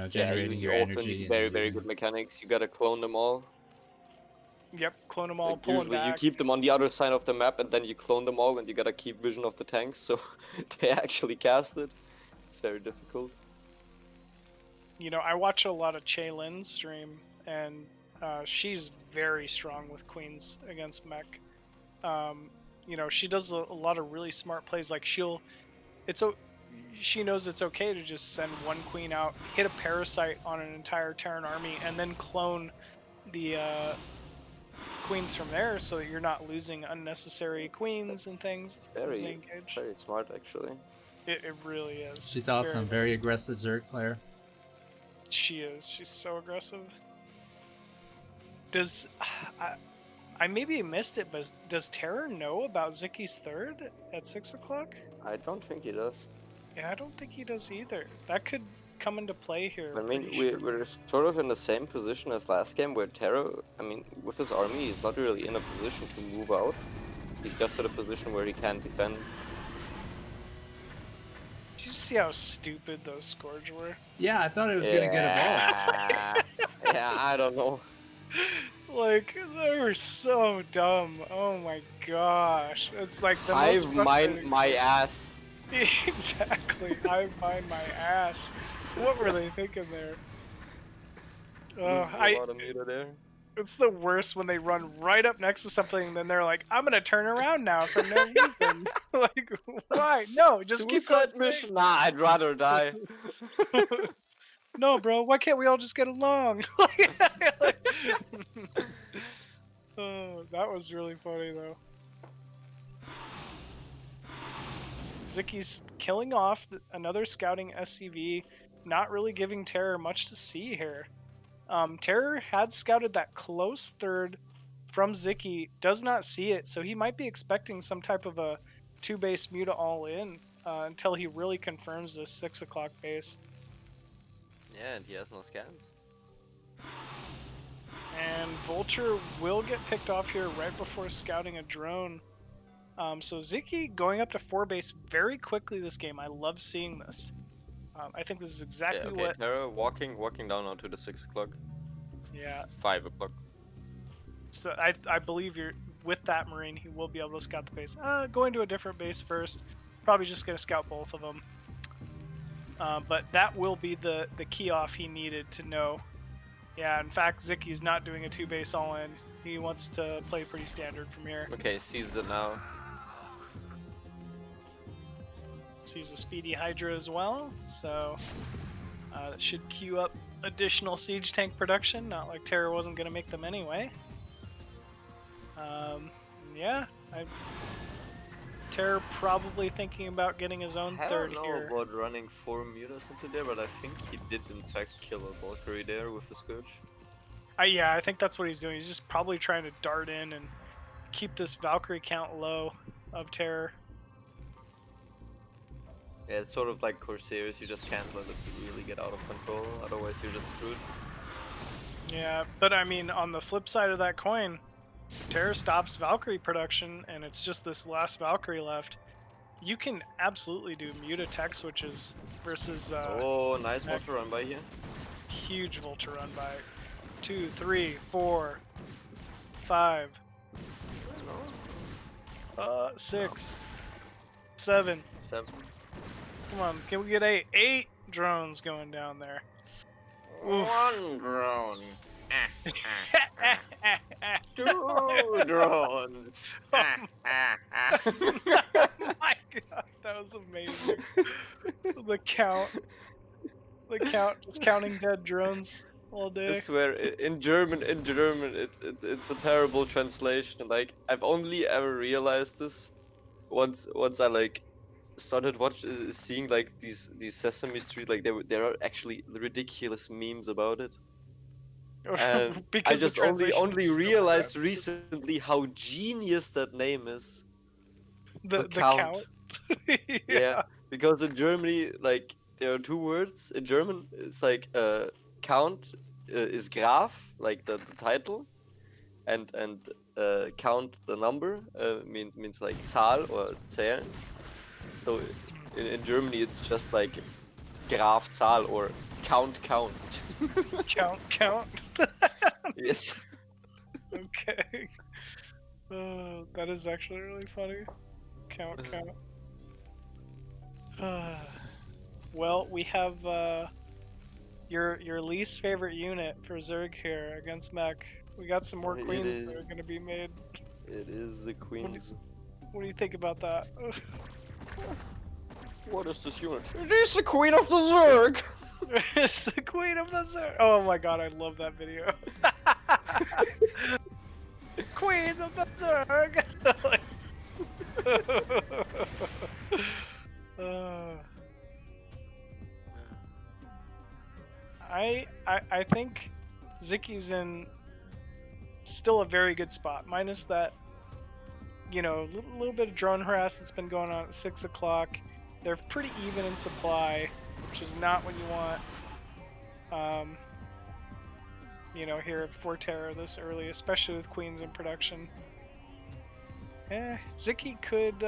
generating your also energy. need and very using good them. mechanics. You gotta clone them all. Yep, clone them all, Like, pull them usually back. you keep them on the other side of the map and then you clone them all and you gotta keep vision of the tanks so they actually cast it. It's very difficult. I watch a lot of Che Lin stream, and she's very strong with queens against mech. You know, she does a lot of really smart plays. Like she knows it's okay to just send one queen out, hit a parasite on an entire Terran army, and then clone the queens from there, so that you're not losing unnecessary queens and things as they engage. Very smart, actually. It really is. She's awesome. Very aggressive Zerg player. She is. She's so aggressive. Does I maybe missed it, but does Terror know about Sziky's third at 6 o'clock? I don't think he does. Yeah, I don't think he does either. That could come into play here. I mean, pretty sure. we're sort of in the same position as last game, where Terra, I mean, with his army, he's not really in a position to move out. He's just in a position where he can defend. Did you see how stupid those Scourge were? Yeah, I thought it was gonna get evolved. Yeah, I don't know. Like, they were so dumb. Oh my gosh. It's like the I most mind frustrating- my ass. Exactly. I mind my ass. What were they thinking there? There's a lot of meter there. It's the worst when they run right up next to something and then they're like, I'm gonna turn around now for no reason. Like, why? No, just keep going. Suicide mission? Nah, I'd rather die. No, bro, why can't we all just get along? Oh, that was really funny, though. Sziky's killing off another scouting SCV, not really giving Terror much to see here. Terror had scouted that close third from Sziky, does not see it, so he might be expecting some type of a 2-base Muta all-in until he really confirms this 6 o'clock base. Yeah, and he has no scans. And Vulture will get picked off here right before scouting a drone. So Sziky going up to 4 base very quickly this game. I love seeing this. I think this is exactly what... Terra walking down onto the 6 o'clock. Yeah. 5 o'clock. So I believe you're with that Marine, he will be able to scout the base. Going to a different base first. Probably just going to scout both of them. But that will be the key off he needed to know. Yeah, in fact, Sziky's not doing a 2-base all-in. He wants to play pretty standard from here. Okay, sees it now. Sees the Speedy Hydra as well, so that should queue up additional siege tank production. Not like Terror wasn't going to make them anyway. Yeah, Terror probably thinking about getting his own third here. I don't know about running 4 mutas into there, but I think he did in fact kill a Valkyrie there with the Scourge. Yeah, I think that's what he's doing. He's just probably trying to dart in and keep this Valkyrie count low of Terror. Yeah, it's sort of like Corsairs, you just can't let it really get out of control, otherwise you're just screwed. Yeah, but I mean, on the flip side of that coin, Terror stops Valkyrie production, and it's just this last Valkyrie left. You can absolutely do Muta tech switches versus... oh, nice Vulture run by here. Huge Vulture run by. 2, 3, 4, 5, 6, 7. 7. Come on, can we get 8? 8 drones going down there. Oof. 1 drone. 2 drones. Oh my god, that was amazing. The count, just counting dead drones all day. I swear, in German, it's a terrible translation. Like, I've only ever realized this once I like started seeing like these Sesame Street, like there are actually ridiculous memes about it. And I just only realized recently how genius that name is. The count. Yeah, because in Germany, like, there are 2 words in German. It's like count is Graf, like the title, and count the number means like Zahl or Zählen. So in Germany, it's just like Graf Zahl or count. Count. Yes. Okay. That is actually really funny. Count. Well, we have your least favorite unit for Zerg here against Mech. We got some more queens that are going to be made. It is the queen's. What do you think about that? What is this unit? It is the queen of the Zerg! It's the queen of the Zerg. Oh my god, I love that video. Queens of the Zerg. I think Sziky's in still a very good spot, minus that, you know, little bit of drone harass that's been going on at 6 o'clock. They're pretty even in supply, which is not what you want. You know, here at Forterra this early, especially with queens in production. Sziky could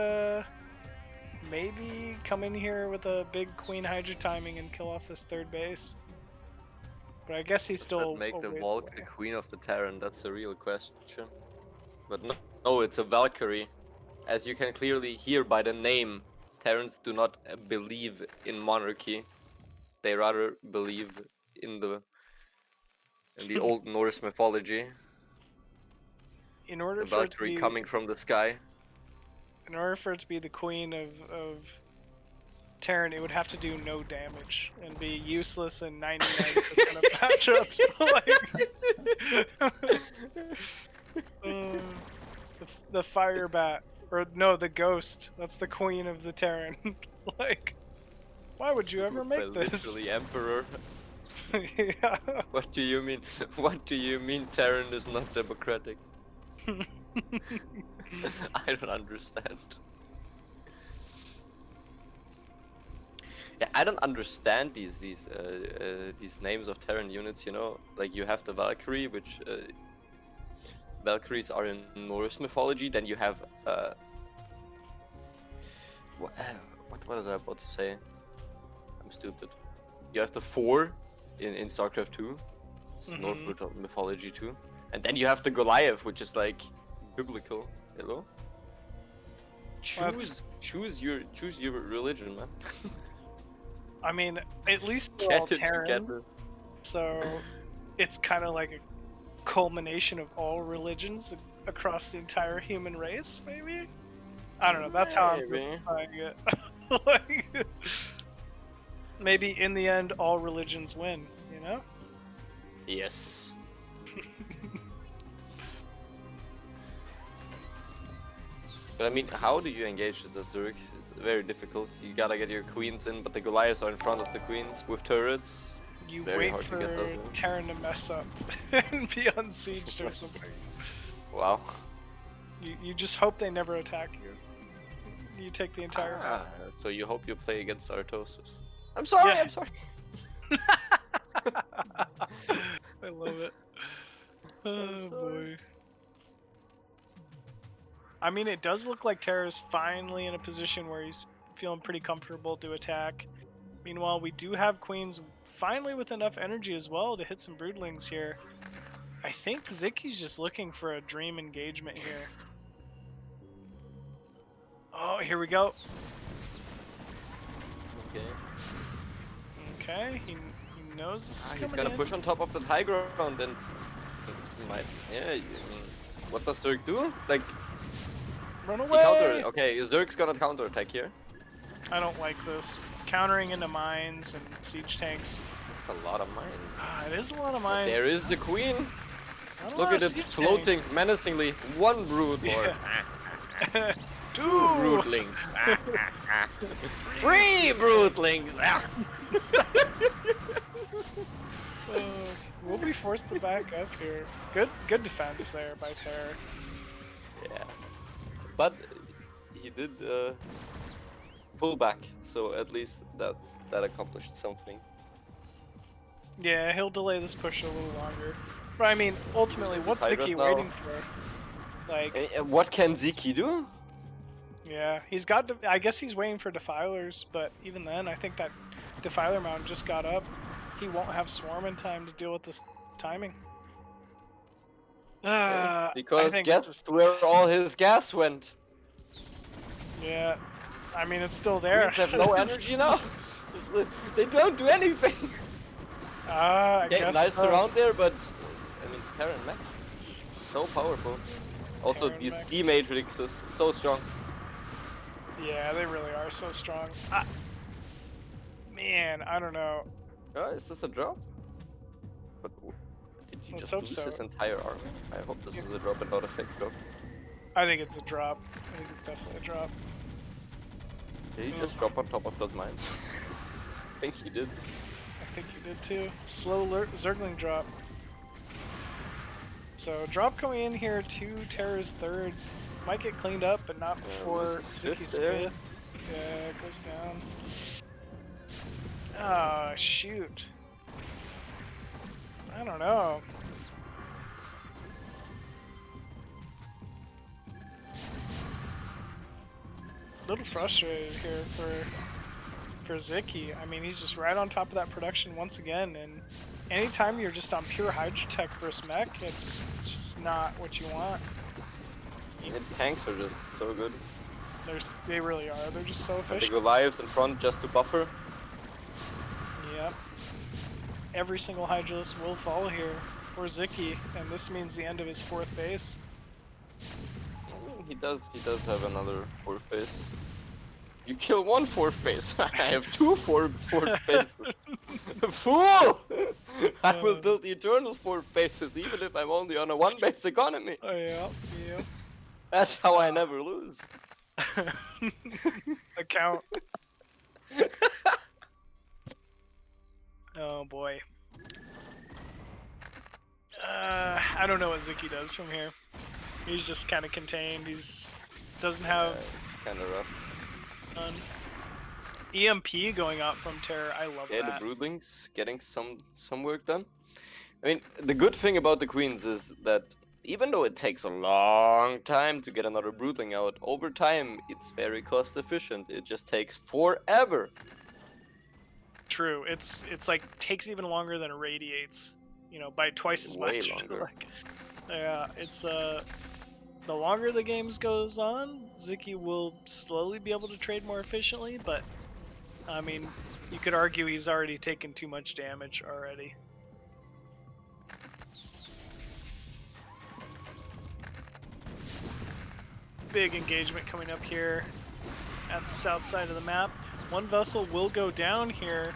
maybe come in here with a big queen hydra timing and kill off this third base. But I guess he's still Does that make a the ways Valk away. the queen of the Terran? That's the real question. But no, it's a Valkyrie. As you can clearly hear by the name, Terrans do not believe in monarchy. They rather believe in the old Norse mythology. In order The for it to Valkyrie be, coming from the sky. in order for it to be the queen of Terran, it would have to do no damage and be useless in 99% of matchups. The fire bat, or no, the ghost. That's the queen of the Terran. Like, why would you ever make By this? literally emperor. Yeah. What do you mean? What do you mean Terran is not democratic? I don't understand. Yeah, I don't understand these names of Terran units. You know, like you have the Valkyrie, which Valkyries are in Norse mythology. Then you have what was I about to say? I'm stupid. You have the Thor in StarCraft 2, Norse mythology too, and then you have the Goliath, which is like biblical. Hello. Choose your religion, man. I mean, at least they're Get all it Terrans, together. so it's kind of like a culmination of all religions across the entire human race, maybe? I don't know, that's how I'm Maybe. justifying it. Like, maybe in the end, all religions win, you know? Yes. But I mean, how do you engage the Zerg? It's very difficult. You gotta get your queens in, but the Goliaths are in front of the queens with turrets. You very wait hard to for get those in. Terran to mess up and be unsieged or something. Wow. You just hope they never attack you. You take the entire map. So you hope you play against Artosis. I'm sorry, Yeah. I'm sorry. I love it. Oh boy. I mean, it does look like Terra's finally in a position where he's feeling pretty comfortable to attack. Meanwhile, we do have queens finally with enough energy as well to hit some broodlings here. I think Sziky's just looking for a dream engagement here. Oh, here we go. Okay. Okay, he knows this is He's coming gonna in. push on top of that high ground and he might. Yeah, I mean, what does Zerg do? Like, Run he away! counter. Okay, Zerg's gonna counter attack here. I don't like this. Countering into mines and siege tanks. That's a lot of mine. Ah, it is a lot of mines. There is the queen. Not a Look lot at of it siege floating menacingly. One brood lord. tanks. Two Two! broodlings. 3 broodlings. We'll be forced to back up here. Good defense there by Terror. Yeah. But he did pull back, so at least that accomplished something. Yeah, he'll delay this push a little longer. But I mean, ultimately, Using what's his Hydras Sziky now. waiting for? Like, What can Sziky do? yeah, he's got. I guess he's waiting for defilers, but even then, I think that defiler mount just got up. He won't have swarm in time to deal with this timing. I Because think guess it's just- where all his gas went? Yeah, I mean it's still there. Queens have no energy now. They don't do anything. I Okay, guess nice so. around there, but I mean, Terran mech, so powerful. Also, Terran these mech. D matrices so strong. Yeah, they really are so strong. Man, I don't know. Is this a drop? But did you Let's just hope lose so. his entire army? I hope this is a drop and not a fake drop. I think it's a drop. I think it's definitely a drop. Did he just drop on top of those mines? I think he did. I think you did too. Slow Zergling drop. So drop coming in here to Terra's third. Might get cleaned up, but not before loses fifth Sziky's there. fifth. Yeah, it goes down. Ah, shoot. I don't know. A little frustrated here for Sziky. I mean, he's just right on top of that production once again, and anytime you're just on pure Hydrotech versus mech, it's just not what you want. And tanks are just so good. They really are. They're just so And the efficient. Goliaths in front just to buffer. Yep. Every single Hydralis will fall here for Sziky, and this means the end of his fourth base. I mean, he does have another fourth base. You kill one fourth base. I have two fourth bases. Fool! I will build the eternal fourth bases even if I'm only on a one base economy. Oh yeah, yeah. That's how I never lose. Account. Oh boy. I don't know what Sziky does from here. He's just kind of contained. He's doesn't have Kind of rough. none. EMP going up from Terror. I love Yeah, that. the Broodlings getting some work done. I mean, the good thing about the Queens is that even though it takes a long time to get another Broodling out, over time it's very cost efficient. It just takes forever. True. It's like takes even longer than it radiates. You know, by twice as Way much. longer. Like, yeah, it's the longer the games goes on, Sziky will slowly be able to trade more efficiently, but I mean, you could argue he's already taken too much damage already. Big engagement coming up here at the south side of the map. One vessel will go down here.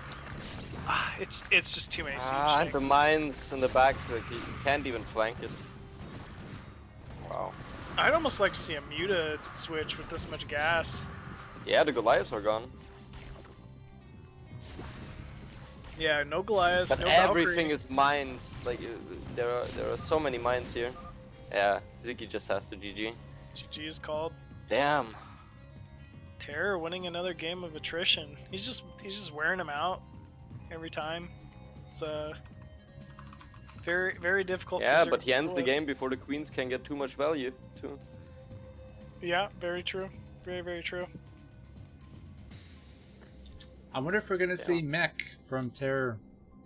It's just too many siege And tanks. the mines in the back, like, you can't even flank it. Wow. I'd almost like to see a Muta switch with this much gas. Yeah, the Goliaths are gone. Yeah, no Goliaths, But no everything Valkyrie. is mined. Like there are so many mines here. Yeah, Sziky just has to GG. GG is called. Damn. Terror winning another game of attrition. He's just wearing him out every time. It's very difficult. Yeah, for but Zerg he ends to the pull it. game before the queens can get too much value too. Yeah, very true. Very true. I wonder if we're gonna see Mech from Terror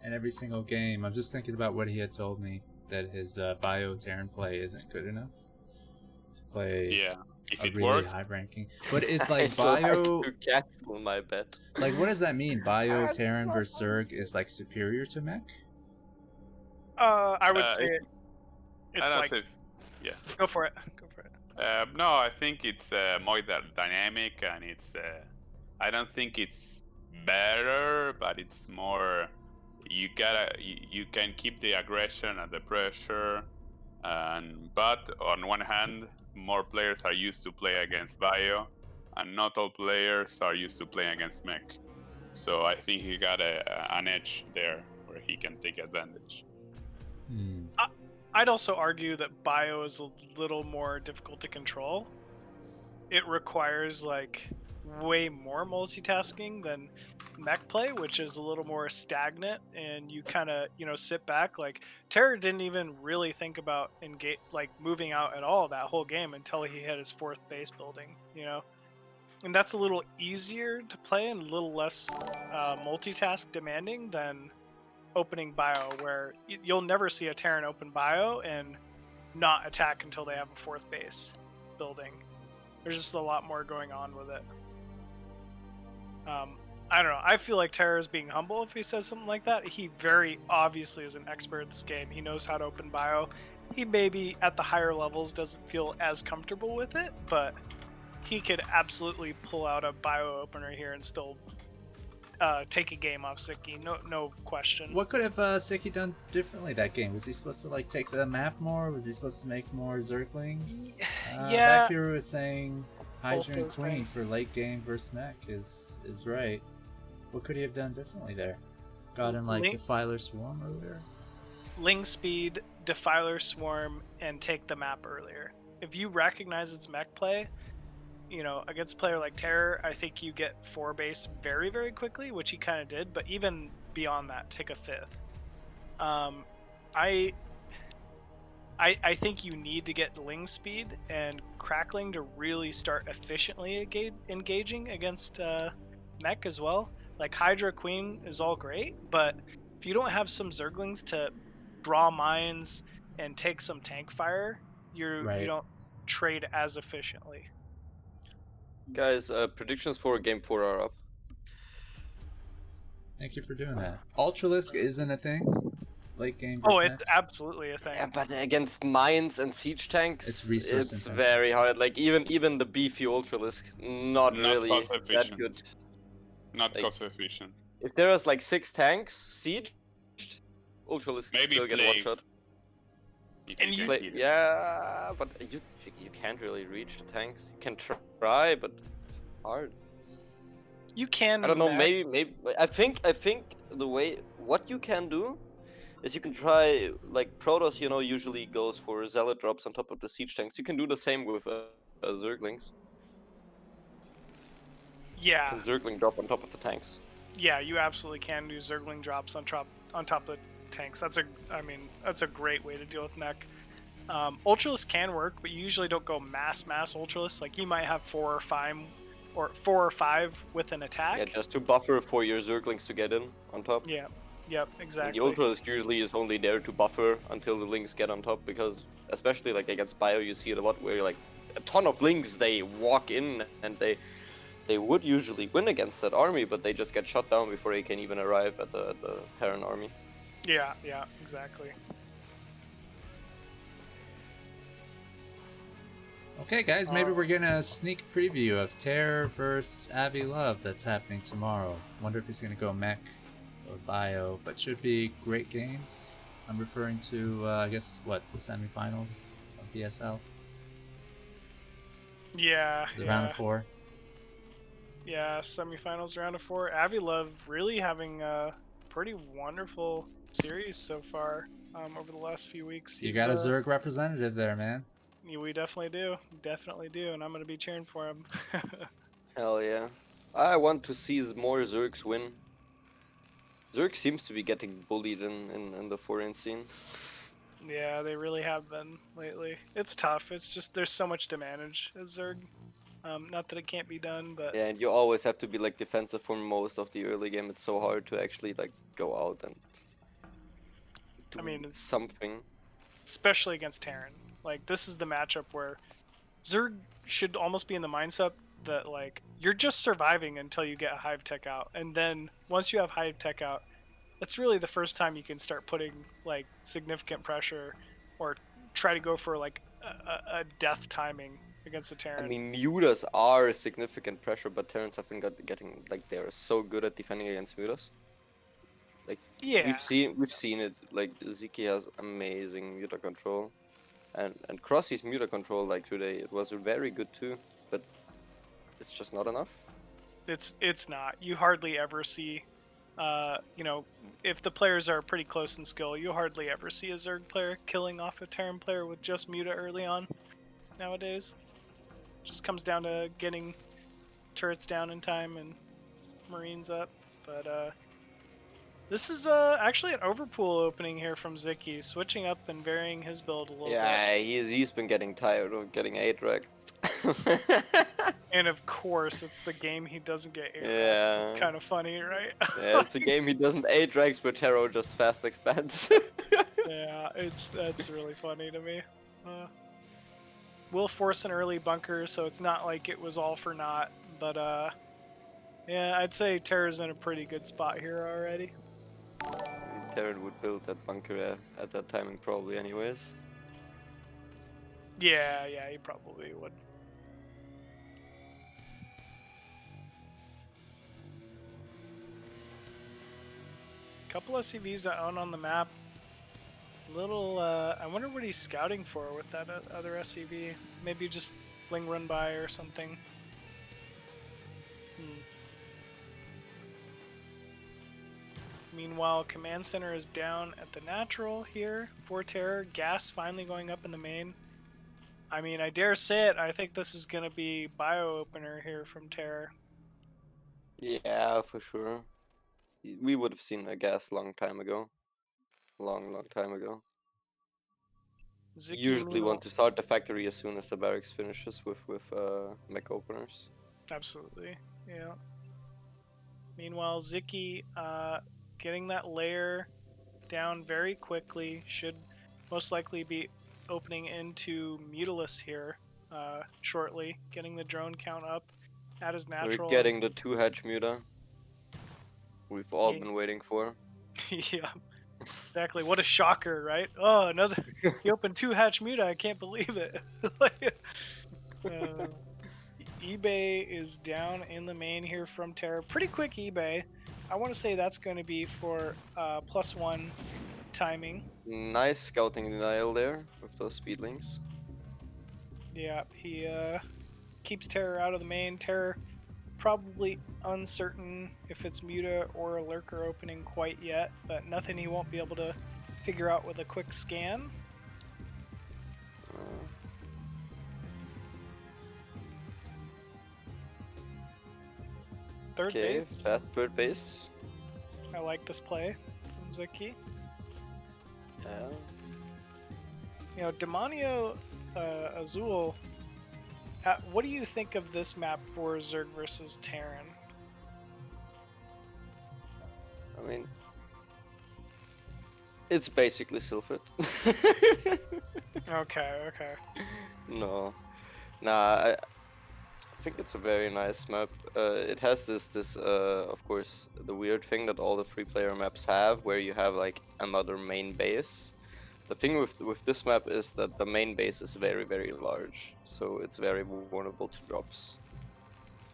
in every single game. I'm just thinking about what he had told me, that his bio Terran play isn't good enough to play Yeah, if a it really works. high ranking. But it's like I'd like bio. to cancel my bet. Like, what does that mean? Bio Terran versus Zerg is like superior to Mech? I would say I it's don't like say, yeah. go for it. Go for it. No, I think it's more dynamic, and it's. I don't think it's better, but it's more. You can keep the aggression and the pressure, but on one hand, more players are used to play against bio, and not all players are used to playing against mech. So I think he got an edge there where he can take advantage. I'd also argue that bio is a little more difficult to control. It requires like way more multitasking than mech play, which is a little more stagnant, and you kind of sit back. Like Terror didn't even really think about moving out at all that whole game until he had his fourth base building, and that's a little easier to play and a little less multitask demanding than opening bio, where you'll never see a Terran open bio and not attack until they have a fourth base building. There's just a lot more going on with it. I don't know. I feel like Terra is being humble if he says something like that. He very obviously is an expert at this game. He knows how to open bio, he maybe at the higher levels doesn't feel as comfortable with it, but he could absolutely pull out a bio opener here and still take a game off Sziky, no question. What could have Sziky done differently that game? Was he supposed to like take the map more? Was he supposed to make more Zerglings? Yeah. Valkyrie was saying Both Hydra and those Queen things. for late game versus mech is right. What could he have done differently there? Gotten like Defiler Swarm earlier? Ling speed, Defiler Swarm, and take the map earlier. If you recognize its mech play, you know, against a player like Terror, I think you get 4 base very, very quickly, which he kind of did, but even beyond that, take a 5th. I think you need to get Ling speed and Crackling to really start efficiently engaging against mech as well. Like Hydra Queen is all great, but if you don't have some Zerglings to draw mines and take some tank fire, you don't trade as efficiently. Guys, predictions for Game 4 are up. Thank you for doing that. Ultralisk isn't a thing? Late game Oh, versus it's absolutely a thing. Yeah, but against mines and siege tanks, It's resource it's intensive. very hard. Like even the beefy Ultralisk, not really cost that efficient. good. Not Like, cost efficient. If there was like 6 tanks, siege, Ultralisk Maybe still get play- one shot. You can And get Play, heated. yeah, but you can't really reach the tanks. You can try, but hard. You can. I don't know. mech- Maybe I think the way what you can do is you can try like Protoss. You know, usually goes for zealot drops on top of the siege tanks. You can do the same with Zerglings. Yeah, Can Zergling drop on top of the tanks? yeah, you absolutely can do Zergling drops on top of tanks. That's a great way to deal with mech. Ultralisk can work, but you usually don't go mass Ultralisk. Like you might have 4 or 5 with an attack. Yeah, just to buffer for your Zerglings to get in on top. Yeah. Yep, And exactly. the Ultralisk usually is only there to buffer until the Lings get on top, because especially like against Bio, you see it a lot where like a ton of Lings, they walk in and they would usually win against that army, but they just get shot down before they can even arrive at the Terran army. Yeah, exactly. Okay, guys, maybe we're getting a sneak preview of Terror versus Avi Love that's happening tomorrow. Wonder if he's gonna go mech or bio, but should be great games. I'm referring to, I guess, what, the semifinals of BSL? Yeah. The round of 4? Yeah, semifinals, round of 4. Avi Love really having a pretty wonderful series so far over the last few weeks. You got a Zerg representative there, man. We definitely do, and I'm gonna be cheering for him. Hell yeah. I want to see more Zergs win. Zerg seems to be getting bullied in the foreign scene. Yeah, they really have been lately. It's tough. It's just there's so much to manage as Zerg. Not that it can't be done, but Yeah, and you always have to be like defensive for most of the early game. It's so hard to actually like go out and do it's something. especially against Terran. Like this is the matchup where Zerg should almost be in the mindset that like you're just surviving until you get a hive tech out, and then once you have hive tech out, that's really the first time you can start putting like significant pressure or try to go for like a death timing against the Terran. I mean, mutas are significant pressure, but Terrans have been getting like they're so good at defending against mutas. Like yeah, we've seen it. Like Sziky has amazing muta control, and Crossy's muta control like today it was very good too, but it's just not enough. it's not. You hardly ever see, if the players are pretty close in skill, you hardly ever see a Zerg player killing off a Terran player with just muta early on. Nowadays, just comes down to getting turrets down in time and Marines up. But this is actually an overpool opening here from Sziky, switching up and varying his build a little bit. Yeah, he's been getting tired of getting 8-racked. And of course, it's the game he doesn't get 8 Yeah. It's kind of funny, right? Yeah, it's a game he doesn't 8-racks, but Terror just fast expands. Yeah, that's really funny to me. We'll force an early bunker, so it's not like it was all for naught. But yeah, I'd say Terror's in a pretty good spot here already. Terran would build that bunker at that timing probably anyways. Yeah, he probably would. Couple SCVs that own on the map. Little, I wonder what he's scouting for with that other SCV. Maybe just bling run by or something. Meanwhile, command center is down at the natural here for Terror. Gas finally going up in the main. I mean, I dare say it, I think this is going to be bio opener here from Terror. Yeah, for sure. We would have seen a gas long time ago. Long time ago. Sziky Usually meanwhile, want to start the factory as soon as the barracks finishes with mech openers. absolutely, yeah. Meanwhile, Sziky getting that layer down very quickly. Should most likely be opening into Mutalisk here shortly. Getting the drone count up at his natural. We're getting the 2-hatch muta. We've all Yeah. been waiting for. Yeah, exactly. What a shocker, right? Oh, another. He opened 2-hatch muta. I can't believe it. eBay is down in the main here from Terror. Pretty quick eBay. I want to say that's going to be for +1 timing. Nice scouting denial there with those speedlings. Yeah, he keeps Terror out of the main. Terror probably uncertain if it's Muta or a Lurker opening quite yet, but nothing he won't be able to figure out with a quick scan. Third base. Third base. I like this play from Sziky. Yeah. You know, Demonio Azul, what do you think of this map for Zerg versus Terran? I mean, it's basically Sylphid. Okay. No. Nah, I think it's a very nice map. It has this of course, the weird thing that all the free-player maps have, where you have like another main base. The thing with this map is that the main base is very large, so it's very vulnerable to drops,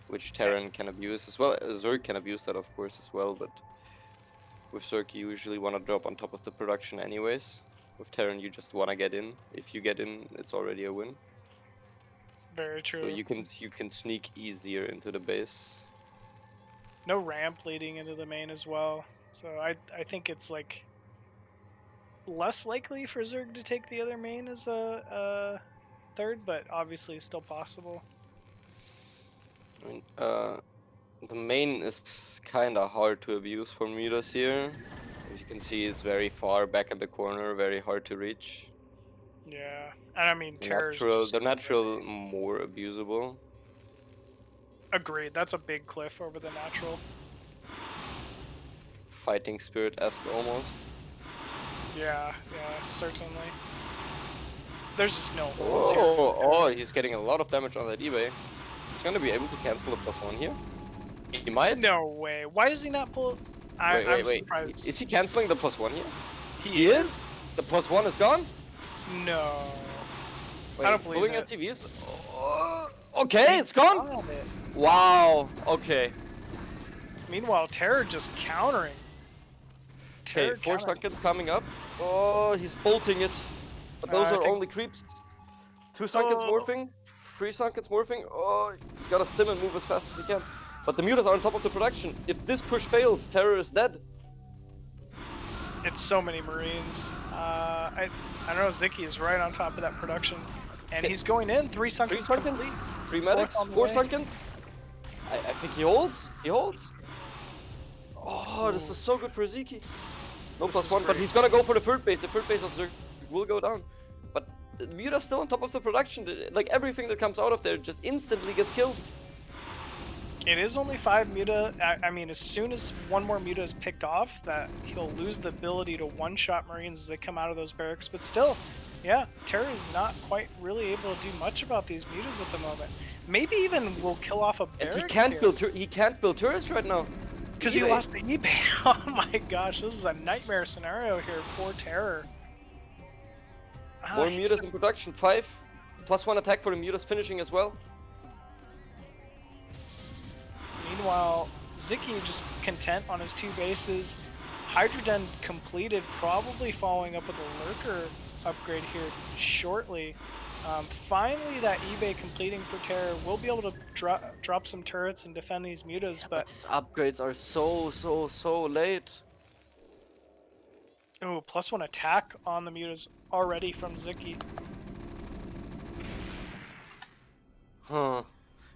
which Terran can abuse as well. Zerg can abuse that, of course, as well, but with Zerg you usually want to drop on top of the production anyways. With Terran you just want to get in. If you get in, it's already a win. Very true. So you can sneak easier into the base. No ramp leading into the main as well, so I think it's like less likely for Zerg to take the other main as a third, but obviously still possible. I mean, the main is kind of hard to abuse for Midas here. As you can see, it's very far back at the corner, very hard to reach. Yeah, and I mean, The natural more abusable. Agreed. That's a big cliff over the natural. Fighting spirit-esque almost. Yeah, certainly. There's just no holes here. Oh, he's getting a lot of damage on that eBay. He's gonna be able to cancel a +1 here. He might. No way. Why does he not pull? I'm surprised. Is he canceling the +1 here? He is? The +1 is gone? No. Wait, I don't believe pulling it. STVs? Okay, it's gone! Wow, okay. Meanwhile, Terror just countering. Okay, 4 Sunkens coming up. Oh, he's bolting it. But those are only creeps. 2 Sunkens morphing. 3 Sunkens morphing. Oh, he's gotta stim and move as fast as he can. But the mutas are on top of the production. If this push fails, Terror is dead. It's so many Marines. I don't know, Sziky is right on top of that production. And he's going in. 3 Sunkens complete. 3 medics, 4 Sunkens. I think he holds. He holds. Oh, this is so good for Sziky. No +1, but he's gonna go for the third base. The third base of Zerg will go down. But Muta's still on top of the production. Like everything that comes out of there just instantly gets killed. It is only 5 Muta. I mean, as soon as one more Muta is picked off, that he'll lose the ability to one-shot Marines as they come out of those barracks. But still, yeah, Terror is not quite really able to do much about these Mutas at the moment. Maybe even will kill off a barracks. And he can't build turrets right now. Because he lost the eBay. Oh my gosh, this is a nightmare scenario here for Terror. More Mutas in production, 5. +1 attack for the Mutas finishing as well. Meanwhile, Sziky just content on his 2 bases. Hydra Den completed, probably following up with a Lurker upgrade here shortly. Finally, that eBay completing for Terror will be able to drop some turrets and defend these Mutas, But his upgrades are so late. Oh, +1 attack on the Mutas already from Sziky. Huh.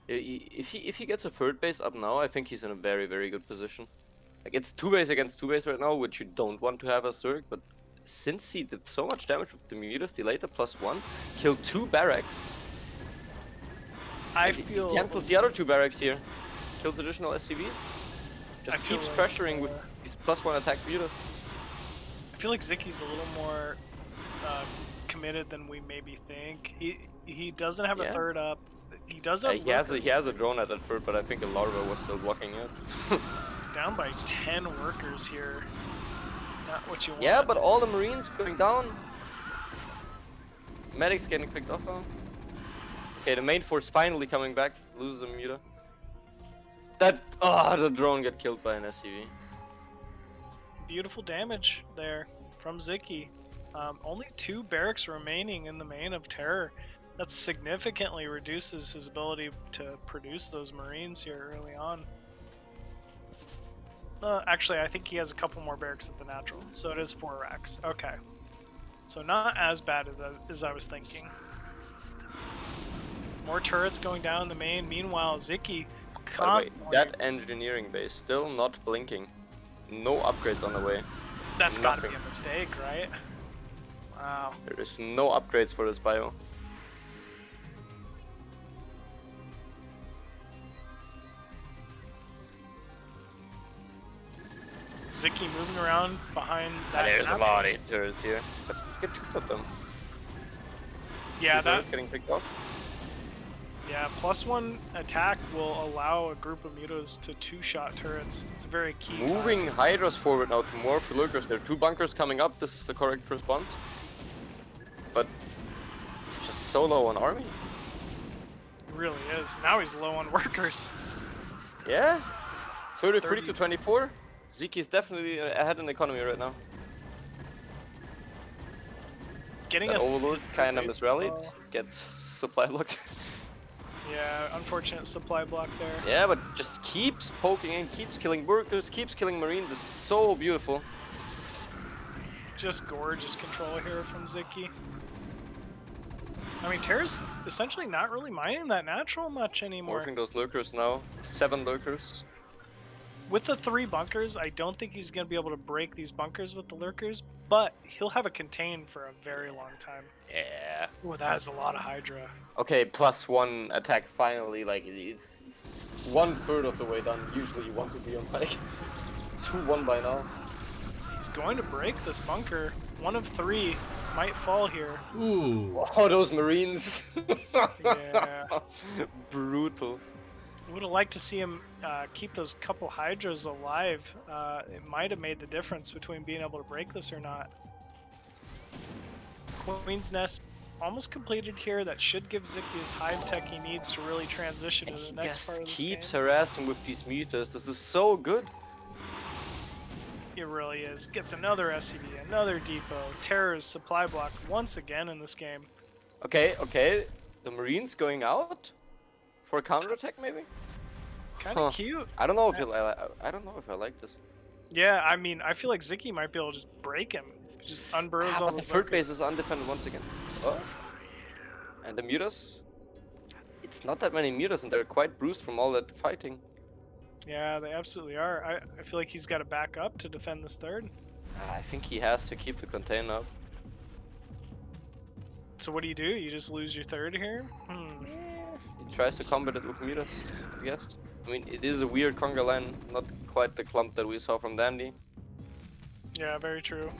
If he gets a 3rd base up now, I think he's in a very good position. Like, it's 2 base against 2 base right now, which you don't want to have as Zerg, but since he did so much damage with the Mutas, delayed the +1, killed 2 barracks. I He feel cancels the other 2 barracks here. Kills additional SCVs. Just feel keeps like, pressuring with these +1 attack Mutas. I feel like Zicky's a little more committed than we maybe think. He doesn't have a Yeah. 3rd up. He does have. He has a drone at that 3rd, but I think a larva was still blocking it. He's down by 10 workers here. Not what you want. Yeah, but all the Marines going down. Medic's getting picked off though. Okay, the main force finally coming back. Loses a Muta. The drone got killed by an SCV. Beautiful damage there from Sziky. Only 2 barracks remaining in the main of Terror. That significantly reduces his ability to produce those Marines here early on. Actually, I think he has a couple more barracks at the natural, so it is 4 racks. Okay. So not as bad as I was thinking. More turrets going down the main. Meanwhile, Sziky By the way, that engineering base still not blinking. No upgrades on the way. That's got to be nothing. a mistake, right? Wow. There is no upgrades for this bio. Sziky moving around behind that. There's a map. lot of turrets here. But get 2 of them. Yeah, 2 that. turrets getting picked off. Yeah, +1 attack will allow a group of Mutos to 2-shot turrets. It's a very key. Moving Hydras forward now to more lurkers. There are 2 bunkers coming up. This is the correct response. But just so low on army. It really is. Now he's low on workers. Yeah. 33 30. to 24. Sziky is definitely ahead in the economy right now. Getting That a Overlord kind of base as misrallied. well. Gets supply blocked. Yeah, unfortunate supply block there. Yeah, but just keeps poking in, keeps killing workers, keeps killing marines. This is so beautiful. Just gorgeous control here from Sziky. I mean, Terra's essentially not really mining that natural much anymore. Morphing those lurkers now. 7 lurkers. With the 3 bunkers, I don't think he's going to be able to break these bunkers with the lurkers, but he'll have a contain for a very long time. Yeah. Ooh, that is a lot of Hydra. Okay, +1 attack finally. Like, it's 1/3 of the way done. Usually you want to be on like 2-1 by now. He's going to break this bunker. 1 of 3 might fall here. Ooh. Oh, those marines. Yeah. Brutal. Would have liked to see him keep those couple Hydras alive. It might have made the difference between being able to break this or not. Queen's Nest almost completed here. That should give Sziky his hive tech he needs to really transition And to he the next part just of this keeps game. harassing with these mutas. This is so good. It really is. Gets another SCV, another depot. Terror's supply block once again in this game. Okay, okay. The marines going out for a counterattack, maybe. Kind of cute. I don't know if I don't know if I like this. Yeah, I mean, I feel like Sziky might be able to just break him. Just unburrows all But the those 3rd lurkers. base is undefended once again. Oh. And the mutas. It's not that many mutas, and they're quite bruised from all that fighting. Yeah, they absolutely are. I feel like he's got to back up to defend this 3rd. I think he has to keep the contain up. So what do? You just lose your 3rd here? He tries to combat it with mutas, I guess. I mean, it is a weird conga line, not quite the clump that we saw from Dandy. Yeah, very true.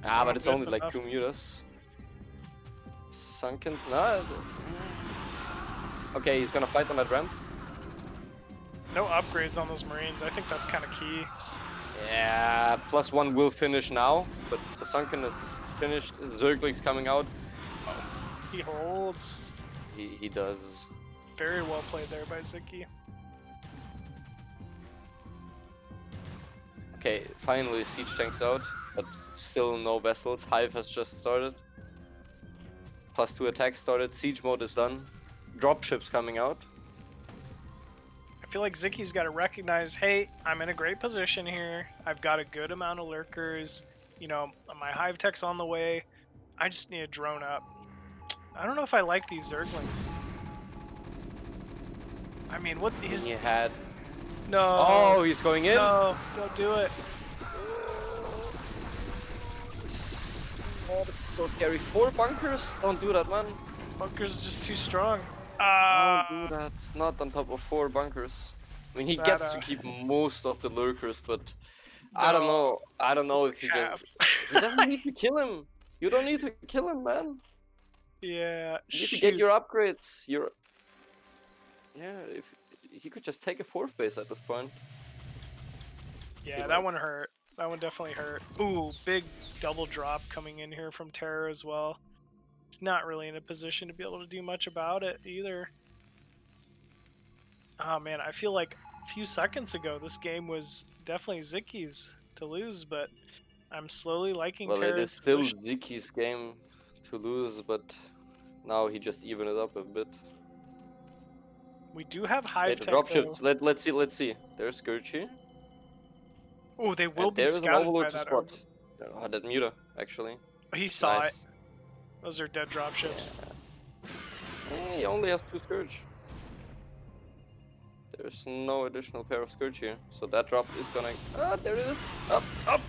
Ah, but Oh, it's only that's like enough. 2 mutas. Sunken's not. Okay, he's gonna fight on that ramp. No upgrades on those Marines. I think that's kind of key. Yeah, +1 will finish now, but the Sunken is finished. Zerglig's coming out. He holds. he does. Very well played there by Sziky. Okay, finally siege tanks out, but still no vessels. Hive has just started. +2 attacks started. Siege mode is done. Dropships coming out. I feel like Zicky's got to recognize, hey, I'm in a great position here. I've got a good amount of lurkers. You know, my hive tech's on the way. I just need a drone up. I don't know if I like these Zerglings. I mean, what he's... He had... No. Oh, he's going in? No, don't do it. Oh, this is so scary. 4 bunkers? Don't do that, man. Bunkers are just too strong. Don't do that. Not on top of 4 bunkers. I mean, he That, gets to keep most of the lurkers, but I don't know. I don't know if he just... You don't need to kill him. You don't need to kill him, man. Yeah. You need to get your upgrades. Yeah, if he could just take a 4th base at this point. Yeah, that one hurt. That one definitely hurt. Ooh, big double drop coming in here from Terror as well. He's not really in a position to be able to do much about it either. Oh man, I feel like a few seconds ago this game was definitely Zicky's to lose, but I'm slowly liking Well, Terror's it is still position. Ziki's game to lose, but now he just evened it up a bit. We do have Okay, Hive the Tech dropships. Let's see. There's Scourgy. Oh, they will And be there's an scouted by overlord to that. spot. Oh, that Muta, actually. He saw Nice. it. Those are dead dropships. He only has 2 Scourge. There's no additional pair of Scourge here. So that drop is gonna... Ah, there it is! Up!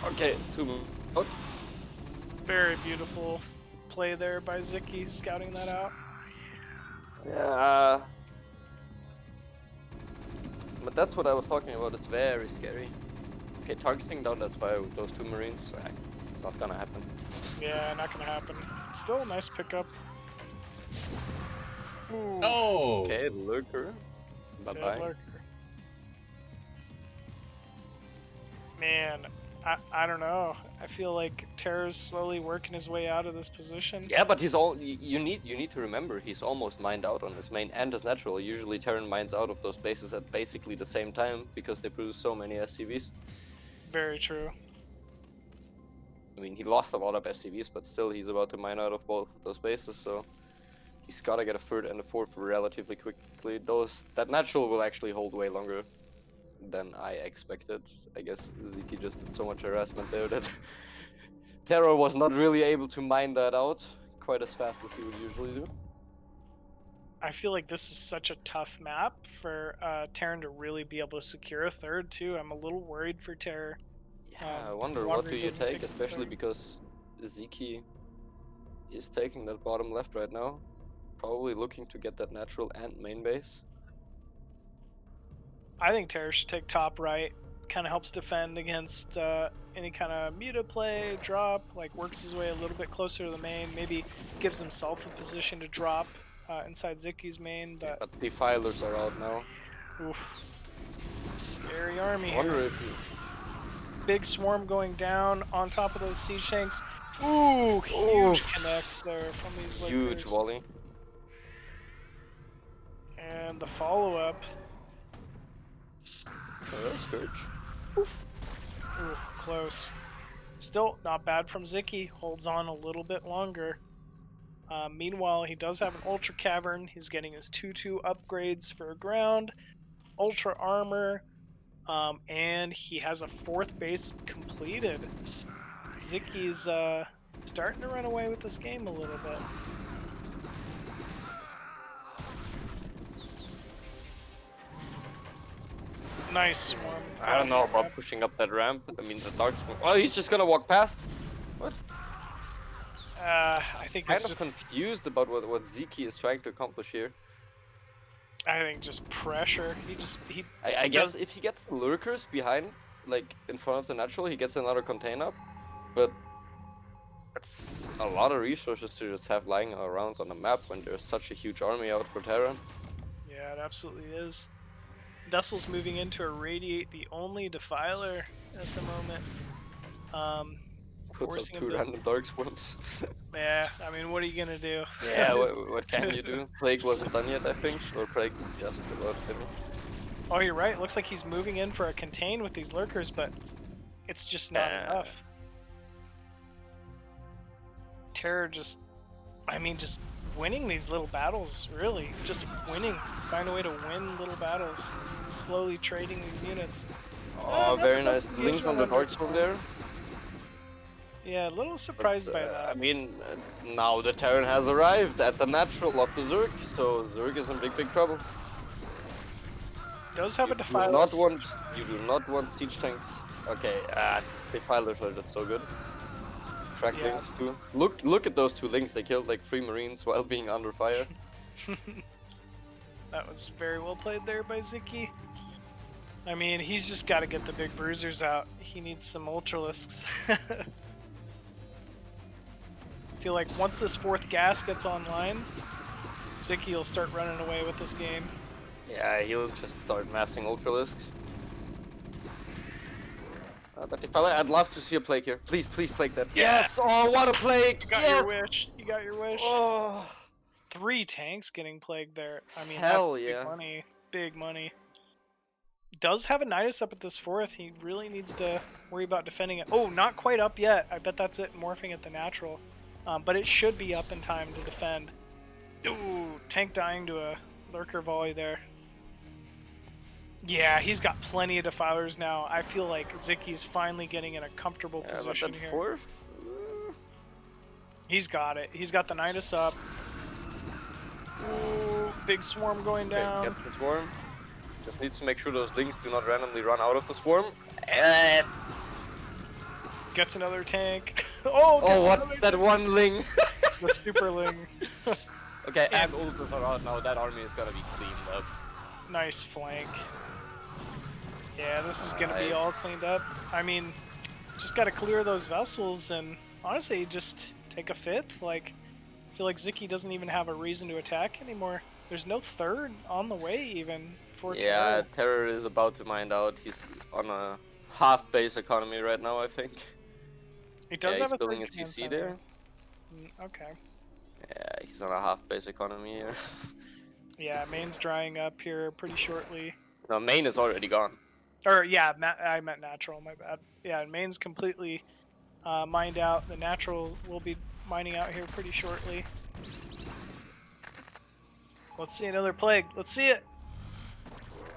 Okay, 2 move. Out. Very beautiful play there by Zicky, scouting that out. Yeah. But that's what I was talking about. It's very scary. Okay, targeting down that spire with those 2 marines. It's not gonna happen. Yeah, not gonna happen. Still a nice pickup. Ooh, Oh! Okay, lurker. Bye dead bye. lurker. Man, I don't know. I feel like Terror's slowly working his way out of this position. Yeah, but he's all. You need to remember he's almost mined out on his main and his natural. Usually Terran mines out of those bases at basically the same time because they produce so many SCVs. Very true. I mean, he lost a lot of SCVs, but still he's about to mine out of both of those bases, so he's gotta get a 3rd and a 4th relatively quickly. That natural will actually hold way longer than I expected. I guess Sziky just did so much harassment there that Terror was not really able to mine that out quite as fast as he would usually do. I feel like this is such a tough map for Terran to really be able to secure a 3rd too. I'm a little worried for Terror. Yeah, I wonder what do you take, especially because Sziky is taking that bottom left right now. Probably looking to get that natural and main base. I think Terror should take top right. Kind of helps defend against any kind of muta play, drop, like works his way a little bit closer to the main, maybe gives himself a position to drop inside Zicky's main, Yeah, but but defilers are out now. oof. Scary army I wonder here. if Big swarm going down on top of those siege tanks. Ooh, huge Oof. connects there from these huge Lakers. volley. And the follow-up. Scourge. Ooh, close. Still not bad from Sziky. Holds on a little bit longer. Meanwhile, he does have an Ultra Cavern. He's getting his 2/2 upgrades for ground, Ultra Armor, and he has a 4th base completed. Zicky's starting to run away with this game a little bit. Nice swarm. I don't know about pushing up that ramp. I mean, the dark swarm. Oh, he's just gonna walk past. What? I think Kind it's of confused about what Sziky is trying to accomplish here. I think just pressure. I guess if he gets the lurkers behind, like in front of the natural, he gets another container. But it's a lot of resources to just have lying around on the map when there's such a huge army out for Terran. Yeah, it absolutely is. Vessel's moving in to irradiate the only defiler at the moment. Puts Forcing up him 2 to- random dark swarms. Yeah, I mean, what are you gonna do? Yeah, what can you do? Plague wasn't done yet, I think, or Plague just about finished. Oh, you're right. It looks like he's moving in for a contain with these lurkers, but it's just not enough. Terror just, I mean, just winning these little battles, really. Just winning. Find a way to win little battles. Slowly trading these units. Oh, very nice. Links on the dark from there. Yeah, a little surprised by that. I mean, now the Terran has arrived at the natural of the Zerg, so Zerg is in big trouble. Does have a You defiler. do not want siege tanks. Okay, defilers are just so good. Crack Yeah. links too. Look at those two links. They killed like 3 Marines while being under fire. That was very well played there by Sziky. I mean, he's just got to get the big bruisers out. He needs some Ultralisks. Feel like once this 4th gas gets online, Sziky will start running away with this game. Yeah, he'll just start massing Ultralisks. But defiler, I'd love to see a plague here. Please plague that. Yeah! Yes! Oh, what a plague! You got Yes! your wish. You got your wish. Oh, 3 tanks getting plagued there. I mean, hell that's yeah. big money. Big money. Does have a Nidus up at this 4th. He really needs to worry about defending it. Oh, not quite up yet. I bet that's it, morphing at the natural. But it should be up in time to defend. Ooh, tank dying to a lurker volley there. Yeah, he's got plenty of defilers now. I feel like Sziky's finally getting in a comfortable but position that here. 4th? He's got it. He's got the Nidus up. Ooh, big swarm going down. Okay, get the swarm. Just needs to make sure those links do not randomly run out of the swarm. Gets another tank. Oh, gets what? another That one ling. the superling. Okay, And- and Ultras are out now. That army is gonna be cleaned up. Nice flank. Yeah, this is gonna be Nice. all cleaned up. I mean, just gotta clear those vessels and honestly just take a 5th. Like, I feel like Sziky doesn't even have a reason to attack anymore. There's no 3rd on the way even for Yeah, Terror. Terror is about to mind out. He's on a half base economy right now, I think. It does Yeah, have he's a building 3rd a command CC center. there. Okay. Yeah, he's on a half base economy here. Yeah, main's drying up here pretty shortly. No, main is already gone. Or yeah, I meant natural. My bad. Yeah, main's completely mined out. The natural will be mining out here pretty shortly. Let's see another plague. Let's see it.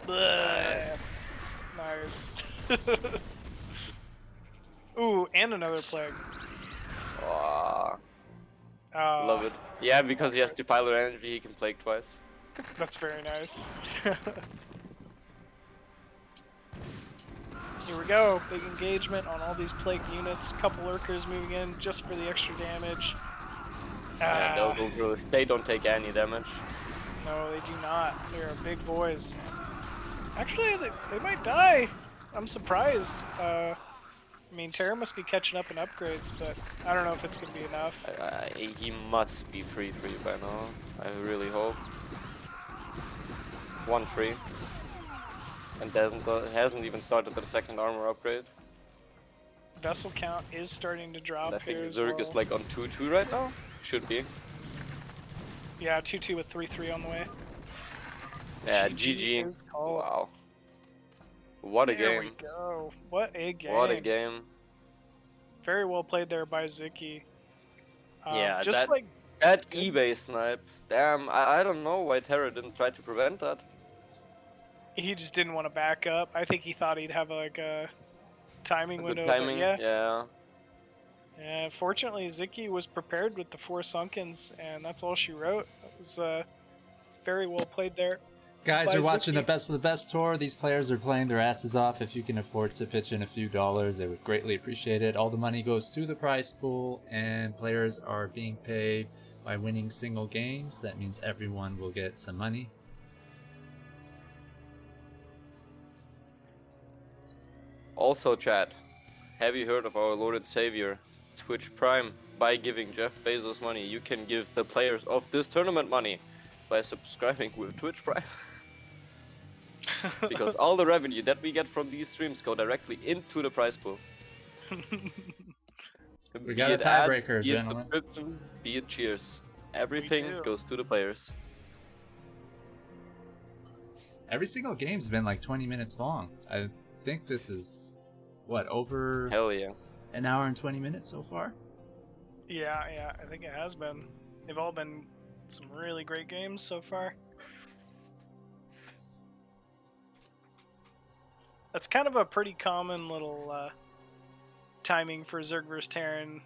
Bleh. Nice. Ooh, and another plague. Oh, Oh, love it. Yeah, because he has Defiler energy, he can plague twice. That's very nice. Here we go. Big engagement on all these plague units. Couple lurkers moving in just for the extra damage. Yeah, Ah, those Ultras, they don't take any damage. no, they do not. They are big boys. Actually, they might die. I'm surprised. I mean, Terra must be catching up in upgrades, but I don't know if it's going to be enough. He must be free by now. I really hope. 1 free. And hasn't even started the 2nd armor upgrade. Vessel count is starting to drop And I here think as Zerg well. is like on 2-2 right now. Should be. Yeah, 2-2 with 3-3 on the way. Yeah, GG GG. is called. Wow. What a There we game. go. What a game. What a game. Very well played there by Sziky. Yeah, just that- like That Good. eBay snipe. Damn, I don't know why Terra didn't try to prevent that. he just didn't want to back up. I think he thought he'd have like a timing A window. good timing. But Yeah. yeah. Fortunately, Sziky was prepared with the 4 Sunkens, and that's all she wrote. It was very well played there. Guys, By you're watching Sziky. the Best of the Best tour. These players are playing their asses off. If you can afford to pitch in a few dollars, they would greatly appreciate it. All the money goes to the prize pool, and players are being paid by winning single games. That means everyone will get some money. Also, chat, have you heard of our Lord and Savior, Twitch Prime? By giving Jeff Bezos money, you can give the players of this tournament money by subscribing with Twitch Prime. Because all the revenue that we get from these streams go directly into the prize pool. We Be got a it ad, tiebreaker, be it gentlemen. description, be it cheers. Everything do. goes to the players. Every single game's been like 20 minutes long. I think this is, what, over Hell yeah. an hour and 20 minutes so far? Yeah, I think it has been. They've all been some really great games so far. That's kind of a pretty common little timing for Zerg vs. Terran.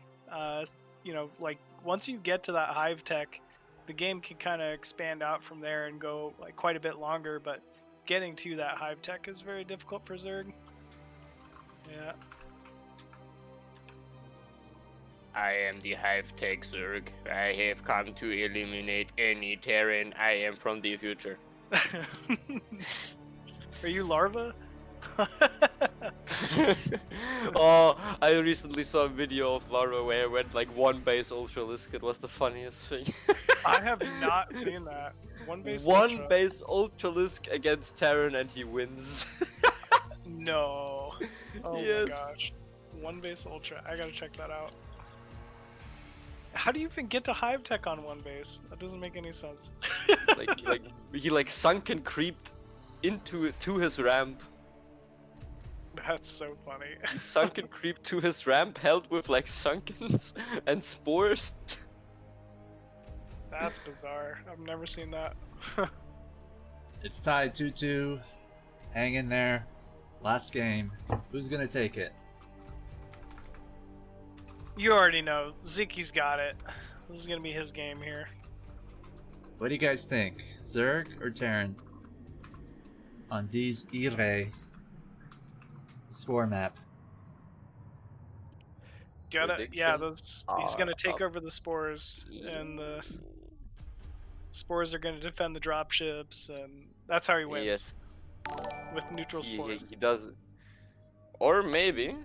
You know, like once you get to that hive tech, the game can kind of expand out from there and go like quite a bit longer. But getting to that hive tech is very difficult for Zerg. Yeah. I am the Hive Tech Zerg. I have come to eliminate any Terran. I am from the future. Are you larva? Oh, I recently saw a video of Lara where I went like one base Ultralisk. It was the funniest thing. I have not seen that. One base. One Ultra. base Ultralisk against Terran and he wins. No. Oh Yes. my gosh. One base ultra. I gotta check that out. How do you even get to hive tech on one base? That doesn't make any sense. he sunken creeped to his ramp. That's so funny. He sunken creep to his ramp held with like sunkens and spores. That's bizarre. I've never seen that. It's tied 2-2. Hang in there. Last game. Who's gonna take it? You already know. Sziky's got it. This is gonna be his game here. What do you guys think? Zerg or Terran? On these Ire spore map. Yeah, those he's gonna take Uh, over the spores, and the spores are gonna defend the dropships, and that's how he wins. Yes. With neutral spores. He does it. Or maybe,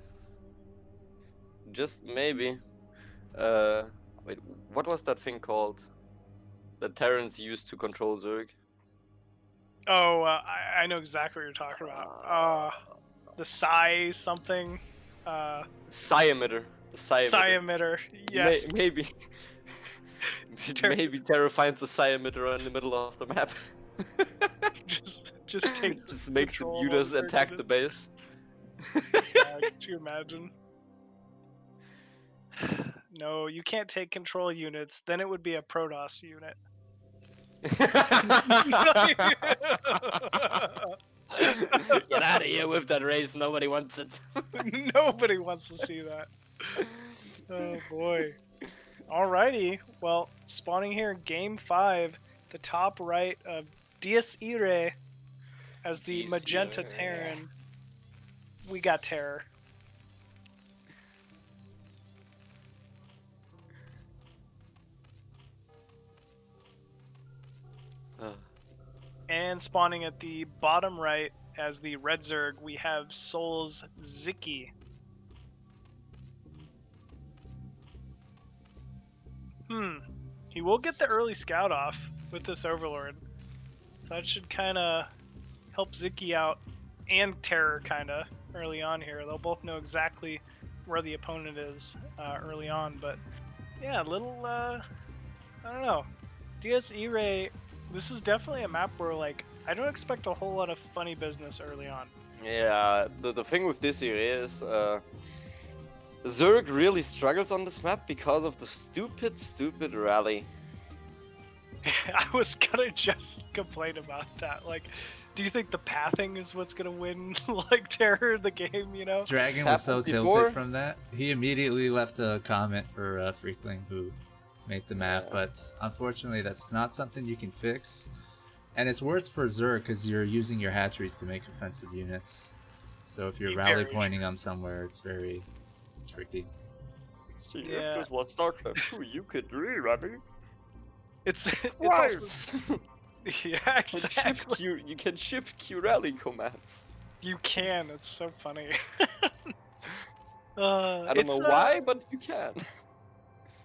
just maybe, wait, what was that thing called that Terrans used to control Zerg? Oh, I know exactly what you're talking about. The psi something. Psi-emitter. The psi-emitter. Psi-emitter. Yes. Maybe. Maybe Terra finds a psi-emitter in the middle of the map. just takes. Just makes the control of mutas all the attack Zerg the base. Yeah, could you imagine? No, you can't take control units. Then it would be a Protoss unit. Get out of here with that race. Nobody wants it. Nobody wants to see that. Oh boy. Alrighty. Well, spawning here in Game 5, the top right of Dies Irae as the Dies magenta Irae. Terran. We got Terror. And spawning at the bottom right as the Red Zerg, we have Soul's Sziky. He will get the early scout off with this Overlord. So that should kind of help Sziky out and Terror kind of early on here. They'll both know exactly where the opponent is early on. But yeah, a little, I don't know. Dies Irae, this is definitely a map where like I don't expect a whole lot of funny business early on. Yeah, the thing with this here is Zerg really struggles on this map because of the stupid rally. I was gonna just complain about that. Like, do you think the pathing is what's gonna win like Terror the game, you know? Dragon It's was so happened tilted before. from that. He immediately left a comment for Freakling, who made the map, but unfortunately that's not something you can fix. And it's worse for Zerg because you're using your hatcheries to make offensive units. So if you're rally Very pointing them somewhere, it's very tricky. See, Yeah. if this was StarCraft 2, you could re-rally. It's also, Twice! yeah, exactly. You can shift Q rally commands. You can. It's so funny. I don't know why, but you can.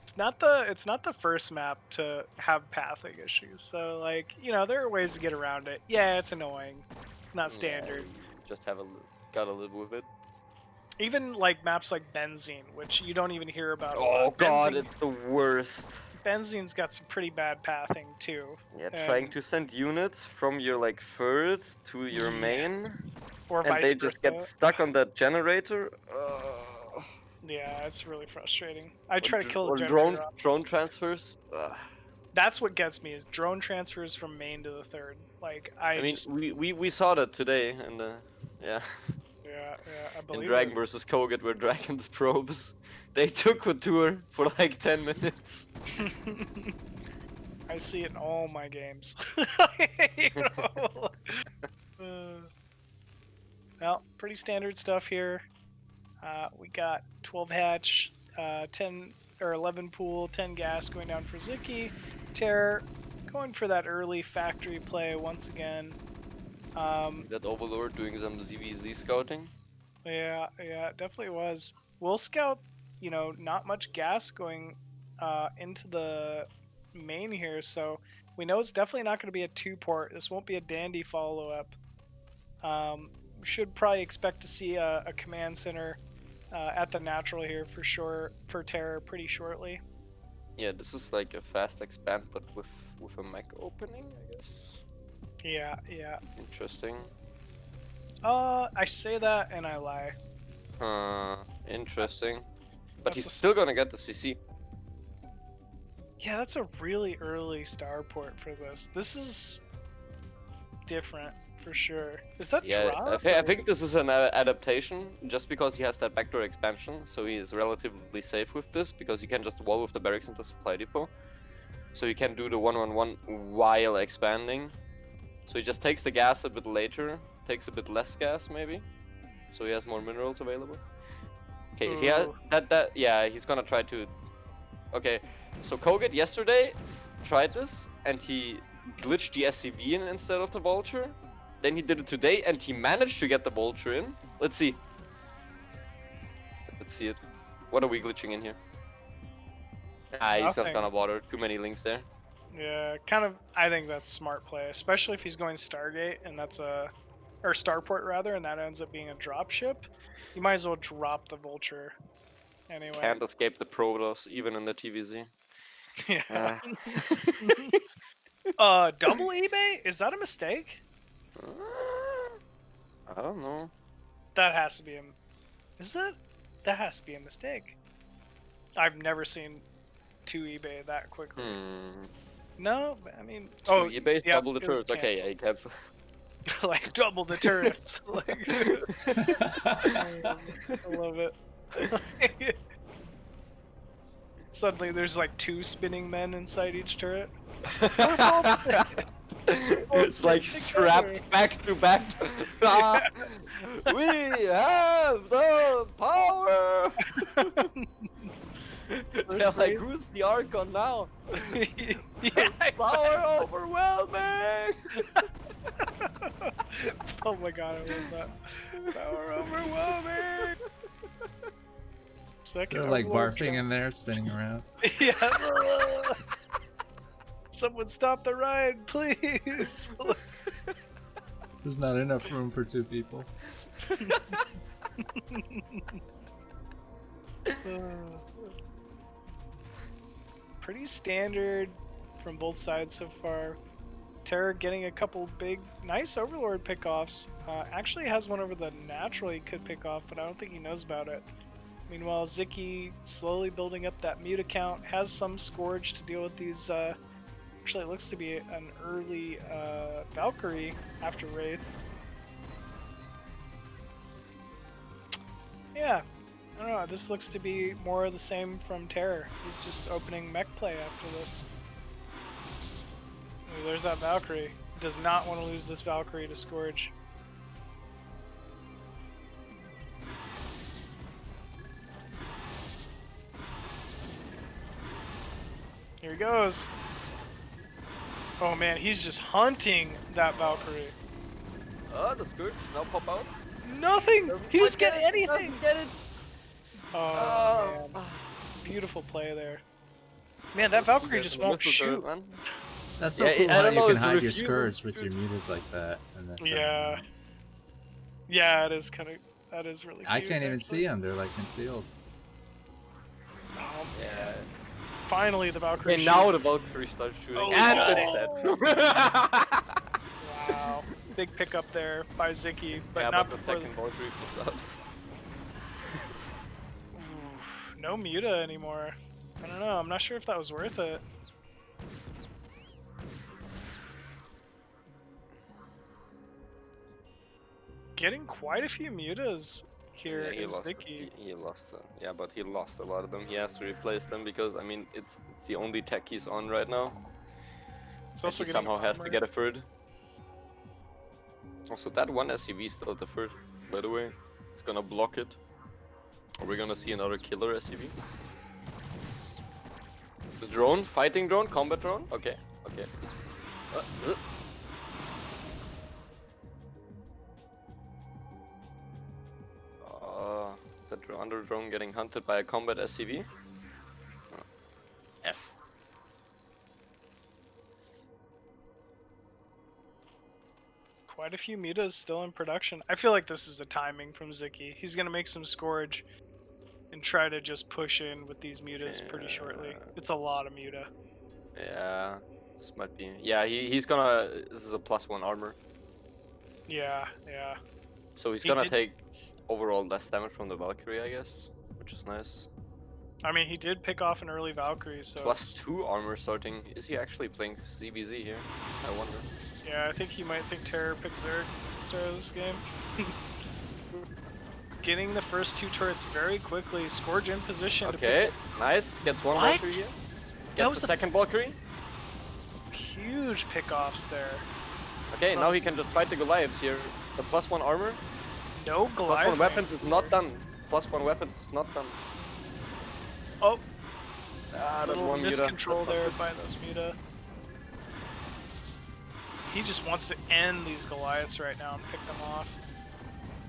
It's not the first map to have pathing issues. So like, you know, there are ways to get around it. Yeah, it's annoying. Not standard. Just gotta live with it. Even like maps like Benzene, which you don't even hear about. A Oh lot. god, Benzene, it's the worst. Benzene's got some pretty bad pathing too. Yeah, And- trying to send units from your like third to your Yeah. main, Or and vice they just get versa. stuck on that generator. Yeah, it's really frustrating. I try to kill the or generator off. drone transfers. That's what gets me is drone transfers from main to the third. Like I mean, just we saw that today, and yeah, yeah, I in believe Dragon it. versus Koget, where Dragon's probes, they took a tour for like 10 minutes. I see it in all my games. Well, pretty standard stuff here. We got 12 hatch, 10 or 11 pool, 10 gas going down for Sziky. Terror going for that early factory play once again. That Overlord doing some ZVZ scouting. Yeah, it definitely was. We'll scout, not much gas going into the main here, so we know it's definitely not going to be a 2-port. This won't be a dandy follow-up. Should probably expect to see a command center at the natural here for sure for Terror pretty shortly. Yeah, this is like a fast expand, but with a mech opening, I guess. Yeah. Interesting. I say that and I lie. Interesting. But That's he's a still gonna get the CC. Yeah, that's a really early starport for this. This is different for sure. Is that Yeah, drop? I or- think this is an adaptation, just because he has that backdoor expansion, so he is relatively safe with this, because you can just wall with the barracks into supply depot. So you can do the 1-on-1 while expanding. So he just takes the gas a bit later, takes a bit less gas maybe, so he has more minerals available. Okay, he has Ooh. yeah, he's gonna try to. Okay, so Koget yesterday tried this and he glitched the SCV in instead of the vulture. Then he did it today and he managed to get the vulture in. Let's see. Let's see it. What are we glitching in here? Ah, he's not Nothing. gonna bother. Too many links there. Yeah, kind of. I think that's smart play, especially if he's going Stargate and that's or Starport rather, and that ends up being a drop ship. You might as well drop the vulture. Anyway. Can't escape the Protoss, even in the TVZ. Yeah. Double eBay? Is that a mistake? I don't know. That has to be a. Is it? That has to be a mistake. I've never seen 2 eBay that quickly. No, I mean. So Oh, eBay yep, double the it was turrets. Okay, yeah, he canceled. cancel. Like double the turrets. Like, I love it. Suddenly, there's like 2 spinning men inside each turret. It's like strapped back to back. Ah, we have the power. They're like, who's the Archon now? Yeah, Power overwhelming. Oh my god, I love that. Power overwhelming. Second They're like overlord barfing in there, spinning around. Yeah. Someone stop the ride, please. There's not enough room for 2 people. Pretty standard from both sides so far. Terror getting a couple big, nice Overlord pickoffs. Actually has one over the natural he could pick off, but I don't think he knows about it. Meanwhile, Sziky slowly building up that mute account, has some Scourge to deal with these. Actually, it looks to be an early Valkyrie after Wraith. Yeah, I don't know. This looks to be more of the same from Terror. He's just opening mech play after this. Ooh, there's that Valkyrie. Does not want to lose this Valkyrie to Scourge. Here he goes. Oh man, he's just hunting that Valkyrie. Oh, the Scourge now pop out. Nothing! He doesn't get anything! Doesn't get it. Oh, man. Beautiful play there. Man, that Valkyrie just won't shoot. That's so Yeah, cool I how don't you know can if hide it's your refused. Scourge with your mutas like that. And that's Yeah. Yeah, it is kind of That is really cute. I can't even actually. see them. They're like concealed. Oh, Yeah. finally, the Valkyrie. Okay, now the Valkyrie starts shooting, Oh, and no. it's dead. Wow. Big pickup there by Sziky, but Yeah, not but the before second Valkyrie comes out. Oof, no Muta anymore. I don't know. I'm not sure if that was worth it. Getting quite a few Mutas here Yeah, is Sziky. he lost. Yeah, but he lost a lot of them. He has to replace them because I mean it's the only tech he's on right now. It's And also he getting somehow has to armor. get a third. Also, that one SCV still at the third. By the way, it's gonna block it. Are we gonna see another killer SCV? The drone, fighting drone, combat drone. Okay, okay. The under drone getting hunted by a combat SCV. F. Quite a few Mutas still in production. I feel like this is the timing from Sziky. He's gonna make some scourge and try to just push in with these Mutas pretty shortly. It's a lot of Muta. Yeah, this might be. Yeah, he's gonna. This is a +1 armor, Yeah, yeah. so he's He gonna did- take overall less damage from the Valkyrie, I guess, which is nice. I mean, he did pick off an early Valkyrie, so +2 armor starting. Is he actually playing ZBZ here? I wonder. yeah, I think he might think Terror pick Zerg at the start of this game. Getting the first 2 turrets very quickly. Scourge in position to Okay, nice. Gets one What? Valkyrie here. That Gets was the the- second Valkyrie. pick huge pickoffs there. Okay, now he can just fight the Goliaths here. The +1 armor, No Goliath. +1 weapons is not done. +1 weapons is not done. Oh, Ah, that little one Muta. miscontrol That's not there good. by those Muta. He just wants to end these Goliaths right now and pick them off.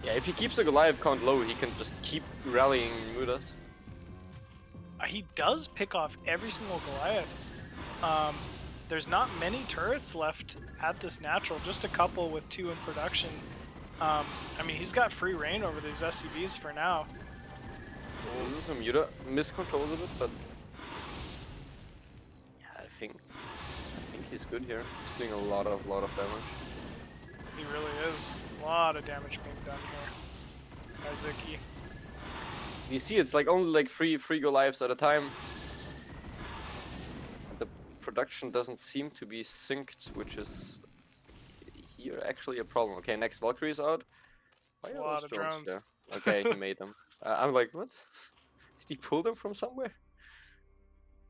Yeah, if he keeps the Goliath count low, he can just keep rallying Mutas. He does pick off every single Goliath. There's not many turrets left at this natural, just a couple with 2 in production. I mean, he's got free reign over these SCVs for now. Oh, this is a Muta. Miscontrols a bit, but yeah, I think he's good here. He's doing a lot of damage. He really is. A lot of damage being done here by Sziky. You see, it's like only like three Goliaths at a time. And the production doesn't seem to be synced, which is here actually a problem. Okay, next Valkyrie's out. It's Why a are lot those of drones. there? Okay, he made them. I'm like, what? Did he pull them from somewhere?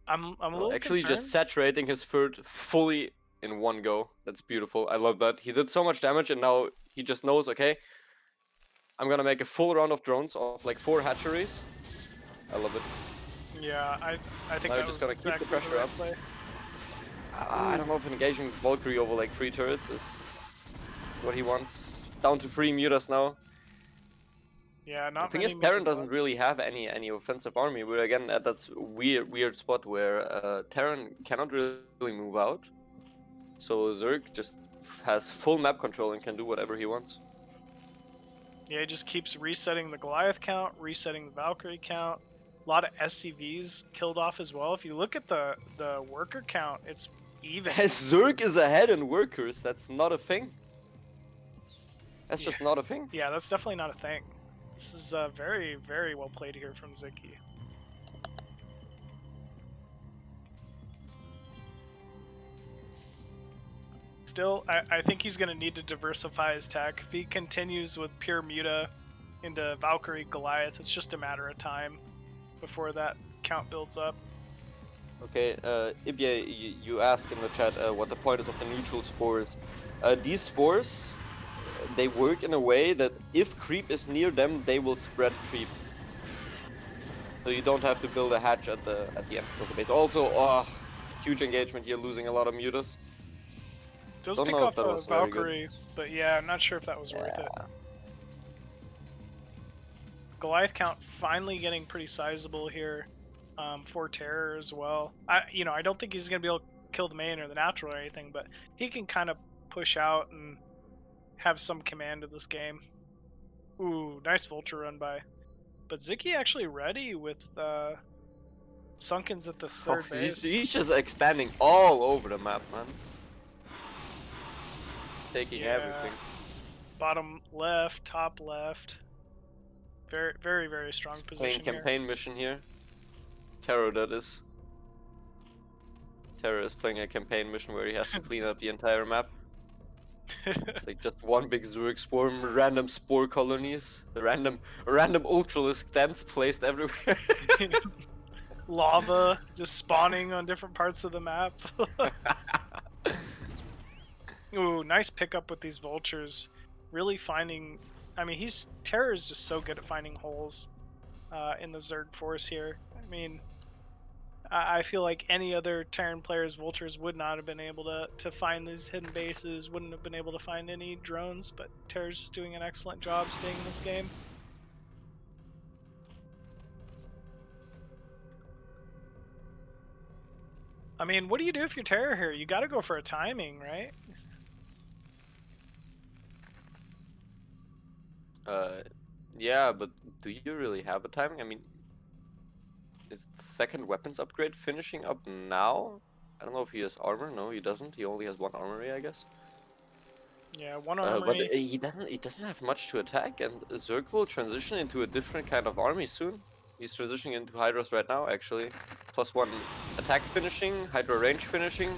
I'm a No, little actually concerned. just saturating his third fully in one go. That's beautiful. I love that. He did so much damage and now he just knows, okay, I'm gonna make a full round of drones of like 4 hatcheries. I love it. Yeah, I think Now that just was gotta keep the exactly pressure right up. play. I don't know if engaging Valkyrie over like 3 turrets is what he wants. Down to 3 Mutas now. Yeah, The not thing many is, Terran Mutas doesn't left. really have any offensive army. We're again at that weird spot where Terran cannot really move out. So Zerg just has full map control and can do whatever he wants. Yeah, he just keeps resetting the Goliath count, resetting the Valkyrie count. A lot of SCVs killed off as well. If you look at the worker count, it's even. Zerg is ahead in workers. That's not a thing. That's just not a thing. Yeah, that's definitely not a thing. This is very, very well played here from Sziky. Still, I think he's going to need to diversify his tech. If he continues with pure Muta into Valkyrie, Goliath, it's just a matter of time before that count builds up. Okay, Ibye, you asked in the chat what the point is of the neutral spores. These spores, they work in a way that if creep is near them, they will spread creep. So you don't have to build a hatch at the end of the base. Also, huge engagement here, losing a lot of mutas. Does Don't pick know if off that the was very good. Valkyrie, but yeah, I'm not sure if that was worth it. Goliath count finally getting pretty sizable here for Terror as well. I don't think he's gonna be able to kill the main or the natural or anything, but he can kind of push out and have some command of this game. Ooh, nice vulture run by. But Sziky actually ready with Sunkens at the third base. He's just expanding all over the map, man. He's taking everything. Bottom left, top left. Very, very, very strong He's position playing here. campaign mission here. Taro, that is. Taro is playing a campaign mission where he has to clean up the entire map. It's like just one big Zerg swarm, random spore colonies, random ultralisk tents placed everywhere. Lava just spawning on different parts of the map. Ooh, nice pickup with these vultures. Really finding. I mean, Terror is just so good at finding holes in the Zerg force here. I mean, I feel like any other Terran player's vultures would not have been able to find these hidden bases, wouldn't have been able to find any drones, but Terror's just doing an excellent job staying in this game. I mean, what do you do if you're Terror here? You gotta go for a timing, right? Yeah, but do you really have a timing? I mean, is the second weapons upgrade finishing up now? I don't know if he has armor. No, he doesn't. He only has one armory, I guess. Yeah, one But armory. he doesn't have much to attack, and Zerg will transition into a different kind of army soon. He's transitioning into Hydras right now, actually. +1 attack finishing, Hydra range finishing,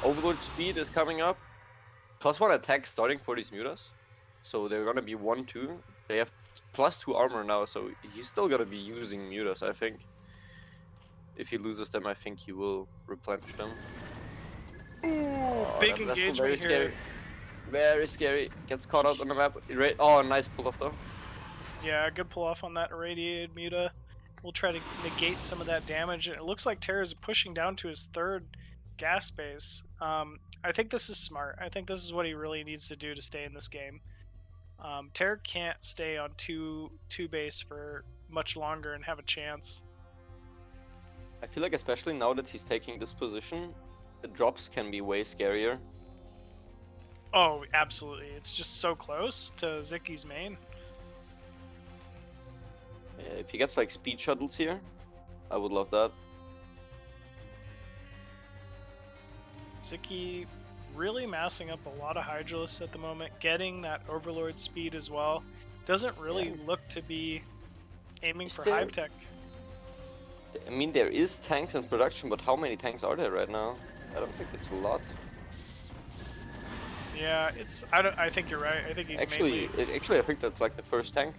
Overlord speed is coming up. +1 attack starting for these mutas. So they're gonna be 1-2. They have +2 armor now, so he's still gonna be using mutas, I think. If he loses them, I think he will replenish them. Big That's engagement very here. scary. Very scary. Gets caught out on the map. Oh, nice pull off though. Yeah, good pull off on that irradiated muta. We'll try to negate some of that damage. It looks like Terra's pushing down to his third gas base. I think this is smart. I think this is what he really needs to do to stay in this game. Terra can't stay on two base for much longer and have a chance. I feel like especially now that he's taking this position, the drops can be way scarier. Oh, absolutely. It's just so close to Zicky's main. Yeah, if he gets like speed shuttles here, I would love that. Sziky really massing up a lot of Hydralisks at the moment, getting that Overlord speed as well. Doesn't really look to be aiming for hive tech. I mean, there is tanks in production, but how many tanks are there right now? I don't think it's a lot. Yeah, it's. I think you're right. I think he's Actually, I think that's like the first tank.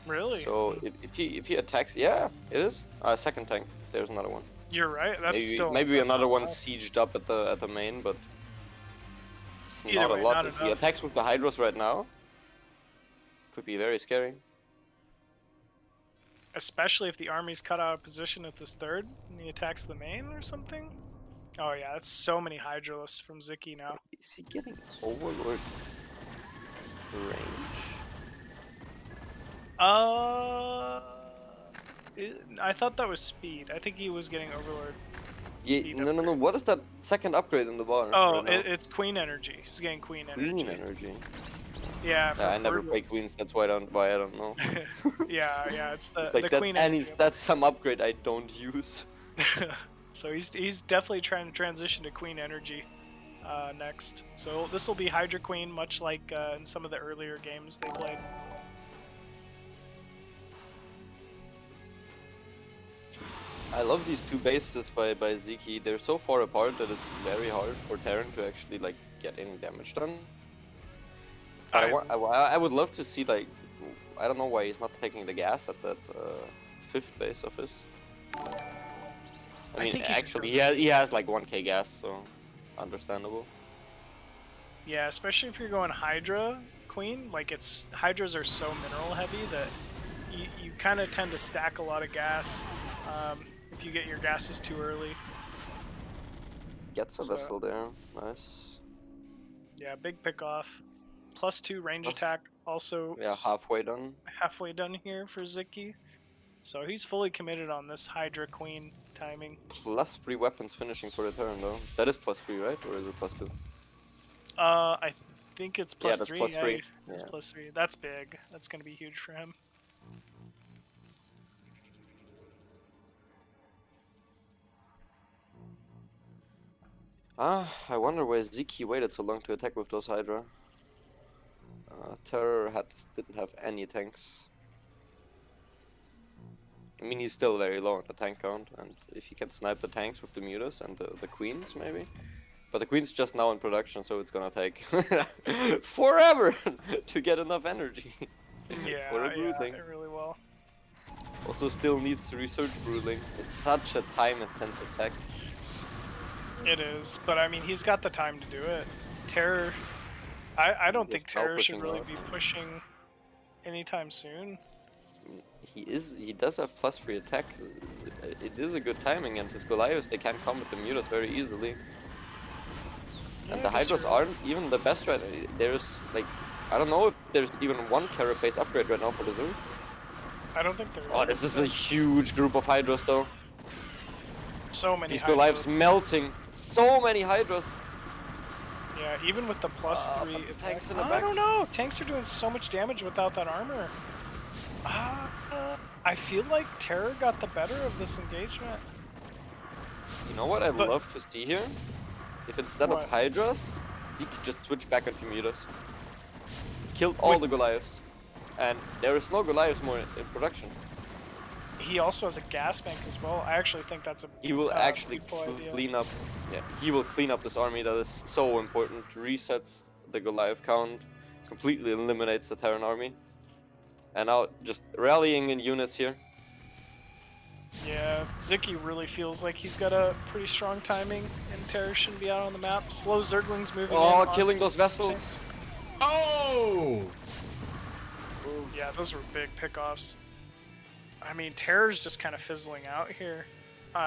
Really? So if he attacks, yeah, it is. Second tank. There's another one. You're right. That's maybe that's another not one bad. sieged up at the main, but it's Either not way, a lot. not If he enough. attacks with the Hydras right now, could be very scary. Especially if the army's cut out of position at this third and he attacks the main or something. Oh yeah, that's so many Hydralisks from Sziky now. Is he getting Overlord range? I thought that was speed. I think he was getting Overlord. Yeah, Speed no. upgrade. What is that second upgrade in the bar? Oh, right now? it's Queen Energy. He's getting Queen Energy. Queen energy. Yeah, I never Horde play Wings. queens. That's why I don't know. yeah, it's the Like that's Queen Energy. that's some upgrade I don't use. So he's definitely trying to transition to Queen Energy next. So this will be Hydra Queen, much like in some of the earlier games they played. I love these two bases by Sziky. They're so far apart that it's very hard for Terran to actually like get any damage done. But I would love to see like, I don't know why he's not taking the gas at that fifth base of his. I mean, think he actually just he has like 1k gas, so understandable. Yeah, especially if you're going Hydra Queen, like Hydras are so mineral heavy that you kind of tend to stack a lot of gas if you get your gases too early. Gets a So- vessel there, nice. Yeah, big pick off. +2 range attack, also Yeah, halfway done. halfway done here for Sziky. So he's fully committed on this Hydra Queen timing. +3 weapons finishing for the turn though. That is +3, right? Or is it +2? think it's Yeah, plus that's 3. plus 3. It's Yeah. plus 3. That's big. That's going to be huge for him. I wonder why Sziky waited so long to attack with those Hydra. Terror didn't have any tanks. I mean, he's still very low on the tank count, and if he can snipe the tanks with the mutas and the queens, maybe. But the queen's just now in production, so it's gonna take forever to get enough energy Yeah, for a broodling. it really will. Also, still needs to research broodling. It's such a time-intensive tech. It is, but I mean, he's got the time to do it. Terror, I don't think Just now Terror should pushing really out. be pushing anytime soon. He does have plus 3 attack. It is a good timing, and his Goliaths, they can combat the mutas very easily. Yeah, And the I guess Hydras you're aren't even the best right now. There's like, I don't know if there's even one carapace upgrade right now for the Zerg. right. I don't think there Oh, this is a huge group of Hydras though. so many These Hydras. Goliaths melting. So many Hydras. Yeah, even with the plus 3 but the attack. tanks in the I back. don't know. Tanks are doing so much damage without that armor. I feel like Terror got the better of this engagement. You know what I'd But- love to see here? If instead What? of Hydras, he could just switch back onto mutas. Killed all the Goliaths. And there is no Goliaths more in production. He also has a gas bank as well. I actually think that's a He will actually beautiful idea. clean up. Yeah, he will clean up this army that is so important. Resets the Goliath count, completely eliminates the Terran army, and now just rallying in units here. Yeah, Sziky really feels like he's got a pretty strong timing, and Terror shouldn't be out on the map. Slow Zerglings moving in. Oh, on killing those vessels! tanks. Oh! Yeah, those were big pickoffs. I mean, Terror's just kind of fizzling out here.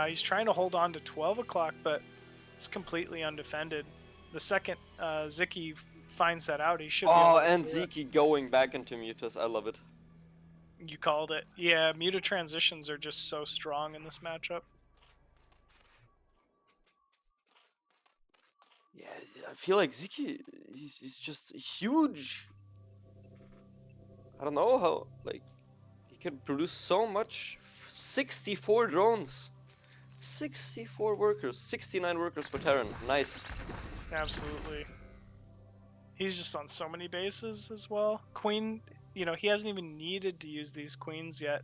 He's trying to hold on to 12 o'clock, but it's completely undefended. The second Sziky finds that out, he should be Oh, able to and do it. Sziky going back into mutas. I love it. You called it. Yeah, Muta transitions are just so strong in this matchup. Yeah, I feel like Sziky, he's just huge. I don't know how, like, he can produce so much. 64 drones. 64 workers. 69 workers for Terran. Nice. Absolutely. He's just on so many bases as well. Queen, you know, he hasn't even needed to use these queens yet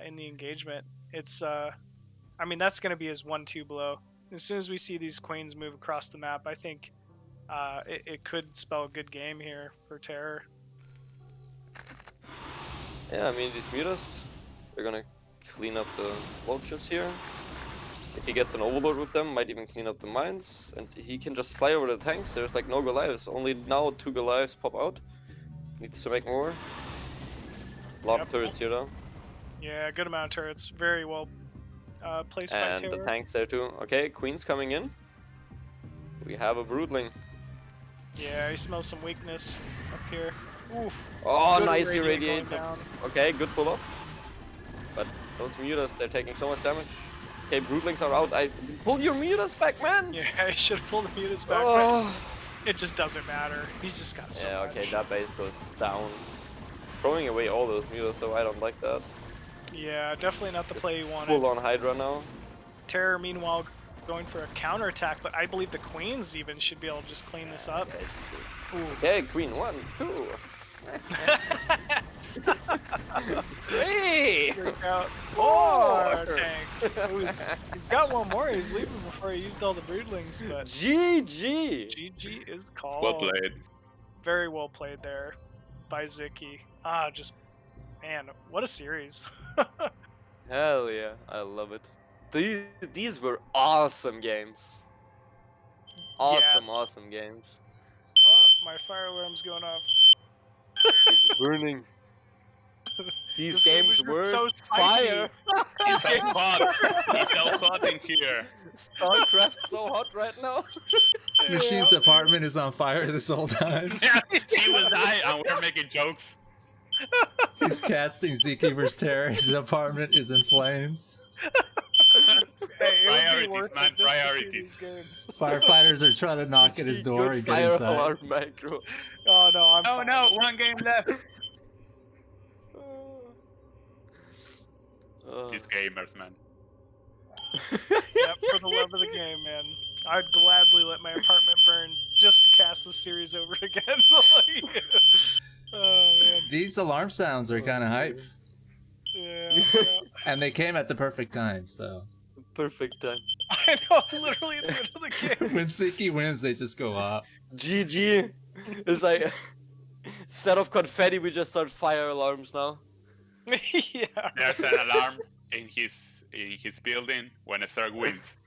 in the engagement. It's, I mean, that's going to be his 1-2 blow. As soon as we see these queens move across the map, I think it could spell a good game here for Terror. Yeah, I mean, these mutas, they're gonna clean up the vultures here. If he gets an overlord with them, might even clean up the mines, and he can just fly over the tanks. There's like no Goliaths. Only now 2 Goliaths pop out. Needs to make more. A lot of Yep. turrets here though. Yeah, good amount of turrets. Very well placed by And Terror. the tanks there too. Okay, Queen's coming in. We have a broodling. Yeah, he smells some weakness up here. Oof. Oh, Good nice radiant irradiate. going down. Okay, good pull off. But those mutas, they're taking so much damage. Okay, broodlings are out. Pull your mutas back, man! Yeah, he should have pulled the mutas back, Oh. but it just doesn't matter. He's just got so Yeah, much. okay, that base goes down. Throwing away all those mutas though, I don't like that. Yeah, definitely not the play you wanted. Full on Hydra now. Terror, meanwhile, going for a counterattack, but I believe the queens even should be able to just clean this up. Ooh. Okay, Queen, 1, 2. 3! Break out 4 tanks. Ooh, he's got one more. He's leaving before he used all the broodlings, but GG! GG is called. Well played. Very well played there by Sziky. Just, man, what a series. Hell yeah, I love it. These were awesome games. Awesome games. Oh, my fire alarm's going off. It's burning. These This game games was were so spicy. fire. He's so hot. He's so hot in here. StarCraft's so hot right now. Machine's apartment is on fire this whole time. He will die, and we're making jokes. He's casting Sziky vs. Terror. His apartment is in flames. Hey, it would be Priorities, worth man, it just to see these priorities. games. Firefighters are trying to knock at his door Good and get fire inside. alarm macro. Oh no, I'm Oh fine. no, one game left. These gamers, man. Yep, for the love of the game, man. I'd gladly let my apartment burn just to cast this series over again. Oh man. These alarm sounds are kind of hype, Yeah. and they came at the perfect time. So Perfect time. I know, literally at the end of the game. when Sziky wins, they just go off. GG. It's like instead of confetti, we just start fire alarms now. Yeah. There's an alarm in his building when a Zerg wins.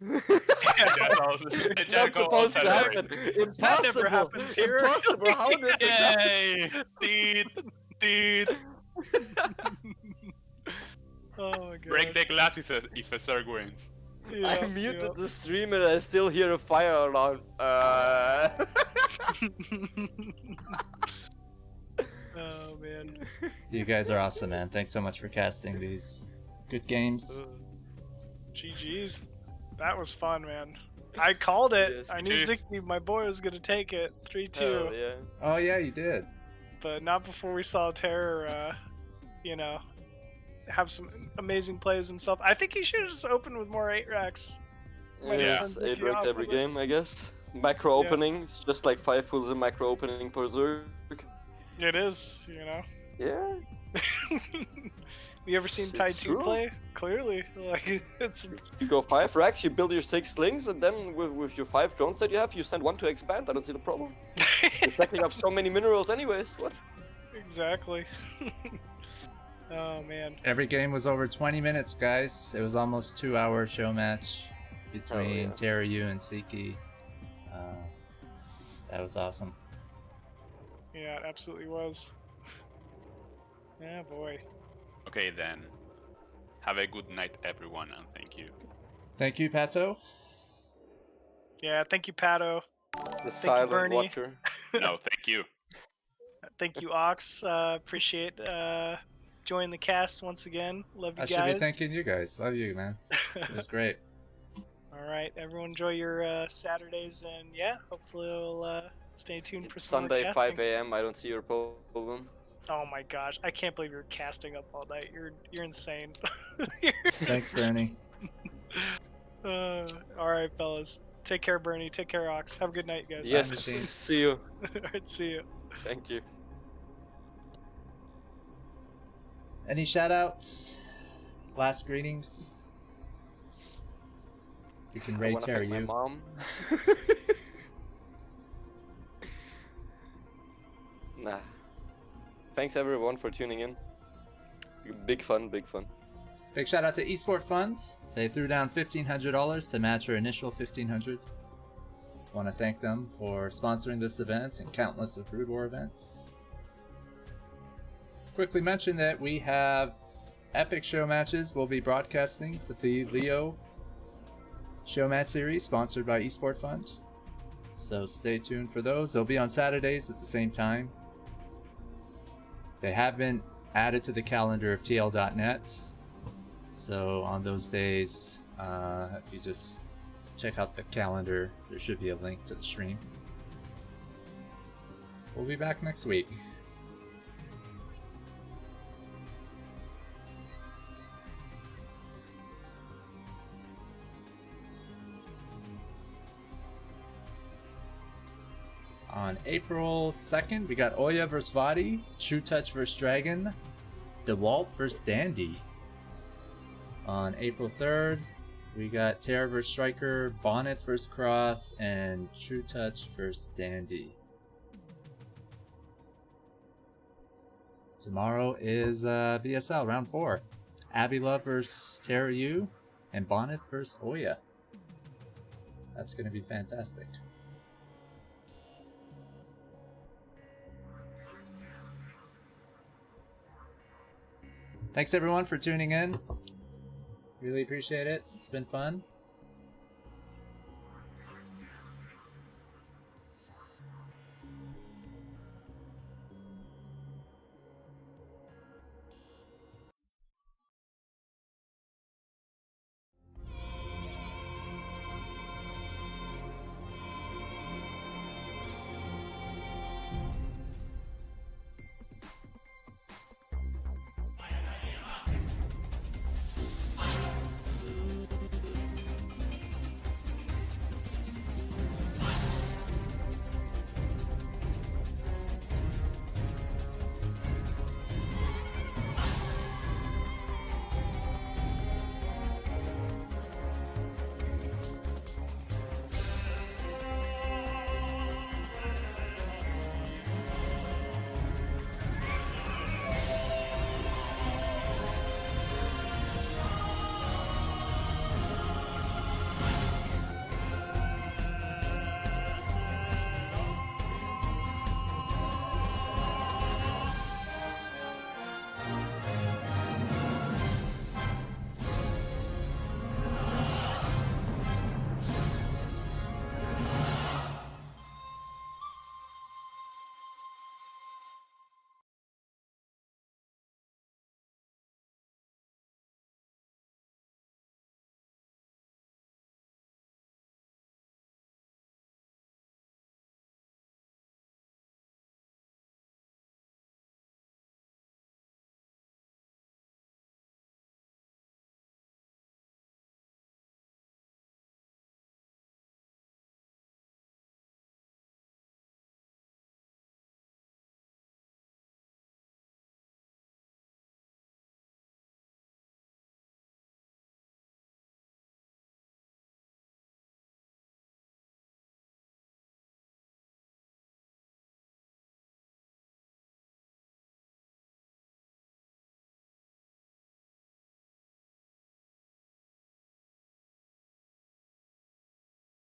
It's not supposed to happen. Impossible. That never happens here. Impossible. How did it happen? Yay! Dude. Oh my god. Break the glass if a Zerg wins. Yeah, I muted yeah. the stream and I still hear a fire alarm. Oh man. You guys are awesome, man. Thanks so much for casting these good games. GG's. That was fun, man. I called it. Yes, I knew cheers. Sziky, my boy, was gonna take it. 3-2. Hell yeah. Oh yeah, you did. But not before we saw Terror, have some amazing plays himself. I think he should have just opened with more 8 racks. Might Yeah. have It's turned 8 Sziky ranked off every with it. game, I guess. Macro Yeah. opening, it's just like 5 pools in macro opening for Zerg. It is, you know. Yeah. You ever seen It's Tai 2 true. play? Clearly, like it's You go 5 racks, you build your 6 slings, and then with your 5 drones that you have, you send 1 to expand. I don't see the problem. You're stacking up so many minerals anyways. What? exactly. Oh man. Every game was over 20 minutes, guys. It was almost 2-hour show match between yeah. Terryu and Sziky. That was awesome. Yeah, it absolutely was. Yeah, boy. Okay then. Have a good night, everyone, and thank you. Thank you, Pato. Yeah, thank you, Pato. The you, silent Bernie. watcher. No, thank you. Thank you, Ox. Appreciate joining the cast once again. Love you I guys. should be thanking you guys. Love you, man. It was great. All right, everyone, enjoy your Saturdays, and yeah, hopefully we'll stay tuned for some more Sunday, casting. 5 a.m. I don't see your problem. Oh my gosh, I can't believe you're casting up all night. You're insane. Thanks, Bernie. All right, fellas. Take care, Bernie. Take care, Ox. Have a good night, guys. Yes, machine. see you. All right, see you. Thank you. Any shout outs? Last greetings? You can I rate wanna thank my Terryu. mom. Nah. Thanks everyone for tuning in. Big fun, big fun. Big shout out to Esport Fund. They threw down $1,500 to match our initial $1,500. Want to thank them for sponsoring this event and countless of Brood War events. Quickly mention that we have epic show matches we'll be broadcasting for the Leo show match series sponsored by Esport Fund. So stay tuned for those. They'll be on Saturdays at the same time. They have been added to the calendar of TL.net. So on those days, if you just check out the calendar, there should be a link to the stream. We'll be back next week. On April 2nd, we got Oya vs. Vadi, True Touch vs. Dragon, DeWalt vs. Dandy. On April 3rd, we got Terror vs. Striker, Bonnet vs. Cross, and True Touch vs. Dandy. Tomorrow is BSL round 4. Abby vs. Terryu, and Bonnet vs. Oya. That's going to be fantastic. Thanks everyone for tuning in. Really appreciate it. It's been fun.